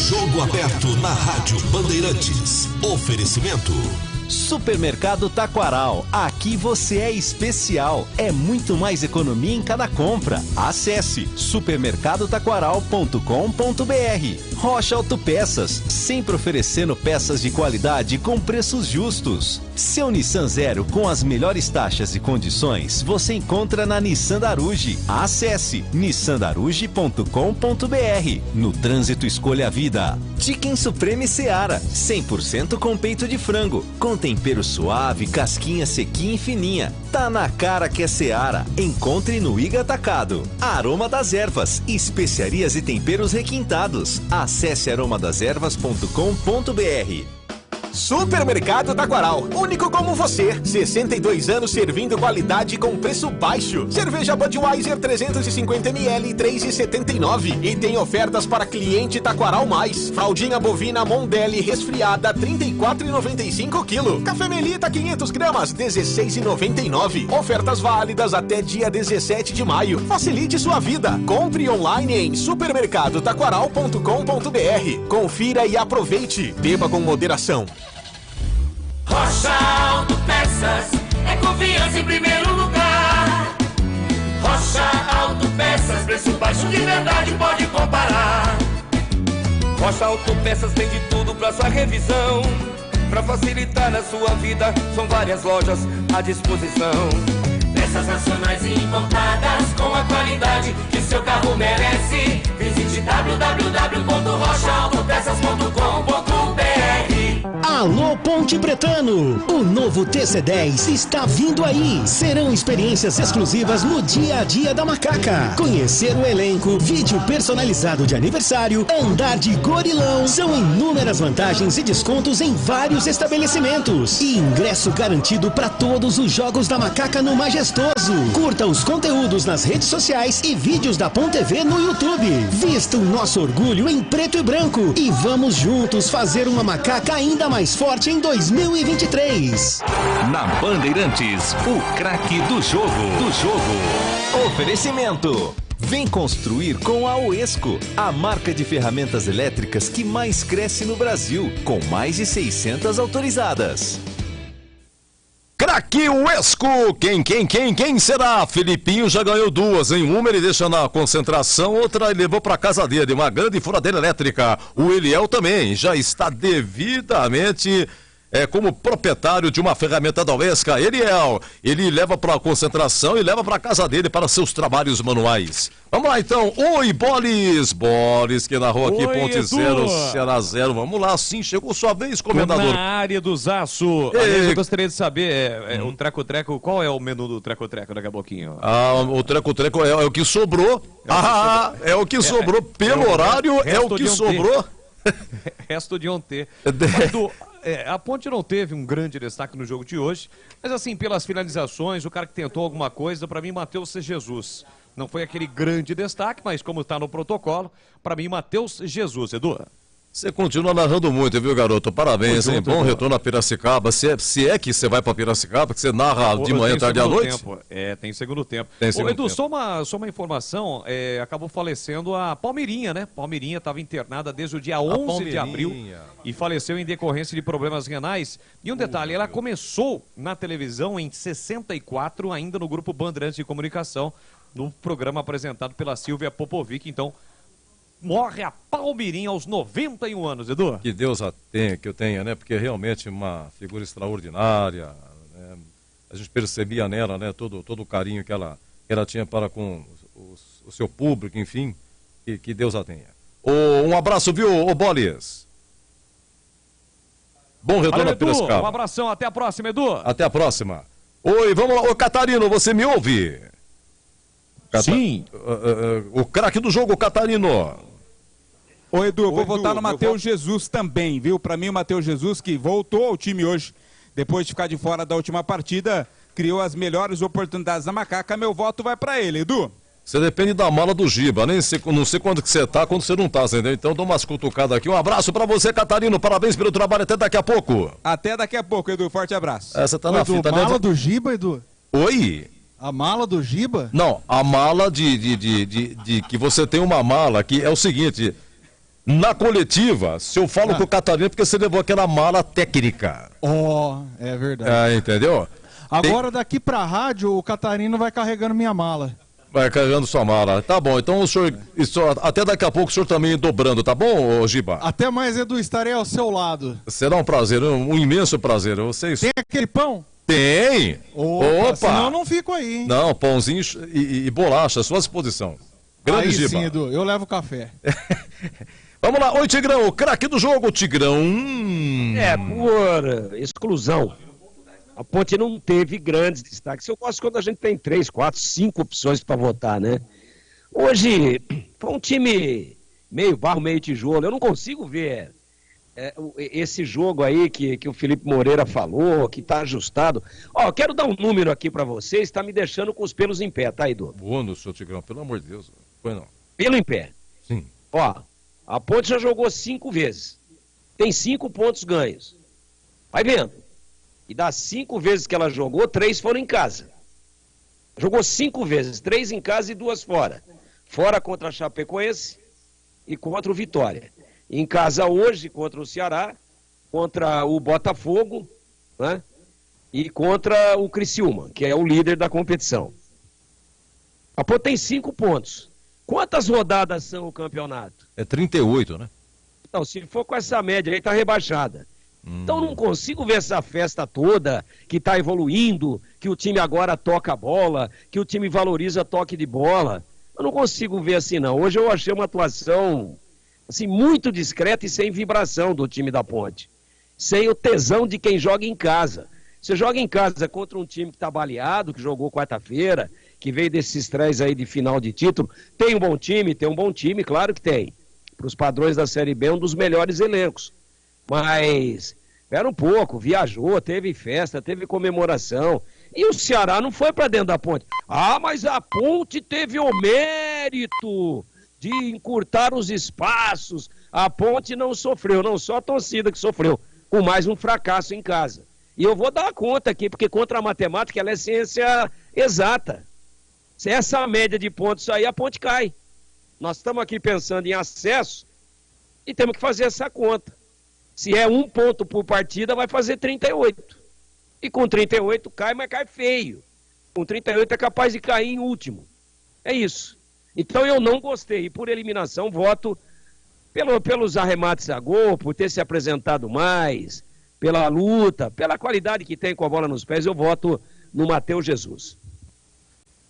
Jogo aberto na Rádio Bandeirantes. Oferecimento. Supermercado Taquaral. Aqui você é especial. É muito mais economia em cada compra. Acesse supermercadotaquaral.com.br. Rocha Autopeças, sempre oferecendo peças de qualidade com preços justos. Seu Nissan Zero com as melhores taxas e condições você encontra na Nissan Daruge. Acesse nissandaruge.com.br. No trânsito, escolha a vida. Chicken Supreme Seara, 100% com peito de frango, com tempero suave, casquinha sequinha e fininha. Tá na cara que é Seara. Encontre no Iga Atacado. Aroma das Ervas, especiarias e temperos requintados. Acesse aromadeservas.com.br. Supermercado Taquaral, único como você. 62 anos servindo qualidade com preço baixo. Cerveja Budweiser 350ml, 3,79. E tem ofertas para cliente Taquaral Mais. Fraldinha bovina Mondelli resfriada, 34,95 kg. Café Melita 500 gramas, 16,99. Ofertas válidas até dia 17 de maio. Facilite sua vida. Compre online em supermercadotaquaral.com.br. Confira e aproveite. Beba com moderação. Rocha Autopeças é confiança em primeiro lugar. Rocha Autopeças, preço baixo de verdade, pode comparar. Rocha Autopeças tem de tudo pra sua revisão. Pra facilitar na sua vida, são várias lojas à disposição. Peças nacionais e importadas com a qualidade que seu carro merece. Visite www.rochaautopeças.com.br. Alô Ponte Pretano, o novo TC10 está vindo aí. Serão experiências exclusivas no dia a dia da Macaca. Conhecer o elenco, vídeo personalizado de aniversário, andar de gorilão. São inúmeras vantagens e descontos em vários estabelecimentos. E ingresso garantido para todos os jogos da Macaca no Majestoso. Curta os conteúdos nas redes sociais e vídeos da Pon TV no YouTube. Vista o nosso orgulho em preto e branco e vamos juntos fazer uma Macaca ainda mais forte em 2023. Na Bandeirantes, o craque do jogo. Oferecimento. Vem construir com a Oesco, a marca de ferramentas elétricas que mais cresce no Brasil, com mais de 600 autorizadas. Craque Uesco! Quem será? Felipinho já ganhou duas, hein? Uma ele deixa na concentração, outra ele levou pra casa dele, uma grande furadeira elétrica. O Eliel também já está devidamente como proprietário de uma ferramenta da Uesca. Eliel, ele leva pra concentração e leva pra casa dele para seus trabalhos manuais. Vamos lá então, oi Bolis, que narrou aqui, Oi, Ponte Edu. 0, Ceará 0, vamos lá, sim, chegou sua vez, comendador. Na área do Zaço. Aliás, eu gostaria de saber, o Treco-Treco, qual é o menu do Treco-Treco daqui a pouquinho? O Treco-Treco é o que sobrou, é o que sobrou, pelo horário, é o que sobrou. Resto de ontem. Mas, Edu, a Ponte não teve um grande destaque no jogo de hoje, mas assim, pelas finalizações, o cara que tentou alguma coisa, pra mim, Matheus Jesus. Não foi aquele grande destaque, mas como está no protocolo, pra mim, Matheus Jesus, Edu. Você continua narrando muito, viu, garoto? Parabéns, hein? Bom retorno a Piracicaba. Se é que você vai pra Piracicaba, que você narra de manhã, tarde e à noite? Tem segundo tempo. Edu, só uma informação, acabou falecendo a Palmeirinha, né? Palmeirinha estava internada desde o dia 11 de abril e faleceu em decorrência de problemas renais. E um detalhe, ela começou na televisão em 64, ainda no grupo Bandeirantes de Comunicação, no programa apresentado pela Silvia Popovic, então... Morre a Palmeirinha aos 91 anos, Edu. Que Deus a tenha, que eu tenha, né? Porque é realmente uma figura extraordinária. Né? A gente percebia nela, né? Todo o carinho que ela tinha para com o seu público, enfim. Que Deus a tenha. Um abraço, viu, Bolis? Bom retorno a Piracicaba. Um abração, até a próxima, Edu. Até a próxima. Oi, vamos lá. Ô, Catarino, você me ouve? Sim. O craque do jogo, Catarino. Ô Edu, eu vou votar no Matheus Jesus também, viu? Pra mim o Matheus Jesus, que voltou ao time hoje, depois de ficar de fora da última partida, criou as melhores oportunidades da Macaca, meu voto vai pra ele, Edu. Você depende da mala do Giba, não sei quando que você tá, quando você não tá, entendeu? Então dá umas cutucadas aqui. Um abraço pra você, Catarino, parabéns pelo trabalho, até daqui a pouco. Até daqui a pouco, Edu, forte abraço. Você tá na fita, mala do Giba, Edu? Oi? A mala do Giba? Não, a mala de que você tem uma mala que é o seguinte... Na coletiva, se eu falo com o Catarino, porque você levou aquela mala técnica. É verdade. Entendeu? Agora daqui pra rádio, o Catarino vai carregando minha mala. Vai carregando sua mala. Tá bom, então o senhor, até daqui a pouco o senhor também dobrando, tá bom, Giba? Até mais, Edu, estarei ao seu lado. Será um prazer, um imenso prazer. Vocês... Tem aquele pão? Tem! Opa! Senão eu não fico aí, hein? Não, pãozinho e bolacha à sua disposição. Grande aí Giba. Sim, Edu, eu levo café. Vamos lá, oi Tigrão, o craque do jogo, Tigrão. Por exclusão. A Ponte não teve grandes destaques. Eu gosto quando a gente tem 3, 4, 5 opções para votar, né? Hoje foi um time meio barro, meio tijolo. Eu não consigo ver esse jogo aí que o Felipe Moreira falou, que tá ajustado. Ó, eu quero dar um número aqui pra vocês, tá me deixando com os pelos em pé, tá, Edu? Boa no seu Tigrão, pelo amor de Deus. Foi não. Pelo em pé. Sim. Ó, a Ponte já jogou 5 vezes. Tem 5 pontos ganhos. Vai vendo. E das 5 vezes que ela jogou, 3 foram em casa. Jogou 5 vezes, 3 em casa e 2 fora. Fora contra a Chapecoense e contra o Vitória. Em casa hoje contra o Ceará, contra o Botafogo, né? E contra o Criciúma, que é o líder da competição. A Ponte tem 5 pontos. Quantas rodadas são o campeonato? É 38, né? Então, se for com essa média aí, tá rebaixada. Então não consigo ver essa festa toda, que tá evoluindo, que o time agora toca a bola, que o time valoriza toque de bola. Eu não consigo ver assim, não. Hoje eu achei uma atuação, assim, muito discreta e sem vibração do time da Ponte. Sem o tesão de quem joga em casa. Você joga em casa contra um time que tá baleado, que jogou quarta-feira, que veio desses estreias aí de final de título. Tem um bom time, claro que tem. Para os padrões da Série B, um dos melhores elencos. Mas, espera um pouco, viajou, teve festa, teve comemoração. E o Ceará não foi para dentro da Ponte. Ah, mas a Ponte teve o mérito de encurtar os espaços. A Ponte não sofreu, não só a torcida que sofreu, com mais um fracasso em casa. E eu vou dar a conta aqui, porque contra a matemática ela é ciência exata. Se essa média de pontos aí, a Ponte cai. Nós estamos aqui pensando em acesso e temos que fazer essa conta. Se é 1 ponto por partida, vai fazer 38. E com 38 cai, mas cai feio. Com 38 é capaz de cair em último. É isso. Então eu não gostei. E por eliminação, voto pelos arremates a gol, por ter se apresentado mais, pela luta, pela qualidade que tem com a bola nos pés, eu voto no Matheus Jesus.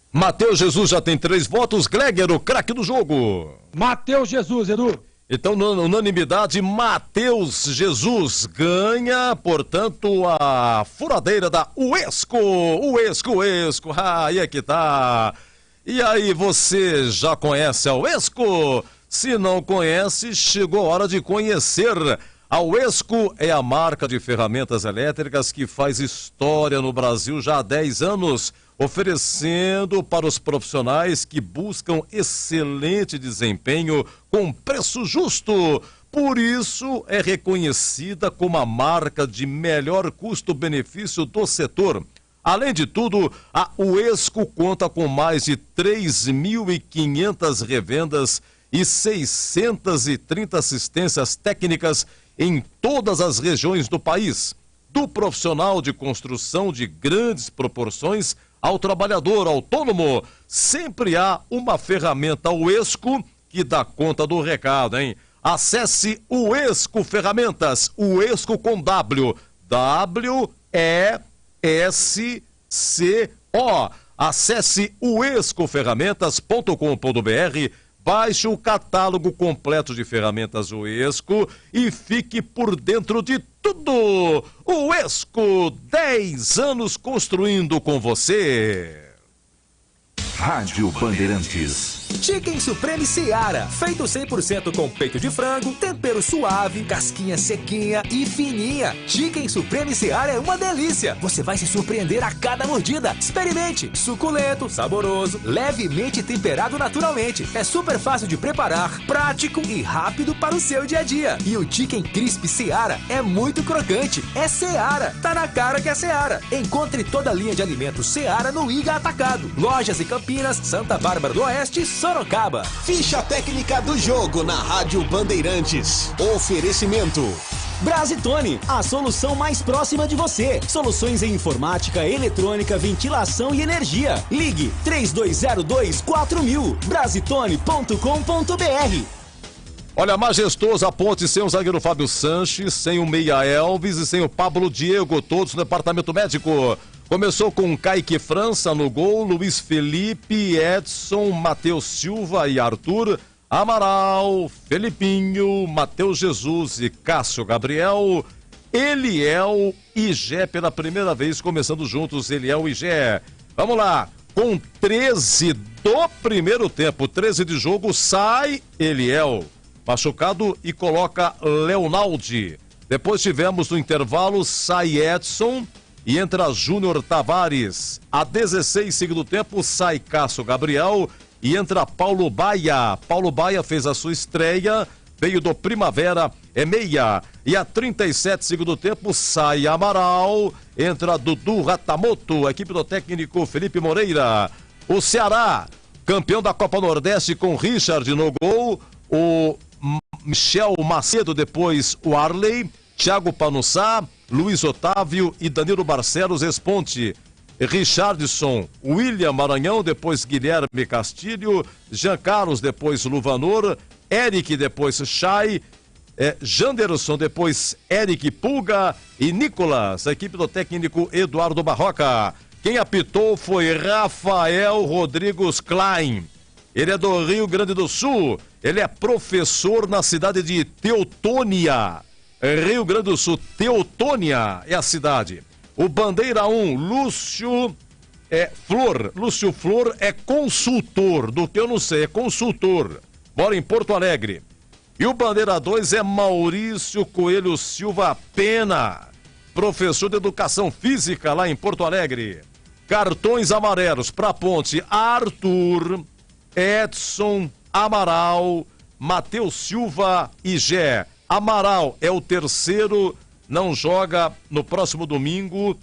Matheus Jesus já tem 3 votos. Gleger, o craque do jogo. Matheus Jesus, Edu. Então, na unanimidade, Matheus Jesus ganha, portanto, a furadeira da Uesco. Uesco. Aí é que tá. E aí, você já conhece a Uesco? Se não conhece, chegou a hora de conhecer. A Uesco é a marca de ferramentas elétricas que faz história no Brasil já há 10 anos, oferecendo para os profissionais que buscam excelente desempenho com preço justo. Por isso, é reconhecida como a marca de melhor custo-benefício do setor. Além de tudo, a Uesco conta com mais de 3.500 revendas e 630 assistências técnicas em todas as regiões do país. Do profissional de construção de grandes proporções ao trabalhador autônomo, sempre há uma ferramenta Uesco que dá conta do recado, hein? Acesse Uesco Ferramentas, Uesco com W, W-E-S-C-O. Acesse uescoferramentas.com.br, baixe o catálogo completo de ferramentas Uesco e fique por dentro de tudo. Uesco, 10 anos construindo com você. Rádio Bandeirantes. Chicken Supreme Seara, feito 100% com peito de frango, tempero suave, casquinha sequinha e fininha. Chicken Supreme Seara é uma delícia. Você vai se surpreender a cada mordida. Experimente. Suculento, saboroso, levemente temperado naturalmente. É super fácil de preparar, prático e rápido para o seu dia a dia. E o Chicken Crisp Seara é muito crocante. É Seara. Tá na cara que é Seara. Encontre toda a linha de alimentos Seara no Iga Atacado. Lojas em Campinas, Santa Bárbara do Oeste e Sorocaba. Ficha técnica do jogo na Rádio Bandeirantes. Oferecimento Brasitone, a solução mais próxima de você. Soluções em informática, eletrônica, ventilação e energia. Ligue 3202-4000. Brasitone.com.br. Olha, majestoso a Ponte sem o zagueiro Fábio Sanches, sem o Meia Elvis e sem o Pablo Diego, todos no departamento médico. Começou com Kaique França no gol, Luiz Felipe, Edson, Matheus Silva e Arthur, Amaral, Felipinho, Matheus Jesus e Cássio Gabriel, Eliel e Gé pela primeira vez começando juntos, Eliel e Gé. Vamos lá, com 13 do primeiro tempo, 13 de jogo, sai Eliel. machucado, e coloca Leonaldi. Depois tivemos no intervalo, sai Edson e entra Júnior Tavares. A 16, segundo tempo, sai Cássio Gabriel e entra Paulo Baia. Paulo Baia fez a sua estreia, veio do Primavera, é meia. E a 37, segundo tempo, sai Amaral, entra Dudu Ratamoto, equipe do técnico Felipe Moreira. O Ceará, campeão da Copa Nordeste com Richard no gol, o Michel Macedo, depois o Arley, Thiago Panussá, Luiz Otávio e Danilo Barcelos Esponte. Richardson, William Maranhão, depois Guilherme Castilho, Jean Carlos, depois Luvanor, Eric, depois Chay, Janderson, depois Eric Pulga e Nicolas, a equipe do técnico Eduardo Barroca. Quem apitou foi Rafael Rodrigues Klein. Ele é do Rio Grande do Sul, ele é professor na cidade de Teutônia, Rio Grande do Sul. Teutônia é a cidade. O bandeira 1, Lúcio Flor é consultor, do que eu não sei, é consultor, mora em Porto Alegre. E o bandeira 2 é Maurício Coelho Silva Pena, professor de educação física lá em Porto Alegre. Cartões amarelos para a Ponte: Arthur, Edson, Amaral, Matheus Silva e Gé. Amaral é o terceiro, não joga no próximo domingo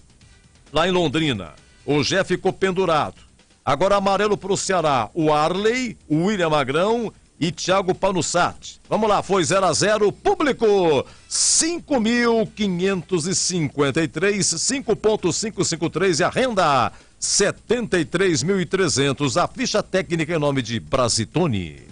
lá em Londrina. O Gé ficou pendurado. Agora amarelo para o Ceará: o Arley, o William Magrão e Thiago Panussat. Vamos lá, foi 0-0, público 5.553, 5.553 e a renda 73.300. A ficha técnica em nome de Brasitone.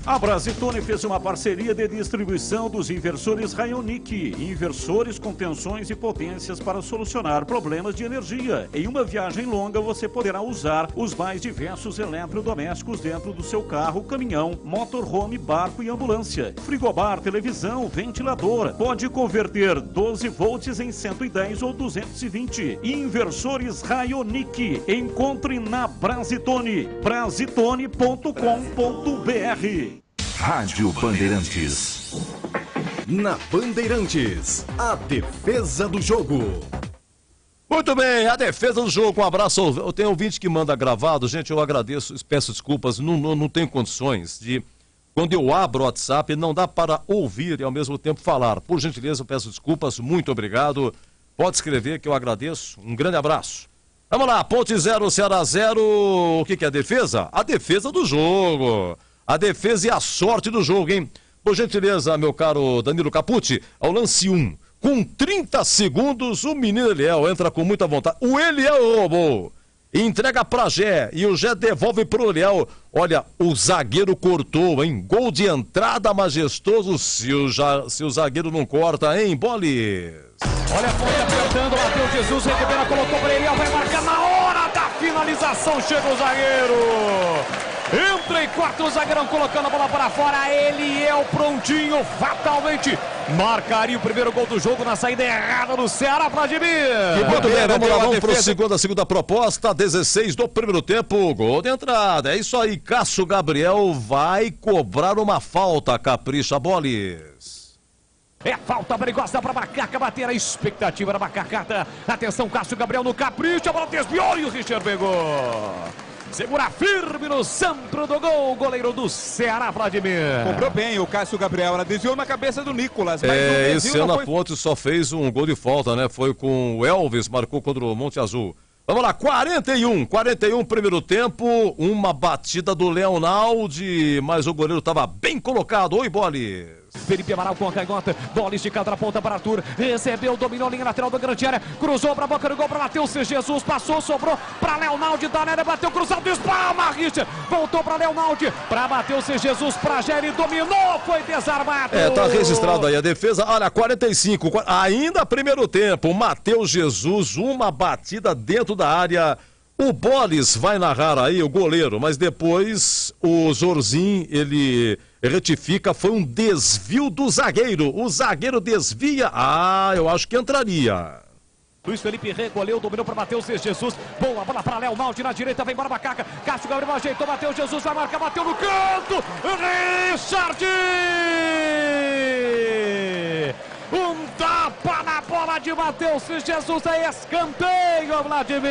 A Brasitone fez uma parceria de distribuição dos inversores Rayonic, inversores com tensões e potências para solucionar problemas de energia. Em uma viagem longa, você poderá usar os mais diversos eletrodomésticos dentro do seu carro, caminhão, motorhome, barco e ambulância. Frigobar, televisão, ventilador. Pode converter 12 volts em 110 ou 220. Inversores Rayonic. Encontre na Brasitone. Brasitone.com.br. Rádio Bandeirantes. Na Bandeirantes, a defesa do jogo. Muito bem, a defesa do jogo. Um abraço. Eu tenho ouvinte que manda gravado. Gente, eu agradeço, peço desculpas. Não tenho condições de... Quando eu abro o WhatsApp, não dá para ouvir e ao mesmo tempo falar. Por gentileza, eu peço desculpas. Muito obrigado. Pode escrever que eu agradeço. Um grande abraço. Vamos lá, Ponte 0, Ceará 0. O que é a defesa? A defesa do jogo. A defesa e a sorte do jogo, hein? Por gentileza, meu caro Danilo Capucci, ao lance 1. Com 30 segundos, o menino Eliel entra com muita vontade. O Eliel roubou. Entrega pra Gé e o Gé devolve pro Eliel. Olha, o zagueiro cortou, hein? Gol de entrada majestoso. Se o zagueiro não corta, hein? Bolis. Olha a ponta apertando, Matheus Jesus, recebendo, colocou para Eliel, vai marcar na hora da finalização, chega o zagueiro. Entra e corta o zagueirão, colocando a bola para fora, Eliel prontinho, fatalmente marcaria o primeiro gol do jogo na saída errada do Ceará, Vladimir. Muito bem, vamos lá, vamos para a segunda proposta, 16 do primeiro tempo, gol de entrada. É isso aí, Cássio Gabriel vai cobrar uma falta, capricha, Bolis. É falta perigosa para Macaca bater, a expectativa da Macacata. Atenção, Cássio Gabriel no capricho, a bola desviou e o Richard pegou. Segura firme no centro do gol, goleiro do Ceará, Vladimir. Comprou bem o Cássio Gabriel, ela desviou na cabeça do Nicolas. Mas esse ano a Ponte só fez um gol de falta, né? Foi com o Elvis, marcou contra o Monte Azul. Vamos lá, 41 primeiro tempo, uma batida do Leonaldi, mas o goleiro estava bem colocado. Oi, Bolis. Felipe Amaral com a canhota, bola esticada na ponta para Arthur, recebeu, dominou a linha lateral da grande área, cruzou para a boca do gol para Matheus Jesus, passou, sobrou para Leonaldi, da área, bateu cruzado, espalma, Richard, voltou para Leonaldi, para Matheus Jesus, para Géry, dominou, foi desarmado. Tá registrado aí a defesa, olha, 45, ainda primeiro tempo, Matheus Jesus, uma batida dentro da área. O Bolis vai narrar aí, o goleiro, mas depois o Zorzin, ele retifica, foi um desvio do zagueiro. O zagueiro desvia, eu acho que entraria. Luiz Felipe recolheu, dominou para Matheus Jesus. Boa bola para Léo Naldi na direita, vem para Macaca. Cássio Gabriel ajeitou, Matheus Jesus vai marcar, bateu no canto. Richard! Um tapa na bola de Matheus Jesus, é escanteio, Vladimir.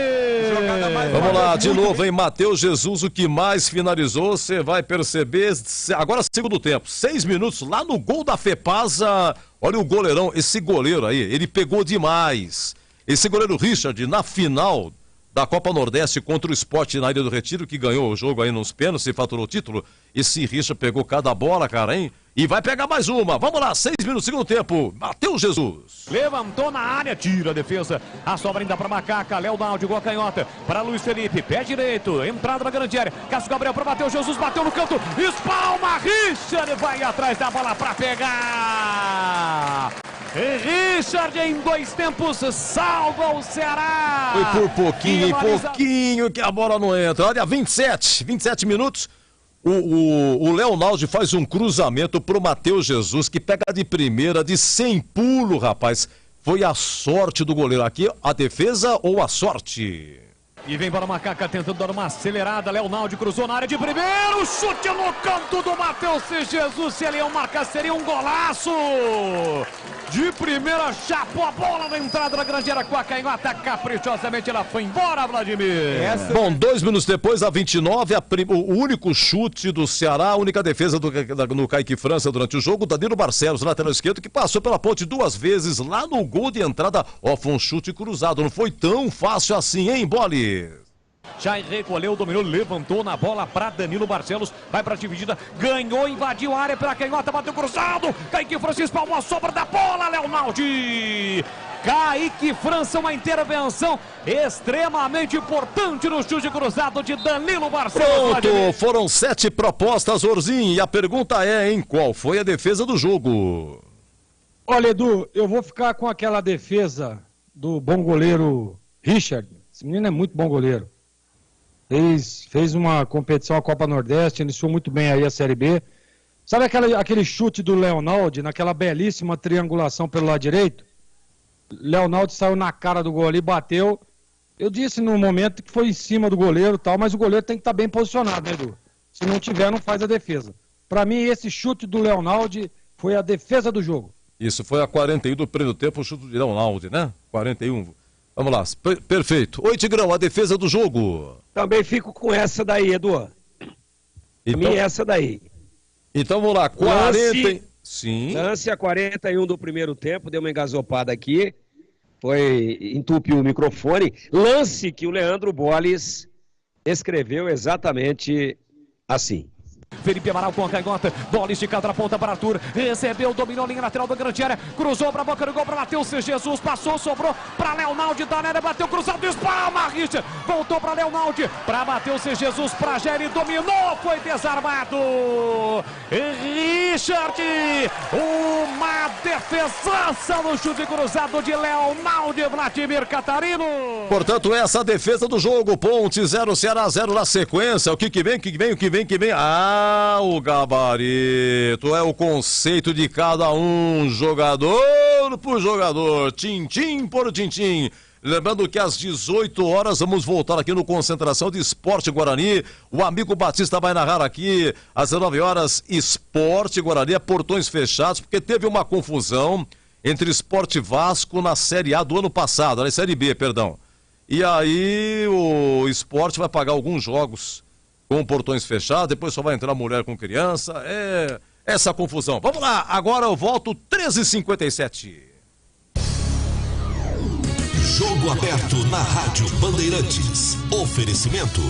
Vamos lá, de novo, hein? Matheus Jesus, o que mais finalizou, você vai perceber. Agora, segundo tempo, 6 minutos lá no gol da Fepasa. Olha o goleirão, esse goleiro aí, ele pegou demais. Esse goleiro Richard, na final da Copa Nordeste contra o Sport na Ilha do Retiro, que ganhou o jogo aí nos pênaltis e faturou o título. Esse Richard pegou cada bola, cara, hein? E vai pegar mais uma. Vamos lá, 6 minutos, segundo tempo. Matheus Jesus. Levantou na área, tira a defesa. A sobra ainda para Macaca. Léo Naldi, gol a canhota. Para Luiz Felipe, pé direito. Entrada na grande área. Cássio Gabriel para Matheus Jesus. Bateu no canto. Espalma, Richard vai atrás da bola para pegar. Richard em 2 tempos salva o Ceará. Foi por pouquinho que a bola não entra. Olha, 27 minutos. O Léo Naldi faz um cruzamento pro Matheus Jesus, que pega de primeira, de 100 pulo, rapaz. Foi a sorte do goleiro aqui, a defesa ou a sorte? E vem para Macaca tentando dar uma acelerada. Léo Naldi cruzou na área de primeiro. Chute no canto do Matheus Jesus. Se ele ia marcar, seria um golaço. De primeira, chapou a bola na entrada da grande área com a canhota. Caprichosamente ela foi embora, Vladimir. Bom, 2 minutos depois, a 29, o único chute do Ceará, a única defesa no Kaique França durante o jogo, Danilo Barcelos, lateral esquerdo, que passou pela ponte 2 vezes lá no gol de entrada. Ó, foi um chute cruzado, não foi tão fácil assim, hein, Boli? Já recolheu, dominou, levantou na bola para Danilo Barcelos, vai para a dividida, ganhou, invadiu a área pela canhota, bateu cruzado, Kaique França espalmou a sobra da bola, Léo Naldi. Kaique França, uma intervenção extremamente importante no chute cruzado de Danilo Barcelos. Pronto, foram 7 propostas, Orzinho, e a pergunta é, hein, qual foi a defesa do jogo? Olha, Edu, eu vou ficar com aquela defesa do bom goleiro Richard. Esse menino é muito bom goleiro. Fez uma competição, a Copa Nordeste, iniciou muito bem aí a Série B. Sabe aquele chute do Leonaldi, naquela belíssima triangulação pelo lado direito? Leonaldi saiu na cara do gol ali, bateu. Eu disse no momento que foi em cima do goleiro e tal, mas o goleiro tem que estar bem posicionado, né, Edu? Se não tiver, não faz a defesa. Para mim, esse chute do Leonaldi foi a defesa do jogo. Isso, foi a 41 do primeiro tempo, o chute do Leonaldi, né? 41. Vamos lá, perfeito. Oi, Tigrão, a defesa do jogo. Também fico com essa daí, Edu. Então, essa daí. Então vamos lá, 40... Sim. Lance a 41 do primeiro tempo, deu uma engasopada aqui, entupiu o microfone. Lance que o Leandro Boles escreveu exatamente assim. Felipe Amaral com a canhota, bola esticada na ponta para Arthur, recebeu, dominou a linha lateral da grande área, cruzou para a boca do gol para Matheus Jesus, passou, sobrou para Leonaldi da área, bateu cruzado, espalma, Richard, voltou para Leonaldi, para Matheus Jesus, para Géry, dominou, foi desarmado, Richard, uma defesaça no chute cruzado de Leonaldi, Vladimir Catarino. Portanto, essa a defesa do jogo, Ponte 0, Ceará 0 na sequência, o que vem? O gabarito, é o conceito de cada um, jogador por jogador, tintim por tintim. Lembrando que às 18 horas vamos voltar aqui no Concentração de Esporte Guarani. O amigo Batista vai narrar aqui às 19 horas Esporte Guarani, portões fechados, porque teve uma confusão entre Esporte Vasco na Série A do ano passado, na Série B, perdão. E aí o Esporte vai pagar alguns jogos com portões fechados, depois só vai entrar mulher com criança, essa confusão. Vamos lá, agora eu volto 13h57. Jogo aberto na Rádio Bandeirantes. Oferecimento.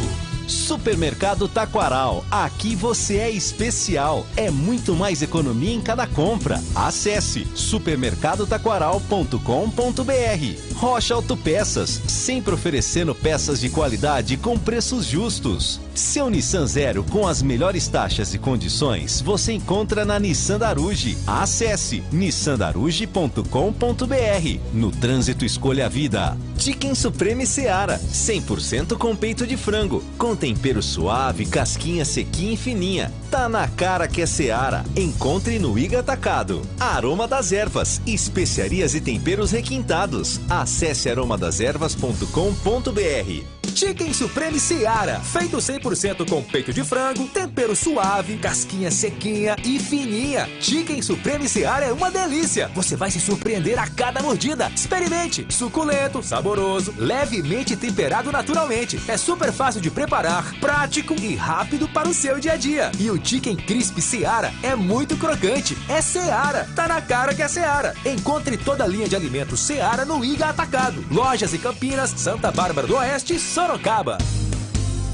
Supermercado Taquaral. Aqui você é especial. É muito mais economia em cada compra. Acesse supermercadotaquaral.com.br. Rocha Autopeças, sempre oferecendo peças de qualidade com preços justos. Seu Nissan Zero com as melhores taxas e condições você encontra na Nissan Daruge. Acesse nissandaruge.com.br. No trânsito, escolha a vida. Chicken Supreme Seara, 100% com peito de frango, com Com tempero suave, casquinha sequinha e fininha. Tá na cara que é Seara. Encontre no Iga Atacado. Aroma das Ervas, especiarias e temperos requintados. Acesse aromadeservas.com.br. Chicken Supreme Seara, feito 100% com peito de frango, tempero suave, casquinha sequinha e fininha. Chicken Supreme Seara é uma delícia. Você vai se surpreender a cada mordida. Experimente. Suculento, saboroso, levemente temperado naturalmente. É super fácil de preparar, prático e rápido para o seu dia a dia. E o Chicken Crisp Seara é muito crocante. É Seara. Tá na cara que é Seara. Encontre toda a linha de alimentos Seara no Iga Atacado. Lojas em Campinas, Santa Bárbara do Oeste e Sorocaba.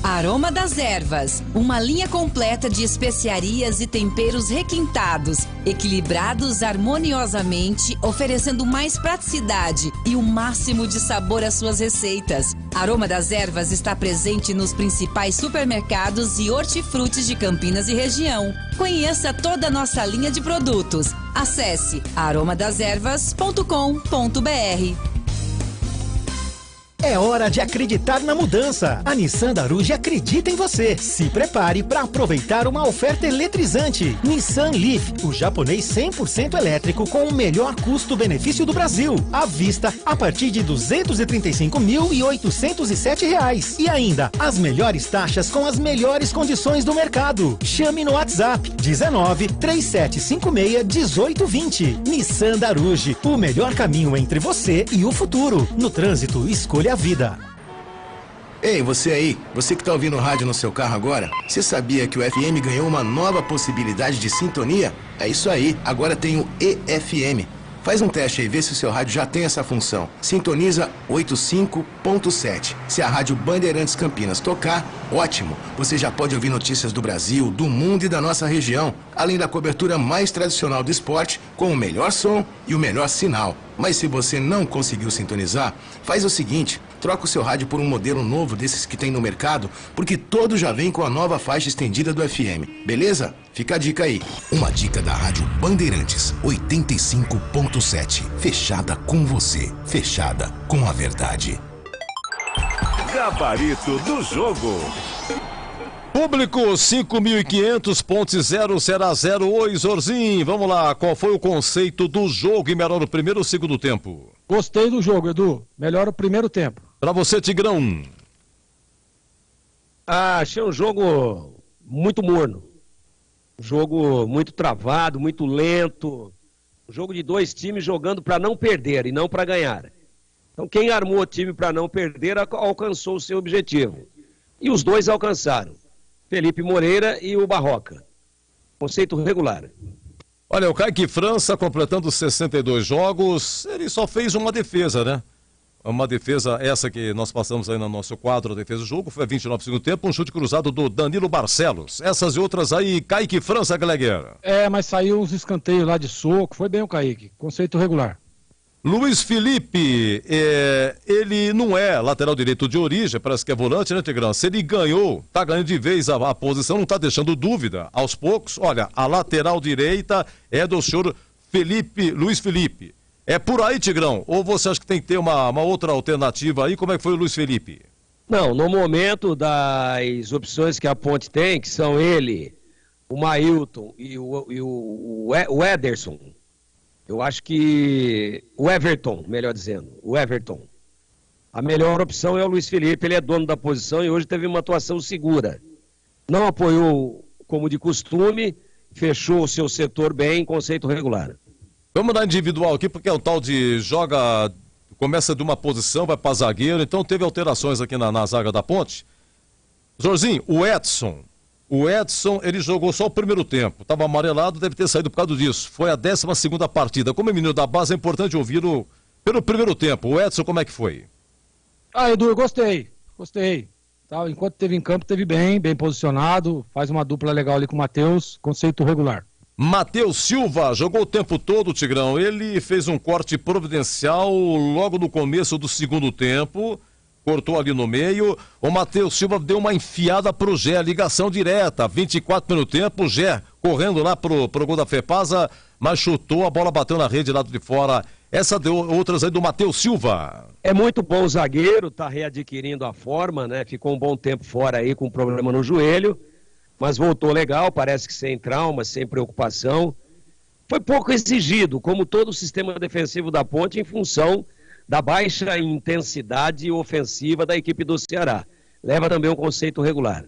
Aroma das Ervas, uma linha completa de especiarias e temperos requintados, equilibrados harmoniosamente, oferecendo mais praticidade e o máximo de sabor às suas receitas. Aroma das Ervas está presente nos principais supermercados e hortifrutis de Campinas e região. Conheça toda a nossa linha de produtos. Acesse aromadeservas.com.br. É hora de acreditar na mudança. A Nissan da Aruge acredita em você. Se prepare para aproveitar uma oferta eletrizante. Nissan Leaf, o japonês 100% elétrico com o melhor custo-benefício do Brasil. À vista, a partir de R$ 235.807. E ainda, as melhores taxas com as melhores condições do mercado. Chame no WhatsApp 19 3756 1820. Nissan da Aruge, o melhor caminho entre você e o futuro. No trânsito, escolha a vida. Ei, você aí, você que tá ouvindo o rádio no seu carro agora, você sabia que o FM ganhou uma nova possibilidade de sintonia? É isso aí, agora tem o EFM. Faz um teste aí, vê se o seu rádio já tem essa função. Sintoniza 85.7. Se a Rádio Bandeirantes Campinas tocar, ótimo. Você já pode ouvir notícias do Brasil, do mundo e da nossa região, além da cobertura mais tradicional do esporte, com o melhor som e o melhor sinal. Mas se você não conseguiu sintonizar, faz o seguinte, troca o seu rádio por um modelo novo desses que tem no mercado, porque todo já vem com a nova faixa estendida do FM, beleza? Fica a dica aí. Uma dica da Rádio Bandeirantes 85.7. Fechada com você, fechada com a verdade. Gabarito do jogo. Público 5.500.0 será 0. Oi, Zorzinho, vamos lá, qual foi o conceito do jogo e melhor o primeiro ou o segundo tempo? Gostei do jogo, Edu, melhor o primeiro tempo. Pra você, Tigrão. Achei um jogo muito morno, um jogo muito travado, muito lento, um jogo de dois times jogando para não perder e não para ganhar. Então quem armou o time para não perder alcançou o seu objetivo. E os dois alcançaram. Felipe Moreira e o Barroca. Conceito regular. Olha, o Kaique França completando 62 jogos, ele só fez uma defesa, né? Uma defesa, essa que nós passamos aí no nosso quadro, a defesa do jogo, foi a 29 do segundo tempo, um chute cruzado do Danilo Barcelos. Essas e outras aí, Kaique França, Gleguer. Mas saiu uns escanteios lá de soco, foi bem o Kaique, conceito regular. Luiz Felipe, ele não é lateral direito de origem, parece que é volante, né, Tigrão? Se ele ganhou, tá ganhando de vez a posição, não tá deixando dúvida. Aos poucos, olha, a lateral direita é do senhor Luiz Felipe. É por aí, Tigrão? Ou você acha que tem que ter uma outra alternativa aí? Como é que foi o Luiz Felipe? Não, no momento das opções que a Ponte tem, que são ele, o Mailton e o Ederson, eu acho que o Everton, melhor dizendo, o Everton. A melhor opção é o Luiz Felipe, ele é dono da posição e hoje teve uma atuação segura. Não apoiou como de costume, fechou o seu setor bem, conceito regular. Vamos dar individual aqui, porque é o tal de começa de uma posição, vai para zagueiro, então teve alterações aqui na zaga da Ponte. Zorzinho, o Edson, ele jogou só o primeiro tempo, estava amarelado, deve ter saído por causa disso. Foi a 12ª partida. Como é menino da base, é importante ouvi-lo pelo primeiro tempo. O Edson, como é que foi? Edu, eu gostei. Tá, enquanto teve em campo, teve bem posicionado, faz uma dupla legal ali com o Matheus, conceito regular. Matheus Silva jogou o tempo todo, Tigrão. Ele fez um corte providencial logo no começo do segundo tempo, cortou ali no meio. O Matheus Silva deu uma enfiada pro Gé, ligação direta, 24 minutos tempo, o Gé correndo lá pro gol da Fepasa, mas chutou, a bola bateu na rede lá de fora. Essa deu outras aí do Matheus Silva. É muito bom o zagueiro, tá readquirindo a forma, né? Ficou um bom tempo fora aí com problema no joelho, mas voltou legal, parece que sem trauma, sem preocupação. Foi pouco exigido, como todo o sistema defensivo da Ponte, em função da baixa intensidade ofensiva da equipe do Ceará. Leva também um conceito regular.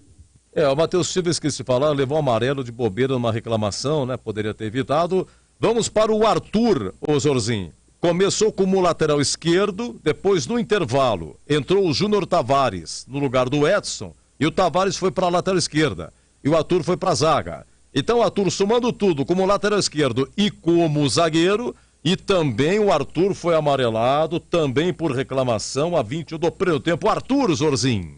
O Matheus Silva, esqueci de falar, levou um amarelo de bobeira numa reclamação, né? Poderia ter evitado. Vamos para o Arthur, ô Zorzinho. Começou como lateral esquerdo, depois no intervalo entrou o Júnior Tavares no lugar do Edson e o Tavares foi para a lateral esquerda e o Arthur foi para a zaga. Então o Arthur, somando tudo como lateral esquerdo e como zagueiro, e também o Arthur foi amarelado, também por reclamação a 21 do primeiro tempo. Arthur, Zorzinho.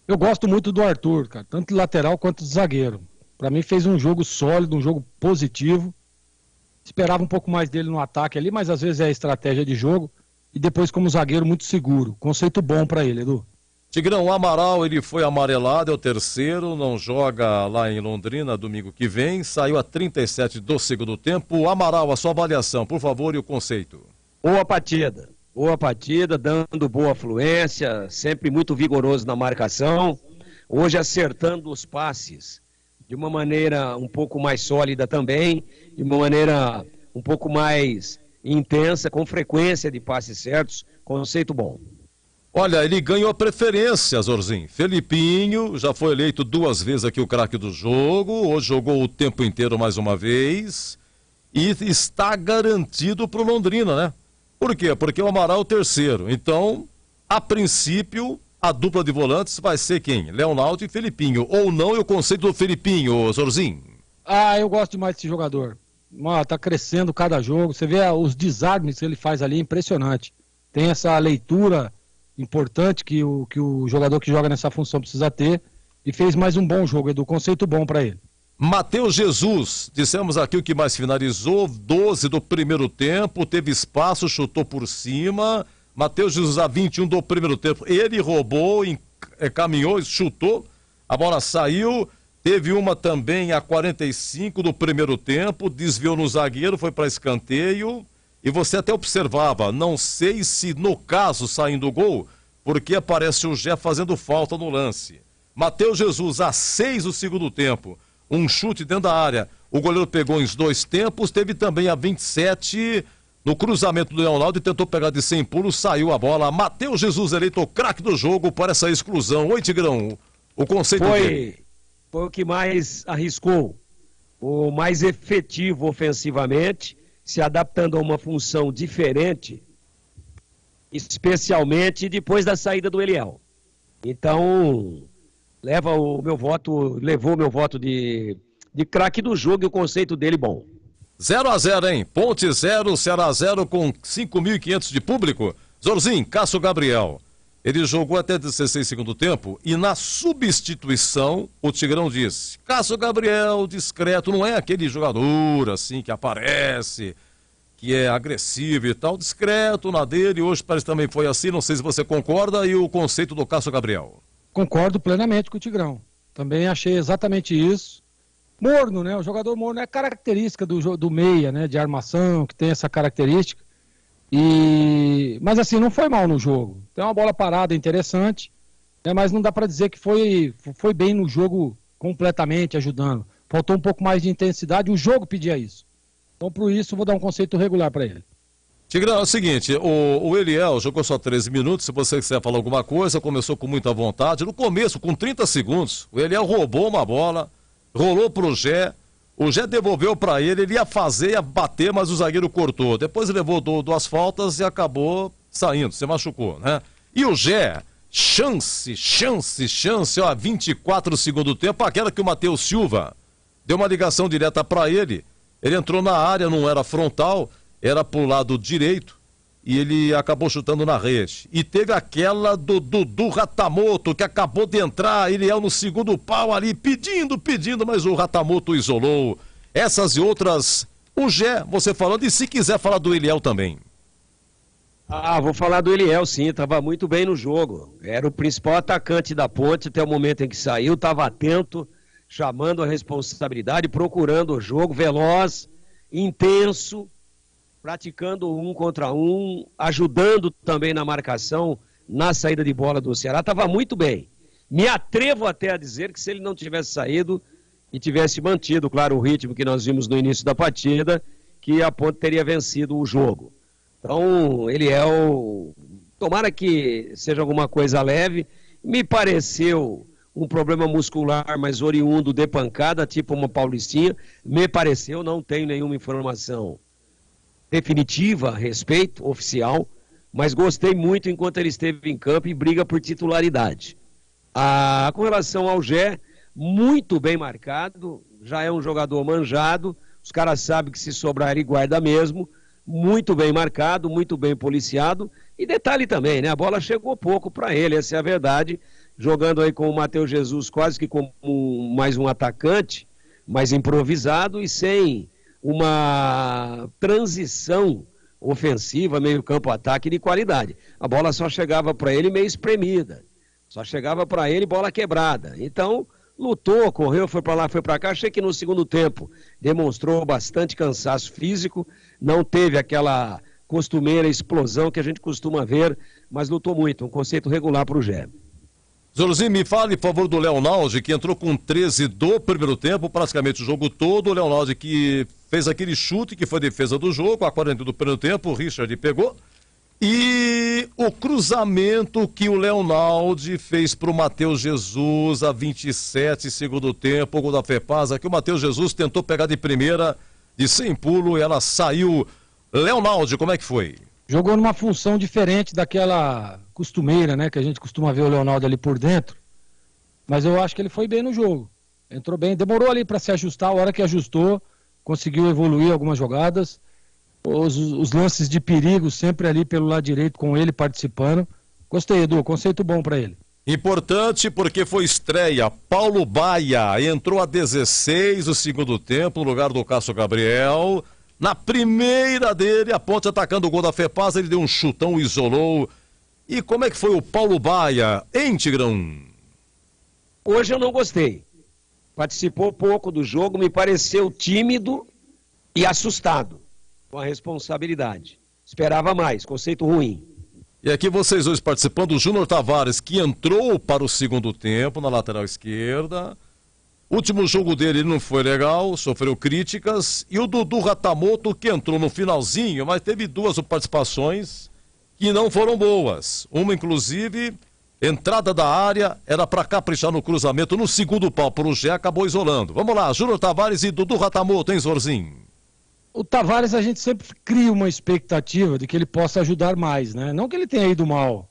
Eu gosto muito do Arthur, cara, tanto de lateral quanto de zagueiro. Para mim fez um jogo sólido, um jogo positivo. Esperava um pouco mais dele no ataque ali, mas às vezes é a estratégia de jogo. E depois como zagueiro muito seguro. Conceito bom para ele, Edu. Tigrão, o Amaral, ele foi amarelado, é o terceiro, não joga lá em Londrina domingo que vem, saiu a 37 do segundo tempo. Amaral, a sua avaliação, por favor, e o conceito. Boa partida, dando boa fluência, sempre muito vigoroso na marcação, hoje acertando os passes de uma maneira um pouco mais sólida também, de uma maneira um pouco mais intensa, com frequência de passes certos, conceito bom. Olha, ele ganhou a preferência, Zorzinho. Felipinho já foi eleito 2 vezes aqui o craque do jogo, hoje jogou o tempo inteiro mais uma vez e está garantido para o Londrina, né? Por quê? Porque o Amaral é o terceiro. Então, a princípio, a dupla de volantes vai ser quem? Leonardo e Felipinho. Ou não, e o conceito do Felipinho, Zorzinho? Eu gosto demais desse jogador. Tá crescendo cada jogo. Você vê os desarmes que ele faz ali, impressionante. Tem essa leitura importante que o jogador que joga nessa função precisa ter. E fez mais um bom jogo, Edu. Conceito bom para ele. Matheus Jesus, dissemos aqui o que mais finalizou, 12 do primeiro tempo, teve espaço, chutou por cima. Matheus Jesus a 21 do primeiro tempo, ele roubou, caminhou, chutou, a bola saiu. Teve uma também a 45 do primeiro tempo, desviou no zagueiro, foi para escanteio. E você até observava, não sei se no caso saindo o gol, porque aparece o Gé fazendo falta no lance. Matheus Jesus a 6 do segundo tempo. Um chute dentro da área, o goleiro pegou em 2 tempos, teve também a 27 no cruzamento do Leonardo e tentou pegar de 100 pulos, saiu a bola. Matheus Jesus eleito o craque do jogo para essa exclusão. Oi, Tigrão, o conceito dele. Foi o que mais arriscou, o mais efetivo ofensivamente, se adaptando a uma função diferente, especialmente depois da saída do Eliel. Então, levou o meu voto de craque do jogo e o conceito dele bom. 0-0, hein? Ponte 0, Ceará 0 com 5.500 de público. Zorzinho, Cássio Gabriel. Ele jogou até 16 segundo tempo e na substituição o Tigrão disse: Cássio Gabriel, discreto, não é aquele jogador assim que aparece, que é agressivo e tal, discreto na dele. Hoje parece que também foi assim, não sei se você concorda. E o conceito do Cássio Gabriel? Concordo plenamente com o Tigrão. Também achei exatamente isso. Morno, né? O jogador morno é característica do meia, né? De armação, que tem essa característica. Mas assim, não foi mal no jogo. Tem uma bola parada interessante, né? Mas não dá para dizer que foi bem no jogo completamente, ajudando. Faltou um pouco mais de intensidade, o jogo pedia isso. Então, por isso, vou dar um conceito regular para ele. Tigrão, é o seguinte, o Eliel jogou só 13 minutos, se você quiser falar alguma coisa, começou com muita vontade. No começo, com 30 segundos, o Eliel roubou uma bola, rolou pro Gé, o Gé devolveu para ele ia fazer, ia bater, mas o zagueiro cortou. Depois levou 2 faltas e acabou saindo, se machucou, né? E o Gé, chance, ó, 24 segundo tempo, aquela que o Matheus Silva deu uma ligação direta para ele. Ele entrou na área, não era frontal, era pro lado direito e ele acabou chutando na rede. E teve aquela do Ratamoto, que acabou de entrar, ele é no segundo pau ali, pedindo, mas o Ratamoto isolou. Essas e outras, o Gé, você falando, e se quiser falar do Eliel também. Vou falar do Eliel, sim, estava muito bem no jogo. Era o principal atacante da Ponte até o momento em que saiu, estava atento, chamando a responsabilidade, procurando o jogo, veloz. intenso, praticando 1 contra 1, ajudando também na marcação, na saída de bola do Ceará, estava muito bem. Me atrevo até a dizer que se ele não tivesse saído e tivesse mantido, claro, o ritmo que nós vimos no início da partida, que a Ponte teria vencido o jogo. Então, ele é o... Tomara que seja alguma coisa leve. Me pareceu um problema muscular, mas oriundo de pancada, tipo uma paulistinha. Me pareceu, não tenho nenhuma informação definitiva a respeito, oficial, mas gostei muito enquanto ele esteve em campo e briga por titularidade. Com relação ao Gé, muito bem marcado, já é um jogador manjado, os caras sabem que se sobrar ele guarda mesmo, muito bem marcado, muito bem policiado, e detalhe também, né, a bola chegou pouco para ele, essa é a verdade, jogando aí com o Matheus Jesus quase que como mais um atacante, mais improvisado e sem uma transição ofensiva, meio campo-ataque de qualidade. A bola só chegava para ele meio espremida, só chegava para ele bola quebrada. Então, lutou, correu, foi para lá, foi para cá. Achei que no segundo tempo demonstrou bastante cansaço físico, não teve aquela costumeira explosão que a gente costuma ver, mas lutou muito, um conceito regular para o Gé. Zorzinho, me fale, por favor, do Leonaldi, que entrou com 13 do primeiro tempo, praticamente o jogo todo. O Leonaldi que fez aquele chute, que foi a defesa do jogo, a 40 do primeiro tempo, o Richard pegou. E o cruzamento que o Leonaldi fez para o Matheus Jesus a 27, segundo tempo, o gol da Fepasa, que o Matheus Jesus tentou pegar de primeira, de sem pulo, e ela saiu. Leonaldi, como é que foi? Jogou numa função diferente daquela costumeira, né? Que a gente costuma ver o Leonaldo ali por dentro. Mas eu acho que ele foi bem no jogo. Entrou bem, demorou ali para se ajustar, a hora que ajustou, conseguiu evoluir algumas jogadas. Os lances de perigo sempre ali pelo lado direito com ele participando. Gostei, Edu, conceito bom para ele. Importante porque foi estreia. Paulo Baia entrou a 16 do segundo tempo no lugar do Cássio Gabriel. Na primeira dele, a Ponte atacando o gol da Fepasa, ele deu um chutão, isolou. E como é que foi o Paulo Baia, hein, Tigrão? Hoje eu não gostei. Participou pouco do jogo, me pareceu tímido e assustado com a responsabilidade. Esperava mais, conceito ruim. E aqui vocês dois participando, o Júnior Tavares, que entrou para o segundo tempo na lateral esquerda. Último jogo dele não foi legal, sofreu críticas. E o Dudu Ratamoto, que entrou no finalzinho, mas teve duas participações que não foram boas. Uma, inclusive, entrada da área, era para caprichar no cruzamento, no segundo pau para o Gé, acabou isolando. Vamos lá, Júnior Tavares e Dudu Ratamoto, hein, Zorzinho? O Tavares, a gente sempre cria uma expectativa de que ele possa ajudar mais, né? Não que ele tenha ido mal,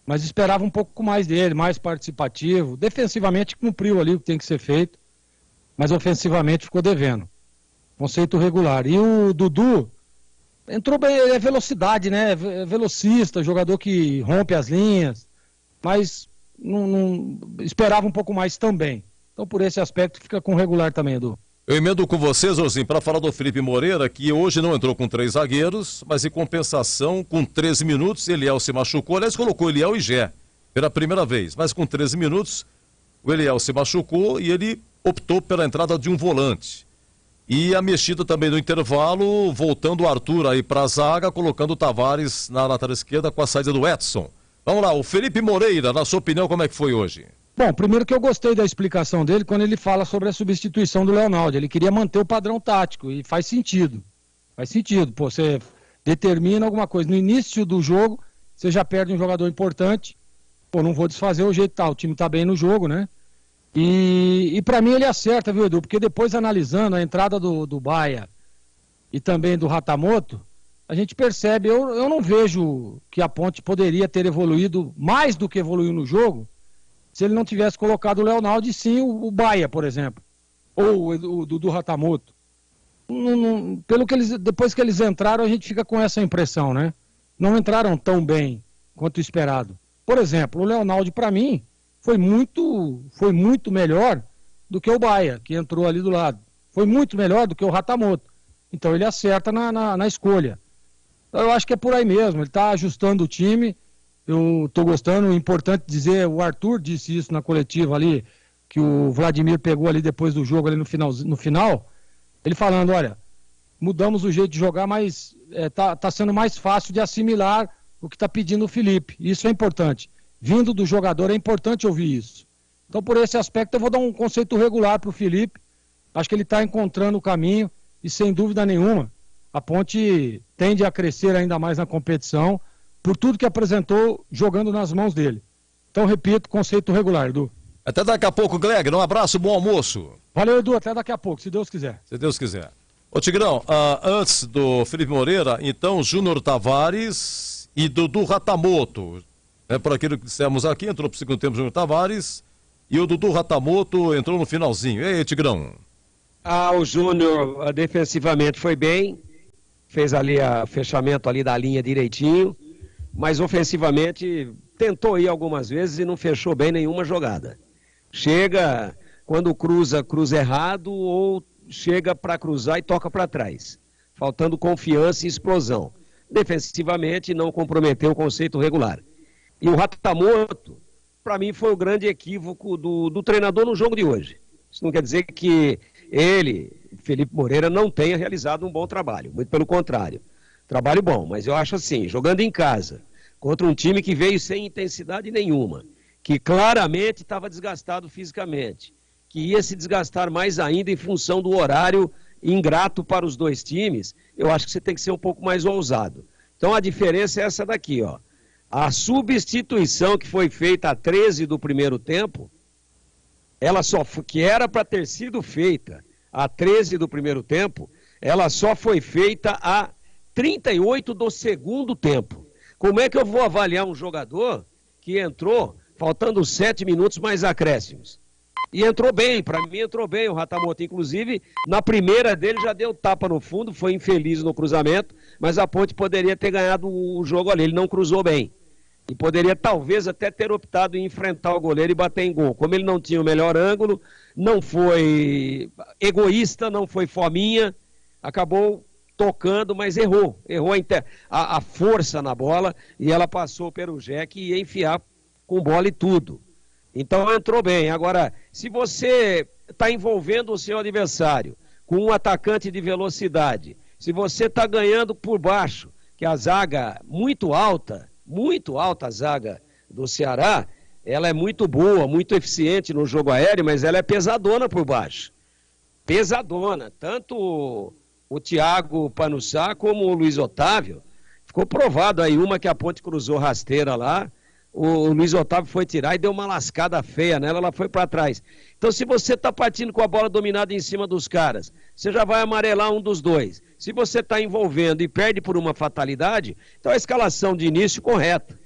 mas esperava um pouco mais dele, mais participativo. Defensivamente cumpriu ali o que tem que ser feito, mas ofensivamente ficou devendo. Conceito regular. E o Dudu entrou bem, é velocidade, né? É velocista, jogador que rompe as linhas, mas não esperava um pouco mais também. Então, por esse aspecto, fica com regular também, Edu. Eu emendo com vocês, Zorzinho, para falar do Felipe Moreira, que hoje não entrou com 3 zagueiros, mas em compensação, com 13 minutos, Eliel se machucou. Aliás, colocou Eliel e Gé pela primeira vez, mas com 13 minutos, o Eliel se machucou e ele optou pela entrada de um volante. E a mexida também no intervalo, voltando o Arthur aí para a zaga, colocando o Tavares na lateral esquerda com a saída do Edson. Vamos lá, o Felipe Moreira, na sua opinião, como é que foi hoje? Bom, primeiro que eu gostei da explicação dele quando ele fala sobre a substituição do Leonaldo. Ele queria manter o padrão tático e faz sentido. Faz sentido. Pô, você determina alguma coisa. No início do jogo, você já perde um jogador importante. Pô, não vou desfazer o jeito tal. O time tá bem no jogo, né? E para mim ele acerta, viu, Edu? Porque depois analisando a entrada do Baia e também do Ratamoto, a gente percebe, eu não vejo que a Ponte poderia ter evoluído mais do que evoluiu no jogo se ele não tivesse colocado o Leonaldo e sim o Baia, por exemplo. Ou o Dudu Ratamoto. Pelo que depois que eles entraram, a gente fica com essa impressão, né? Não entraram tão bem quanto esperado. Por exemplo, o Leonaldo, para mim, foi muito melhor do que o Baia, que entrou ali do lado. Foi muito melhor do que o Ratamoto. Então ele acerta na escolha. Então eu acho que é por aí mesmo. Ele está ajustando o time. Eu estou gostando, é importante dizer, o Arthur disse isso na coletiva ali, que o Vladimir pegou ali depois do jogo, ali no final, ele falando, olha, mudamos o jeito de jogar, mas tá sendo mais fácil de assimilar o que está pedindo o Felipe. Isso é importante. Vindo do jogador, é importante ouvir isso. Então, por esse aspecto, eu vou dar um conceito regular para o Felipe. Acho que ele está encontrando o caminho e, sem dúvida nenhuma, a Ponte tende a crescer ainda mais na competição por tudo que apresentou jogando nas mãos dele. Então, repito, conceito regular, Edu. Até daqui a pouco, Glegg. Um abraço, bom almoço. Valeu, Edu. Até daqui a pouco, se Deus quiser. Se Deus quiser. Ô, Tigrão, antes do Felipe Moreira, então, Júnior Tavares e Dudu Ratamoto. Por aquilo que dissemos aqui, entrou pro segundo tempo Júnior Tavares e o Dudu Ratamoto entrou no finalzinho. E aí, Tigrão? O Júnior defensivamente foi bem, fez ali o fechamento ali da linha direitinho, mas ofensivamente tentou ir algumas vezes e não fechou bem nenhuma jogada. Chega, quando cruza errado ou chega para cruzar e toca para trás, faltando confiança e explosão. Defensivamente não comprometeu o conceito regular. E o Ratamoto, para mim, foi o grande equívoco do treinador no jogo de hoje. Isso não quer dizer que ele, Felipe Moreira, não tenha realizado um bom trabalho. Muito pelo contrário. Trabalho bom, mas eu acho assim, jogando em casa, contra um time que veio sem intensidade nenhuma, que claramente estava desgastado fisicamente, que ia se desgastar mais ainda em função do horário ingrato para os dois times, eu acho que você tem que ser um pouco mais ousado. Então a diferença é essa daqui, ó. A substituição que foi feita a 13 do primeiro tempo, que era para ter sido feita a 13 do primeiro tempo, ela só foi feita a 38 do segundo tempo. Como é que eu vou avaliar um jogador que entrou faltando 7 minutos mais acréscimos? E entrou bem, para mim entrou bem o Ratamoto, inclusive na primeira dele já deu tapa no fundo, foi infeliz no cruzamento, mas a Ponte poderia ter ganhado o jogo ali, ele não cruzou bem. E poderia talvez até ter optado em enfrentar o goleiro e bater em gol. Como ele não tinha o melhor ângulo, não foi egoísta, não foi fominha, acabou tocando, mas errou a força na bola e ela passou pelo Jack e ia enfiar com bola e tudo. Então entrou bem. Agora, se você está envolvendo o seu adversário com um atacante de velocidade, se você está ganhando por baixo, que a zaga muito alta a zaga do Ceará, ela é muito boa, muito eficiente no jogo aéreo, mas ela é pesadona por baixo. Pesadona. Tanto o Thiago Panussá como o Luiz Otávio, ficou provado aí uma que a Ponte cruzou rasteira lá, o Luiz Otávio foi tirar e deu uma lascada feia nela, ela foi para trás. Então se você está partindo com a bola dominada em cima dos caras, você já vai amarelar um dos dois. Se você está envolvendo e perde por uma fatalidade, então a escalação de início correta.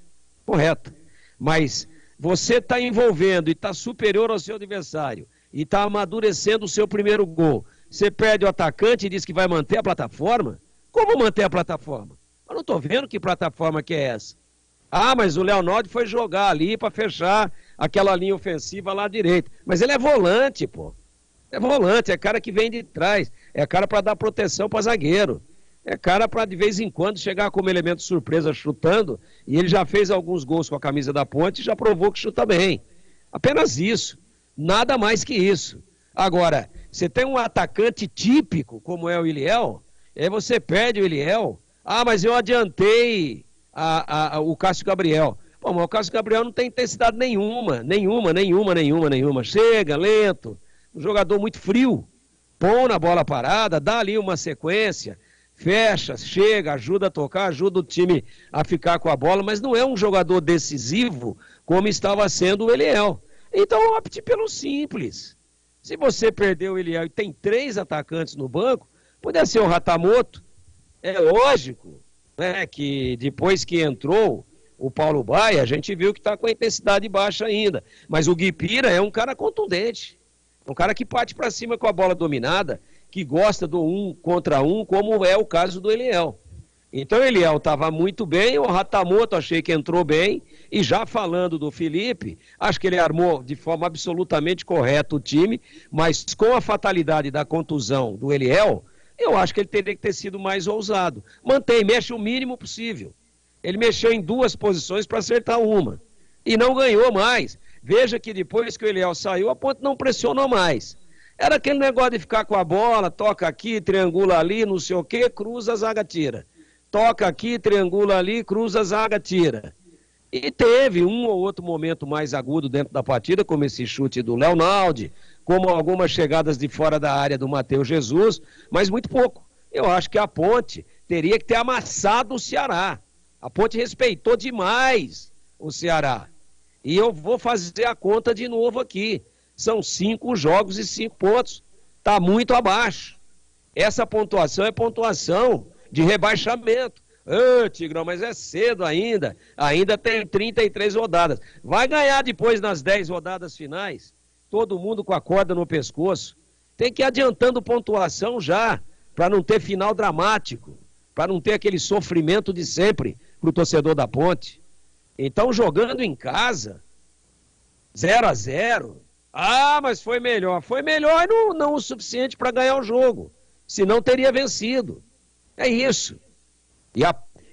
Mas você está envolvendo e está superior ao seu adversário e está amadurecendo o seu primeiro gol. Você perde o atacante e diz que vai manter a plataforma? Como manter a plataforma? Eu não estou vendo que plataforma que é essa. Mas o Leonardo foi jogar ali para fechar aquela linha ofensiva lá à direita. Mas ele é volante, pô. É volante, é cara que vem de trás. É cara para dar proteção para zagueiro. É cara para de vez em quando chegar como elemento surpresa chutando. E ele já fez alguns gols com a camisa da Ponte e já provou que chuta bem. Apenas isso. Nada mais que isso. Agora, você tem um atacante típico como é o Iliel, aí você perde o Iliel. Mas eu adiantei o Cássio Gabriel. Pô, mas o Cássio Gabriel não tem intensidade nenhuma. Chega, lento. Um jogador muito frio. Põe na bola parada, dá ali uma sequência, fecha, chega, ajuda a tocar, ajuda o time a ficar com a bola, mas não é um jogador decisivo como estava sendo o Eliel. Então opte pelo simples. Se você perdeu o Eliel e tem 3 atacantes no banco, poderia ser o Ratamoto. É lógico, né, que depois que entrou o Paulo Baia, a gente viu que está com a intensidade baixa ainda. Mas o Guipira é um cara contundente. Um cara que parte para cima com a bola dominada, que gosta do 1 contra 1, como é o caso do Eliel. Então o Eliel estava muito bem, o Ratamoto achei que entrou bem, e já falando do Felipe, acho que ele armou de forma absolutamente correta o time, mas com a fatalidade da contusão do Eliel, eu acho que ele teria que ter sido mais ousado. Mexe o mínimo possível. Ele mexeu em 2 posições para acertar uma, e não ganhou mais. Veja que depois que o Eliel saiu, a Ponte não pressionou mais. Era aquele negócio de ficar com a bola, toca aqui, triangula ali, não sei o quê, cruza, a zaga tira. Toca aqui, triangula ali, cruza, a zaga tira. E teve um ou outro momento mais agudo dentro da partida, como esse chute do Leonaldi, como algumas chegadas de fora da área do Matheus Jesus, mas muito pouco. Eu acho que a Ponte teria que ter amassado o Ceará. A Ponte respeitou demais o Ceará. E eu vou fazer a conta de novo aqui. São 5 jogos e 5 pontos. Está muito abaixo. Essa pontuação é pontuação de rebaixamento. Tigrão, mas é cedo ainda. Ainda tem 33 rodadas. Vai ganhar depois nas 10 rodadas finais. Todo mundo com a corda no pescoço. Tem que ir adiantando pontuação já, para não ter final dramático, para não ter aquele sofrimento de sempre para o torcedor da Ponte. Então, jogando em casa, 0-0, mas foi melhor. Foi melhor e não o suficiente para ganhar o jogo. Senão teria vencido. É isso.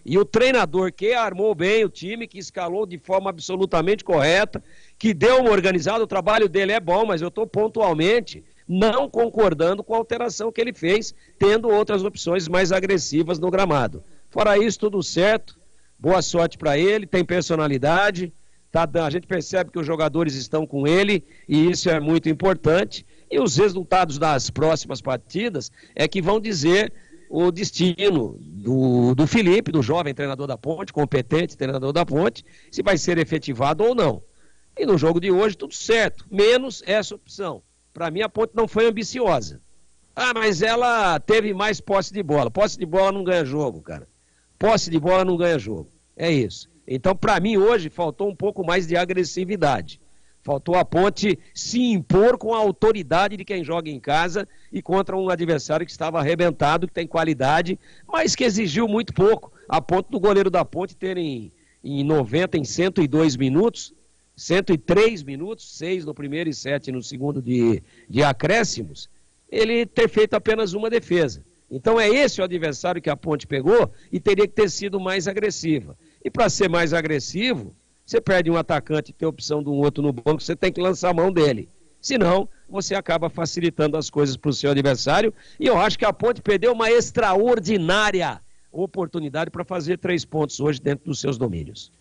E o treinador que armou bem o time, que escalou de forma absolutamente correta, que deu uma organizada, o trabalho dele é bom, mas eu estou pontualmente não concordando com a alteração que ele fez, tendo outras opções mais agressivas no gramado. Fora isso, tudo certo, boa sorte para ele, tem personalidade, a gente percebe que os jogadores estão com ele, e isso é muito importante, e os resultados das próximas partidas é que vão dizer o destino do Felipe, do jovem treinador da Ponte, competente treinador da Ponte, se vai ser efetivado ou não. E no jogo de hoje, tudo certo, menos essa opção. Para mim, a Ponte não foi ambiciosa. Mas ela teve mais posse de bola. Posse de bola não ganha jogo, cara. Posse de bola não ganha jogo. É isso. Então, para mim, hoje, faltou um pouco mais de agressividade. Faltou a Ponte se impor com a autoridade de quem joga em casa e contra um adversário que estava arrebentado, que tem qualidade, mas que exigiu muito pouco. A ponto do goleiro da Ponte ter em 102 minutos, 103 minutos, 6 no primeiro e 7 no segundo de acréscimos, ele ter feito apenas uma defesa. Então é esse o adversário que a Ponte pegou e teria que ter sido mais agressiva. E para ser mais agressivo, você perde um atacante e tem a opção de um outro no banco, você tem que lançar a mão dele. Senão, você acaba facilitando as coisas para o seu adversário. E eu acho que a Ponte perdeu uma extraordinária oportunidade para fazer 3 pontos hoje dentro dos seus domínios.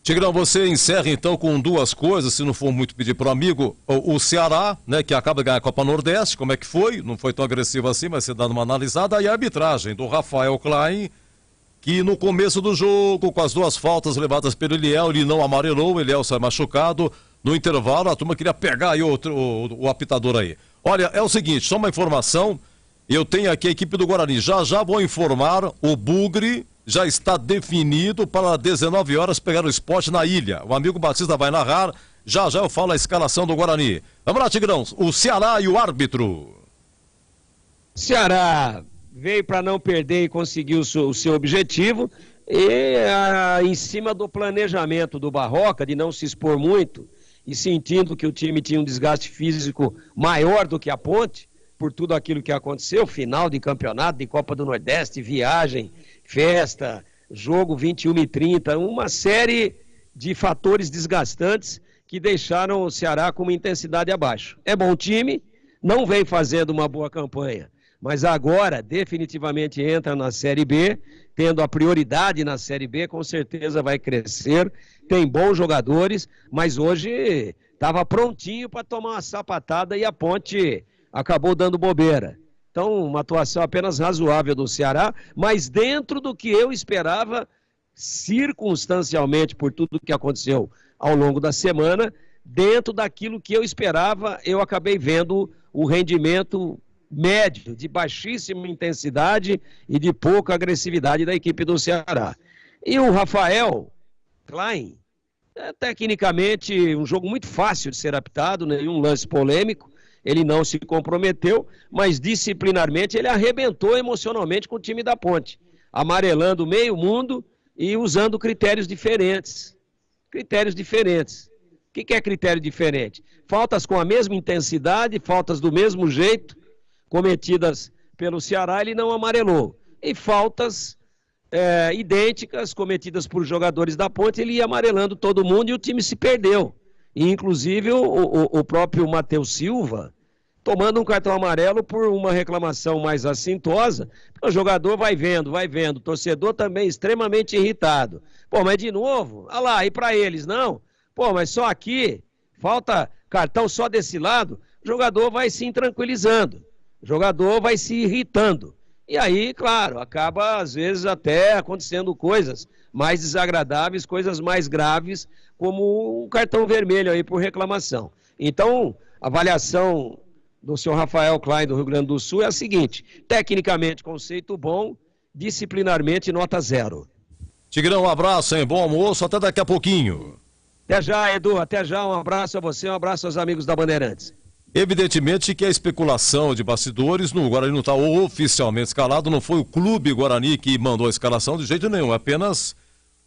Tigrão, você encerra então com 2 coisas, se não for muito pedir pro amigo, o Ceará, né, que acaba de ganhar a Copa Nordeste, como é que foi? Não foi tão agressivo assim, mas você dando uma analisada, e a arbitragem do Rafael Klein, que no começo do jogo, com as 2 faltas levadas pelo Eliel, ele não amarelou, o Eliel sai machucado, no intervalo a turma queria pegar aí o apitador aí. Olha, é o seguinte, só uma informação, eu tenho aqui a equipe do Guarani, já vou informar, o Bugre já está definido para 19 horas pegar o Sport na ilha. O amigo Batista vai narrar, já eu falo a escalação do Guarani. Vamos lá, Tigrão, o Ceará e o árbitro. Ceará veio para não perder e conseguir o seu objetivo, e em cima do planejamento do Barroca, de não se expor muito, e sentindo que o time tinha um desgaste físico maior do que a Ponte, por tudo aquilo que aconteceu, final de campeonato, de Copa do Nordeste, viagem, festa, jogo 21h30, uma série de fatores desgastantes que deixaram o Ceará com uma intensidade abaixo. É bom time, não vem fazendo uma boa campanha, mas agora definitivamente entra na Série B, tendo a prioridade na Série B, com certeza vai crescer, tem bons jogadores, mas hoje estava prontinho para tomar uma sapatada e a Ponte acabou dando bobeira. Então, uma atuação apenas razoável do Ceará, mas dentro do que eu esperava, circunstancialmente, por tudo que aconteceu ao longo da semana, dentro daquilo que eu esperava, eu acabei vendo o rendimento médio, de baixíssima intensidade e de pouca agressividade da equipe do Ceará. E o Rafael Klein, tecnicamente, um jogo muito fácil de ser apitado, nenhum lance polêmico, ele não se comprometeu, mas disciplinarmente ele arrebentou emocionalmente com o time da Ponte, amarelando meio mundo e usando critérios diferentes. Critérios diferentes. O que é critério diferente? Faltas com a mesma intensidade, faltas do mesmo jeito, cometidas pelo Ceará, ele não amarelou. E faltas idênticas, cometidas por jogadores da Ponte, ele ia amarelando todo mundo e o time se perdeu. E, inclusive, o próprio Matheus Silva, tomando um cartão amarelo por uma reclamação mais assintosa. O jogador vai vendo, o torcedor também extremamente irritado. Pô, mas de novo, olha lá, e para eles, não? Pô, mas só aqui, falta cartão só desse lado, o jogador vai se intranquilizando, o jogador vai se irritando. E aí, claro, acaba às vezes até acontecendo coisas mais desagradáveis, coisas mais graves, como um cartão vermelho aí por reclamação. Então, a avaliação do senhor Rafael Klein do Rio Grande do Sul é a seguinte: tecnicamente, conceito bom, disciplinarmente, nota 0. Tigrão, um abraço, hein? Bom almoço, até daqui a pouquinho. Até já, Edu, até já, um abraço a você, um abraço aos amigos da Bandeirantes. Evidentemente que a especulação de bastidores, no Guarani não está oficialmente escalado, não foi o clube Guarani que mandou a escalação de jeito nenhum, é apenas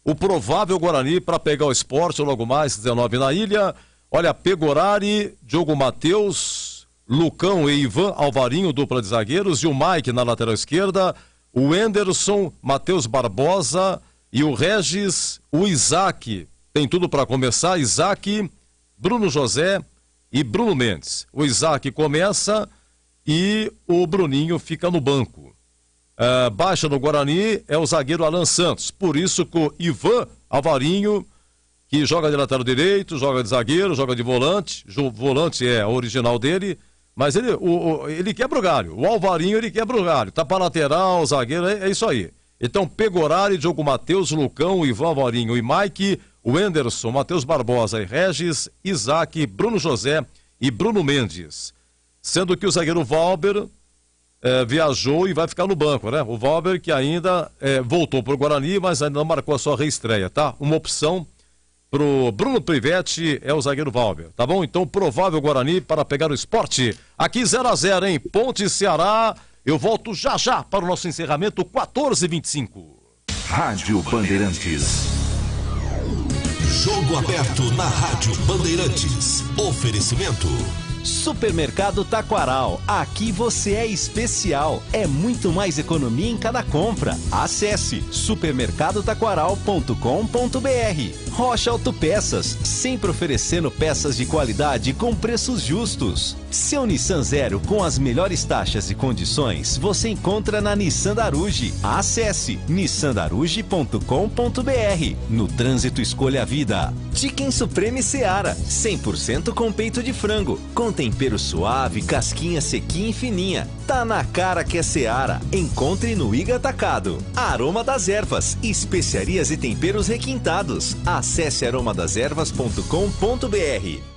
o provável Guarani para pegar o Sport logo mais, 19 na ilha. Olha, Pegorari, Diogo Matheus, Lucão e Ivan, Alvarinho, dupla de zagueiros, e o Mike na lateral esquerda, o Enderson, Matheus Barbosa e o Regis, o Isaac. Tem tudo para começar, Isaac, Bruno José e Bruno Mendes. O Isaac começa e o Bruninho fica no banco. Baixa no Guarani é o zagueiro Alan Santos. Por isso que o Ivan Alvarinho, que joga de lateral direito, joga de zagueiro, joga de volante. O volante é original dele, mas ele quebra o galho. O Alvarinho, ele quebra o galho. Tá para lateral, zagueiro, é isso aí. Então, Pegorari, Diogo Matheus, Lucão, Ivan Alvarinho e Mike, o Enderson, Matheus Barbosa e Regis, Isaac, Bruno José e Bruno Mendes. Sendo que o zagueiro Valber viajou e vai ficar no banco, né? O Valber que ainda voltou pro Guarani, mas ainda não marcou a sua reestreia, tá? Uma opção pro Bruno Privete é o zagueiro Valber, tá bom? Então, provável Guarani para pegar o Sport. Aqui 0-0, hein? Ponte Ceará. Eu volto já já para o nosso encerramento, 14h25. Rádio Bandeirantes. Jogo aberto na Rádio Bandeirantes. Oferecimento. Supermercado Taquaral. Aqui você é especial. É muito mais economia em cada compra. Acesse supermercadotaquaral.com.br. Rocha Autopeças, sempre oferecendo peças de qualidade com preços justos. Seu Nissan Zero com as melhores taxas e condições você encontra na Nissan Daruge. Acesse nissandaruge.com.br. No trânsito, escolha a vida. Chicken Supreme Seara, 100% com peito de frango, com tempero suave, casquinha sequinha e fininha. Tá na cara que é Seara. Encontre no Iga Atacado. Aroma das Ervas, especiarias e temperos requintados. Acesse aromadeservas.com.br.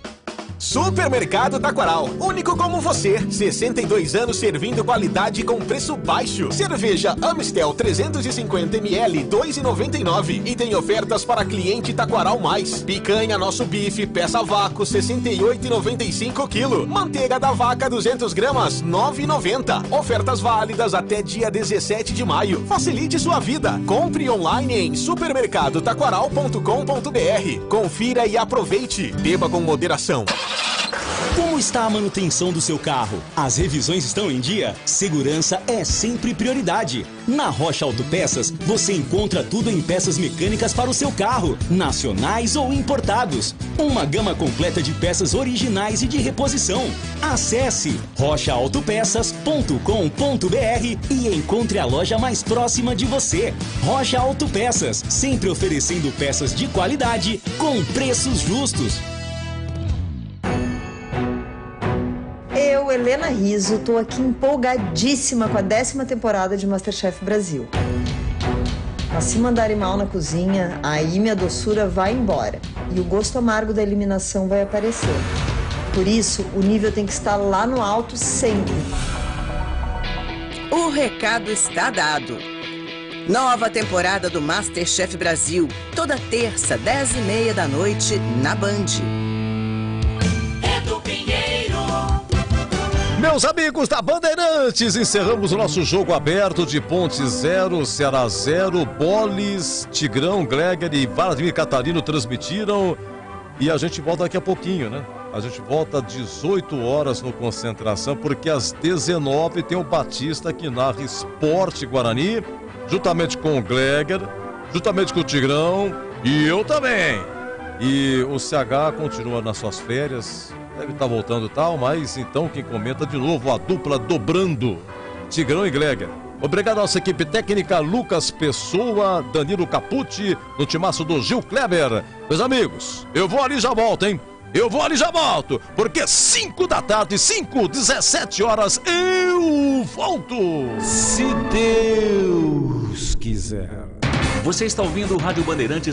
Supermercado Taquaral, único como você, 62 anos servindo qualidade com preço baixo. Cerveja Amstel 350ml, 2,99. E tem ofertas para cliente Taquaral Mais. Picanha Nosso Bife, peça vácuo, 68,95 kg. Manteiga da vaca 200 gramas, 9,90. Ofertas válidas até dia 17 de maio. Facilite sua vida. Compre online em supermercadotaquaral.com.br. Confira e aproveite. Beba com moderação. Como está a manutenção do seu carro? As revisões estão em dia? Segurança é sempre prioridade. Na Rocha Autopeças, você encontra tudo em peças mecânicas para o seu carro, nacionais ou importados. Uma gama completa de peças originais e de reposição. Acesse rochaautopeças.com.br e encontre a loja mais próxima de você. Rocha Autopeças, sempre oferecendo peças de qualidade com preços justos. Eu, Helena Rizzo, tô aqui empolgadíssima com a 10ª temporada de MasterChef Brasil. Mas se mandarem mal na cozinha, aí minha doçura vai embora e o gosto amargo da eliminação vai aparecer. Por isso, o nível tem que estar lá no alto sempre. O recado está dado. Nova temporada do MasterChef Brasil, toda terça, 10h30 da noite, na Band. Meus amigos da Bandeirantes, encerramos o nosso jogo aberto de Ponte 0, Ceará 0, Boles, Tigrão, Gleger e Vladimir Catarino transmitiram. E a gente volta daqui a pouquinho, né? A gente volta às 18 horas no Concentração, porque às 19 tem o Batista que narra Esporte Guarani, juntamente com o Gleger, juntamente com o Tigrão e eu também. E o CH continua nas suas férias. Deve estar voltando e tal, mas então quem comenta de novo a dupla dobrando. Tigrão e Gleger. Obrigado à nossa equipe técnica, Lucas Pessoa, Danilo Capucci, no timaço do Gil Kleber. Meus amigos, eu vou ali e já volto, hein? Eu vou ali e já volto, porque 5 da tarde, 17 horas, eu volto. Se Deus quiser. Você está ouvindo o Rádio Bandeirantes